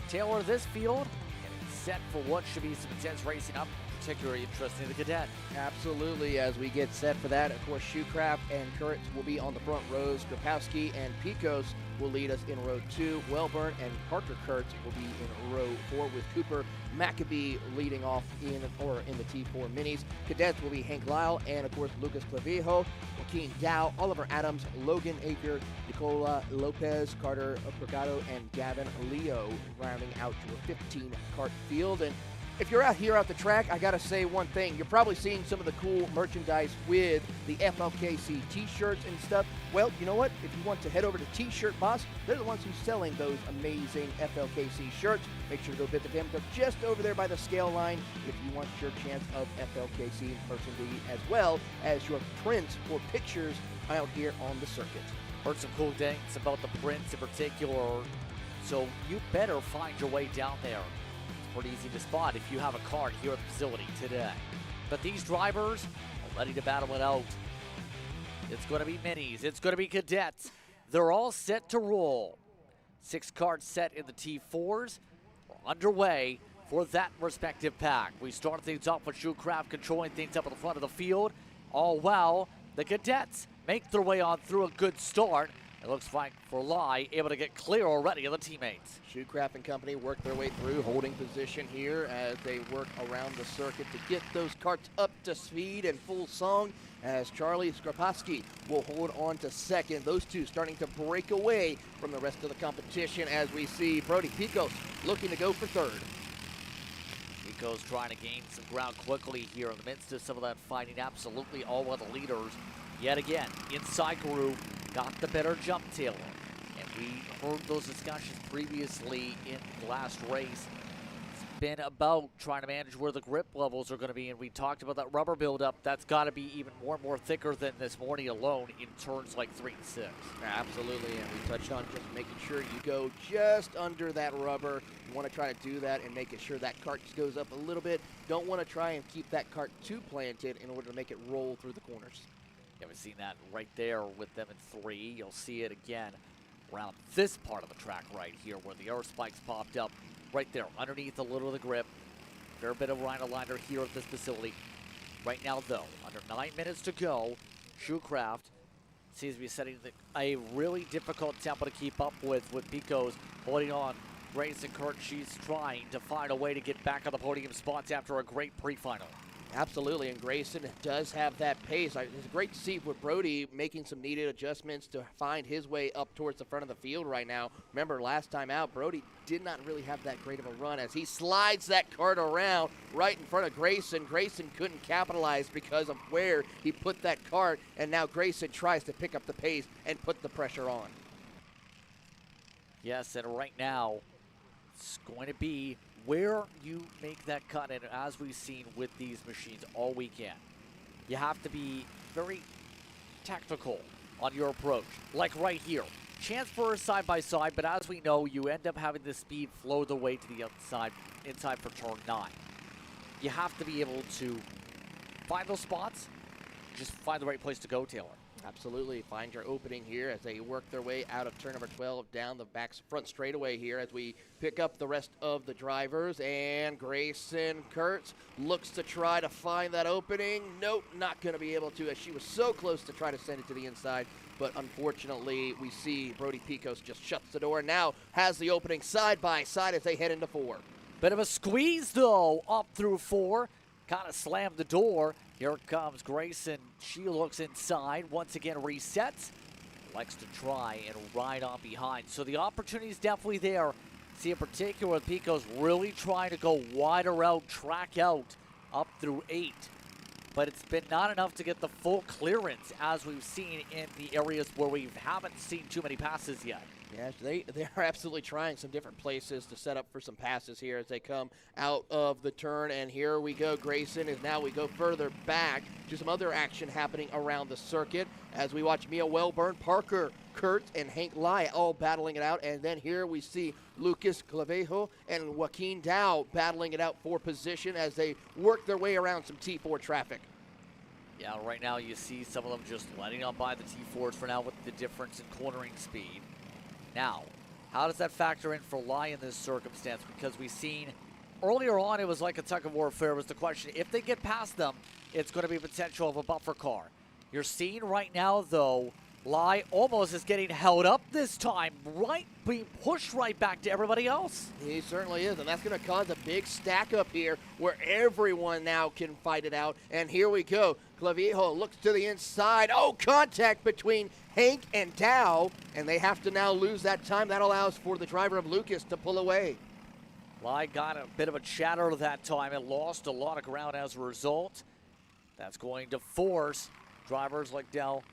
Taylor, this field getting set for what should be some intense racing up particularly interesting in the Cadet. Absolutely, as we get set for that. Of course, Shoecraft and Kurtz will be on the front rows. Grapowski and Picos will lead us in row 2. Wellburn and Parker Kurtz will be in row 4, with Cooper Maccabee leading off in the T4 minis. Cadets will be Hank Lyle and, of course, Lucas Clavijo, Joaquin Dow, Oliver Adams, Logan Aker, Nicola Lopez, Carter Purgado, and Gavin Leo, rounding out your 15 kart field. And if you're out here at the track, I gotta say one thing. You're probably seeing some of the cool merchandise with the FLKC t-shirts and stuff. Well, you know what? If you want to head over to T-Shirt Boss, they're the ones who's selling those amazing FLKC shirts. Make sure to go visit them. They're just over there by the scale line if you want your chance of FLKC merchandise, as well as your prints or pictures out here on the circuit. Heard some cool things about the prints in particular, so you better find your way down there. Pretty easy to spot if you have a card here at the facility today. But these drivers are ready to battle it out. It's going to be minis. It's going to be cadets. They're all set to roll. 6 cards set in the T4s. We're underway for that respective pack. We start things off with Shoecraft controlling things up at the front of the field. All while the cadets make their way on through a good start. It looks like for Lai able to get clear already of the teammates. Shoecraft and company work their way through, holding position here as they work around the circuit to get those karts up to speed and full song, as Charlie Skrapaski will hold on to second. Those two starting to break away from the rest of the competition as we see Brody Picos looking to go for third. Picos trying to gain some ground quickly here in the midst of some of that fighting. Absolutely all of the leaders. Yet again, inside group got the better jump Taylor. And we heard those discussions previously in the last race. It's been about trying to manage where the grip levels are going to be, and we talked about that rubber buildup. That's got to be even more and more thicker than this morning alone in turns like 3 and 6. Absolutely, and we touched on just making sure you go just under that rubber. You want to try to do that and making sure that cart just goes up a little bit. Don't want to try and keep that cart too planted in order to make it roll through the corners. Yeah, we've seen that right there with them in 3. You'll see it again around this part of the track right here where the air spikes popped up right there underneath a little of the grip. Fair bit of liner liner here at this facility. Right now, though, under 9 minutes to go, Shoecraft seems to be setting a really difficult tempo to keep up with Picos holding on. Grayson Kurt, she's trying to find a way to get back on the podium spots after a great pre-final. Absolutely, and Grayson does have that pace. It's great to see with Brody making some needed adjustments to find his way up towards the front of the field right now. Remember, last time out, Brody did not really have that great of a run as he slides that cart around right in front of Grayson. Grayson couldn't capitalize because of where he put that cart, and now Grayson tries to pick up the pace and put the pressure on. Yes, and right now, it's going to be where you make that cut, and as we've seen with these machines all weekend, you have to be very tactical on your approach. Like right here, chance for a side-by-side, but as we know, you end up having the speed flow the way to the inside for turn 9. You have to be able to find those spots, just find the right place to go, Taylor. Absolutely. Find your opening here as they work their way out of turn number 12 down the front straightaway here as we pick up the rest of the drivers. And Grayson Kurtz looks to try to find that opening. Nope, not going to be able to, as she was so close to try to send it to the inside. But unfortunately, we see Brody Picos just shuts the door. Now has the opening side by side as they head into 4. Bit of a squeeze, though, up through 4. Kind of slammed the door. Here comes Grayson. She looks inside. Once again, resets. Likes to try and ride on behind. So the opportunity is definitely there. See in particular with Picos really trying to go wider out, track out, up through 8. But it's been not enough to get the full clearance as we've seen in the areas where we haven't seen too many passes yet. Yes, they are absolutely trying some different places to set up for some passes here as they come out of the turn. And here we go, Grayson, as now we go further back to some other action happening around the circuit as we watch Mia Wellburn, Parker Kurtz, and Hank Lai all battling it out. And then here we see Lucas Clavejo and Joaquin Dow battling it out for position as they work their way around some T4 traffic. Yeah, right now you see some of them just letting on by the T4s for now with the difference in cornering speed. Now, how does that factor in for Lai in this circumstance? Because we've seen earlier on, it was like a tug of war affair was the question. If they get past them, it's going to be potential of a buffer car. You're seeing right now, though, Lai almost is getting held up this time, right, being pushed right back to everybody else. He certainly is, and that's going to cause a big stack up here where everyone now can fight it out. And here we go. Clavijo looks to the inside. Oh, contact between Hank and Dow, and they have to now lose that time. That allows for the driver of Lucas to pull away. Lai got a bit of a chatter that time and lost a lot of ground as a result. That's going to force drivers like Dell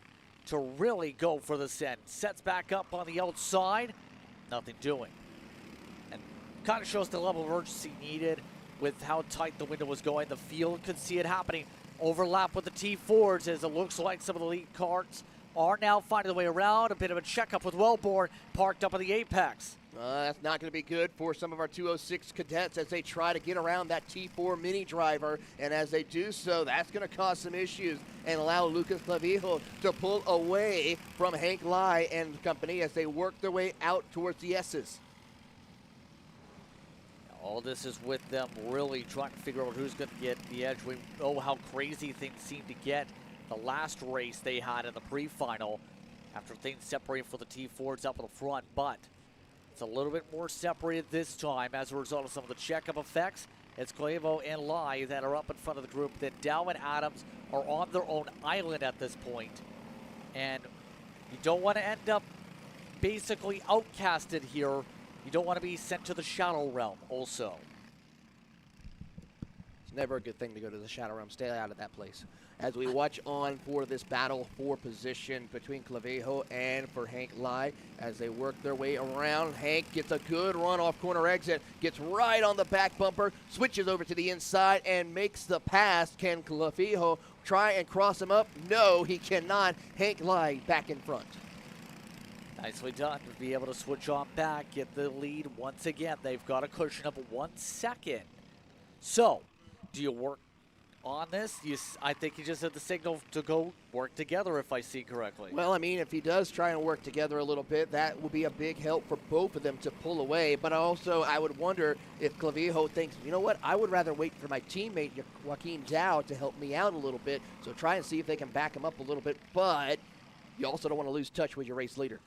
to really go for the set. Sets back up on the outside, nothing doing. And kind of shows the level of urgency needed with how tight the window was going. The field could see it happening. Overlap with the T4s as it looks like some of the lead karts are now finding their way around. A bit of a checkup with Wellborn parked up at the apex. That's not going to be good for some of our 206 cadets as they try to get around that T4 mini driver. And as they do so, that's going to cause some issues and allow Lucas Clavijo to pull away from Hank Lai and company as they work their way out towards the S's. All this is with them really trying to figure out who's going to get the edge. We know how crazy things seem to get the last race they had in the pre-final after things separated for the T4s up in the front, but it's a little bit more separated this time as a result of some of the checkup effects. It's Clavo and Lai that are up in front of the group. Then Dow and Adams are on their own island at this point. And you don't want to end up basically outcasted here. You don't want to be sent to the Shadow Realm also. It's never a good thing to go to the Shadow Realm. Stay out of that place. As we watch on for this battle for position between Clavijo and for Hank Lai as they work their way around. Hank gets a good run off corner exit, gets right on the back bumper, switches over to the inside and makes the pass. Can Clavijo try and cross him up? No, he cannot. Hank Lai back in front. Nicely done to be able to switch on back, get the lead once again. They've got a cushion of 1 second. So, do you work on this? I think he just had the signal to go work together, if I see correctly. Well, I mean, if he does try and work together a little bit, that would be a big help for both of them to pull away. But also, I would wonder if Clavijo thinks, you know what, I would rather wait for my teammate, Joaquin Dow, to help me out a little bit. So try and see if they can back him up a little bit. But you also don't want to lose touch with your race leader.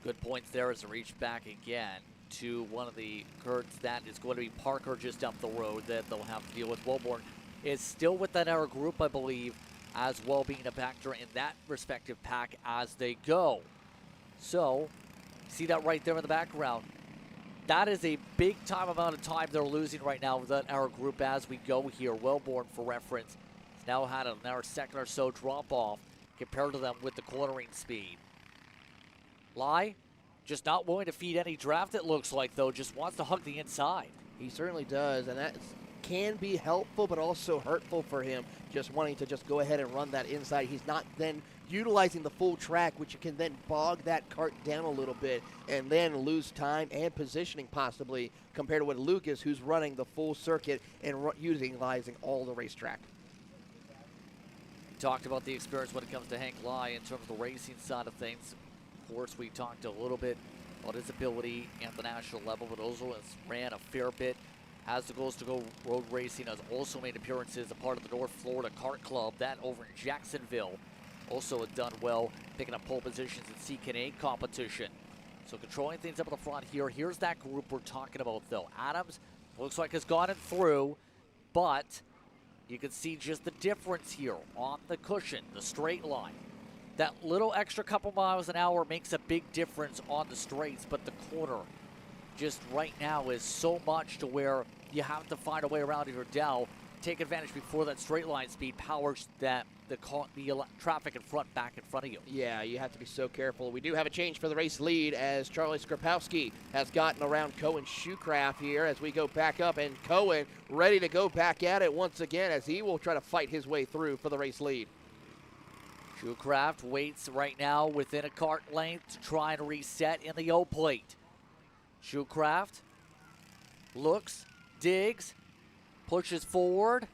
Good points there as they reach back again to one of the Kurts. That is going to be Parker just up the road that they'll have to deal with. Wellborn is still with that hour group, I believe, as well being a factor in that respective pack as they go. So, see that right there in the background. That is a big time amount of time they're losing right now with that hour group as we go here. Wellborn, for reference, has now had an hour second or so drop off compared to them with the cornering speed. Lai, just not willing to feed any draft, it looks like, though. Just wants to hug the inside. He certainly does, and that can be helpful but also hurtful for him, just wanting to just go ahead and run that inside. He's not then utilizing the full track, which can then bog that kart down a little bit and then lose time and positioning possibly compared to what Lucas, who's running the full circuit and utilizing all the racetrack. Talked about the experience when it comes to Hank Lai in terms of the racing side of things. Of course, we talked a little bit about his ability at the national level, but also has ran a fair bit, has the goals to go road racing, has also made appearances a part of the North Florida Kart Club, that over in Jacksonville. Also had done well, picking up pole positions in CKA competition. So controlling things up at the front here. Here's that group we're talking about, though. Adams looks like has gotten through, but you can see just the difference here on the cushion, the straight line. That little extra couple miles an hour makes a big difference on the straights, but the corner just right now is so much to where you have to find a way around your Dow, take advantage before that straight line speed powers that the traffic in front back in front of you. Yeah, you have to be so careful. We do have a change for the race lead as Charlie Skrapowski has gotten around Cohen Shoecraft here as we go back up, and Cohen ready to go back at it once again as he will try to fight his way through for the race lead. Shoecraft waits right now within a kart length to try and reset in the O-plate. Shoecraft looks, digs, pushes forward.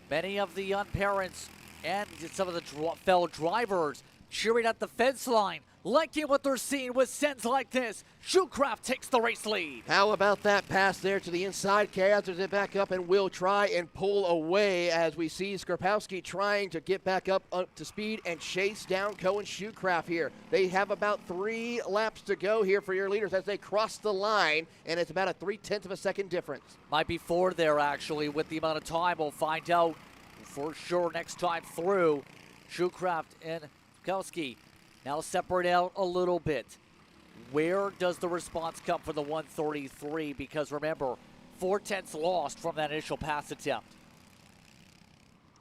Many of the young parents and some of the fellow drivers cheering at the fence line. liking what they're seeing with sends like this. Shoecraft takes the race lead. How about that pass there to the inside? Chaos it back up and will try and pull away as we see Skrapowski trying to get back up to speed and chase down Cohen Shoecraft here. They have about 3 laps to go here for your leaders as they cross the line, and it's about a 0.3 of a second difference. Might be 4 there, actually, with the amount of time. We'll find out for sure next time through. Shoecraft and Skrapowski now separate out a little bit. Where does the response come for the 133? Because remember, 0.4 lost from that initial pass attempt.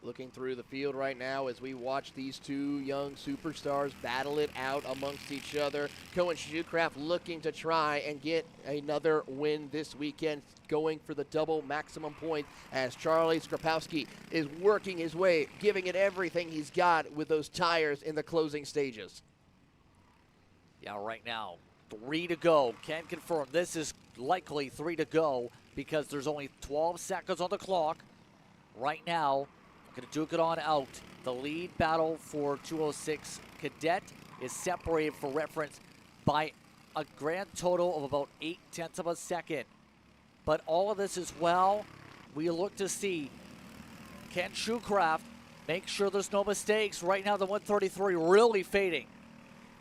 Looking through the field right now as we watch these 2 young superstars battle it out amongst each other. Cohen Shoecraft looking to try and get another win this weekend, going for the double maximum point as Charlie Skrapowski is working his way, giving it everything he's got with those tires in the closing stages. Yeah, right now, 3 to go. Can confirm this is likely 3 to go because there's only 12 seconds on the clock. Right now, going to duke it on out. The lead battle for 206 Cadet is separated for reference by a grand total of about 0.8 of a second. But all of this as well, we look to see, can Shoecraft make sure there's no mistakes? Right now, the 133 really fading.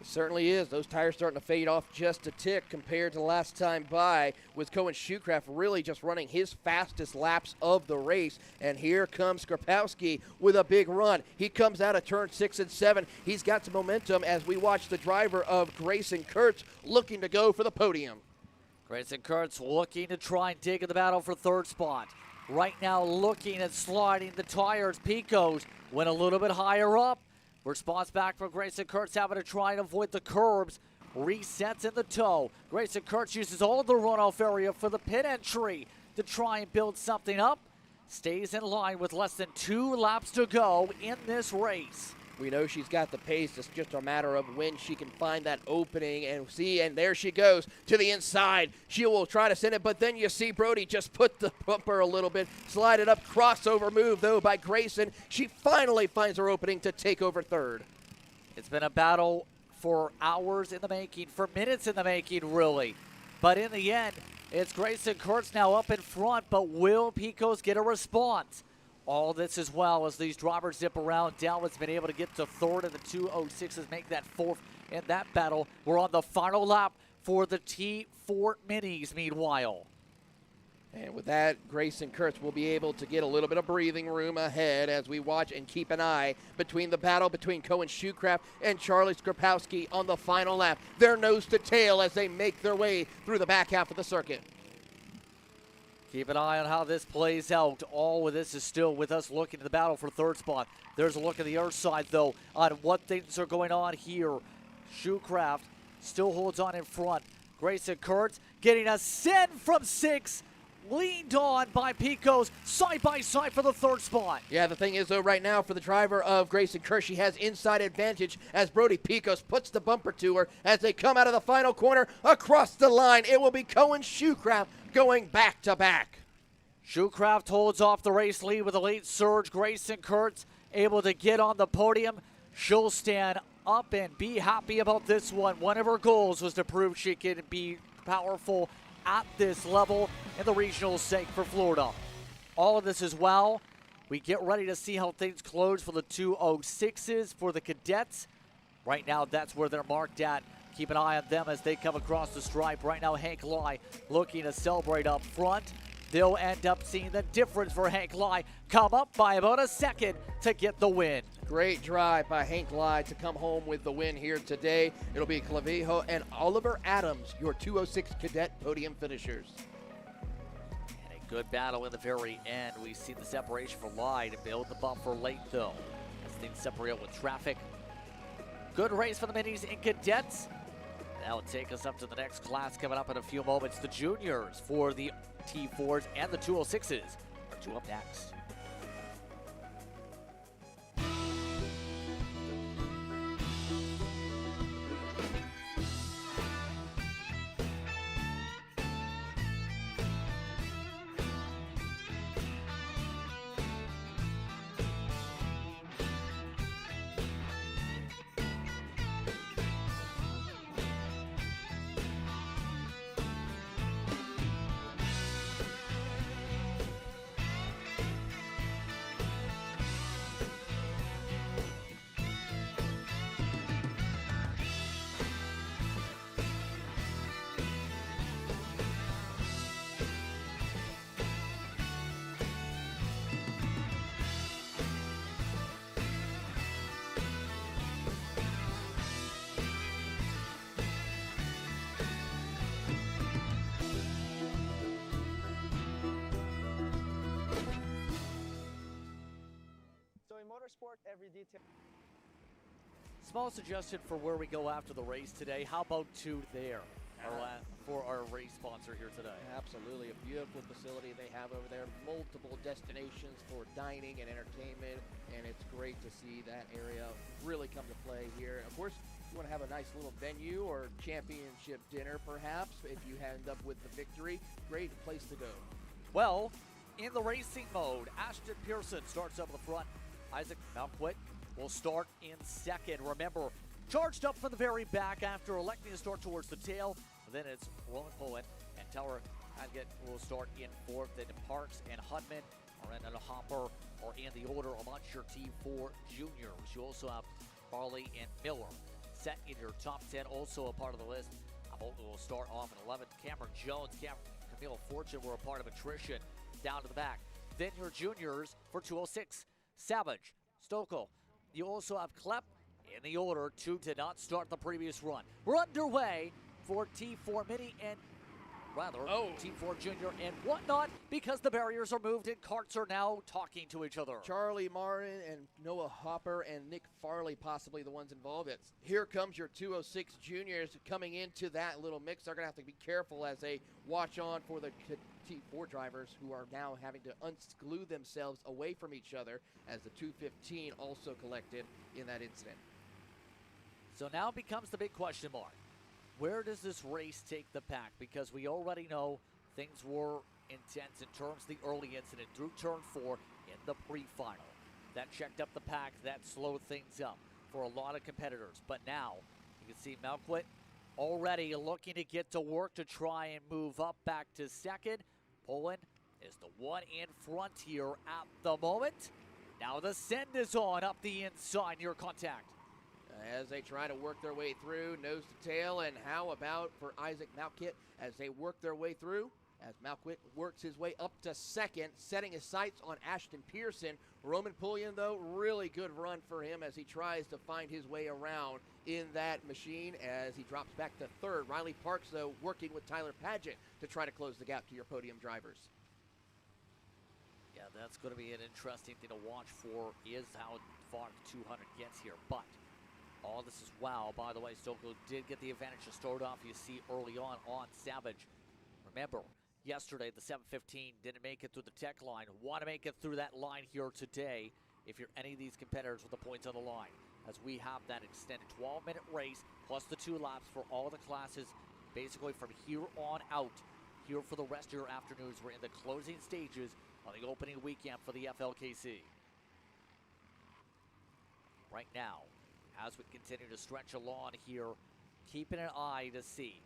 It certainly is. Those tires starting to fade off just a tick compared to last time by, with Cohen Shoecraft really just running his fastest laps of the race. And here comes Skrapowski with a big run. He comes out of turn 6 and 7. He's got some momentum as we watch the driver of Grayson Kurtz looking to go for the podium. Grayson Kurtz looking to try and dig in the battle for 3rd spot. Right now looking at sliding the tires. Picos went a little bit higher up. Response back from Grayson Kurtz, having to try and avoid the curbs. Resets in the toe. Grayson Kurtz uses all of the runoff area for the pit entry to try and build something up. Stays in line with less than 2 laps to go in this race. We know she's got the pace. It's just a matter of when she can find that opening and see, and there she goes to the inside. She will try to send it, but then you see Brody just put the bumper a little bit, slide it up, crossover move, though, by Grayson. She finally finds her opening to take over 3rd. It's been a battle for hours in the making, for minutes in the making, really. But in the end, it's Grayson Kurtz now up in front, but will Picos get a response? All this as well as these drivers zip around. Dallas been able to get to 3rd, and the 206s make that 4th in that battle. We're on the final lap for the T4 Minis, meanwhile. And with that, Grayson Kurtz will be able to get a little bit of breathing room ahead as we watch and keep an eye between the battle between Cohen Shoecraft and Charlie Skrapowski on the final lap. They're nose to tail as they make their way through the back half of the circuit. Keep an eye on how this plays out. All of this is still with us looking at the battle for 3rd spot. There's a look at the other side, though, on what things are going on here. Shoecraft still holds on in front. Grayson Kurtz getting a send from 6. Leaned on by Picos, side by side for the 3rd spot. Yeah, the thing is, though, right now for the driver of Grayson Kurtz, she has inside advantage as Brody Picos puts the bumper to her as they come out of the final corner across the line. It will be Cohen Shoecraft going back to back. Shoecraft holds off the race lead with a late surge. Grayson Kurtz able to get on the podium. She'll stand up and be happy about this one. One of her goals was to prove she can be powerful at this level in the regional sake for Florida. All of this as well. We get ready to see how things close for the 206s for the cadets. Right now, that's where they're marked at. Keep an eye on them as they come across the stripe. Right now, Hank Lai looking to celebrate up front. They'll end up seeing the difference for Hank Lai come up by about a second to get the win. Great drive by Hank Lai to come home with the win here today. It'll be Clavijo and Oliver Adams, your 206 Cadet podium finishers. And a good battle in the very end. We see the separation for Lai to build the buffer late, though, as things separate with traffic. Good race for the minis and cadets. That'll take us up to the next class coming up in a few moments. The juniors for the T4s and the 206s are 2 up next. detail. Small suggestion for where we go after the race today. How about 2 there for our race sponsor here today? Absolutely. A beautiful facility they have over there. Multiple destinations for dining and entertainment. And it's great to see that area really come to play here. Of course, you want to have a nice little venue or championship dinner, perhaps, if you end up with the victory. Great place to go. Well, in the racing mode, Ashton Pearson starts up the front. Isaac Malquit will start in second. Remember, charged up from the very back after electing to start towards the tail. Then it's Roman Poland and Tower Adget will start in fourth. Then Parks and Hudman are in a hopper or in the order amongst your T4 juniors. You also have Farley and Miller set in your top 10, also a part of the list. Bolton will start off in 11th. Cameron Jones, Camille Fortune were a part of attrition down to the back. Then your juniors for 206, Savage, Stokel. You also have Klepp in the order. 2 did not start the previous run. We're underway for T4 Mini and T4 Junior and whatnot because the barriers are moved and carts are now talking to each other. Charlie Marin and Noah Hopper and Nick Farley possibly the ones involved. Here comes your 206 juniors coming into that little mix. They're going to have to be careful as they watch on for the T4 drivers who are now having to unglue themselves away from each other as the 215 also collected in that incident. So now becomes the big question mark. Where does this race take the pack? Because we already know things were intense in terms of the early incident through turn 4 in the pre-final. That checked up the pack, that slowed things up for a lot of competitors. But now you can see Malquit already looking to get to work to try and move up back to second. Poland is the one in front here at the moment. Now the send is on up the inside near contact. As they try to work their way through, nose to tail, and how about for Isaac Malquit as they work their way through? As Malquit works his way up to second, setting his sights on Ashton Pearson. Roman Pullian, though, really good run for him as he tries to find his way around in that machine as he drops back to third. Riley Parks, though, working with Tyler Padgett to try to close the gap to your podium drivers. Yeah, that's going to be an interesting thing to watch for is how far the 200 gets here. But all this is wow. By the way, Stokel did get the advantage to start off. You see early on Savage. Remember, yesterday the 715 didn't make it through the tech line. Want to make it through that line here today if you're any of these competitors with the points on the line. As we have that extended 12-minute race plus the 2 laps for all the classes basically from here on out. Here for the rest of your afternoons. We're in the closing stages on the opening weekend for the FLKC. Right now, as we continue to stretch along here, keeping an eye to see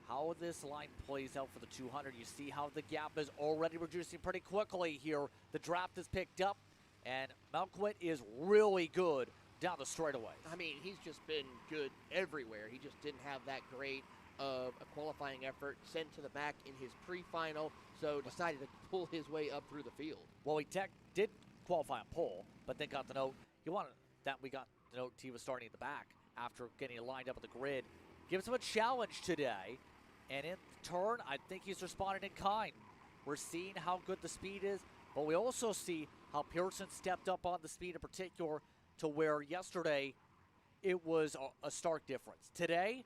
how this line plays out for the 200. You see how the gap is already reducing pretty quickly here. The draft is picked up, and Malquit is really good down the straightaway. I mean, he's just been good everywhere. He just didn't have that great of a qualifying effort sent to the back in his pre-final, so decided to pull his way up through the field. Well, he did qualify on pole, but then got the note. He wanted that we got the note he was starting at the back after getting lined up at the grid. Gives him a challenge today, and in turn, I think he's responded in kind. We're seeing how good the speed is, but we also see how Pearson stepped up on the speed in particular to where yesterday it was a stark difference. Today,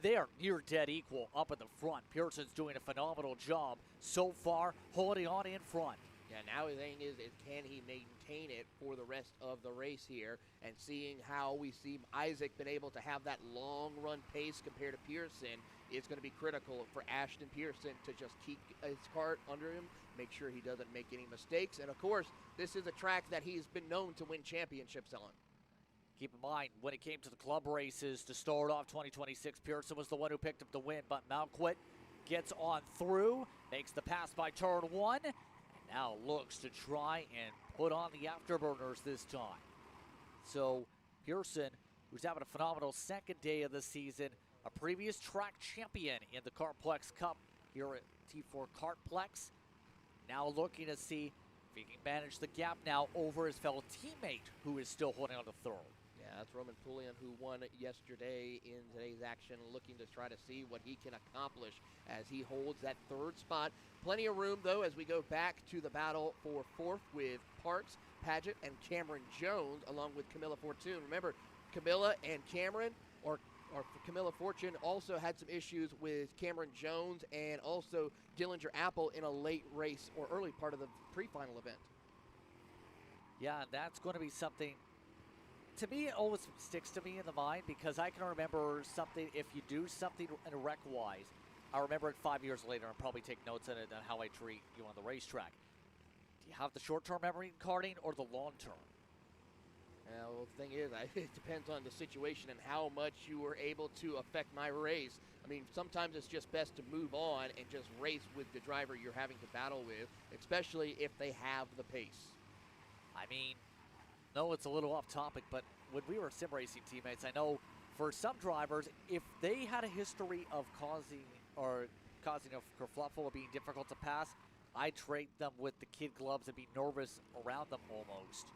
they are near dead equal up in the front. Pearson's doing a phenomenal job so far, holding on in front. Yeah, now the thing is can he maintain it for the rest of the race here? And seeing how we see Isaac been able to have that long run pace compared to Pearson, it's going to be critical for Ashton Pearson to just keep his cart under him, make sure he doesn't make any mistakes. And of course, this is a track that he's been known to win championships on. Keep in mind, when it came to the club races to start off 2026, Pearson was the one who picked up the win, but Malquit gets on through, makes the pass by turn 1, and now looks to try and put on the afterburners this time. So Pearson, who's having a phenomenal second day of the season, a previous track champion in the KartPlex Cup here at T4 KartPlex, now looking to see if he can manage the gap now over his fellow teammate who is still holding on to third. Yeah, that's Roman Pullian, who won yesterday in today's action, looking to try to see what he can accomplish as he holds that third spot. Plenty of room, though, as we go back to the battle for fourth with Parks. Paget and Cameron Jones, along with Camilla Fortune. Remember, Camilla and Cameron, or Camilla Fortune, also had some issues with Cameron Jones and also Dillinger Apple in a late race or early part of the pre-final event. Yeah, that's going to be something, to me, it always sticks to me in the mind, because I can remember something, if you do something in a wreck-wise, I remember it 5 years later and probably take notes on it on how I treat you on the racetrack. Do you have the short-term memory in karting or the long-term? Well, the thing is, it depends on the situation and how much you were able to affect my race. I mean, sometimes it's just best to move on and just race with the driver you're having to battle with, especially if they have the pace. I mean, no, it's a little off topic, but when we were sim racing teammates, I know for some drivers, if they had a history of causing a kerfluffle or being difficult to pass, I trade them with the kid gloves and be nervous around them almost.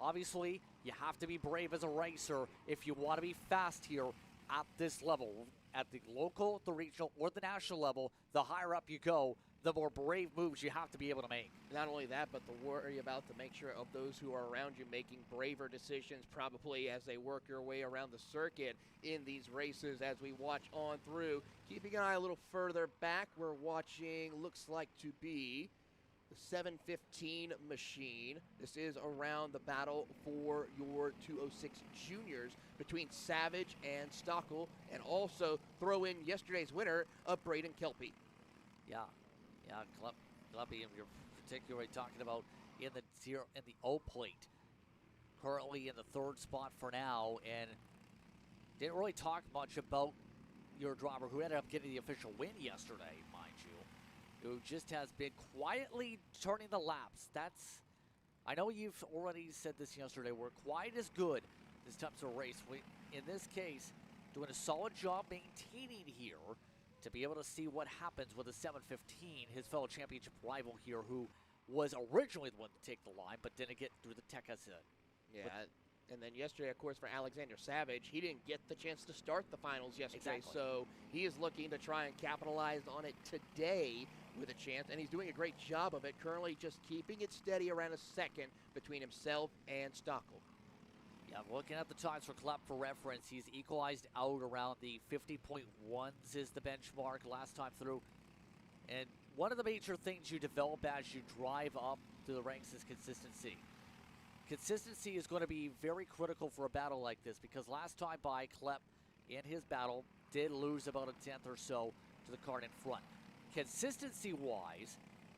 Obviously, you have to be brave as a racer if you want to be fast here at this level. At the local, the regional, or the national level, the higher up you go, the more brave moves you have to be able to make. Not only that, but the worry about to make sure of those who are around you making braver decisions probably as they work their way around the circuit in these races as we watch on through. Keeping an eye a little further back, we're watching, looks like to be the 715 machine. This is around the battle for your 206 juniors between Savage and Stockel, and also throw in yesterday's winner of Braden Kelpie. Yeah, Kelpie, you're particularly talking about in the O plate. Currently in the third spot for now, and didn't really talk much about your driver who ended up getting the official win yesterday, mind you, who just has been quietly turning the laps. I know you've already said this yesterday, where quiet is good this type of race. In this case, doing a solid job maintaining here to be able to see what happens with a 715, his fellow championship rival here, who was originally the one to take the line, but didn't get through the tech as it. Yeah, and then yesterday, of course, for Alexander Savage, he didn't get the chance to start the finals yesterday, Exactly. So he is looking to try and capitalize on it today with a chance, and he's doing a great job of it, currently just keeping it steady around a second between himself and Stockel. Yeah, looking at the times for Klepp for reference, he's equalized out around the 50.1s is the benchmark last time through. And one of the major things you develop as you drive up through the ranks is consistency. Consistency is going to be very critical for a battle like this, because last time by, Klepp in his battle did lose about a tenth or so to the kart in front. Consistency-wise,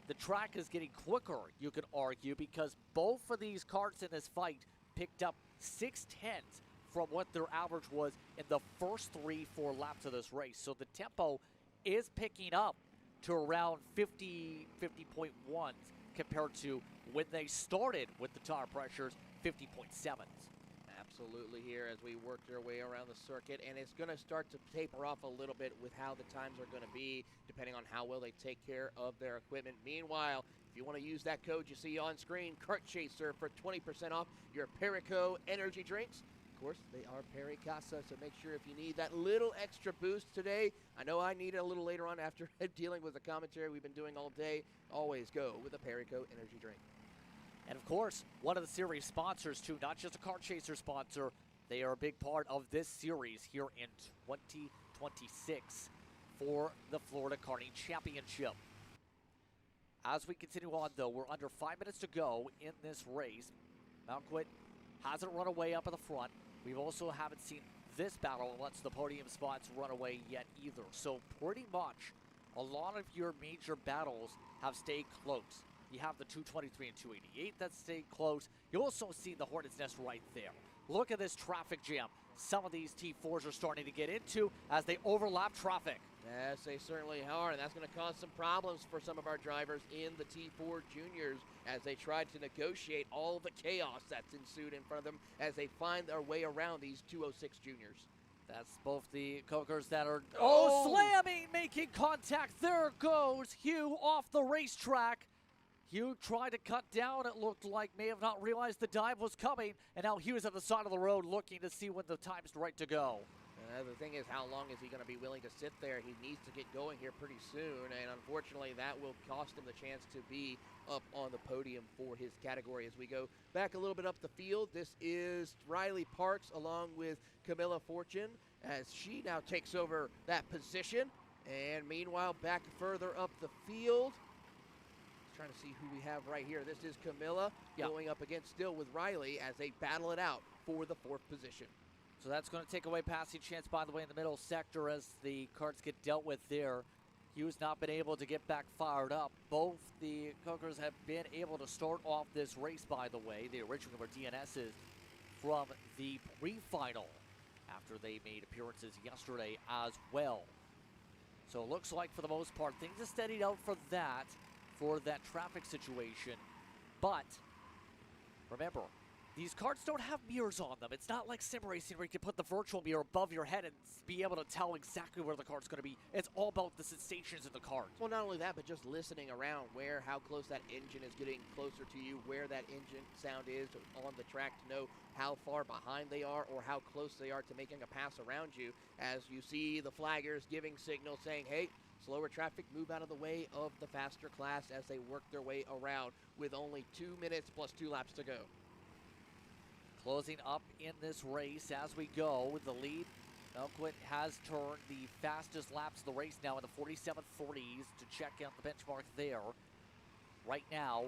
the track is getting quicker, you could argue, because both of these karts in this fight picked up 6/10 from what their average was in the first 3-4 laps of this race. So the tempo is picking up to around 50.1s compared to when they started with the tire pressures, 50.7s. Absolutely here as we work their way around the circuit, and it's going to start to taper off a little bit with how the times are going to be, depending on how well they take care of their equipment. Meanwhile, if you want to use that code you see on screen, Kart Chaser, for 20% off your Perico energy drinks. Of course, they are Pericasa, so make sure if you need that little extra boost today, I know I need it a little later on after dealing with the commentary we've been doing all day, always go with a Perico energy drink. And of course, one of the series sponsors too, not just a Kart Chaser sponsor, they are a big part of this series here in 2026 for the Florida Karting Championship. As we continue on though, we're under 5 minutes to go in this race. Malquit hasn't run away up at the front. We also haven't seen this battle once the podium spots run away yet either. So pretty much a lot of your major battles have stayed close. You have the 223 and 288 that stayed close. You also see the Hornet's Nest right there. Look at this traffic jam some of these T4s are starting to get into as they overlap traffic. Yes, they certainly are, and that's going to cause some problems for some of our drivers in the T4 juniors as they try to negotiate all the chaos that's ensued in front of them as they find their way around these 206 juniors. That's both the Cokers that are slamming, making contact. There goes Hugh off the racetrack. Hugh tried to cut down, it looked like, may have not realized the dive was coming, and now Hugh's at the side of the road looking to see when the time's right to go. The thing is, how long is he going to be willing to sit there? He needs to get going here pretty soon, and unfortunately that will cost him the chance to be up on the podium for his category. As we go back a little bit up the field, this is Riley Parks along with Camilla Fortune as she now takes over that position. And meanwhile, back further up the field, trying to see who we have right here. This is Camilla going up against still with Riley as they battle it out for the 4th position. So that's going to take away passing chance, by the way, in the middle sector as the karts get dealt with there. Hughes not been able to get back fired up. Both the Cookers have been able to start off this race, by the way. The original were DNSs from the pre-final after they made appearances yesterday as well. So it looks like, for the most part, things have steadied out for that traffic situation. But remember, these karts don't have mirrors on them. It's not like sim racing where you can put the virtual mirror above your head and be able to tell exactly where the kart's going to be. It's all about the sensations in the kart. Well, not only that, but just listening around how close that engine is getting closer to you, where that engine sound is on the track to know how far behind they are or how close they are to making a pass around you. As you see the flaggers giving signals saying, hey, slower traffic, move out of the way of the faster class as they work their way around with only 2 minutes plus 2 laps to go. Closing up in this race as we go. The lead, Melquit has turned the fastest laps of the race now in the 47.40s to check out the benchmark there. Right now,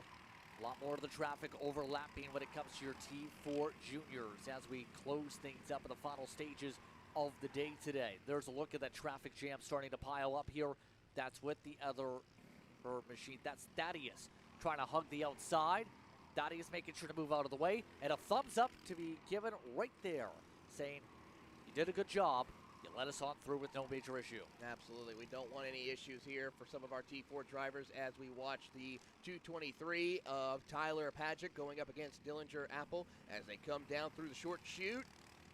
a lot more of the traffic overlapping when it comes to your T4 juniors as we close things up in the final stages of the day today. There's a look at that traffic jam starting to pile up here. That's with the other machine. That's Thaddeus trying to hug the outside. Thaddeus making sure to move out of the way, and a thumbs up to be given right there, saying, you did a good job. You let us on through with no major issue. Absolutely. We don't want any issues here for some of our T4 drivers as we watch the 223 of Tyler Padgett going up against Dillinger Apple as they come down through the short chute.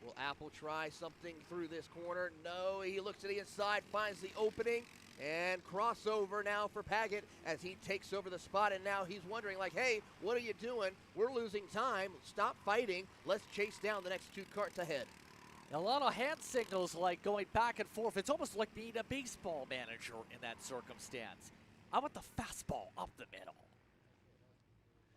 Will Apple try something through this corner? No, he looks to the inside, finds the opening, and crossover now for Paget as he takes over the spot, and now he's wondering, like, hey, what are you doing? We're losing time. Stop fighting. Let's chase down the next 2 karts ahead. A lot of hand signals, like going back and forth. It's almost like being a baseball manager in that circumstance. I want the fastball up the middle.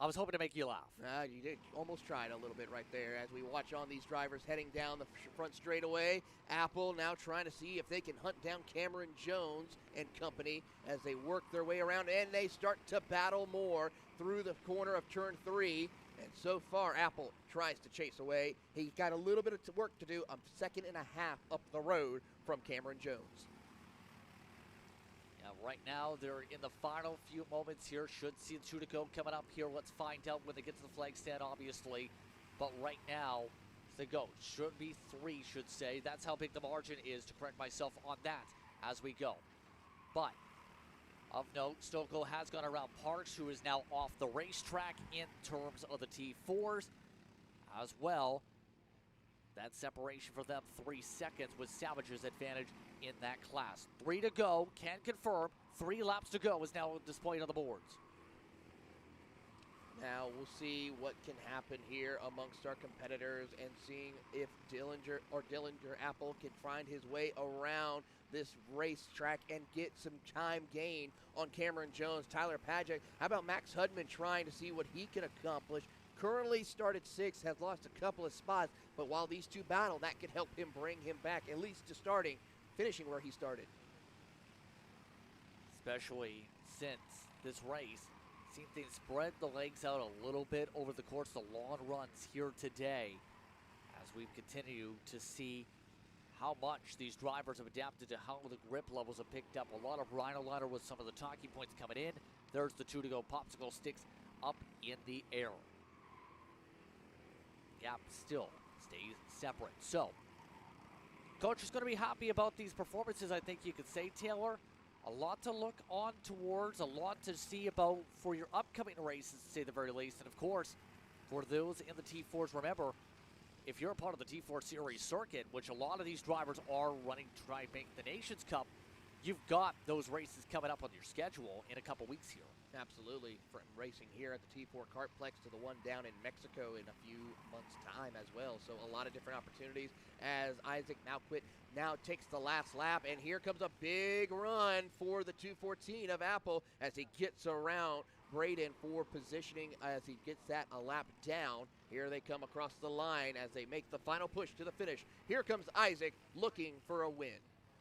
I was hoping to make you laugh. You did almost tried a little bit right there as we watch on these drivers heading down the front straightaway. Apple now trying to see if they can hunt down Cameron Jones and company as they work their way around, and they start to battle more through the corner of turn 3. And so far, Apple tries to chase away. He got a little bit of work to do, a second and a half up the road from Cameron Jones. Right now, they're in the final few moments here. Should see the 2 to go coming up here. Let's find out when they get to the flag stand, obviously. But right now, the go. Should be 3, should say. That's how big the margin is, to correct myself on that as we go. But, of note, Stokel has gone around Parks, who is now off the racetrack in terms of the T4s as well. That separation for them, 3 seconds, with Savage's advantage in that class. 3 to go, can confirm. 3 laps to go is now displayed on the boards. Now we'll see what can happen here amongst our competitors and seeing if Dillinger Apple can find his way around this racetrack and get some time gain on Cameron Jones, Tyler Padgett. How about Max Hudman trying to see what he can accomplish? Currently started 6th, has lost a couple of spots, but while these 2 battle, that could help him bring him back, at least to finishing where he started. Especially since this race, seen things spread the legs out a little bit over the course of the long runs here today, as we continue to see how much these drivers have adapted to how the grip levels have picked up. A lot of Rhino liner with some of the talking points coming in. There's the 2 to go popsicle sticks up in the air. Gap still stays separate. So, coach is going to be happy about these performances, I think you could say, Taylor. A lot to look on towards, a lot to see about for your upcoming races, to say the very least. And, of course, for those in the T4s, remember, if you're a part of the T4 Series circuit, which a lot of these drivers are running to try and make the Nations Cup, you've got those races coming up on your schedule in a couple weeks here. Absolutely. From racing here at the T4 KartPlex to the one down in Mexico in a few months' time as well. So a lot of different opportunities as Isaac Malquit now takes the last lap, and here comes a big run for the 214 of Apple as he gets around Braden for positioning as he gets that a lap down. Here they come across the line as they make the final push to the finish. Here comes Isaac looking for a win.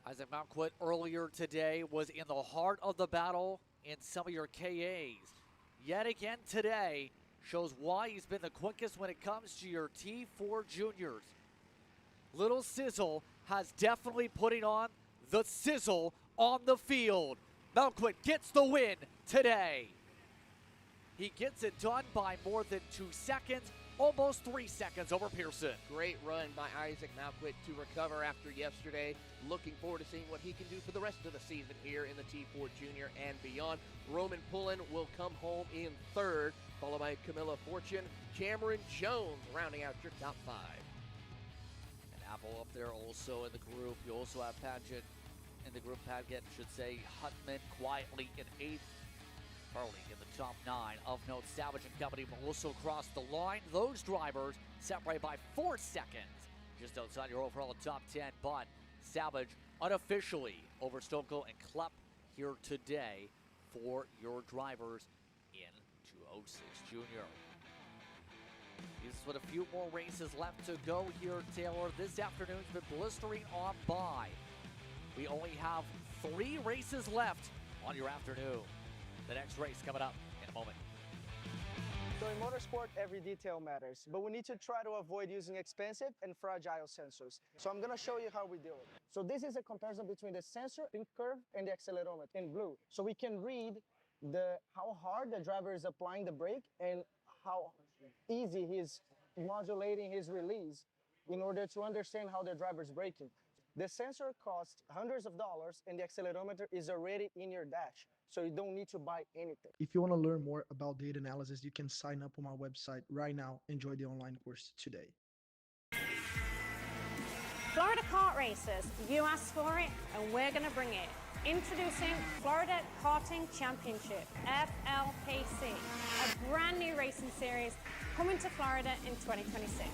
Isaac Malquit earlier today was in the heart of the battle in some of your KAs. Yet again today shows why he's been the quickest when it comes to your T4 juniors. Little Sizzle has definitely putting on the sizzle on the field. Malquit gets the win today. He gets it done by more than 2 seconds, almost 3 seconds over Pearson. Great run by Isaac Malquit to recover after yesterday. Looking forward to seeing what he can do for the rest of the season here in the T4 Junior and beyond. Roman Pullen will come home in third, followed by Camilla Fortune, Cameron Jones rounding out your top 5. And Apple up there also in the group. You also have Paget in the group. Paget should say Hutman quietly in 8th. Farley in the top 9. Of note, Savage and company will also cross the line. Those drivers separated by 4 seconds just outside your overall top 10. But Savage unofficially over Stokel and Klepp here today for your drivers in 206 Junior. Just with a few more races left to go here, Taylor. This afternoon's been blistering on by. We only have 3 races left on your afternoon. The next race coming up in a moment. So in motorsport, every detail matters, but we need to try to avoid using expensive and fragile sensors. So I'm gonna show you how we do it. So this is a comparison between the sensor, pink curve, and the accelerometer in blue. So we can read how hard the driver is applying the brake and how easy he's modulating his release in order to understand how the driver's braking. The sensor costs hundreds of dollars and the accelerometer is already in your dash, so you don't need to buy anything. If you want to learn more about data analysis, you can sign up on my website right now. Enjoy the online course today. Florida Kart Racers, you asked for it and we're going to bring it. Introducing Florida Karting Championship, FLPC, a brand new racing series coming to Florida in 2026.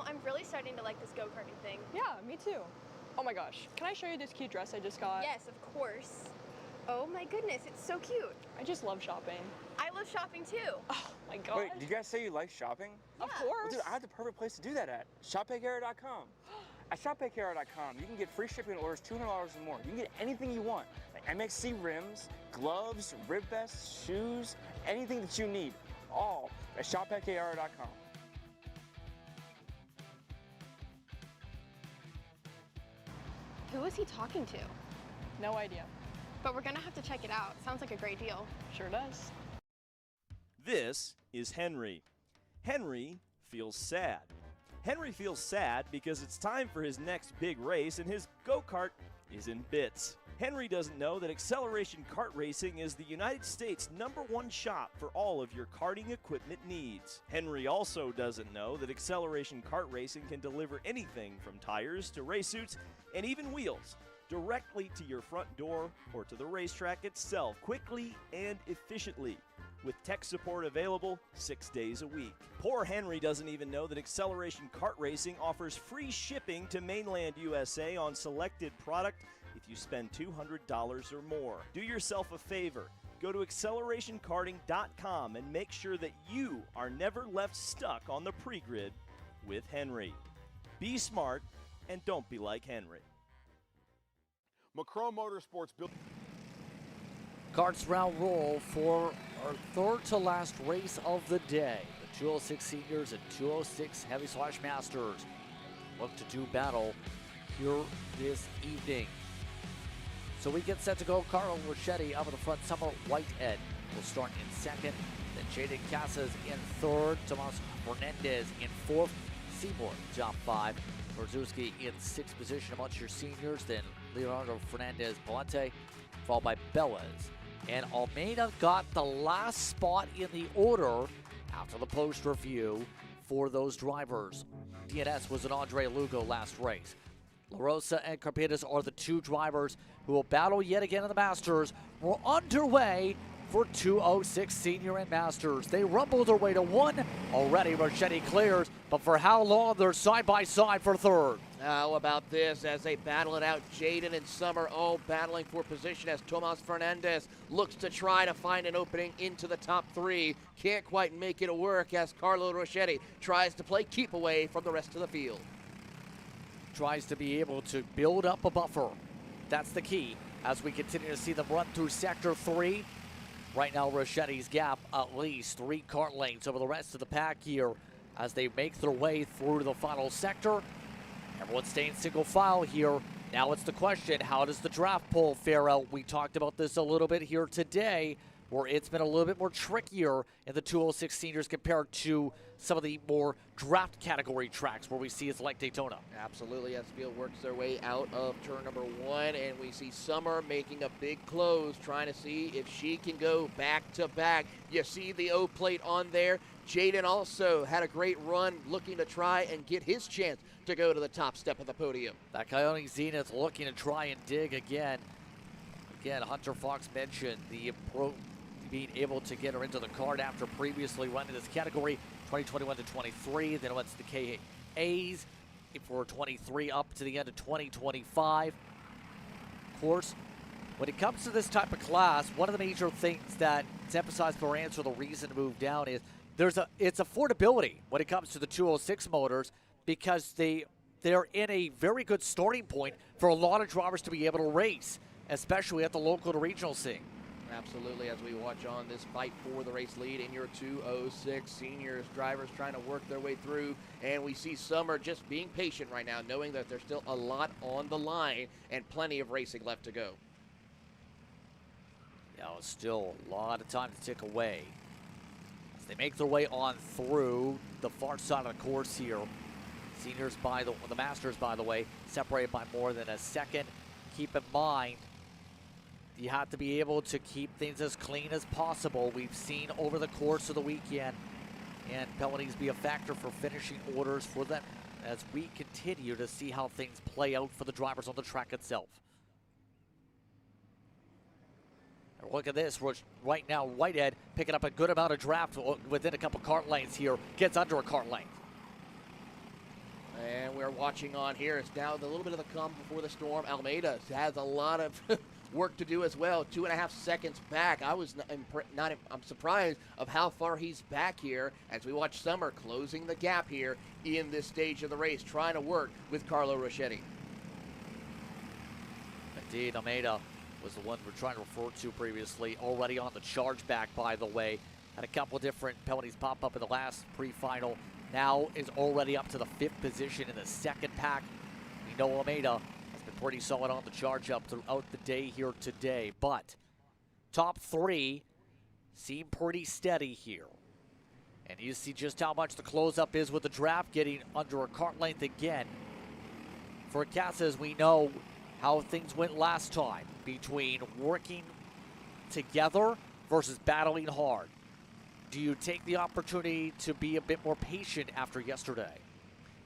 I'm really starting to like this go-karting thing. Yeah, me too. Oh my gosh, can I show you this cute dress I just got? Yes, of course. Oh my goodness, it's so cute. I just love shopping. I love shopping too. Oh my gosh. Wait, did you guys say you like shopping? Yeah. Of course. Well, dude, I have the perfect place to do that at. ShopPayKara.com. At ShopPayKara.com, you can get free shipping on orders $200 or more. You can get anything you want, like MXC rims, gloves, rib vests, shoes, anything that you need, all at ShopPayKara.com. Who is he talking to? No idea. But we're gonna have to check it out. Sounds like a great deal. Sure does. This is Henry. Henry feels sad. Henry feels sad because it's time for his next big race and his go-kart is in bits. Henry doesn't know that Acceleration Kart Racing is the United States' #1 shop for all of your karting equipment needs. Henry also doesn't know that Acceleration Kart Racing can deliver anything from tires to race suits and even wheels directly to your front door or to the racetrack itself quickly and efficiently, with tech support available 6 days a week. Poor Henry doesn't even know that Acceleration Kart Racing offers free shipping to mainland USA on selected product if you spend $200 or more. Do yourself a favor. Go to accelerationkarting.com and make sure that you are never left stuck on the pre-grid with Henry. Be smart and don't be like Henry. Macron Motorsports built. Karts round roll for our third to last race of the day. The 206 Seniors and 206 Heavy Slash Masters look to do battle here this evening. So we get set to go. Carl Rochetti up at the front. Summer Whitehead will start in second. Then Jaden Casas in third. Tomas Fernandez in fourth. Seymour top 5. Brzezinski in 6th position amongst your seniors. Then Leonardo Fernandez Palante, followed by Bellas. And Almeida got the last spot in the order After the post review for those drivers, DNS was an Andre Lugo last race. La Rosa and Carpetas are the two drivers who will battle yet again in the Masters. We're underway for 206 Senior and Masters. They rumble their way to one. Already Rossetti clears, but for how long? They're side by side for third. How about this as they battle it out? Jaden and Summer all battling for position as Tomas Fernandez looks to try to find an opening into the top three. Can't quite make it work as Carlo Rossetti tries to play keep away from the rest of the field. Tries to be able to build up a buffer. That's the key as we continue to see them run through Sector 3. Right now, Rossetti's gap at least 3 kart lengths over the rest of the pack here as they make their way through the final sector. Everyone's staying single file here. Now it's the question, how does the draft poll fare out? We talked about this a little bit here today, where it's been a little bit more trickier in the 206 Seniors compared to some of the more draft category tracks where we see it's like Daytona. Absolutely, as the field works their way out of turn number 1, and we see Summer making a big close, trying to see if she can go back to back. You see the O plate on there. Jaden also had a great run, looking to try and get his chance to go to the top step of the podium. That Coyote Zenith looking to try and dig again. Again, Hunter Fox mentioned the being able to get her into the card after previously running this category 2021 to 23. Then it went to the KAs for 23 up to the end of 2025. Of course, when it comes to this type of class, one of the major things that is emphasized for Answer, the reason to move down is it's affordability when it comes to the 206 motors, because they're in a very good starting point for a lot of drivers to be able to race, especially at the local to regional scene. Absolutely, as we watch on this fight for the race lead in your 206 Seniors, drivers trying to work their way through, and we see Summer just being patient right now, knowing that there's still a lot on the line and plenty of racing left to go. Yeah, still a lot of time to tick away as they make their way on through the far side of the course here. Seniors the Masters, by the way, separated by more than a second. Keep in mind, you have to be able to keep things as clean as possible. We've seen over the course of the weekend, and penalties be a factor for finishing orders for them as we continue to see how things play out for the drivers on the track itself. And look at this, right now Whitehead picking up a good amount of draft within a couple kart lanes here, gets under a kart length. And we're watching on here. It's now a little bit of the calm before the storm. Almeida has a lot of work to do as well. 2.5 seconds back. I'm surprised of how far he's back here as we watch Summer closing the gap here in this stage of the race, trying to work with Carlo Rossetti. Indeed, Almeida was the one we're trying to refer to previously. Already on the charge back, by the way. Had a couple different penalties pop up in the last pre-final. Now is already up to the 5th position in the second pack. We know Almeida has been pretty solid on the charge up throughout the day here today. But top 3 seem pretty steady here. And you see just how much the close-up is with the draft, getting under a kart length again. For Casas, we know how things went last time between working together versus battling hard. Do you take the opportunity to be a bit more patient after yesterday?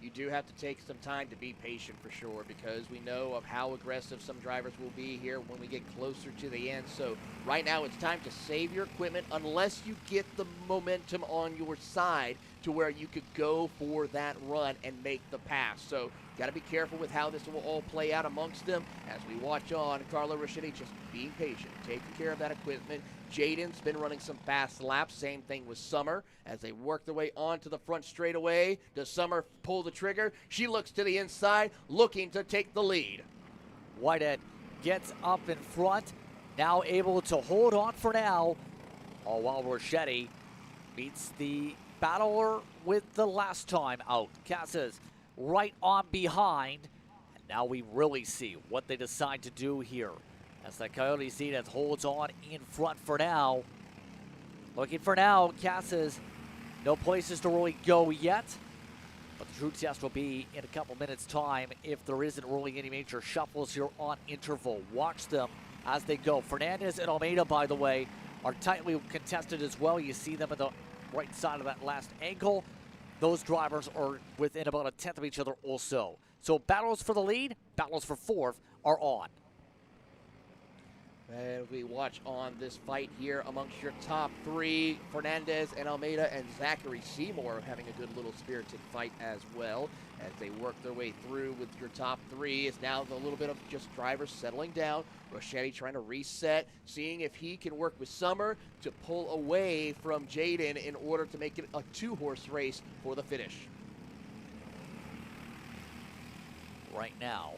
You do have to take some time to be patient for sure, because we know of how aggressive some drivers will be here when we get closer to the end. So right now it's time to save your equipment unless you get the momentum on your side to where you could go for that run and make the pass. So got to be careful with how this will all play out amongst them as we watch on. Carlo Rossetti just being patient, taking care of that equipment. Jaden's been running some fast laps. Same thing with Summer as they work their way onto the front straightaway. Does Summer pull the trigger? She looks to the inside, looking to take the lead. Whitehead gets up in front, now able to hold on for now. All while Rossetti meets the battler with the last time out. Casas right on behind. And now we really see what they decide to do here, as the Coyote Zenith holds on in front for now. Looking for now, Casas, no places to really go yet. But the true test will be in a couple minutes' time if there isn't really any major shuffles here on interval. Watch them as they go. Fernandez and Almeida, by the way, are tightly contested as well. You see them in the right side of that last angle. Those drivers are within about a tenth of each other also. So battles for the lead, battles for fourth are on. And we watch on this fight here amongst your top three, Fernandez and Almeida and Zachary Seymour having a good little spirited fight as well as they work their way through with your top three. It's now a little bit of just drivers settling down. Rochetti trying to reset, seeing if he can work with Summer to pull away from Jaden in order to make it a two-horse race for the finish. Right now,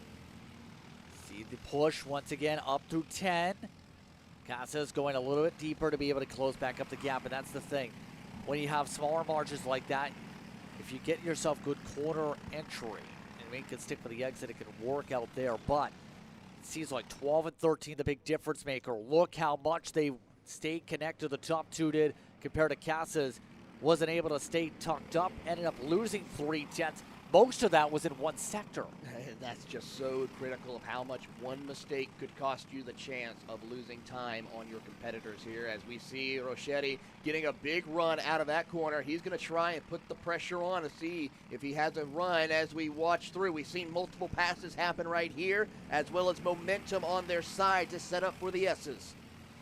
see the push once again up through 10. Casas going a little bit deeper to be able to close back up the gap, and that's the thing. When you have smaller margins like that, if you get yourself good corner entry, and we can stick with the exit, it can work out there, but it seems like 12 and 13, the big difference maker. Look how much they stayed connected, the top two did, compared to Casas. Wasn't able to stay tucked up, ended up losing 3/10. Most of that was in one sector. That's just so critical of how much one mistake could cost you the chance of losing time on your competitors here. As we see Rochetti getting a big run out of that corner. He's going to try and put the pressure on to see if he has a run as we watch through. We've seen multiple passes happen right here, as well as momentum on their side to set up for the S's.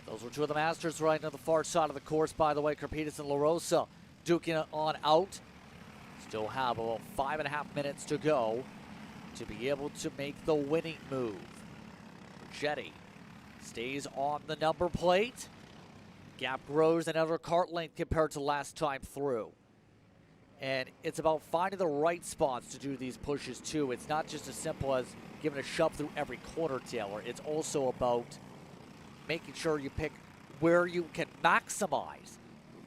Those were two of the Masters right on the far side of the course, by the way. Carpitas and La Rosa duking it on out. Still have about 5.5 minutes to go to be able to make the winning move. Rochetti stays on the number plate. Gap grows another kart length compared to last time through. And it's about finding the right spots to do these pushes too. It's not just as simple as giving a shove through every corner, Taylor. It's also about making sure you pick where you can maximize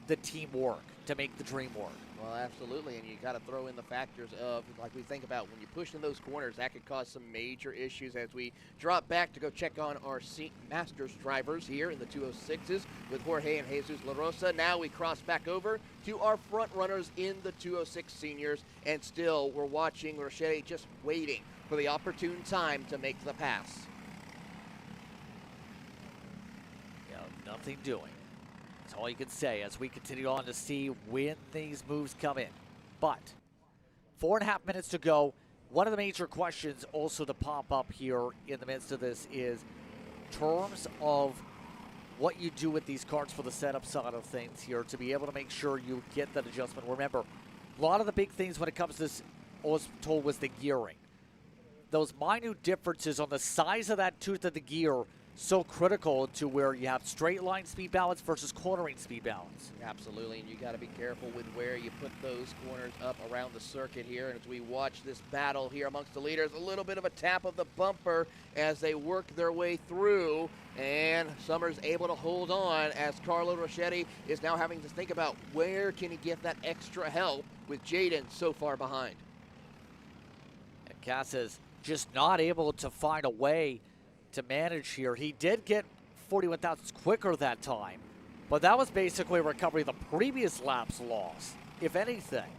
the teamwork to make the dream work. Well, absolutely, and you got to throw in the factors of, like we think about, when you push in those corners, that could cause some major issues. As we drop back to go check on our Masters drivers here in the 206s with Jorge and Jesus La Rosa. Now we cross back over to our front runners in the 206 seniors, and still we're watching Rochetti just waiting for the opportune time to make the pass. Yeah, nothing doing. That's all you can say as we continue on to see when these moves come in. But 4.5 minutes to go. One of the major questions also to pop up here in the midst of this is terms of what you do with these carts for the setup side of things here to be able to make sure you get that adjustment. Remember, a lot of the big things when it comes to this, I was told, was the gearing. Those minute differences on the size of that tooth of the gear, so critical to where you have straight line speed balance versus cornering speed balance. Absolutely, and you got to be careful with where you put those corners up around the circuit here. And as we watch this battle here amongst the leaders, a little bit of a tap of the bumper as they work their way through, and Summers able to hold on as Carlo Rochetti is now having to think about where can he get that extra help with Jaden so far behind. And Casas just not able to find a way to manage here. He did get 41 thousandths quicker that time, but that was basically a recovery of the previous lap's loss, if anything.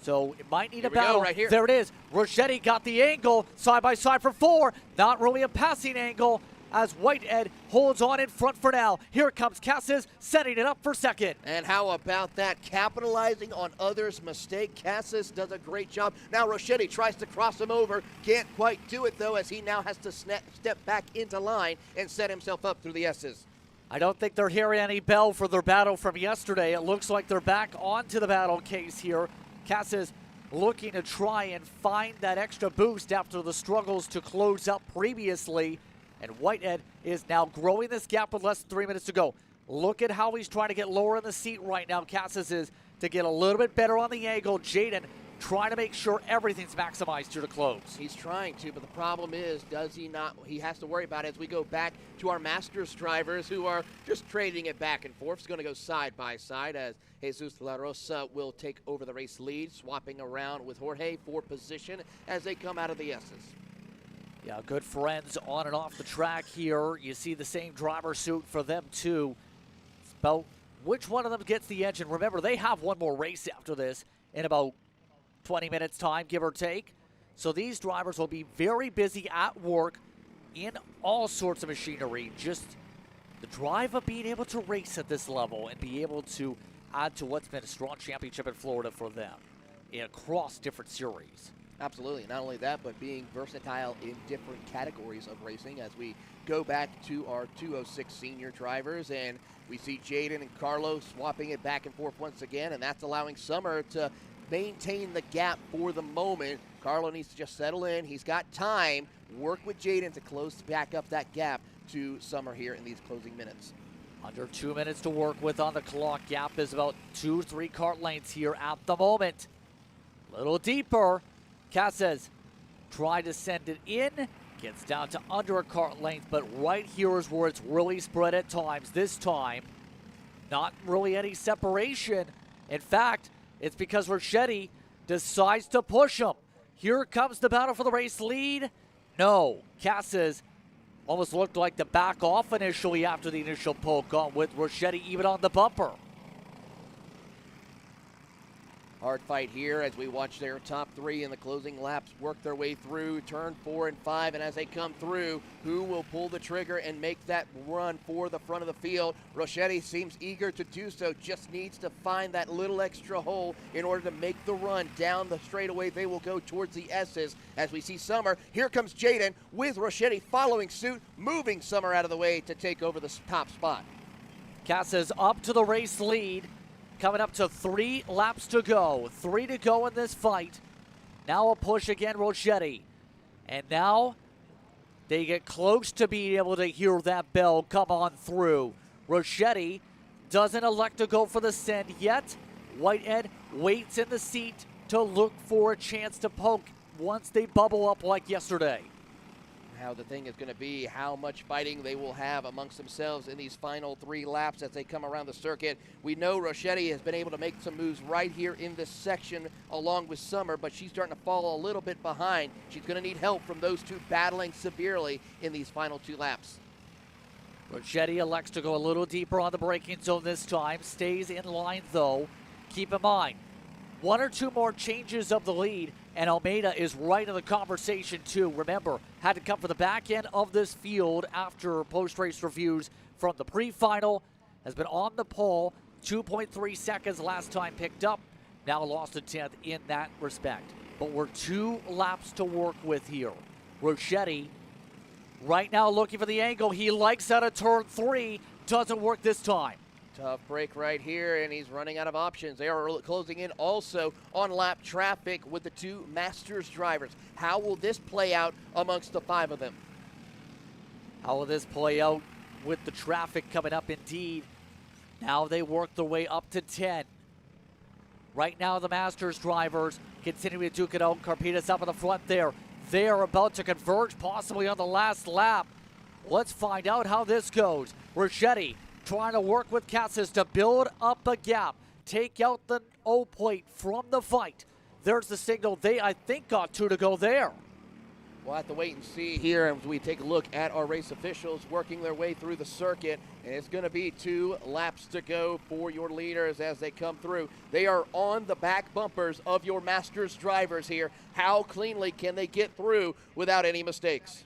So it might need a battle. Right here. There it is. Rochetti got the angle side by side for 4. Not really a passing angle as Whitehead holds on in front for now. Here comes Casas setting it up for second. And how about that? Capitalizing on others' mistake. Casas does a great job. Now Rochetti tries to cross him over. Can't quite do it, though, as he now has to step back into line and set himself up through the S's. I don't think they're hearing any bell for their battle from yesterday. It looks like they're back onto the battle case here. Casas looking to try and find that extra boost after the struggles to close up previously. And Whitehead is now growing this gap with less than 3 minutes to go. Look at how he's trying to get lower in the seat right now. Casas is to get a little bit better on the angle. Jaden trying to make sure everything's maximized here to close. He's trying to, but the problem is, does he not? He has to worry about it as we go back to our Masters drivers who are just trading it back and forth. It's going to go side by side as Jesus La Rosa will take over the race lead, swapping around with Jorge for position as they come out of the S's. Yeah, good friends on and off the track here. You see the same driver suit for them too. It's about which one of them gets the engine. Remember, they have one more race after this in about 20 minutes time, give or take. So these drivers will be very busy at work in all sorts of machinery. Just the drive of being able to race at this level and be able to add to what's been a strong championship in Florida for them across different series. Absolutely. Not only that, but being versatile in different categories of racing as we go back to our 206 senior drivers, and we see Jaden and Carlo swapping it back and forth once again, and that's allowing Summer to maintain the gap for the moment. Carlo needs to just settle in. He's got time. Work with Jaden to close back up that gap to Summer here in these closing minutes. Under 2 minutes to work with on the clock. Gap is about 2-3 kart lengths here at the moment. A little deeper. Casas tried to send it in. Gets down to under a kart length, but right here is where it's really spread at times. This time, not really any separation. In fact, it's because Rochetti decides to push him. Here comes the battle for the race lead. No, Casas almost looked like to back off initially after the initial poke on with Rochetti even on the bumper. Hard fight here as we watch their top three in the closing laps work their way through turn 4 and 5, and as they come through, who will pull the trigger and make that run for the front of the field? Rochetti seems eager to do so, just needs to find that little extra hole in order to make the run down the straightaway. They will go towards the S's as we see Summer. Here comes Jaden with Rochetti following suit, moving Summer out of the way to take over the top spot. Casas up to the race lead. Coming up to 3 laps to go. 3 to go in this fight. Now a push again, Rochetti. And now they get close to being able to hear that bell come on through. Rochetti doesn't elect to go for the send yet. Whitehead waits in the seat to look for a chance to poke once they bubble up like yesterday. How the thing is going to be, how much fighting they will have amongst themselves in these final 3 laps as they come around the circuit. We know Rochetti has been able to make some moves right here in this section along with Summer, but she's starting to fall a little bit behind. She's going to need help from those two battling severely in these final 2 laps. Rochetti elects to go a little deeper on the braking zone this time. Stays in line though. Keep in mind, 1 or 2 more changes of the lead, and Almeida is right in the conversation too. Remember, had to come for the back end of this field after post-race reviews from the pre-final. Has been on the pole, 2.3 seconds last time picked up. Now lost a 10th in that respect. But we're 2 laps to work with here. Rochetti right now looking for the angle. He likes out of turn 3. Doesn't work this time. Tough break right here, and he's running out of options. They are closing in also on lap traffic with the 2 Masters drivers. How will this play out amongst the 5 of them? How will this play out with the traffic coming up indeed? Now they work their way up to 10. Right now the Masters drivers continuing to duke it out. Carpetas up in the front there. They are about to converge possibly on the last lap. Let's find out how this goes. Rochetti trying to work with Casas to build up a gap, take out the O plate from the fight. There's the signal. They, I think, got 2 to go there. We'll have to wait and see here as we take a look at our race officials working their way through the circuit. And it's going to be 2 laps to go for your leaders as they come through. They are on the back bumpers of your Masters drivers here. How cleanly can they get through without any mistakes?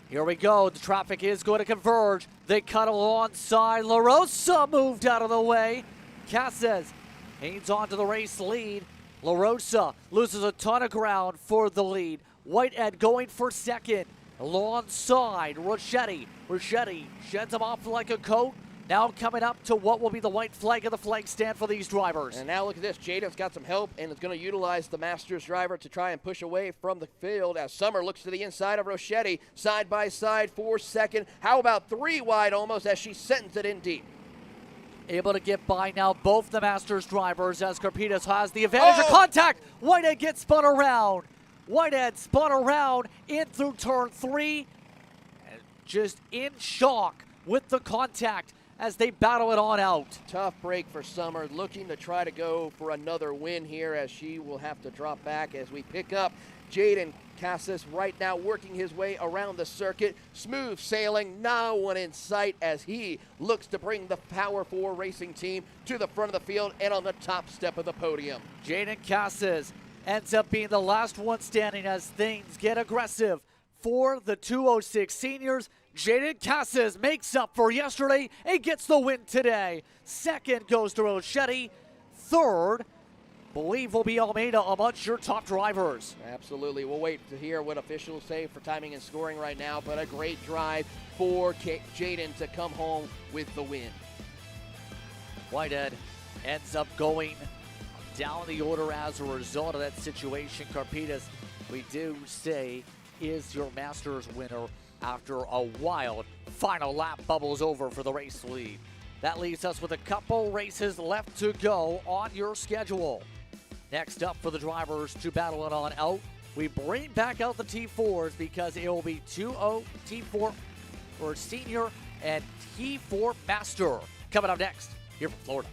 Here we go. The traffic is going to converge. They cut alongside. La Rosa moved out of the way. Casas hangs on to the race lead. La Rosa loses a ton of ground for the lead. Whitehead going for second alongside Rochetti. Rochetti sheds him off like a coat. Now coming up to what will be the white flag of the flag stand for these drivers. And now look at this. Jaden's got some help and is going to utilize the Masters driver to try and push away from the field as Summer looks to the inside of Rochetti. Side by side for second. How about 3 wide almost as she sends it in deep. Able to get by now both the Masters drivers as Carpetas has the advantage of contact. Whitehead gets spun around. Whitehead spun around in through turn 3. And just in shock with the contact as they battle it on out. Tough break for Summer, looking to try to go for another win here as she will have to drop back as we pick up Jaden Casas right now working his way around the circuit. Smooth sailing, no one in sight as he looks to bring the Power 4 racing team to the front of the field and on the top step of the podium. Jaden Casas ends up being the last one standing as things get aggressive. For the 206 seniors, Jaden Casas makes up for yesterday and gets the win today. Second goes to Rochetti. Third, believe will be Almeida amongst your top drivers. Absolutely. We'll wait to hear what officials say for timing and scoring right now, but a great drive for Jaden to come home with the win. Whitehead ends up going down the order as a result of that situation. Carpitas, we do say, is your Masters winner after a wild final lap bubbles over for the race lead. That leaves us with a couple races left to go on your schedule. Next up for the drivers to battle it on out, we bring back out the T4s because it will be T4 for Senior and T4 Master. Coming up next, here from Florida.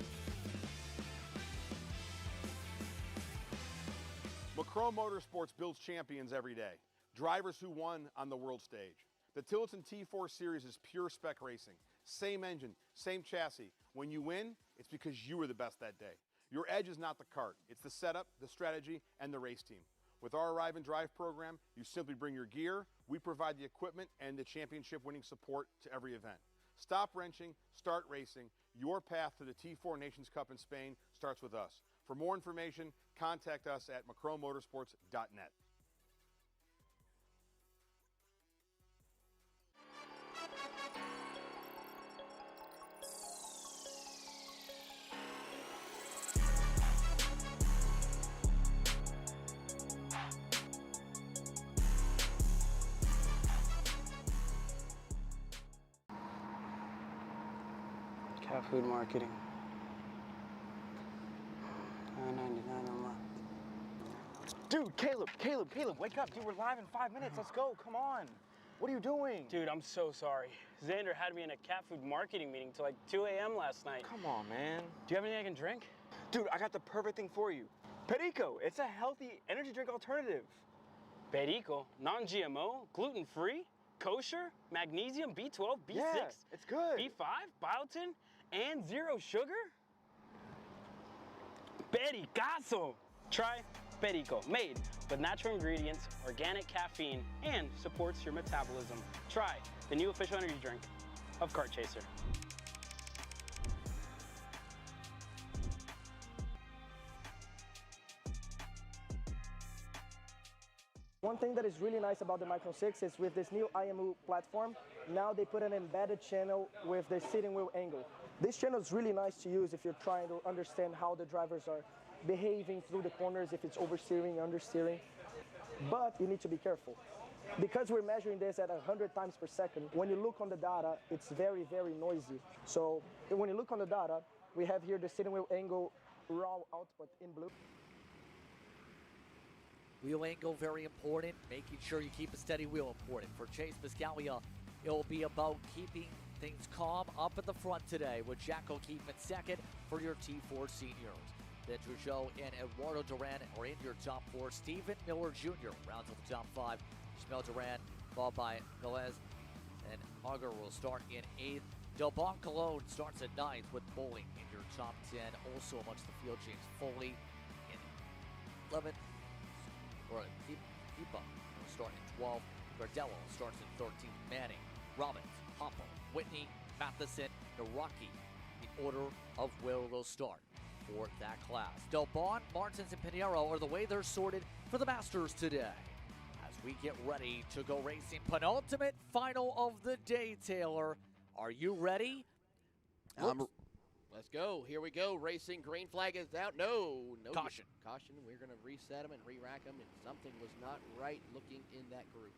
Macron Motorsports builds champions every day. Drivers who won on the world stage. The Tilton T4 Series is pure spec racing. Same engine, same chassis. When you win, it's because you were the best that day. Your edge is not the kart. It's the setup, the strategy, and the race team. With our Arrive and Drive program, you simply bring your gear, we provide the equipment and the championship-winning support to every event. Stop wrenching, start racing. Your path to the T4 Nations Cup in Spain starts with us. For more information, contact us at macronmotorsports.net. Cat food marketing. $9.99 a month. Dude, Caleb, wake up. Dude, we're live in 5 minutes. Let's go. Come on. What are you doing? Dude, I'm so sorry. Xander had me in a cat food marketing meeting till like 2 a.m. last night. Come on, man. Do you have anything I can drink? Dude, I got the perfect thing for you. Perico. It's a healthy energy drink alternative. Perico? Non-GMO? Gluten-free? Kosher? Magnesium? B12? B6? Yeah, it's good. B5? Biotin? And zero sugar? Pericazo! Try Perico, made with natural ingredients, organic caffeine, and supports your metabolism. Try the new official energy drink of Kart Chaser. One thing that is really nice about the Micron 6 is with this new Iame platform, now they put an embedded channel with the steering wheel angle. This channel is really nice to use if you're trying to understand how the drivers are behaving through the corners, if it's oversteering, understeering. But you need to be careful. Because we're measuring this at 100 times per second, when you look on the data, it's very, very noisy. So when you look on the data, we have here the steering wheel angle raw output in blue. Wheel angle, very important. Making sure you keep a steady wheel, important. For Chase Biscaglia, it'll be about keeping things calm up at the front today, with Jack O'Keefe in second for your T4 seniors. Then Trudeau and Eduardo Duran are in your top four. Stephen Miller Jr. rounds out the top five. Ishmael Duran, followed by Velez, and Auger will start in eighth. Del Bon Cologne starts at ninth with Bowling in your top 10. Also amongst the field, James Foley in 11th. Or Keepa will start in 12th. Gardello starts in 13th. Manning, Robbins, Hopper, Whitney, Matheson, Naraki. The order of where they'll start for that class. Del Bon, Martins, and Pinheiro are the way they're sorted for the Masters today. As we get ready to go racing, penultimate final of the day, Taylor. Are you ready? Let's go. Here we go. Racing. Green flag is out. No. Caution. Caution. We're going to reset them and re-rack them, and something was not right looking in that group.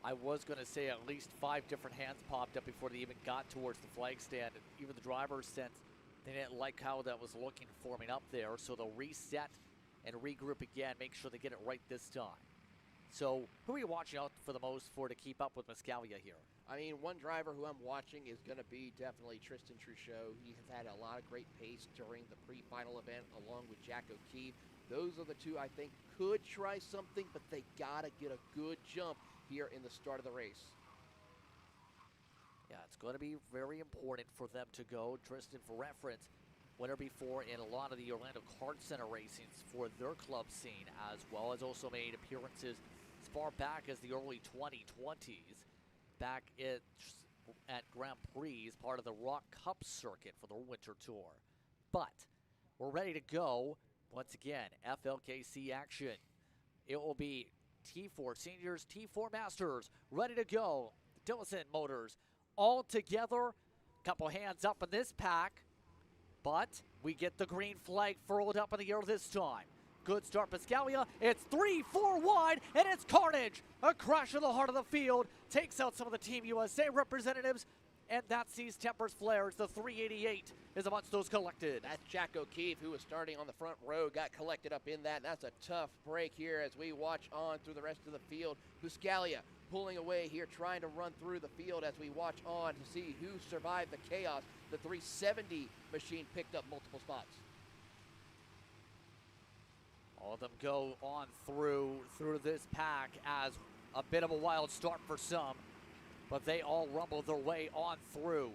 I was going to say at least 5 different hands popped up before they even got towards the flag stand. And even the drivers sensed they didn't like how that was looking, forming up there. So they'll reset and regroup again, make sure they get it right this time. So who are you watching out for the most for to keep up with Biscaglia here? I mean, one driver who I'm watching is going to be definitely Tristan Trudeau. He has had a lot of great pace during the pre-final event along with Jack O'Keefe. Those are the two I think could try something, but they got to get a good jump here in the start of the race. Yeah, it's going to be very important for them to go. Tristan, for reference, winner before in a lot of the Orlando Kart Center racings for their club scene, as well as also made appearances far back as the early 2020s, back at Grand Prix, part of the Rock Cup circuit for the Winter Tour. But we're ready to go. Once again, FLKC action. It will be T4 Seniors, T4 Masters, ready to go. Diligent Motors all together. Couple hands up in this pack, but we get the green flag furled up in the air this time. Good start, Pascalia. It's 3-4 wide, and it's carnage. A crash in the heart of the field takes out some of the Team USA representatives, and that sees tempers flare as the 388 is amongst those collected. That's Jack O'Keefe, who was starting on the front row, got collected up in that. And that's a tough break here as we watch on through the rest of the field. Pascalia pulling away here, trying to run through the field as we watch on to see who survived the chaos. The 370 machine picked up multiple spots. All of them go on through this pack as a bit of a wild start for some, but they all rumble their way on through.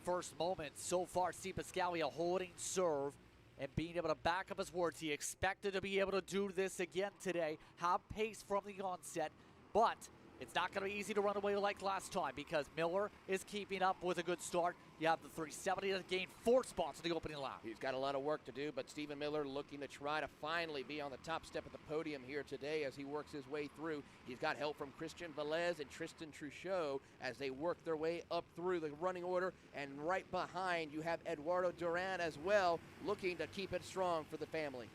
First moment so far, see Pascalia holding serve and being able to back up his words. He expected to be able to do this again today, have pace from the onset, but it's not going to be easy to run away like last time because Miller is keeping up with a good start. You have the 370 that gained 4 spots in the opening lap. He's got a lot of work to do, but Stephen Miller looking to try to finally be on the top step of the podium here today as he works his way through. He's got help from Christian Velez and Tristan Truchot as they work their way up through the running order. And right behind, you have Eduardo Duran as well, looking to keep it strong for the family.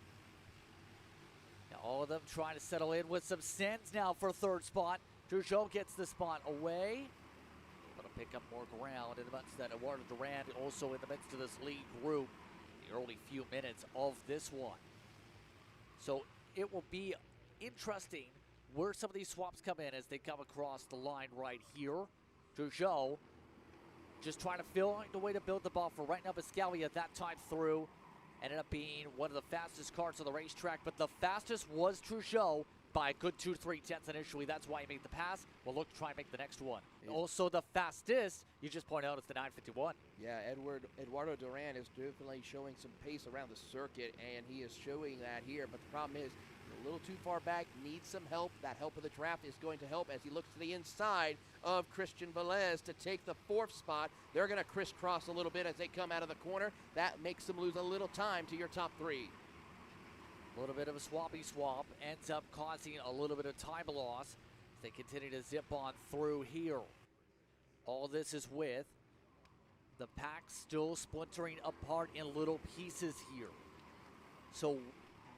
Now all of them trying to settle in with some sends now for third spot. Truchot gets the spot away. Able to pick up more ground in the midst that Eduardo Duran also in the midst of this lead group. The early few minutes of this one. So it will be interesting where some of these swaps come in as they come across the line right here. Truchot just trying to find a way to build the buffer. Right now, Pascalia that time through ended up being one of the fastest karts on the racetrack, but the fastest was Truchot by a good 2-3 tenths initially. That's why he made the pass. We'll look to try and make the next one. Yeah. Also the fastest, you just point out, it's the 951. Yeah, Eduardo Duran is definitely showing some pace around the circuit, and he is showing that here. But the problem is, a little too far back, needs some help. That help of the draft is going to help as he looks to the inside of Christian Velez to take the 4th spot. They're going to crisscross a little bit as they come out of the corner. That makes them lose a little time to your top 3. A little bit of a swappy swap ends up causing a little bit of time loss as they continue to zip on through here. All this is with the pack still splintering apart in little pieces here. So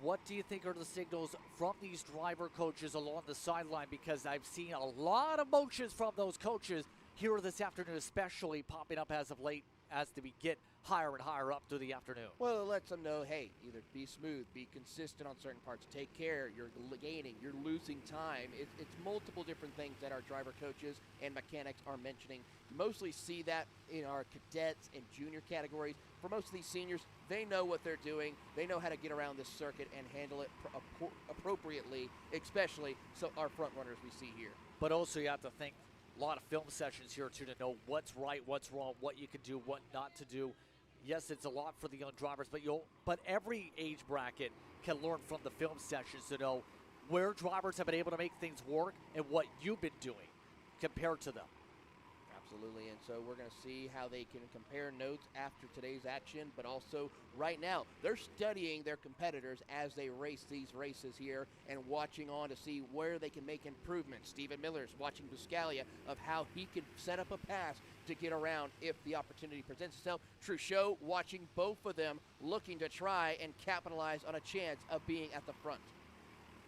what do you think are the signals from these driver coaches along the sideline? Because I've seen a lot of motions from those coaches here this afternoon, especially popping up as of late as we get higher and higher up through the afternoon. Well, it lets them know, hey, either be smooth, be consistent on certain parts, take care, you're gaining, you're losing time. It's multiple different things that our driver coaches and mechanics are mentioning. You mostly see that in our cadets and junior categories. For most of these seniors, they know what they're doing. They know how to get around this circuit and handle it appropriately, especially so our front runners we see here. But also you have to think, a lot of film sessions here too to know what's right, what's wrong, what you can do, what not to do. Yes, it's a lot for the young drivers, but every age bracket can learn from the film sessions to know where drivers have been able to make things work and what you've been doing compared to them. Absolutely, and so we're going to see how they can compare notes after today's action, but also right now, they're studying their competitors as they race these races here and watching on to see where they can make improvements. Stephen Miller's watching Pascalia of how he can set up a pass to get around if the opportunity presents itself. Truchot watching both of them looking to try and capitalize on a chance of being at the front.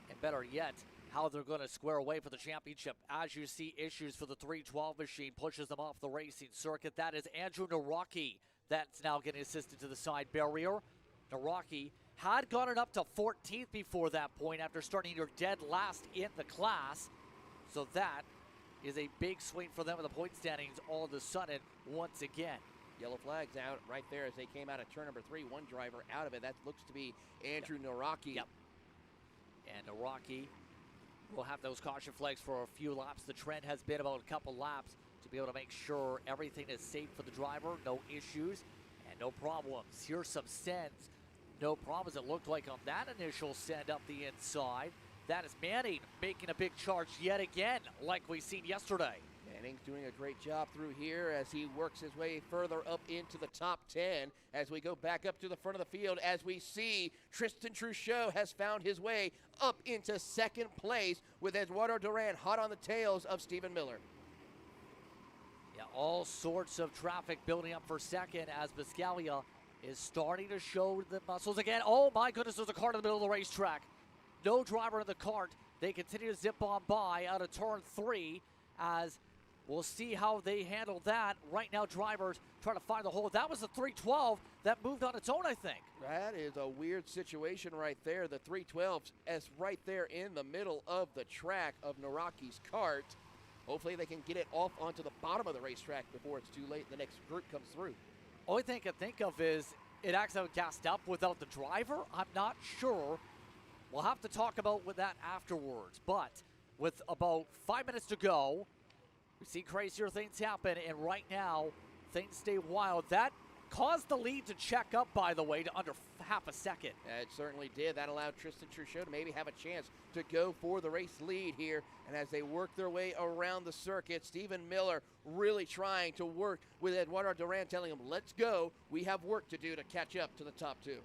And better yet, how they're going to square away for the championship. As you see issues for the 312 machine, pushes them off the racing circuit. That is Andrew Naraki. That's now getting assisted to the side barrier. Naraki had gotten up to 14th before that point after starting your dead last in the class. So that is a big swing for them in the point standings all of a sudden once again. Yellow flags out right there as they came out of turn number 3. One driver out of it. That looks to be Andrew Naraki. Yep. And Naraki will have those caution flags for a few laps. The trend has been about a couple laps to be able to make sure everything is safe for the driver, no issues and no problems. Here's some sends, no problems. It looked like on that initial send up the inside. That is Manning making a big charge yet again, like we seen yesterday. Manning's doing a great job through here as he works his way further up into the top 10 as we go back up to the front of the field as we see Tristan Truchot has found his way up into second place with Eduardo Duran hot on the tails of Stephen Miller. Yeah, all sorts of traffic building up for second as Biscaglia is starting to show the muscles again. Oh my goodness, there's a cart in the middle of the racetrack. No driver in the cart. They continue to zip on by out of turn 3 as we'll see how they handle that. Right now, drivers trying to find the hole. That was the 312 that moved on its own, I think. That is a weird situation right there. The 312 is right there in the middle of the track of Naraki's cart. Hopefully they can get it off onto the bottom of the racetrack before it's too late and the next group comes through. Only thing I can think of is it accidentally gassed up without the driver. I'm not sure. We'll have to talk about with that afterwards. But with about 5 minutes to go, we see crazier things happen, and right now things stay wild. That caused the lead to check up, by the way, to under half a second. It certainly did. That allowed Tristan Truchot to maybe have a chance to go for the race lead here. And as they work their way around the circuit, Stephen Miller really trying to work with Eduardo Duran, telling him, let's go. We have work to do to catch up to the top 2.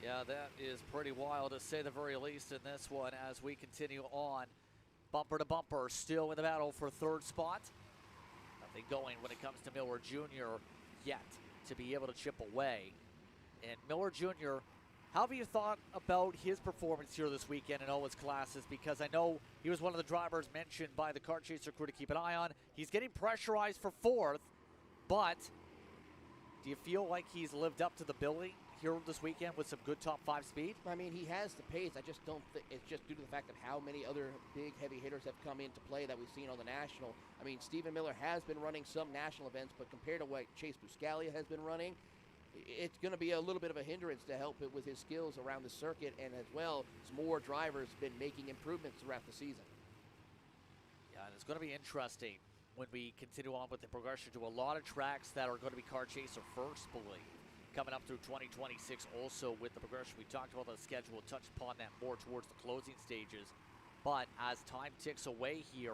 Yeah, that is pretty wild to say the very least in this one as we continue on. Bumper to bumper, still in the battle for third spot. Nothing going when it comes to Miller Jr. yet to be able to chip away. And Miller Jr., how have you thought about his performance here this weekend in all his classes? Because I know he was one of the drivers mentioned by the Kart Chaser crew to keep an eye on. He's getting pressurized for 4th, but do you feel like he's lived up to the billing here this weekend with some good top 5 speed? I mean, he has the pace. I just don't think it's just due to the fact of how many other big heavy hitters have come into play that we've seen on the national. I mean, Stephen Miller has been running some national events, but compared to what Chase Biscaglia has been running, it's going to be a little bit of a hindrance to help it with his skills around the circuit, and as well as more drivers been making improvements throughout the season. Yeah, and it's going to be interesting when we continue on with the progression to a lot of tracks that are going to be Kart Chaser first, believe. Coming up through 2026 also with the progression. We talked about the schedule. We'll touch upon that more towards the closing stages. But as time ticks away here,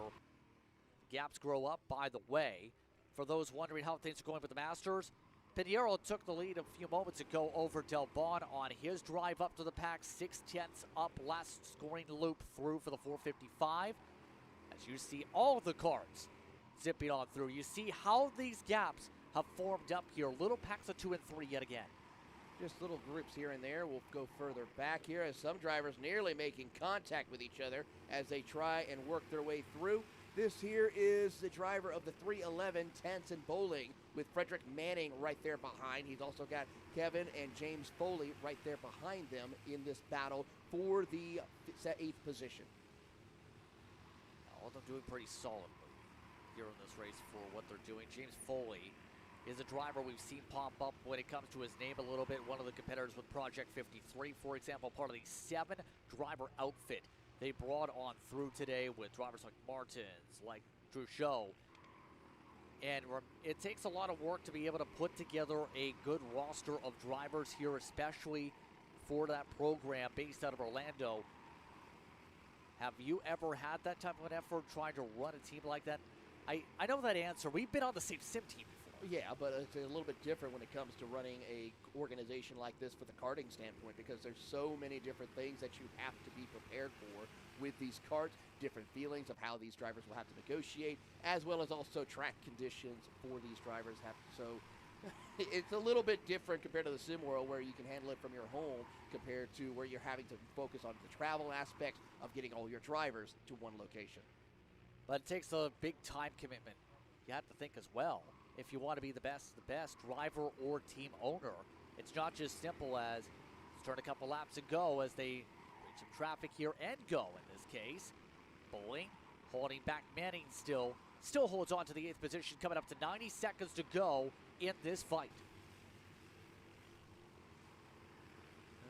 gaps grow up, by the way. For those wondering how things are going with the Masters, Pinheiro took the lead a few moments ago over Del Bon on his drive up to the pack. 6/10 up, last scoring loop through for the 455. As you see all the cars zipping on through. You see how these gaps have formed up here. Little packs of 2 and 3 yet again. Just little groups here and there. We'll go further back here as some drivers nearly making contact with each other as they try and work their way through. This here is the driver of the 311, Tansen Bowling, with Frederick Manning right there behind. He's also got Kevin and James Foley right there behind them in this battle for the 8th position. All of them doing pretty solid here in this race for what they're doing. James Foley is a driver we've seen pop up when it comes to his name a little bit. One of the competitors with Project 53, for example, part of the 7-driver outfit they brought on through today with drivers like Martins, like Truchot. And it takes a lot of work to be able to put together a good roster of drivers here, especially for that program based out of Orlando. Have you ever had that type of an effort trying to run a team like that? I know that answer. We've been on the same sim team before. Yeah, but it's a little bit different when it comes to running a organization like this for the karting standpoint, because there's so many different things that you have to be prepared for with these karts, different feelings of how these drivers will have to negotiate, as well as also track conditions for these drivers. So it's a little bit different compared to the sim world where you can handle it from your home compared to where you're having to focus on the travel aspect of getting all your drivers to one location. But it takes a big time commitment. You have to think as well. If you want to be the best driver or team owner, it's not just simple as turn a couple laps and go as they reach some traffic here and go in this case. Bowling holding back Manning still holds on to the 8th position, coming up to 90 seconds to go in this fight.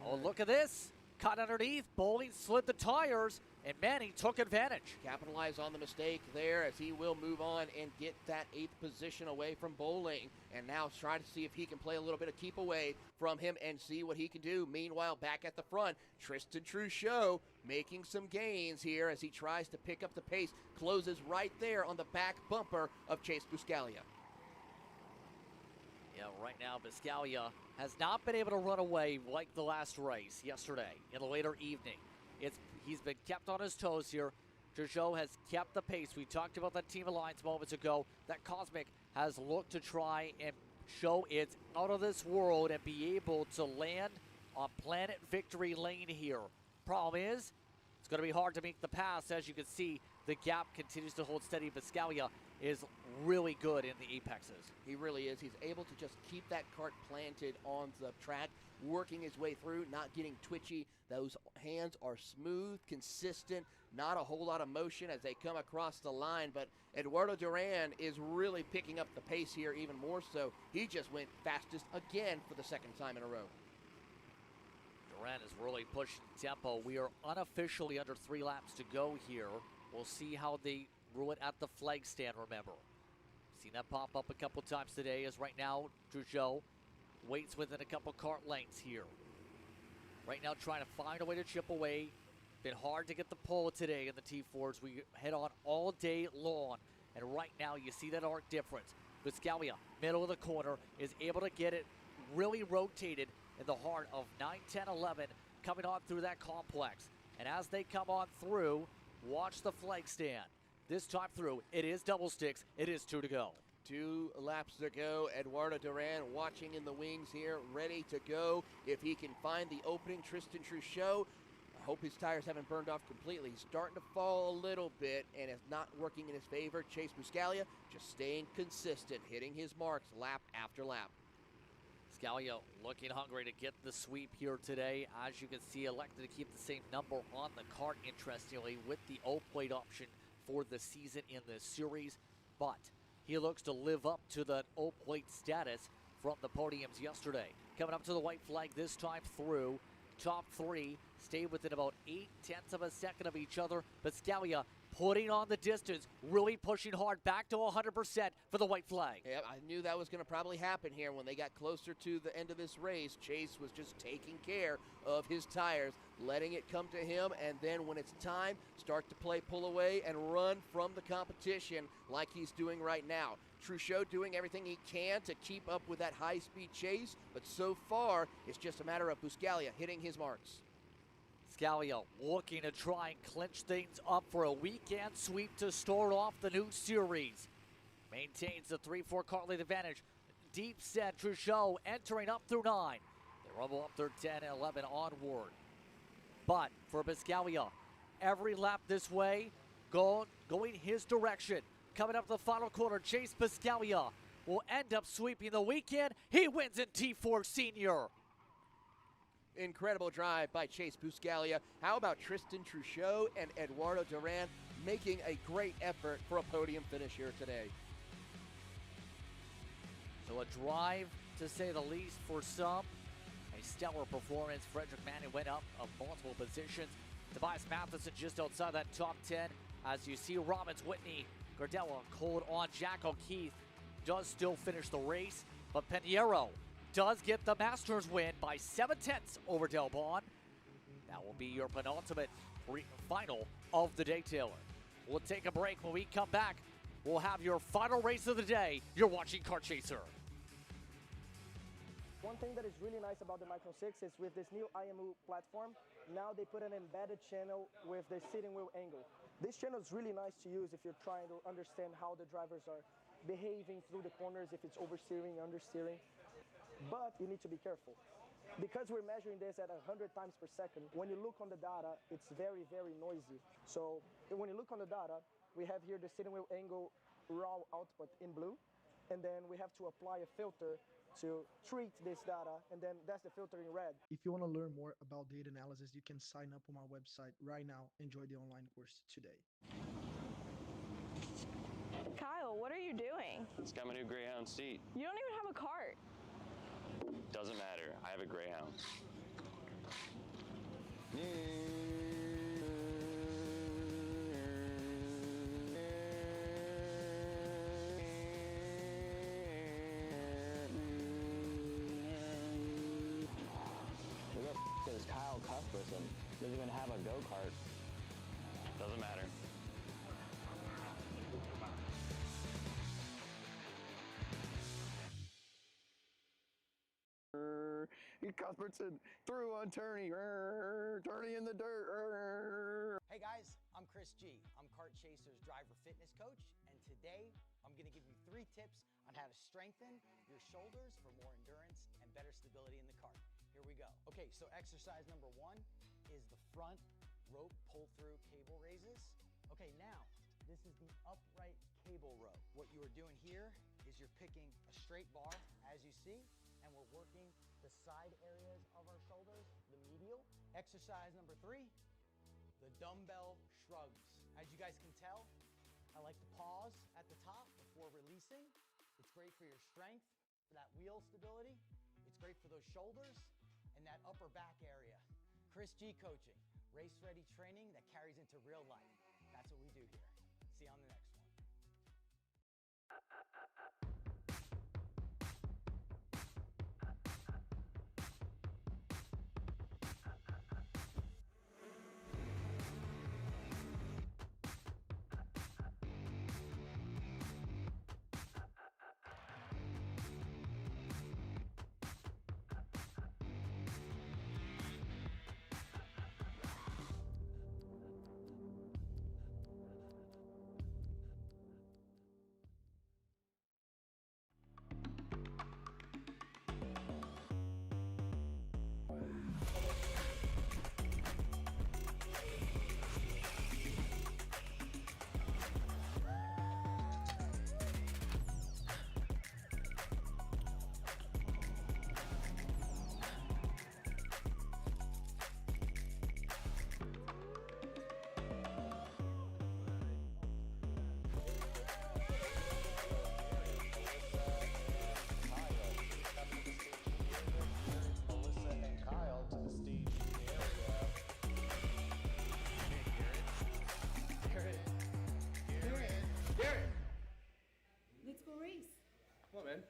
Oh, look at this. Caught underneath, Bowling slid the tires, and Manning took advantage. Capitalize on the mistake there as he will move on and get that 8th position away from Bowling. And now trying to see if he can play a little bit of keep away from him and see what he can do. Meanwhile, back at the front, Tristan Truchot making some gains here as he tries to pick up the pace. Closes right there on the back bumper of Chase Buscaglia. Yeah, right now, Buscaglia has not been able to run away like the last race yesterday in the later evening. He's been kept on his toes here. Truchot has kept the pace. We talked about that team alliance moments ago. That Cosmic has looked to try and show it's out of this world and be able to land on Planet Victory Lane here. Problem is, it's going to be hard to make the pass. As you can see, the gap continues to hold steady. Buscaglia is really good in the apexes. He really is. He's able to just keep that kart planted on the track, working his way through, not getting twitchy. Those hands are smooth, consistent, not a whole lot of motion as they come across the line, but Eduardo Duran is really picking up the pace here even more so. He just went fastest again for the 2nd time in a row. Duran is really pushing tempo. We are unofficially under 3 laps to go here. We'll see how they rule it at the flag stand, remember. Seen that pop up a couple times today as right now Truchot waits within a couple kart lengths here. Right now trying to find a way to chip away. Been hard to get the pole today in the T4s. We head on all day long. And right now you see that arc difference. Buscaglia, middle of the corner, is able to get it really rotated in the heart of 9, 10, 11 coming on through that complex. And as they come on through, watch the flag stand. This time through, it is double sticks. It is 2 to go. 2 laps to go. Eduardo Duran watching in the wings here, ready to go. If he can find the opening, Tristan Truchot, I hope his tires haven't burned off completely. He's starting to fall a little bit, and it's not working in his favor. Chase Buscaglia just staying consistent, hitting his marks lap after lap. Buscaglia looking hungry to get the sweep here today. As you can see, elected to keep the same number on the kart, interestingly, with the O-plate option for the season in this series. But he looks to live up to that O-plate status from the podiums yesterday. Coming up to the white flag this time through. Top 3 stay within about 0.8 of a second of each other. Buscaglia putting on the distance, really pushing hard back to 100% for the white flag. Yeah, I knew that was going to probably happen here when they got closer to the end of this race. Chase was just taking care of his tires, letting it come to him, and then when it's time, start to play pull away and run from the competition like he's doing right now. Truchot doing everything he can to keep up with that high-speed chase, but so far, it's just a matter of Buscaglia hitting his marks. Buscaglia looking to try and clinch things up for a weekend sweep to start off the new series. Maintains the 3-4 kart lead advantage. Deep set, Truchot entering up through 9. They rumble up through 10 and 11 onward. But for Buscaglia, every lap this way, going his direction. Coming up the final corner, Chase Buscaglia will end up sweeping the weekend. He wins in T4 Sr. Incredible drive by Chase Buscaglia. How about Tristan Truchot and Eduardo Duran making a great effort for a podium finish here today? So a drive, to say the least, for some. A stellar performance. Frederick Manning went up of multiple positions. Tobias Matheson just outside that top 10. As you see, Robbins, Whitney, Gardella, Cold on. Jack O'Keefe does still finish the race, but Pinheiro does get the Masters win by 7/10 over Del Bon. That will be your penultimate final of the day, Taylor. We'll take a break. When we come back, we'll have your final race of the day. You're watching Kart Chaser. One thing that is really nice about the Micron 6 is with this new Iame platform, now they put an embedded channel with the steering wheel angle. This channel is really nice to use if you're trying to understand how the drivers are behaving through the corners, if it's oversteering, understeering. But you need to be careful. Because we're measuring this at 100 times per second, when you look on the data, it's very, very noisy. So when you look on the data, we have here the steering wheel angle raw output in blue, and then we have to apply a filter to treat this data, and then that's the filter in red. If you want to learn more about data analysis, you can sign up on my website right now. Enjoy the online course today. Kyle, what are you doing? It's got my new Greyhound seat. You don't even have a cart. Doesn't matter. I have a Greyhound. This Kyle Cuthbertson doesn't even have a go-kart. Doesn't matter. Cuthbertson through on Turney. Turney in the dirt. Hey guys, I'm Chris G. I'm Kart Chaser's driver fitness coach, and today I'm going to give you 3 tips on how to strengthen your shoulders for more endurance and better stability in the kart. Here we go. Okay, so exercise number 1 is the front rope pull-through cable raises. Okay, now this is the upright cable row. What you are doing here is you're picking a straight bar, as you see, and we're working the side areas of our shoulders, the medial. Exercise number 3, the dumbbell shrugs. As you guys can tell, I like to pause at the top before releasing. It's great for your strength, for that wheel stability. It's great for those shoulders and that upper back area. Chris G coaching, race ready training that carries into real life. That's what we do here. See you on the next one. Come on, man.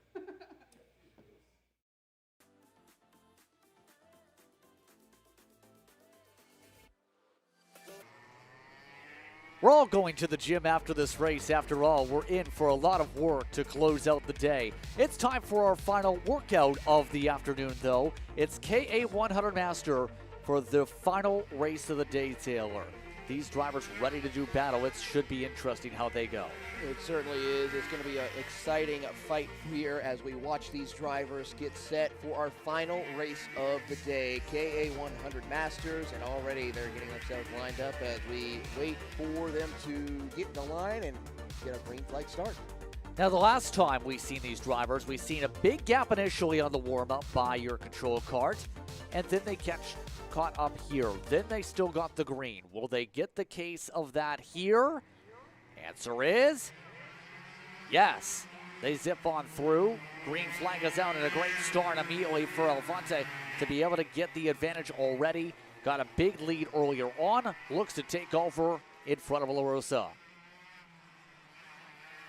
We're all going to the gym after this race. After all, we're in for a lot of work to close out the day. It's time for our final workout of the afternoon, though. It's KA100 Master for the final race of the day, Taylor. These drivers ready to do battle. It should be interesting how they go. It certainly is. It's going to be an exciting fight here as we watch these drivers get set for our final race of the day, KA100 Masters, and already they're getting themselves lined up as we wait for them to get in the line and get a green flag start. Now, the last time we've seen these drivers, we've seen a big gap initially on the warm-up by your control kart, and then they caught up here. Then they still got the green. Will they get the case of that here? Answer is yes. They zip on through. Green flag is out, and a great start immediately for Alfonte to be able to get the advantage already. Got a big lead earlier on. Looks to take over in front of La Rosa.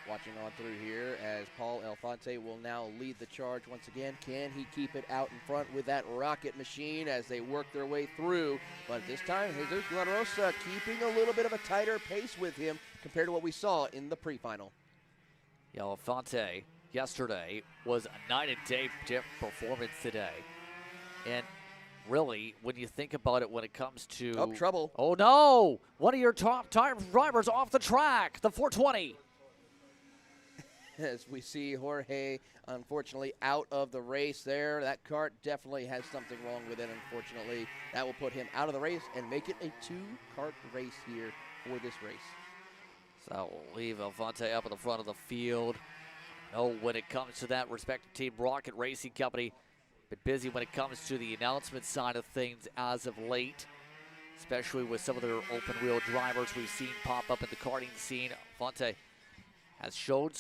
Watching on through here as Paul Alfonte will now lead the charge once again. Can he keep it out in front with that rocket machine as they work their way through? But this time, Jesus La Rosa keeping a little bit of a tighter pace with him compared to what we saw in the pre-final. Yeah, Alfonte yesterday was a night and day performance today. And really, when you think about it, when it comes to... Oh, trouble. Oh, no! One of your top drivers off the track, the 420. As we see Jorge, unfortunately, out of the race there. That kart definitely has something wrong with it, unfortunately. That will put him out of the race and make it a 2-kart race here for this race. So that will leave Alfonte up in the front of the field. No, when it comes to that respective team, Rocket Racing Company, been busy when it comes to the announcement side of things as of late, especially with some of their open-wheel drivers we've seen pop up in the karting scene. Alfonte has showed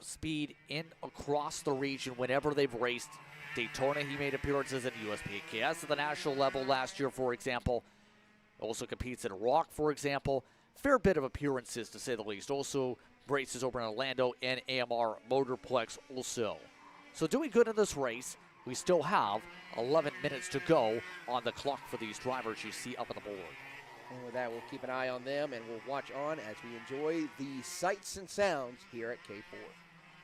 speed in across the region whenever they've raced. Daytona, he made appearances at USPKS at the national level last year, for example. Also competes in Rock, for example. Fair bit of appearances, to say the least. Also races over in Orlando and AMR Motorplex also. So doing good in this race. We still have 11 minutes to go on the clock for these drivers you see up on the board. And with that, we'll keep an eye on them, and we'll watch on as we enjoy the sights and sounds here at K4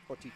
or T4.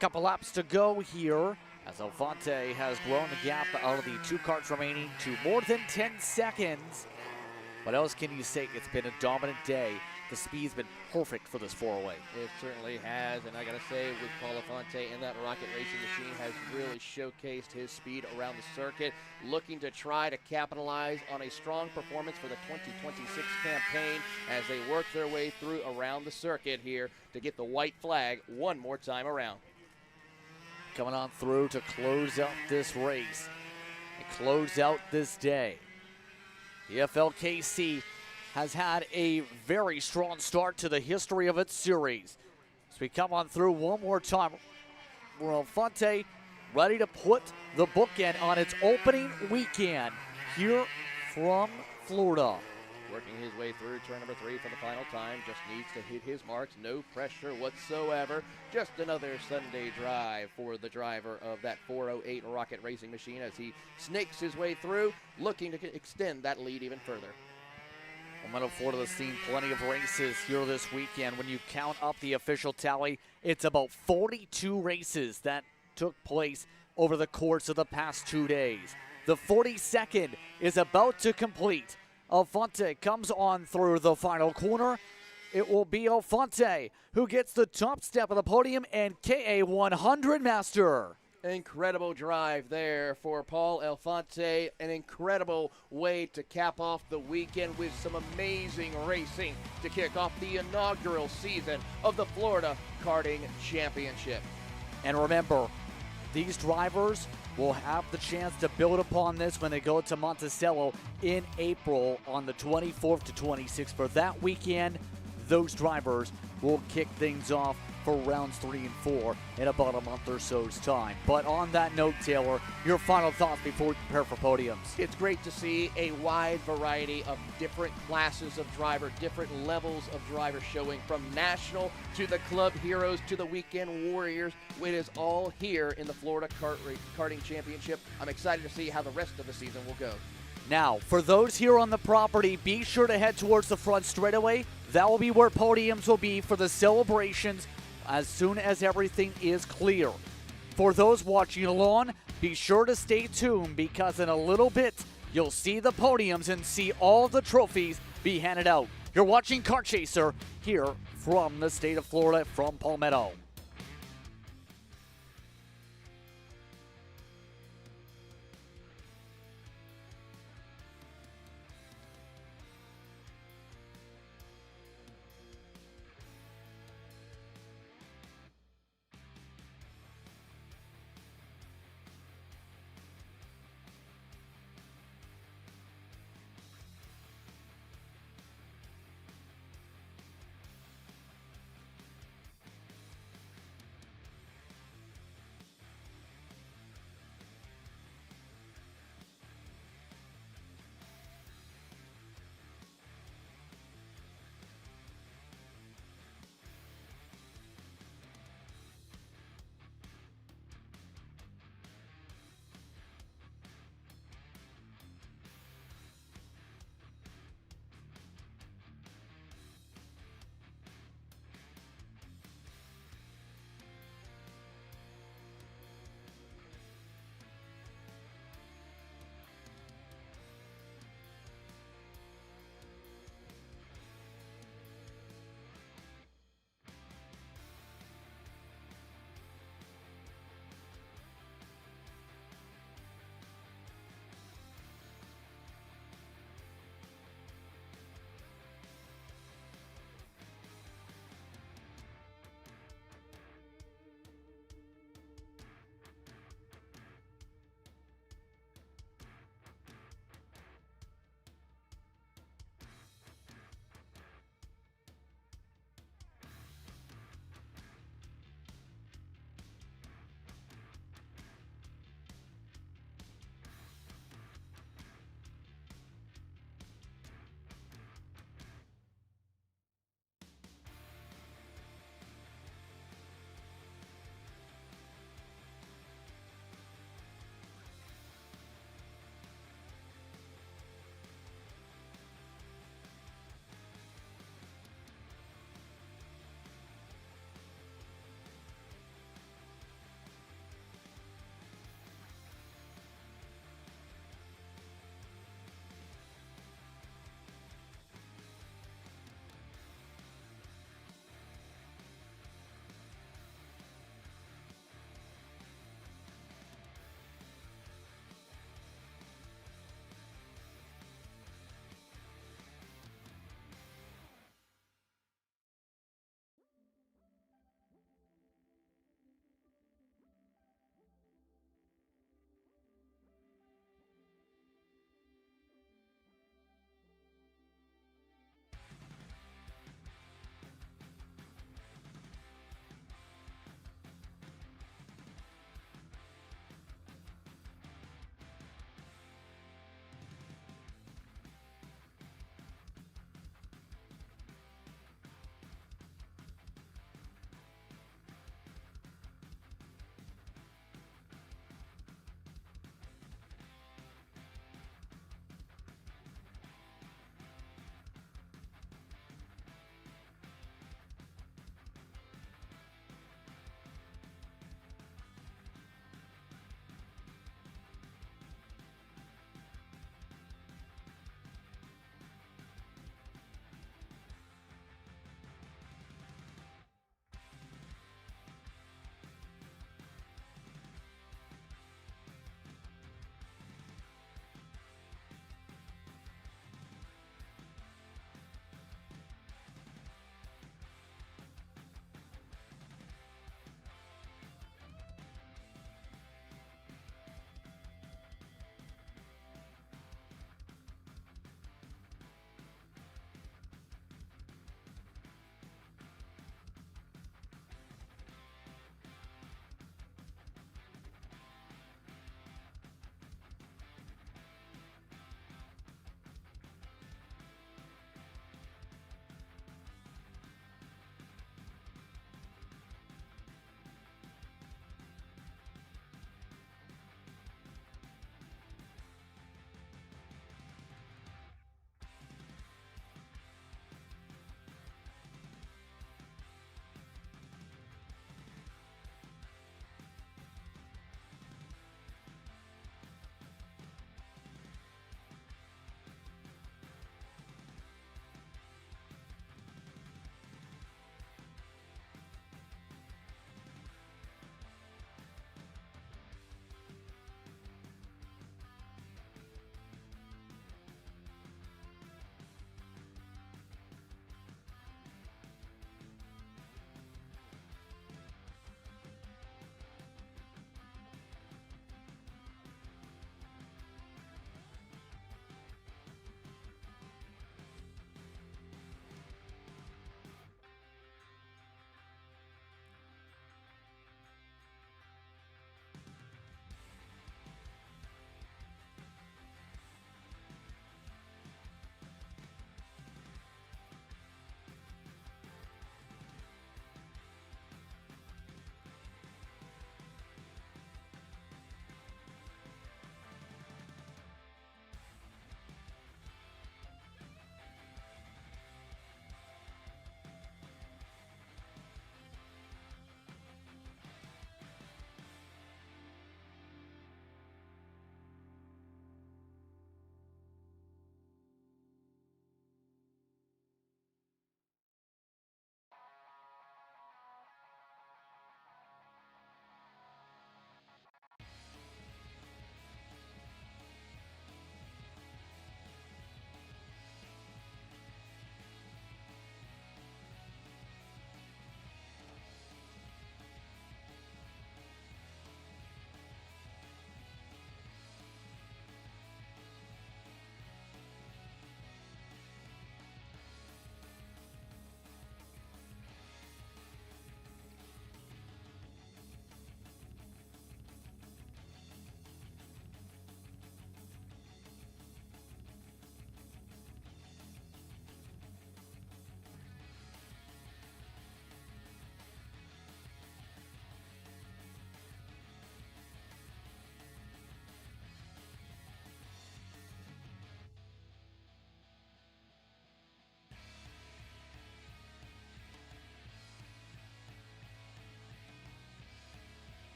Couple laps to go here as Alfonte has grown the gap out of the 2 karts remaining to more than 10 seconds. What else can you say? It's been a dominant day. The speed's been perfect for this four-way. It certainly has, and I gotta say, with Paul Alfonte and that rocket racing machine has really showcased his speed around the circuit, looking to try to capitalize on a strong performance for the 2026 campaign as they work their way through around the circuit here to get the white flag one more time around. Coming on through to close out this race and close out this day. The FLKC has had a very strong start to the history of its series. As we come on through one more time, Alfonte ready to put the bookend on its opening weekend here from Florida. Working his way through turn number 3 for the final time, just needs to hit his marks, no pressure whatsoever. Just another Sunday drive for the driver of that 408 rocket racing machine as he snakes his way through, looking to extend that lead even further. Momentum Florida has seen plenty of races here this weekend. When you count up the official tally, it's about 42 races that took place over the course of the past 2 days. The 42nd is about to complete. Alfonte comes on through the final corner. It will be Alfonte who gets the top step of the podium and KA100 master. Incredible drive there for Paul Alfonte. An incredible way to cap off the weekend with some amazing racing to kick off the inaugural season of the Florida Karting Championship. And remember, these drivers will have the chance to build upon this when they go to Monticello in April on the 24th to 26th. For that weekend, those drivers will kick things off for rounds 3 and 4 in about a month or so's time. But on that note, Taylor, your final thoughts before we prepare for podiums. It's great to see a wide variety of different classes of driver, different levels of driver showing, from national to the club heroes to the weekend warriors. It is all here in the Florida Karting Championship. I'm excited to see how the rest of the season will go. Now, for those here on the property, be sure to head towards the front straightaway. That will be where podiums will be for the celebrations as soon as everything is clear. For those watching along, be sure to stay tuned because in a little bit, you'll see the podiums and see all the trophies be handed out. You're watching Kart Chaser here from the state of Florida, from Palmetto.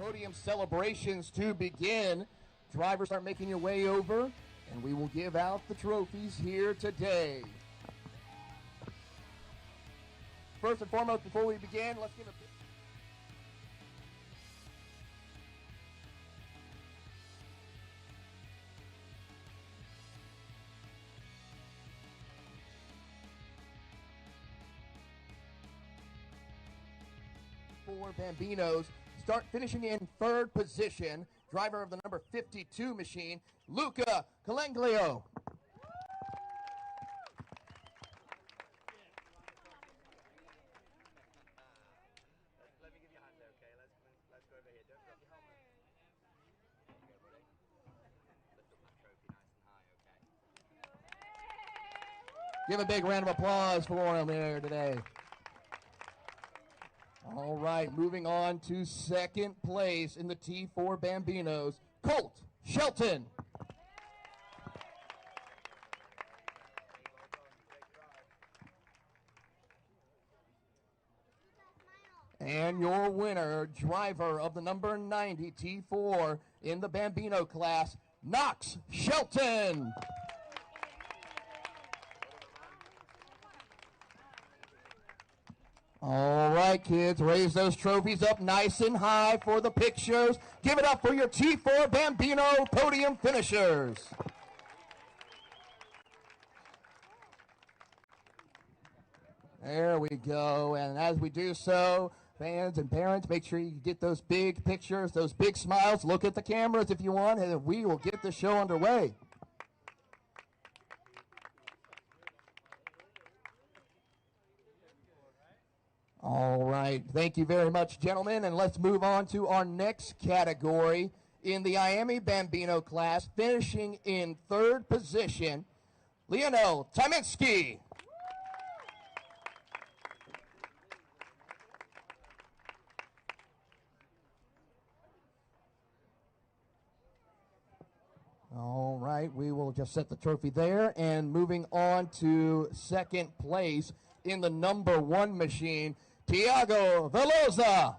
podium celebrations to begin. Drivers are making your way over, and we will give out the trophies here today. First and foremost, before we begin, let's give a big for Bambinos. Start finishing in third position. Driver of the number 52 machine, Luca Calenglio. Give a big round of applause for him there today. All right, moving on to second place in the T4 Bambinos, Colt Shelton. And your winner, driver of the number 90 T4 in the Bambino class, Knox Shelton. All right, kids, raise those trophies up nice and high for the pictures. Give it up for your T4 Bambino podium finishers. There we go, and as we do so, fans and parents, make sure you get those big pictures, those big smiles. Look at the cameras if you want, and we will get the show underway. All right, thank you very much, gentlemen, and let's move on to our next category in the Iame Bambino class, finishing in third position, Lionel Tyminski. All right, we will just set the trophy there, and moving on to second place in the number 1 machine, Tiago Velosa.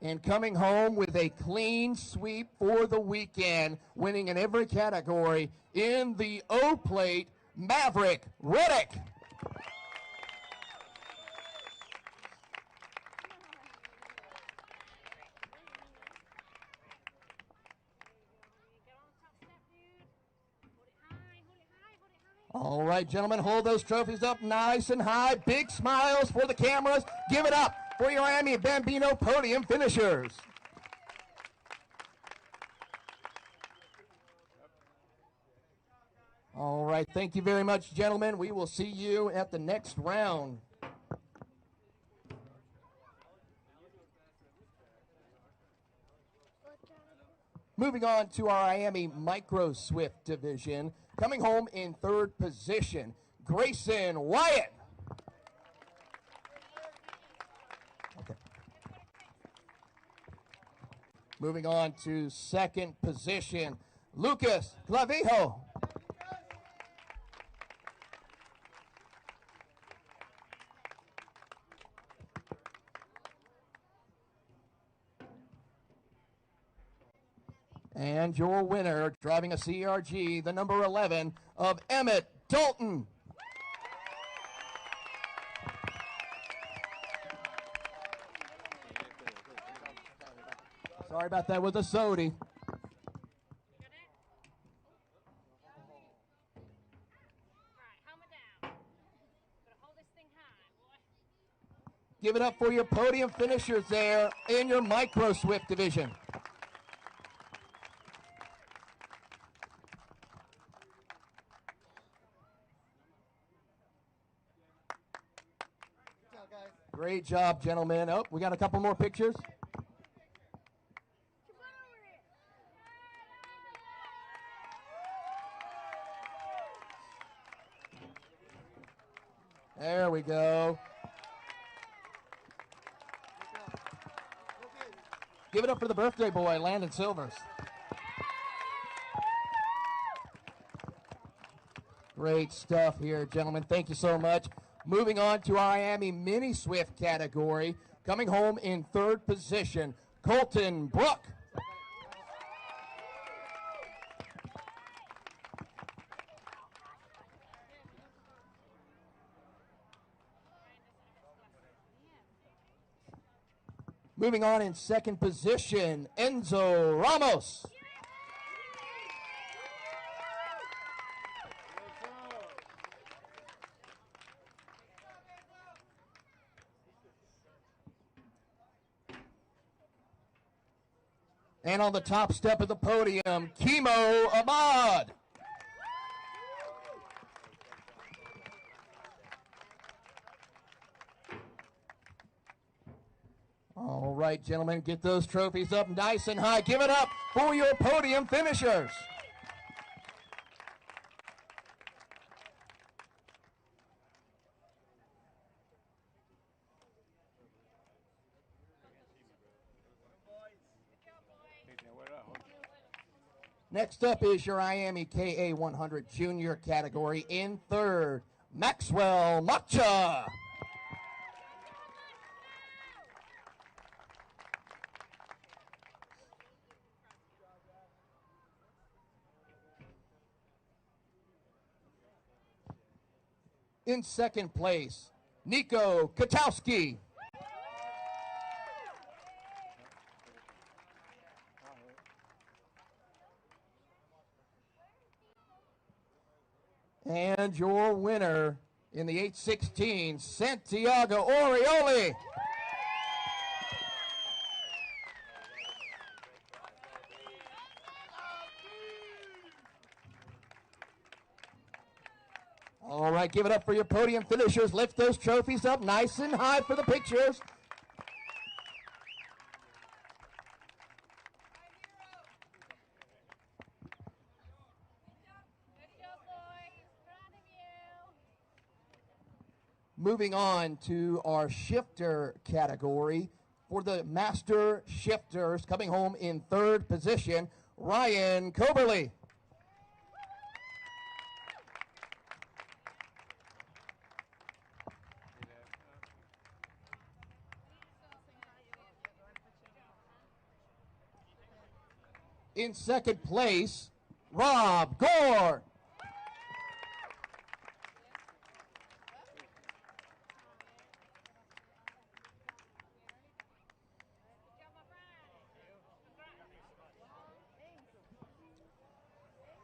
And coming home with a clean sweep for the weekend, winning in every category in the O-Plate, Maverick Reddick. All right, gentlemen, hold those trophies up nice and high. Big smiles for the cameras. Give it up for your Iame Bambino podium finishers. All right, thank you very much, gentlemen. We will see you at the next round. Moving on to our Iame Micro Swift division. Coming home in third position, Grayson Wyatt. Okay. Moving on to second position, Lucas Clavijo. And your winner, driving a CRG, the number 11 of Emmett Dalton. Sorry about that with the Sodi. Give it up for your podium finishers there in your Micro Swift division. Great job, gentlemen. Oh, we got a couple more pictures. There we go. Give it up for the birthday boy, Landon Silvers. Great stuff here, gentlemen. Thank you so much. Moving on to our Iame Mini Swift category. Coming home in third position, Colton Brook. Moving on in second position, Enzo Ramos. And on the top step of the podium, Kimo Ahmad. All right, gentlemen, get those trophies up nice and high. Give it up for your podium finishers. Next up is your Iame KA100 Jr category. In third, Maxwell Macha. In second place, Nico Katowski. And your winner in the 816, Santiago Orioli. All right, give it up for your podium finishers. Lift those trophies up nice and high for the pictures. Moving on to our shifter category. For the master shifters, coming home in third position, Ryan Coberly. In second place, Rob Gore.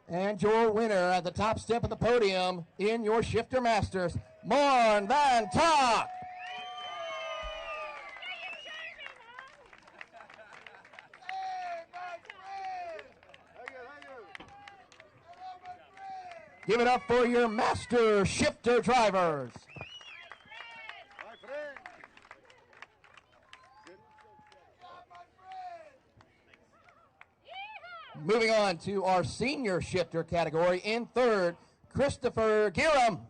And your winner at the top step of the podium in your shifter masters, Marn Van Tak. Give it up for your master shifter drivers. Moving on to our senior shifter category. In third, Christopher Giram.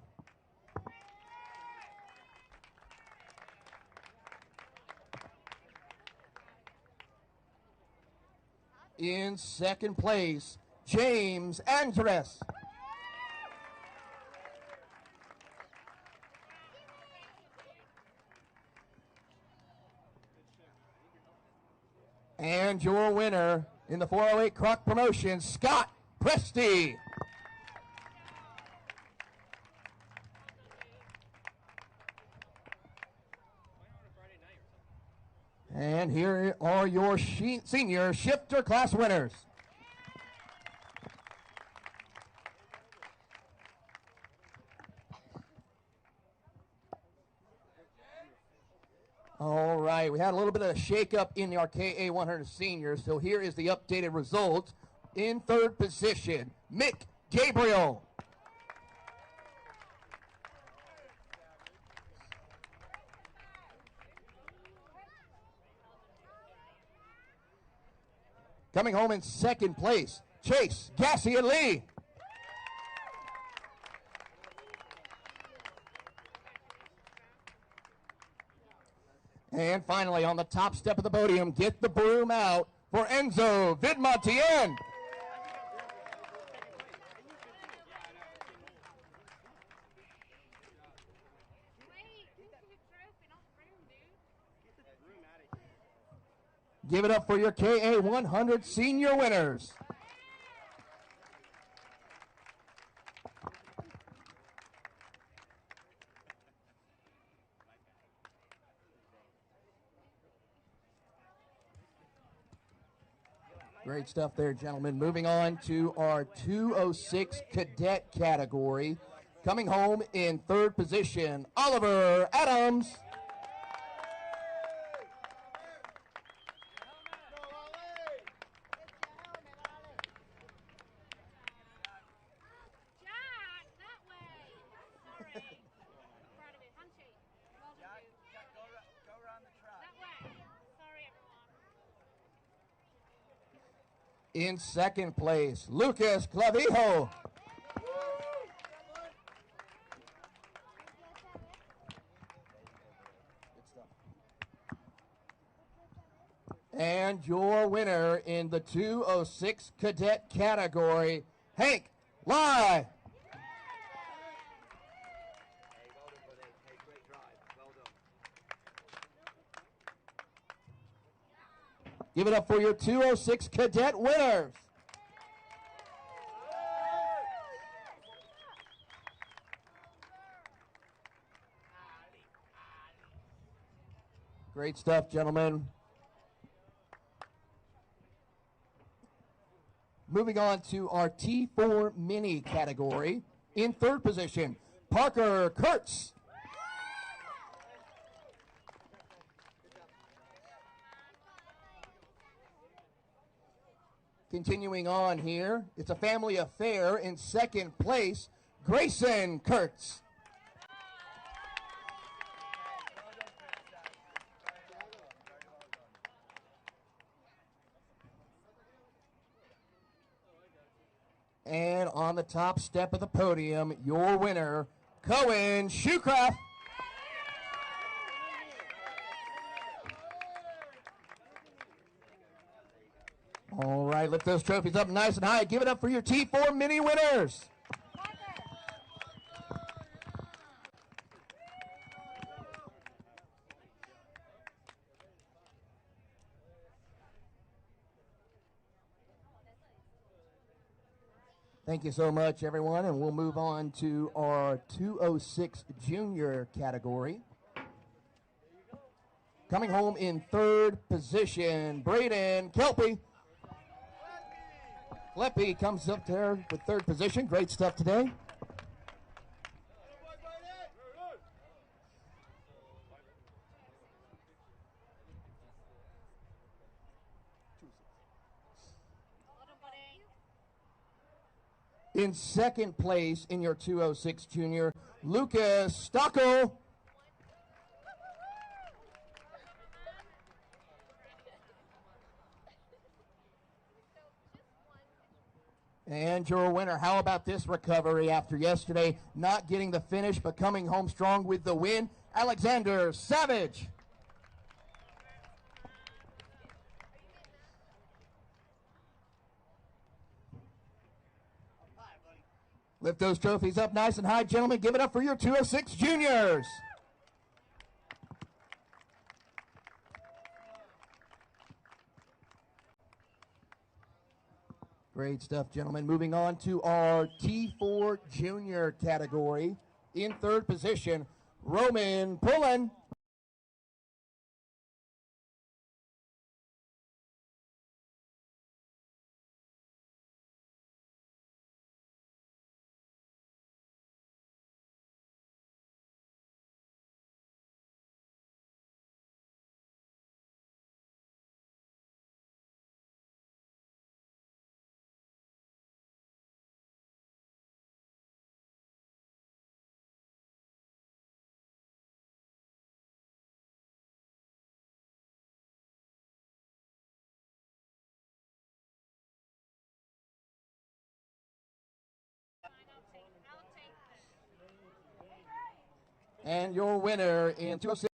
In second place, James Andres. And your winner in the 408 Croc Promotion, Scott Presti. And here are your senior shifter class winners. All right, we had a little bit of a shake-up in our KA100 Seniors, so here is the updated results. In third position, Mick Gabriel. Coming home in second place, Chase Gassia Lee. And finally, on the top step of the podium, get the broom out for Enzo Vidmatien. Give it up for your KA100 Sr winners. Great stuff there, gentlemen. Moving on to our 206 Cadet category. Coming home in third position, Oliver Adams. In second place, Lucas Clavijo. And your winner in the 206 Cadet category, Hank Lai. Give it up for your 206 Cadet winners. Great stuff, gentlemen. Moving on to our T4 Mini category. In third position, Parker Kurtz. Continuing on here, it's a family affair. In second place, Grayson Kurtz. And on the top step of the podium, your winner, Cohen Shoecraft. All right, lift those trophies up nice and high. Give it up for your T4 Mini winners. Thank you so much, everyone, and we'll move on to our 206 Junior category. Coming home in third position, Braden Kelpie. Leppy comes up there with third position. Great stuff today. In second place in your 206 Junior, Lucas Stockel. And your winner, how about this recovery after yesterday not getting the finish but coming home strong with the win, Alexander Savage. Lift those trophies up nice and high, gentlemen. Give it up for your 206 Juniors. Great stuff, gentlemen. Moving on to our T4 Junior category. In third position, Roman Pullen. And your winner in 206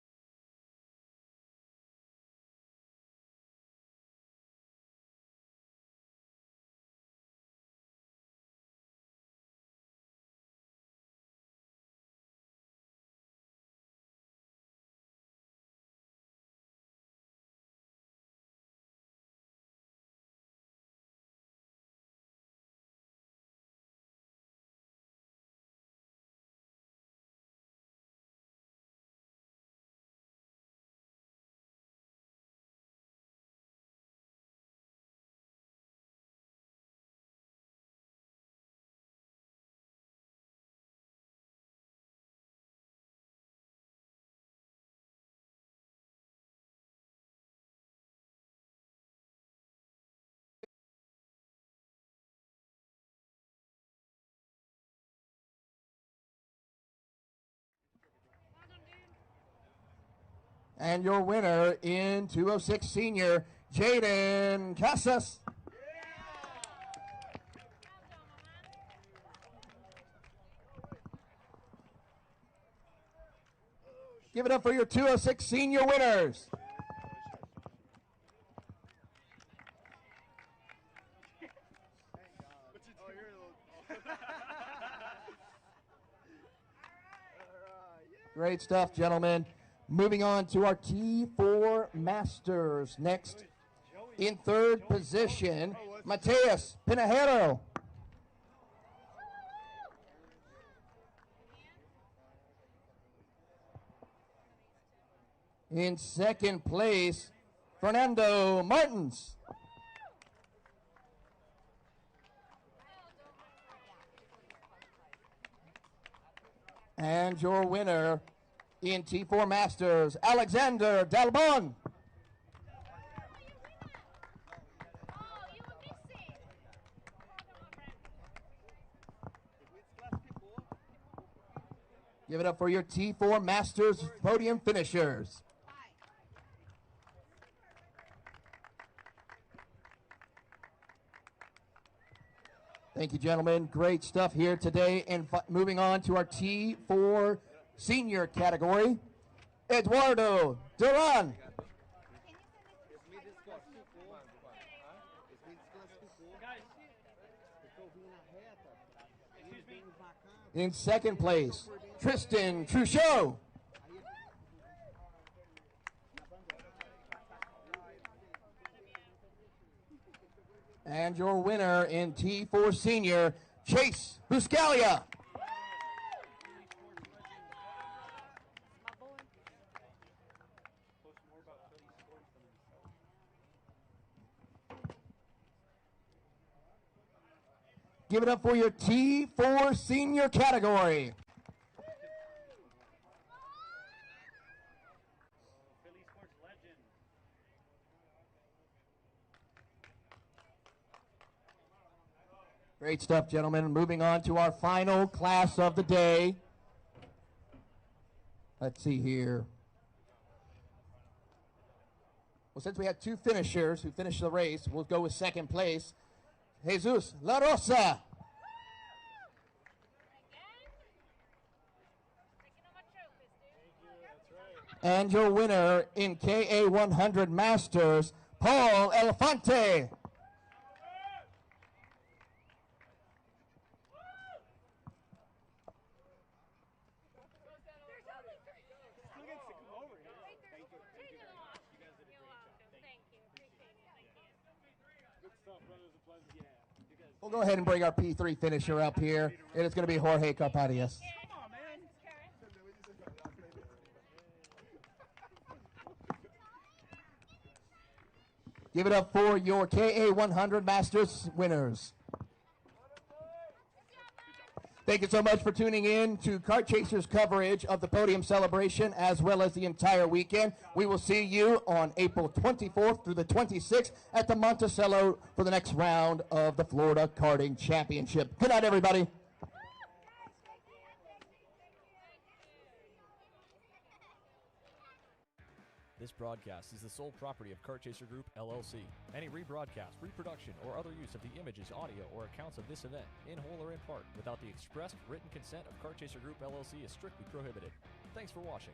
And your winner in 206 Sr, Jaden Casas. Give it up for your 206 Sr winners. Great stuff, gentlemen. Moving on to our T4 Masters. Next, in third position, Mateus Pinheiro. In second place, Fernando Martins. And your winner in T4 Masters, Alexander Dalbon. Give it up for your T4 Masters podium finishers. Thank you, gentlemen. Great stuff here today. And moving on to our T4 Senior category, Eduardo Duran. In second place, Tristan Truchot. And your winner in T4 Senior, Chase Buscalia. Give it up for your T4 Senior category. Great stuff, gentlemen. Moving on to our final class of the day. Let's see here. Well, since we had two finishers who finished the race, we'll go with second place. Jesus La Rosa. And your winner in KA100 Masters, Paul Elefante. We'll go ahead and bring our P3 finisher up here, and it's going to be Jorge Carpadias. Give it up for your KA100 Masters winners. Thank you so much for tuning in to Kart Chasers coverage of the podium celebration as well as the entire weekend. We will see you on April 24th through the 26th at the Monticello for the next round of the Florida Karting Championship. Good night, everybody. This broadcast is the sole property of Kart Chaser Group, LLC. Any rebroadcast, reproduction, or other use of the images, audio, or accounts of this event, in whole or in part, without the expressed written consent of Kart Chaser Group, LLC is strictly prohibited. Thanks for watching.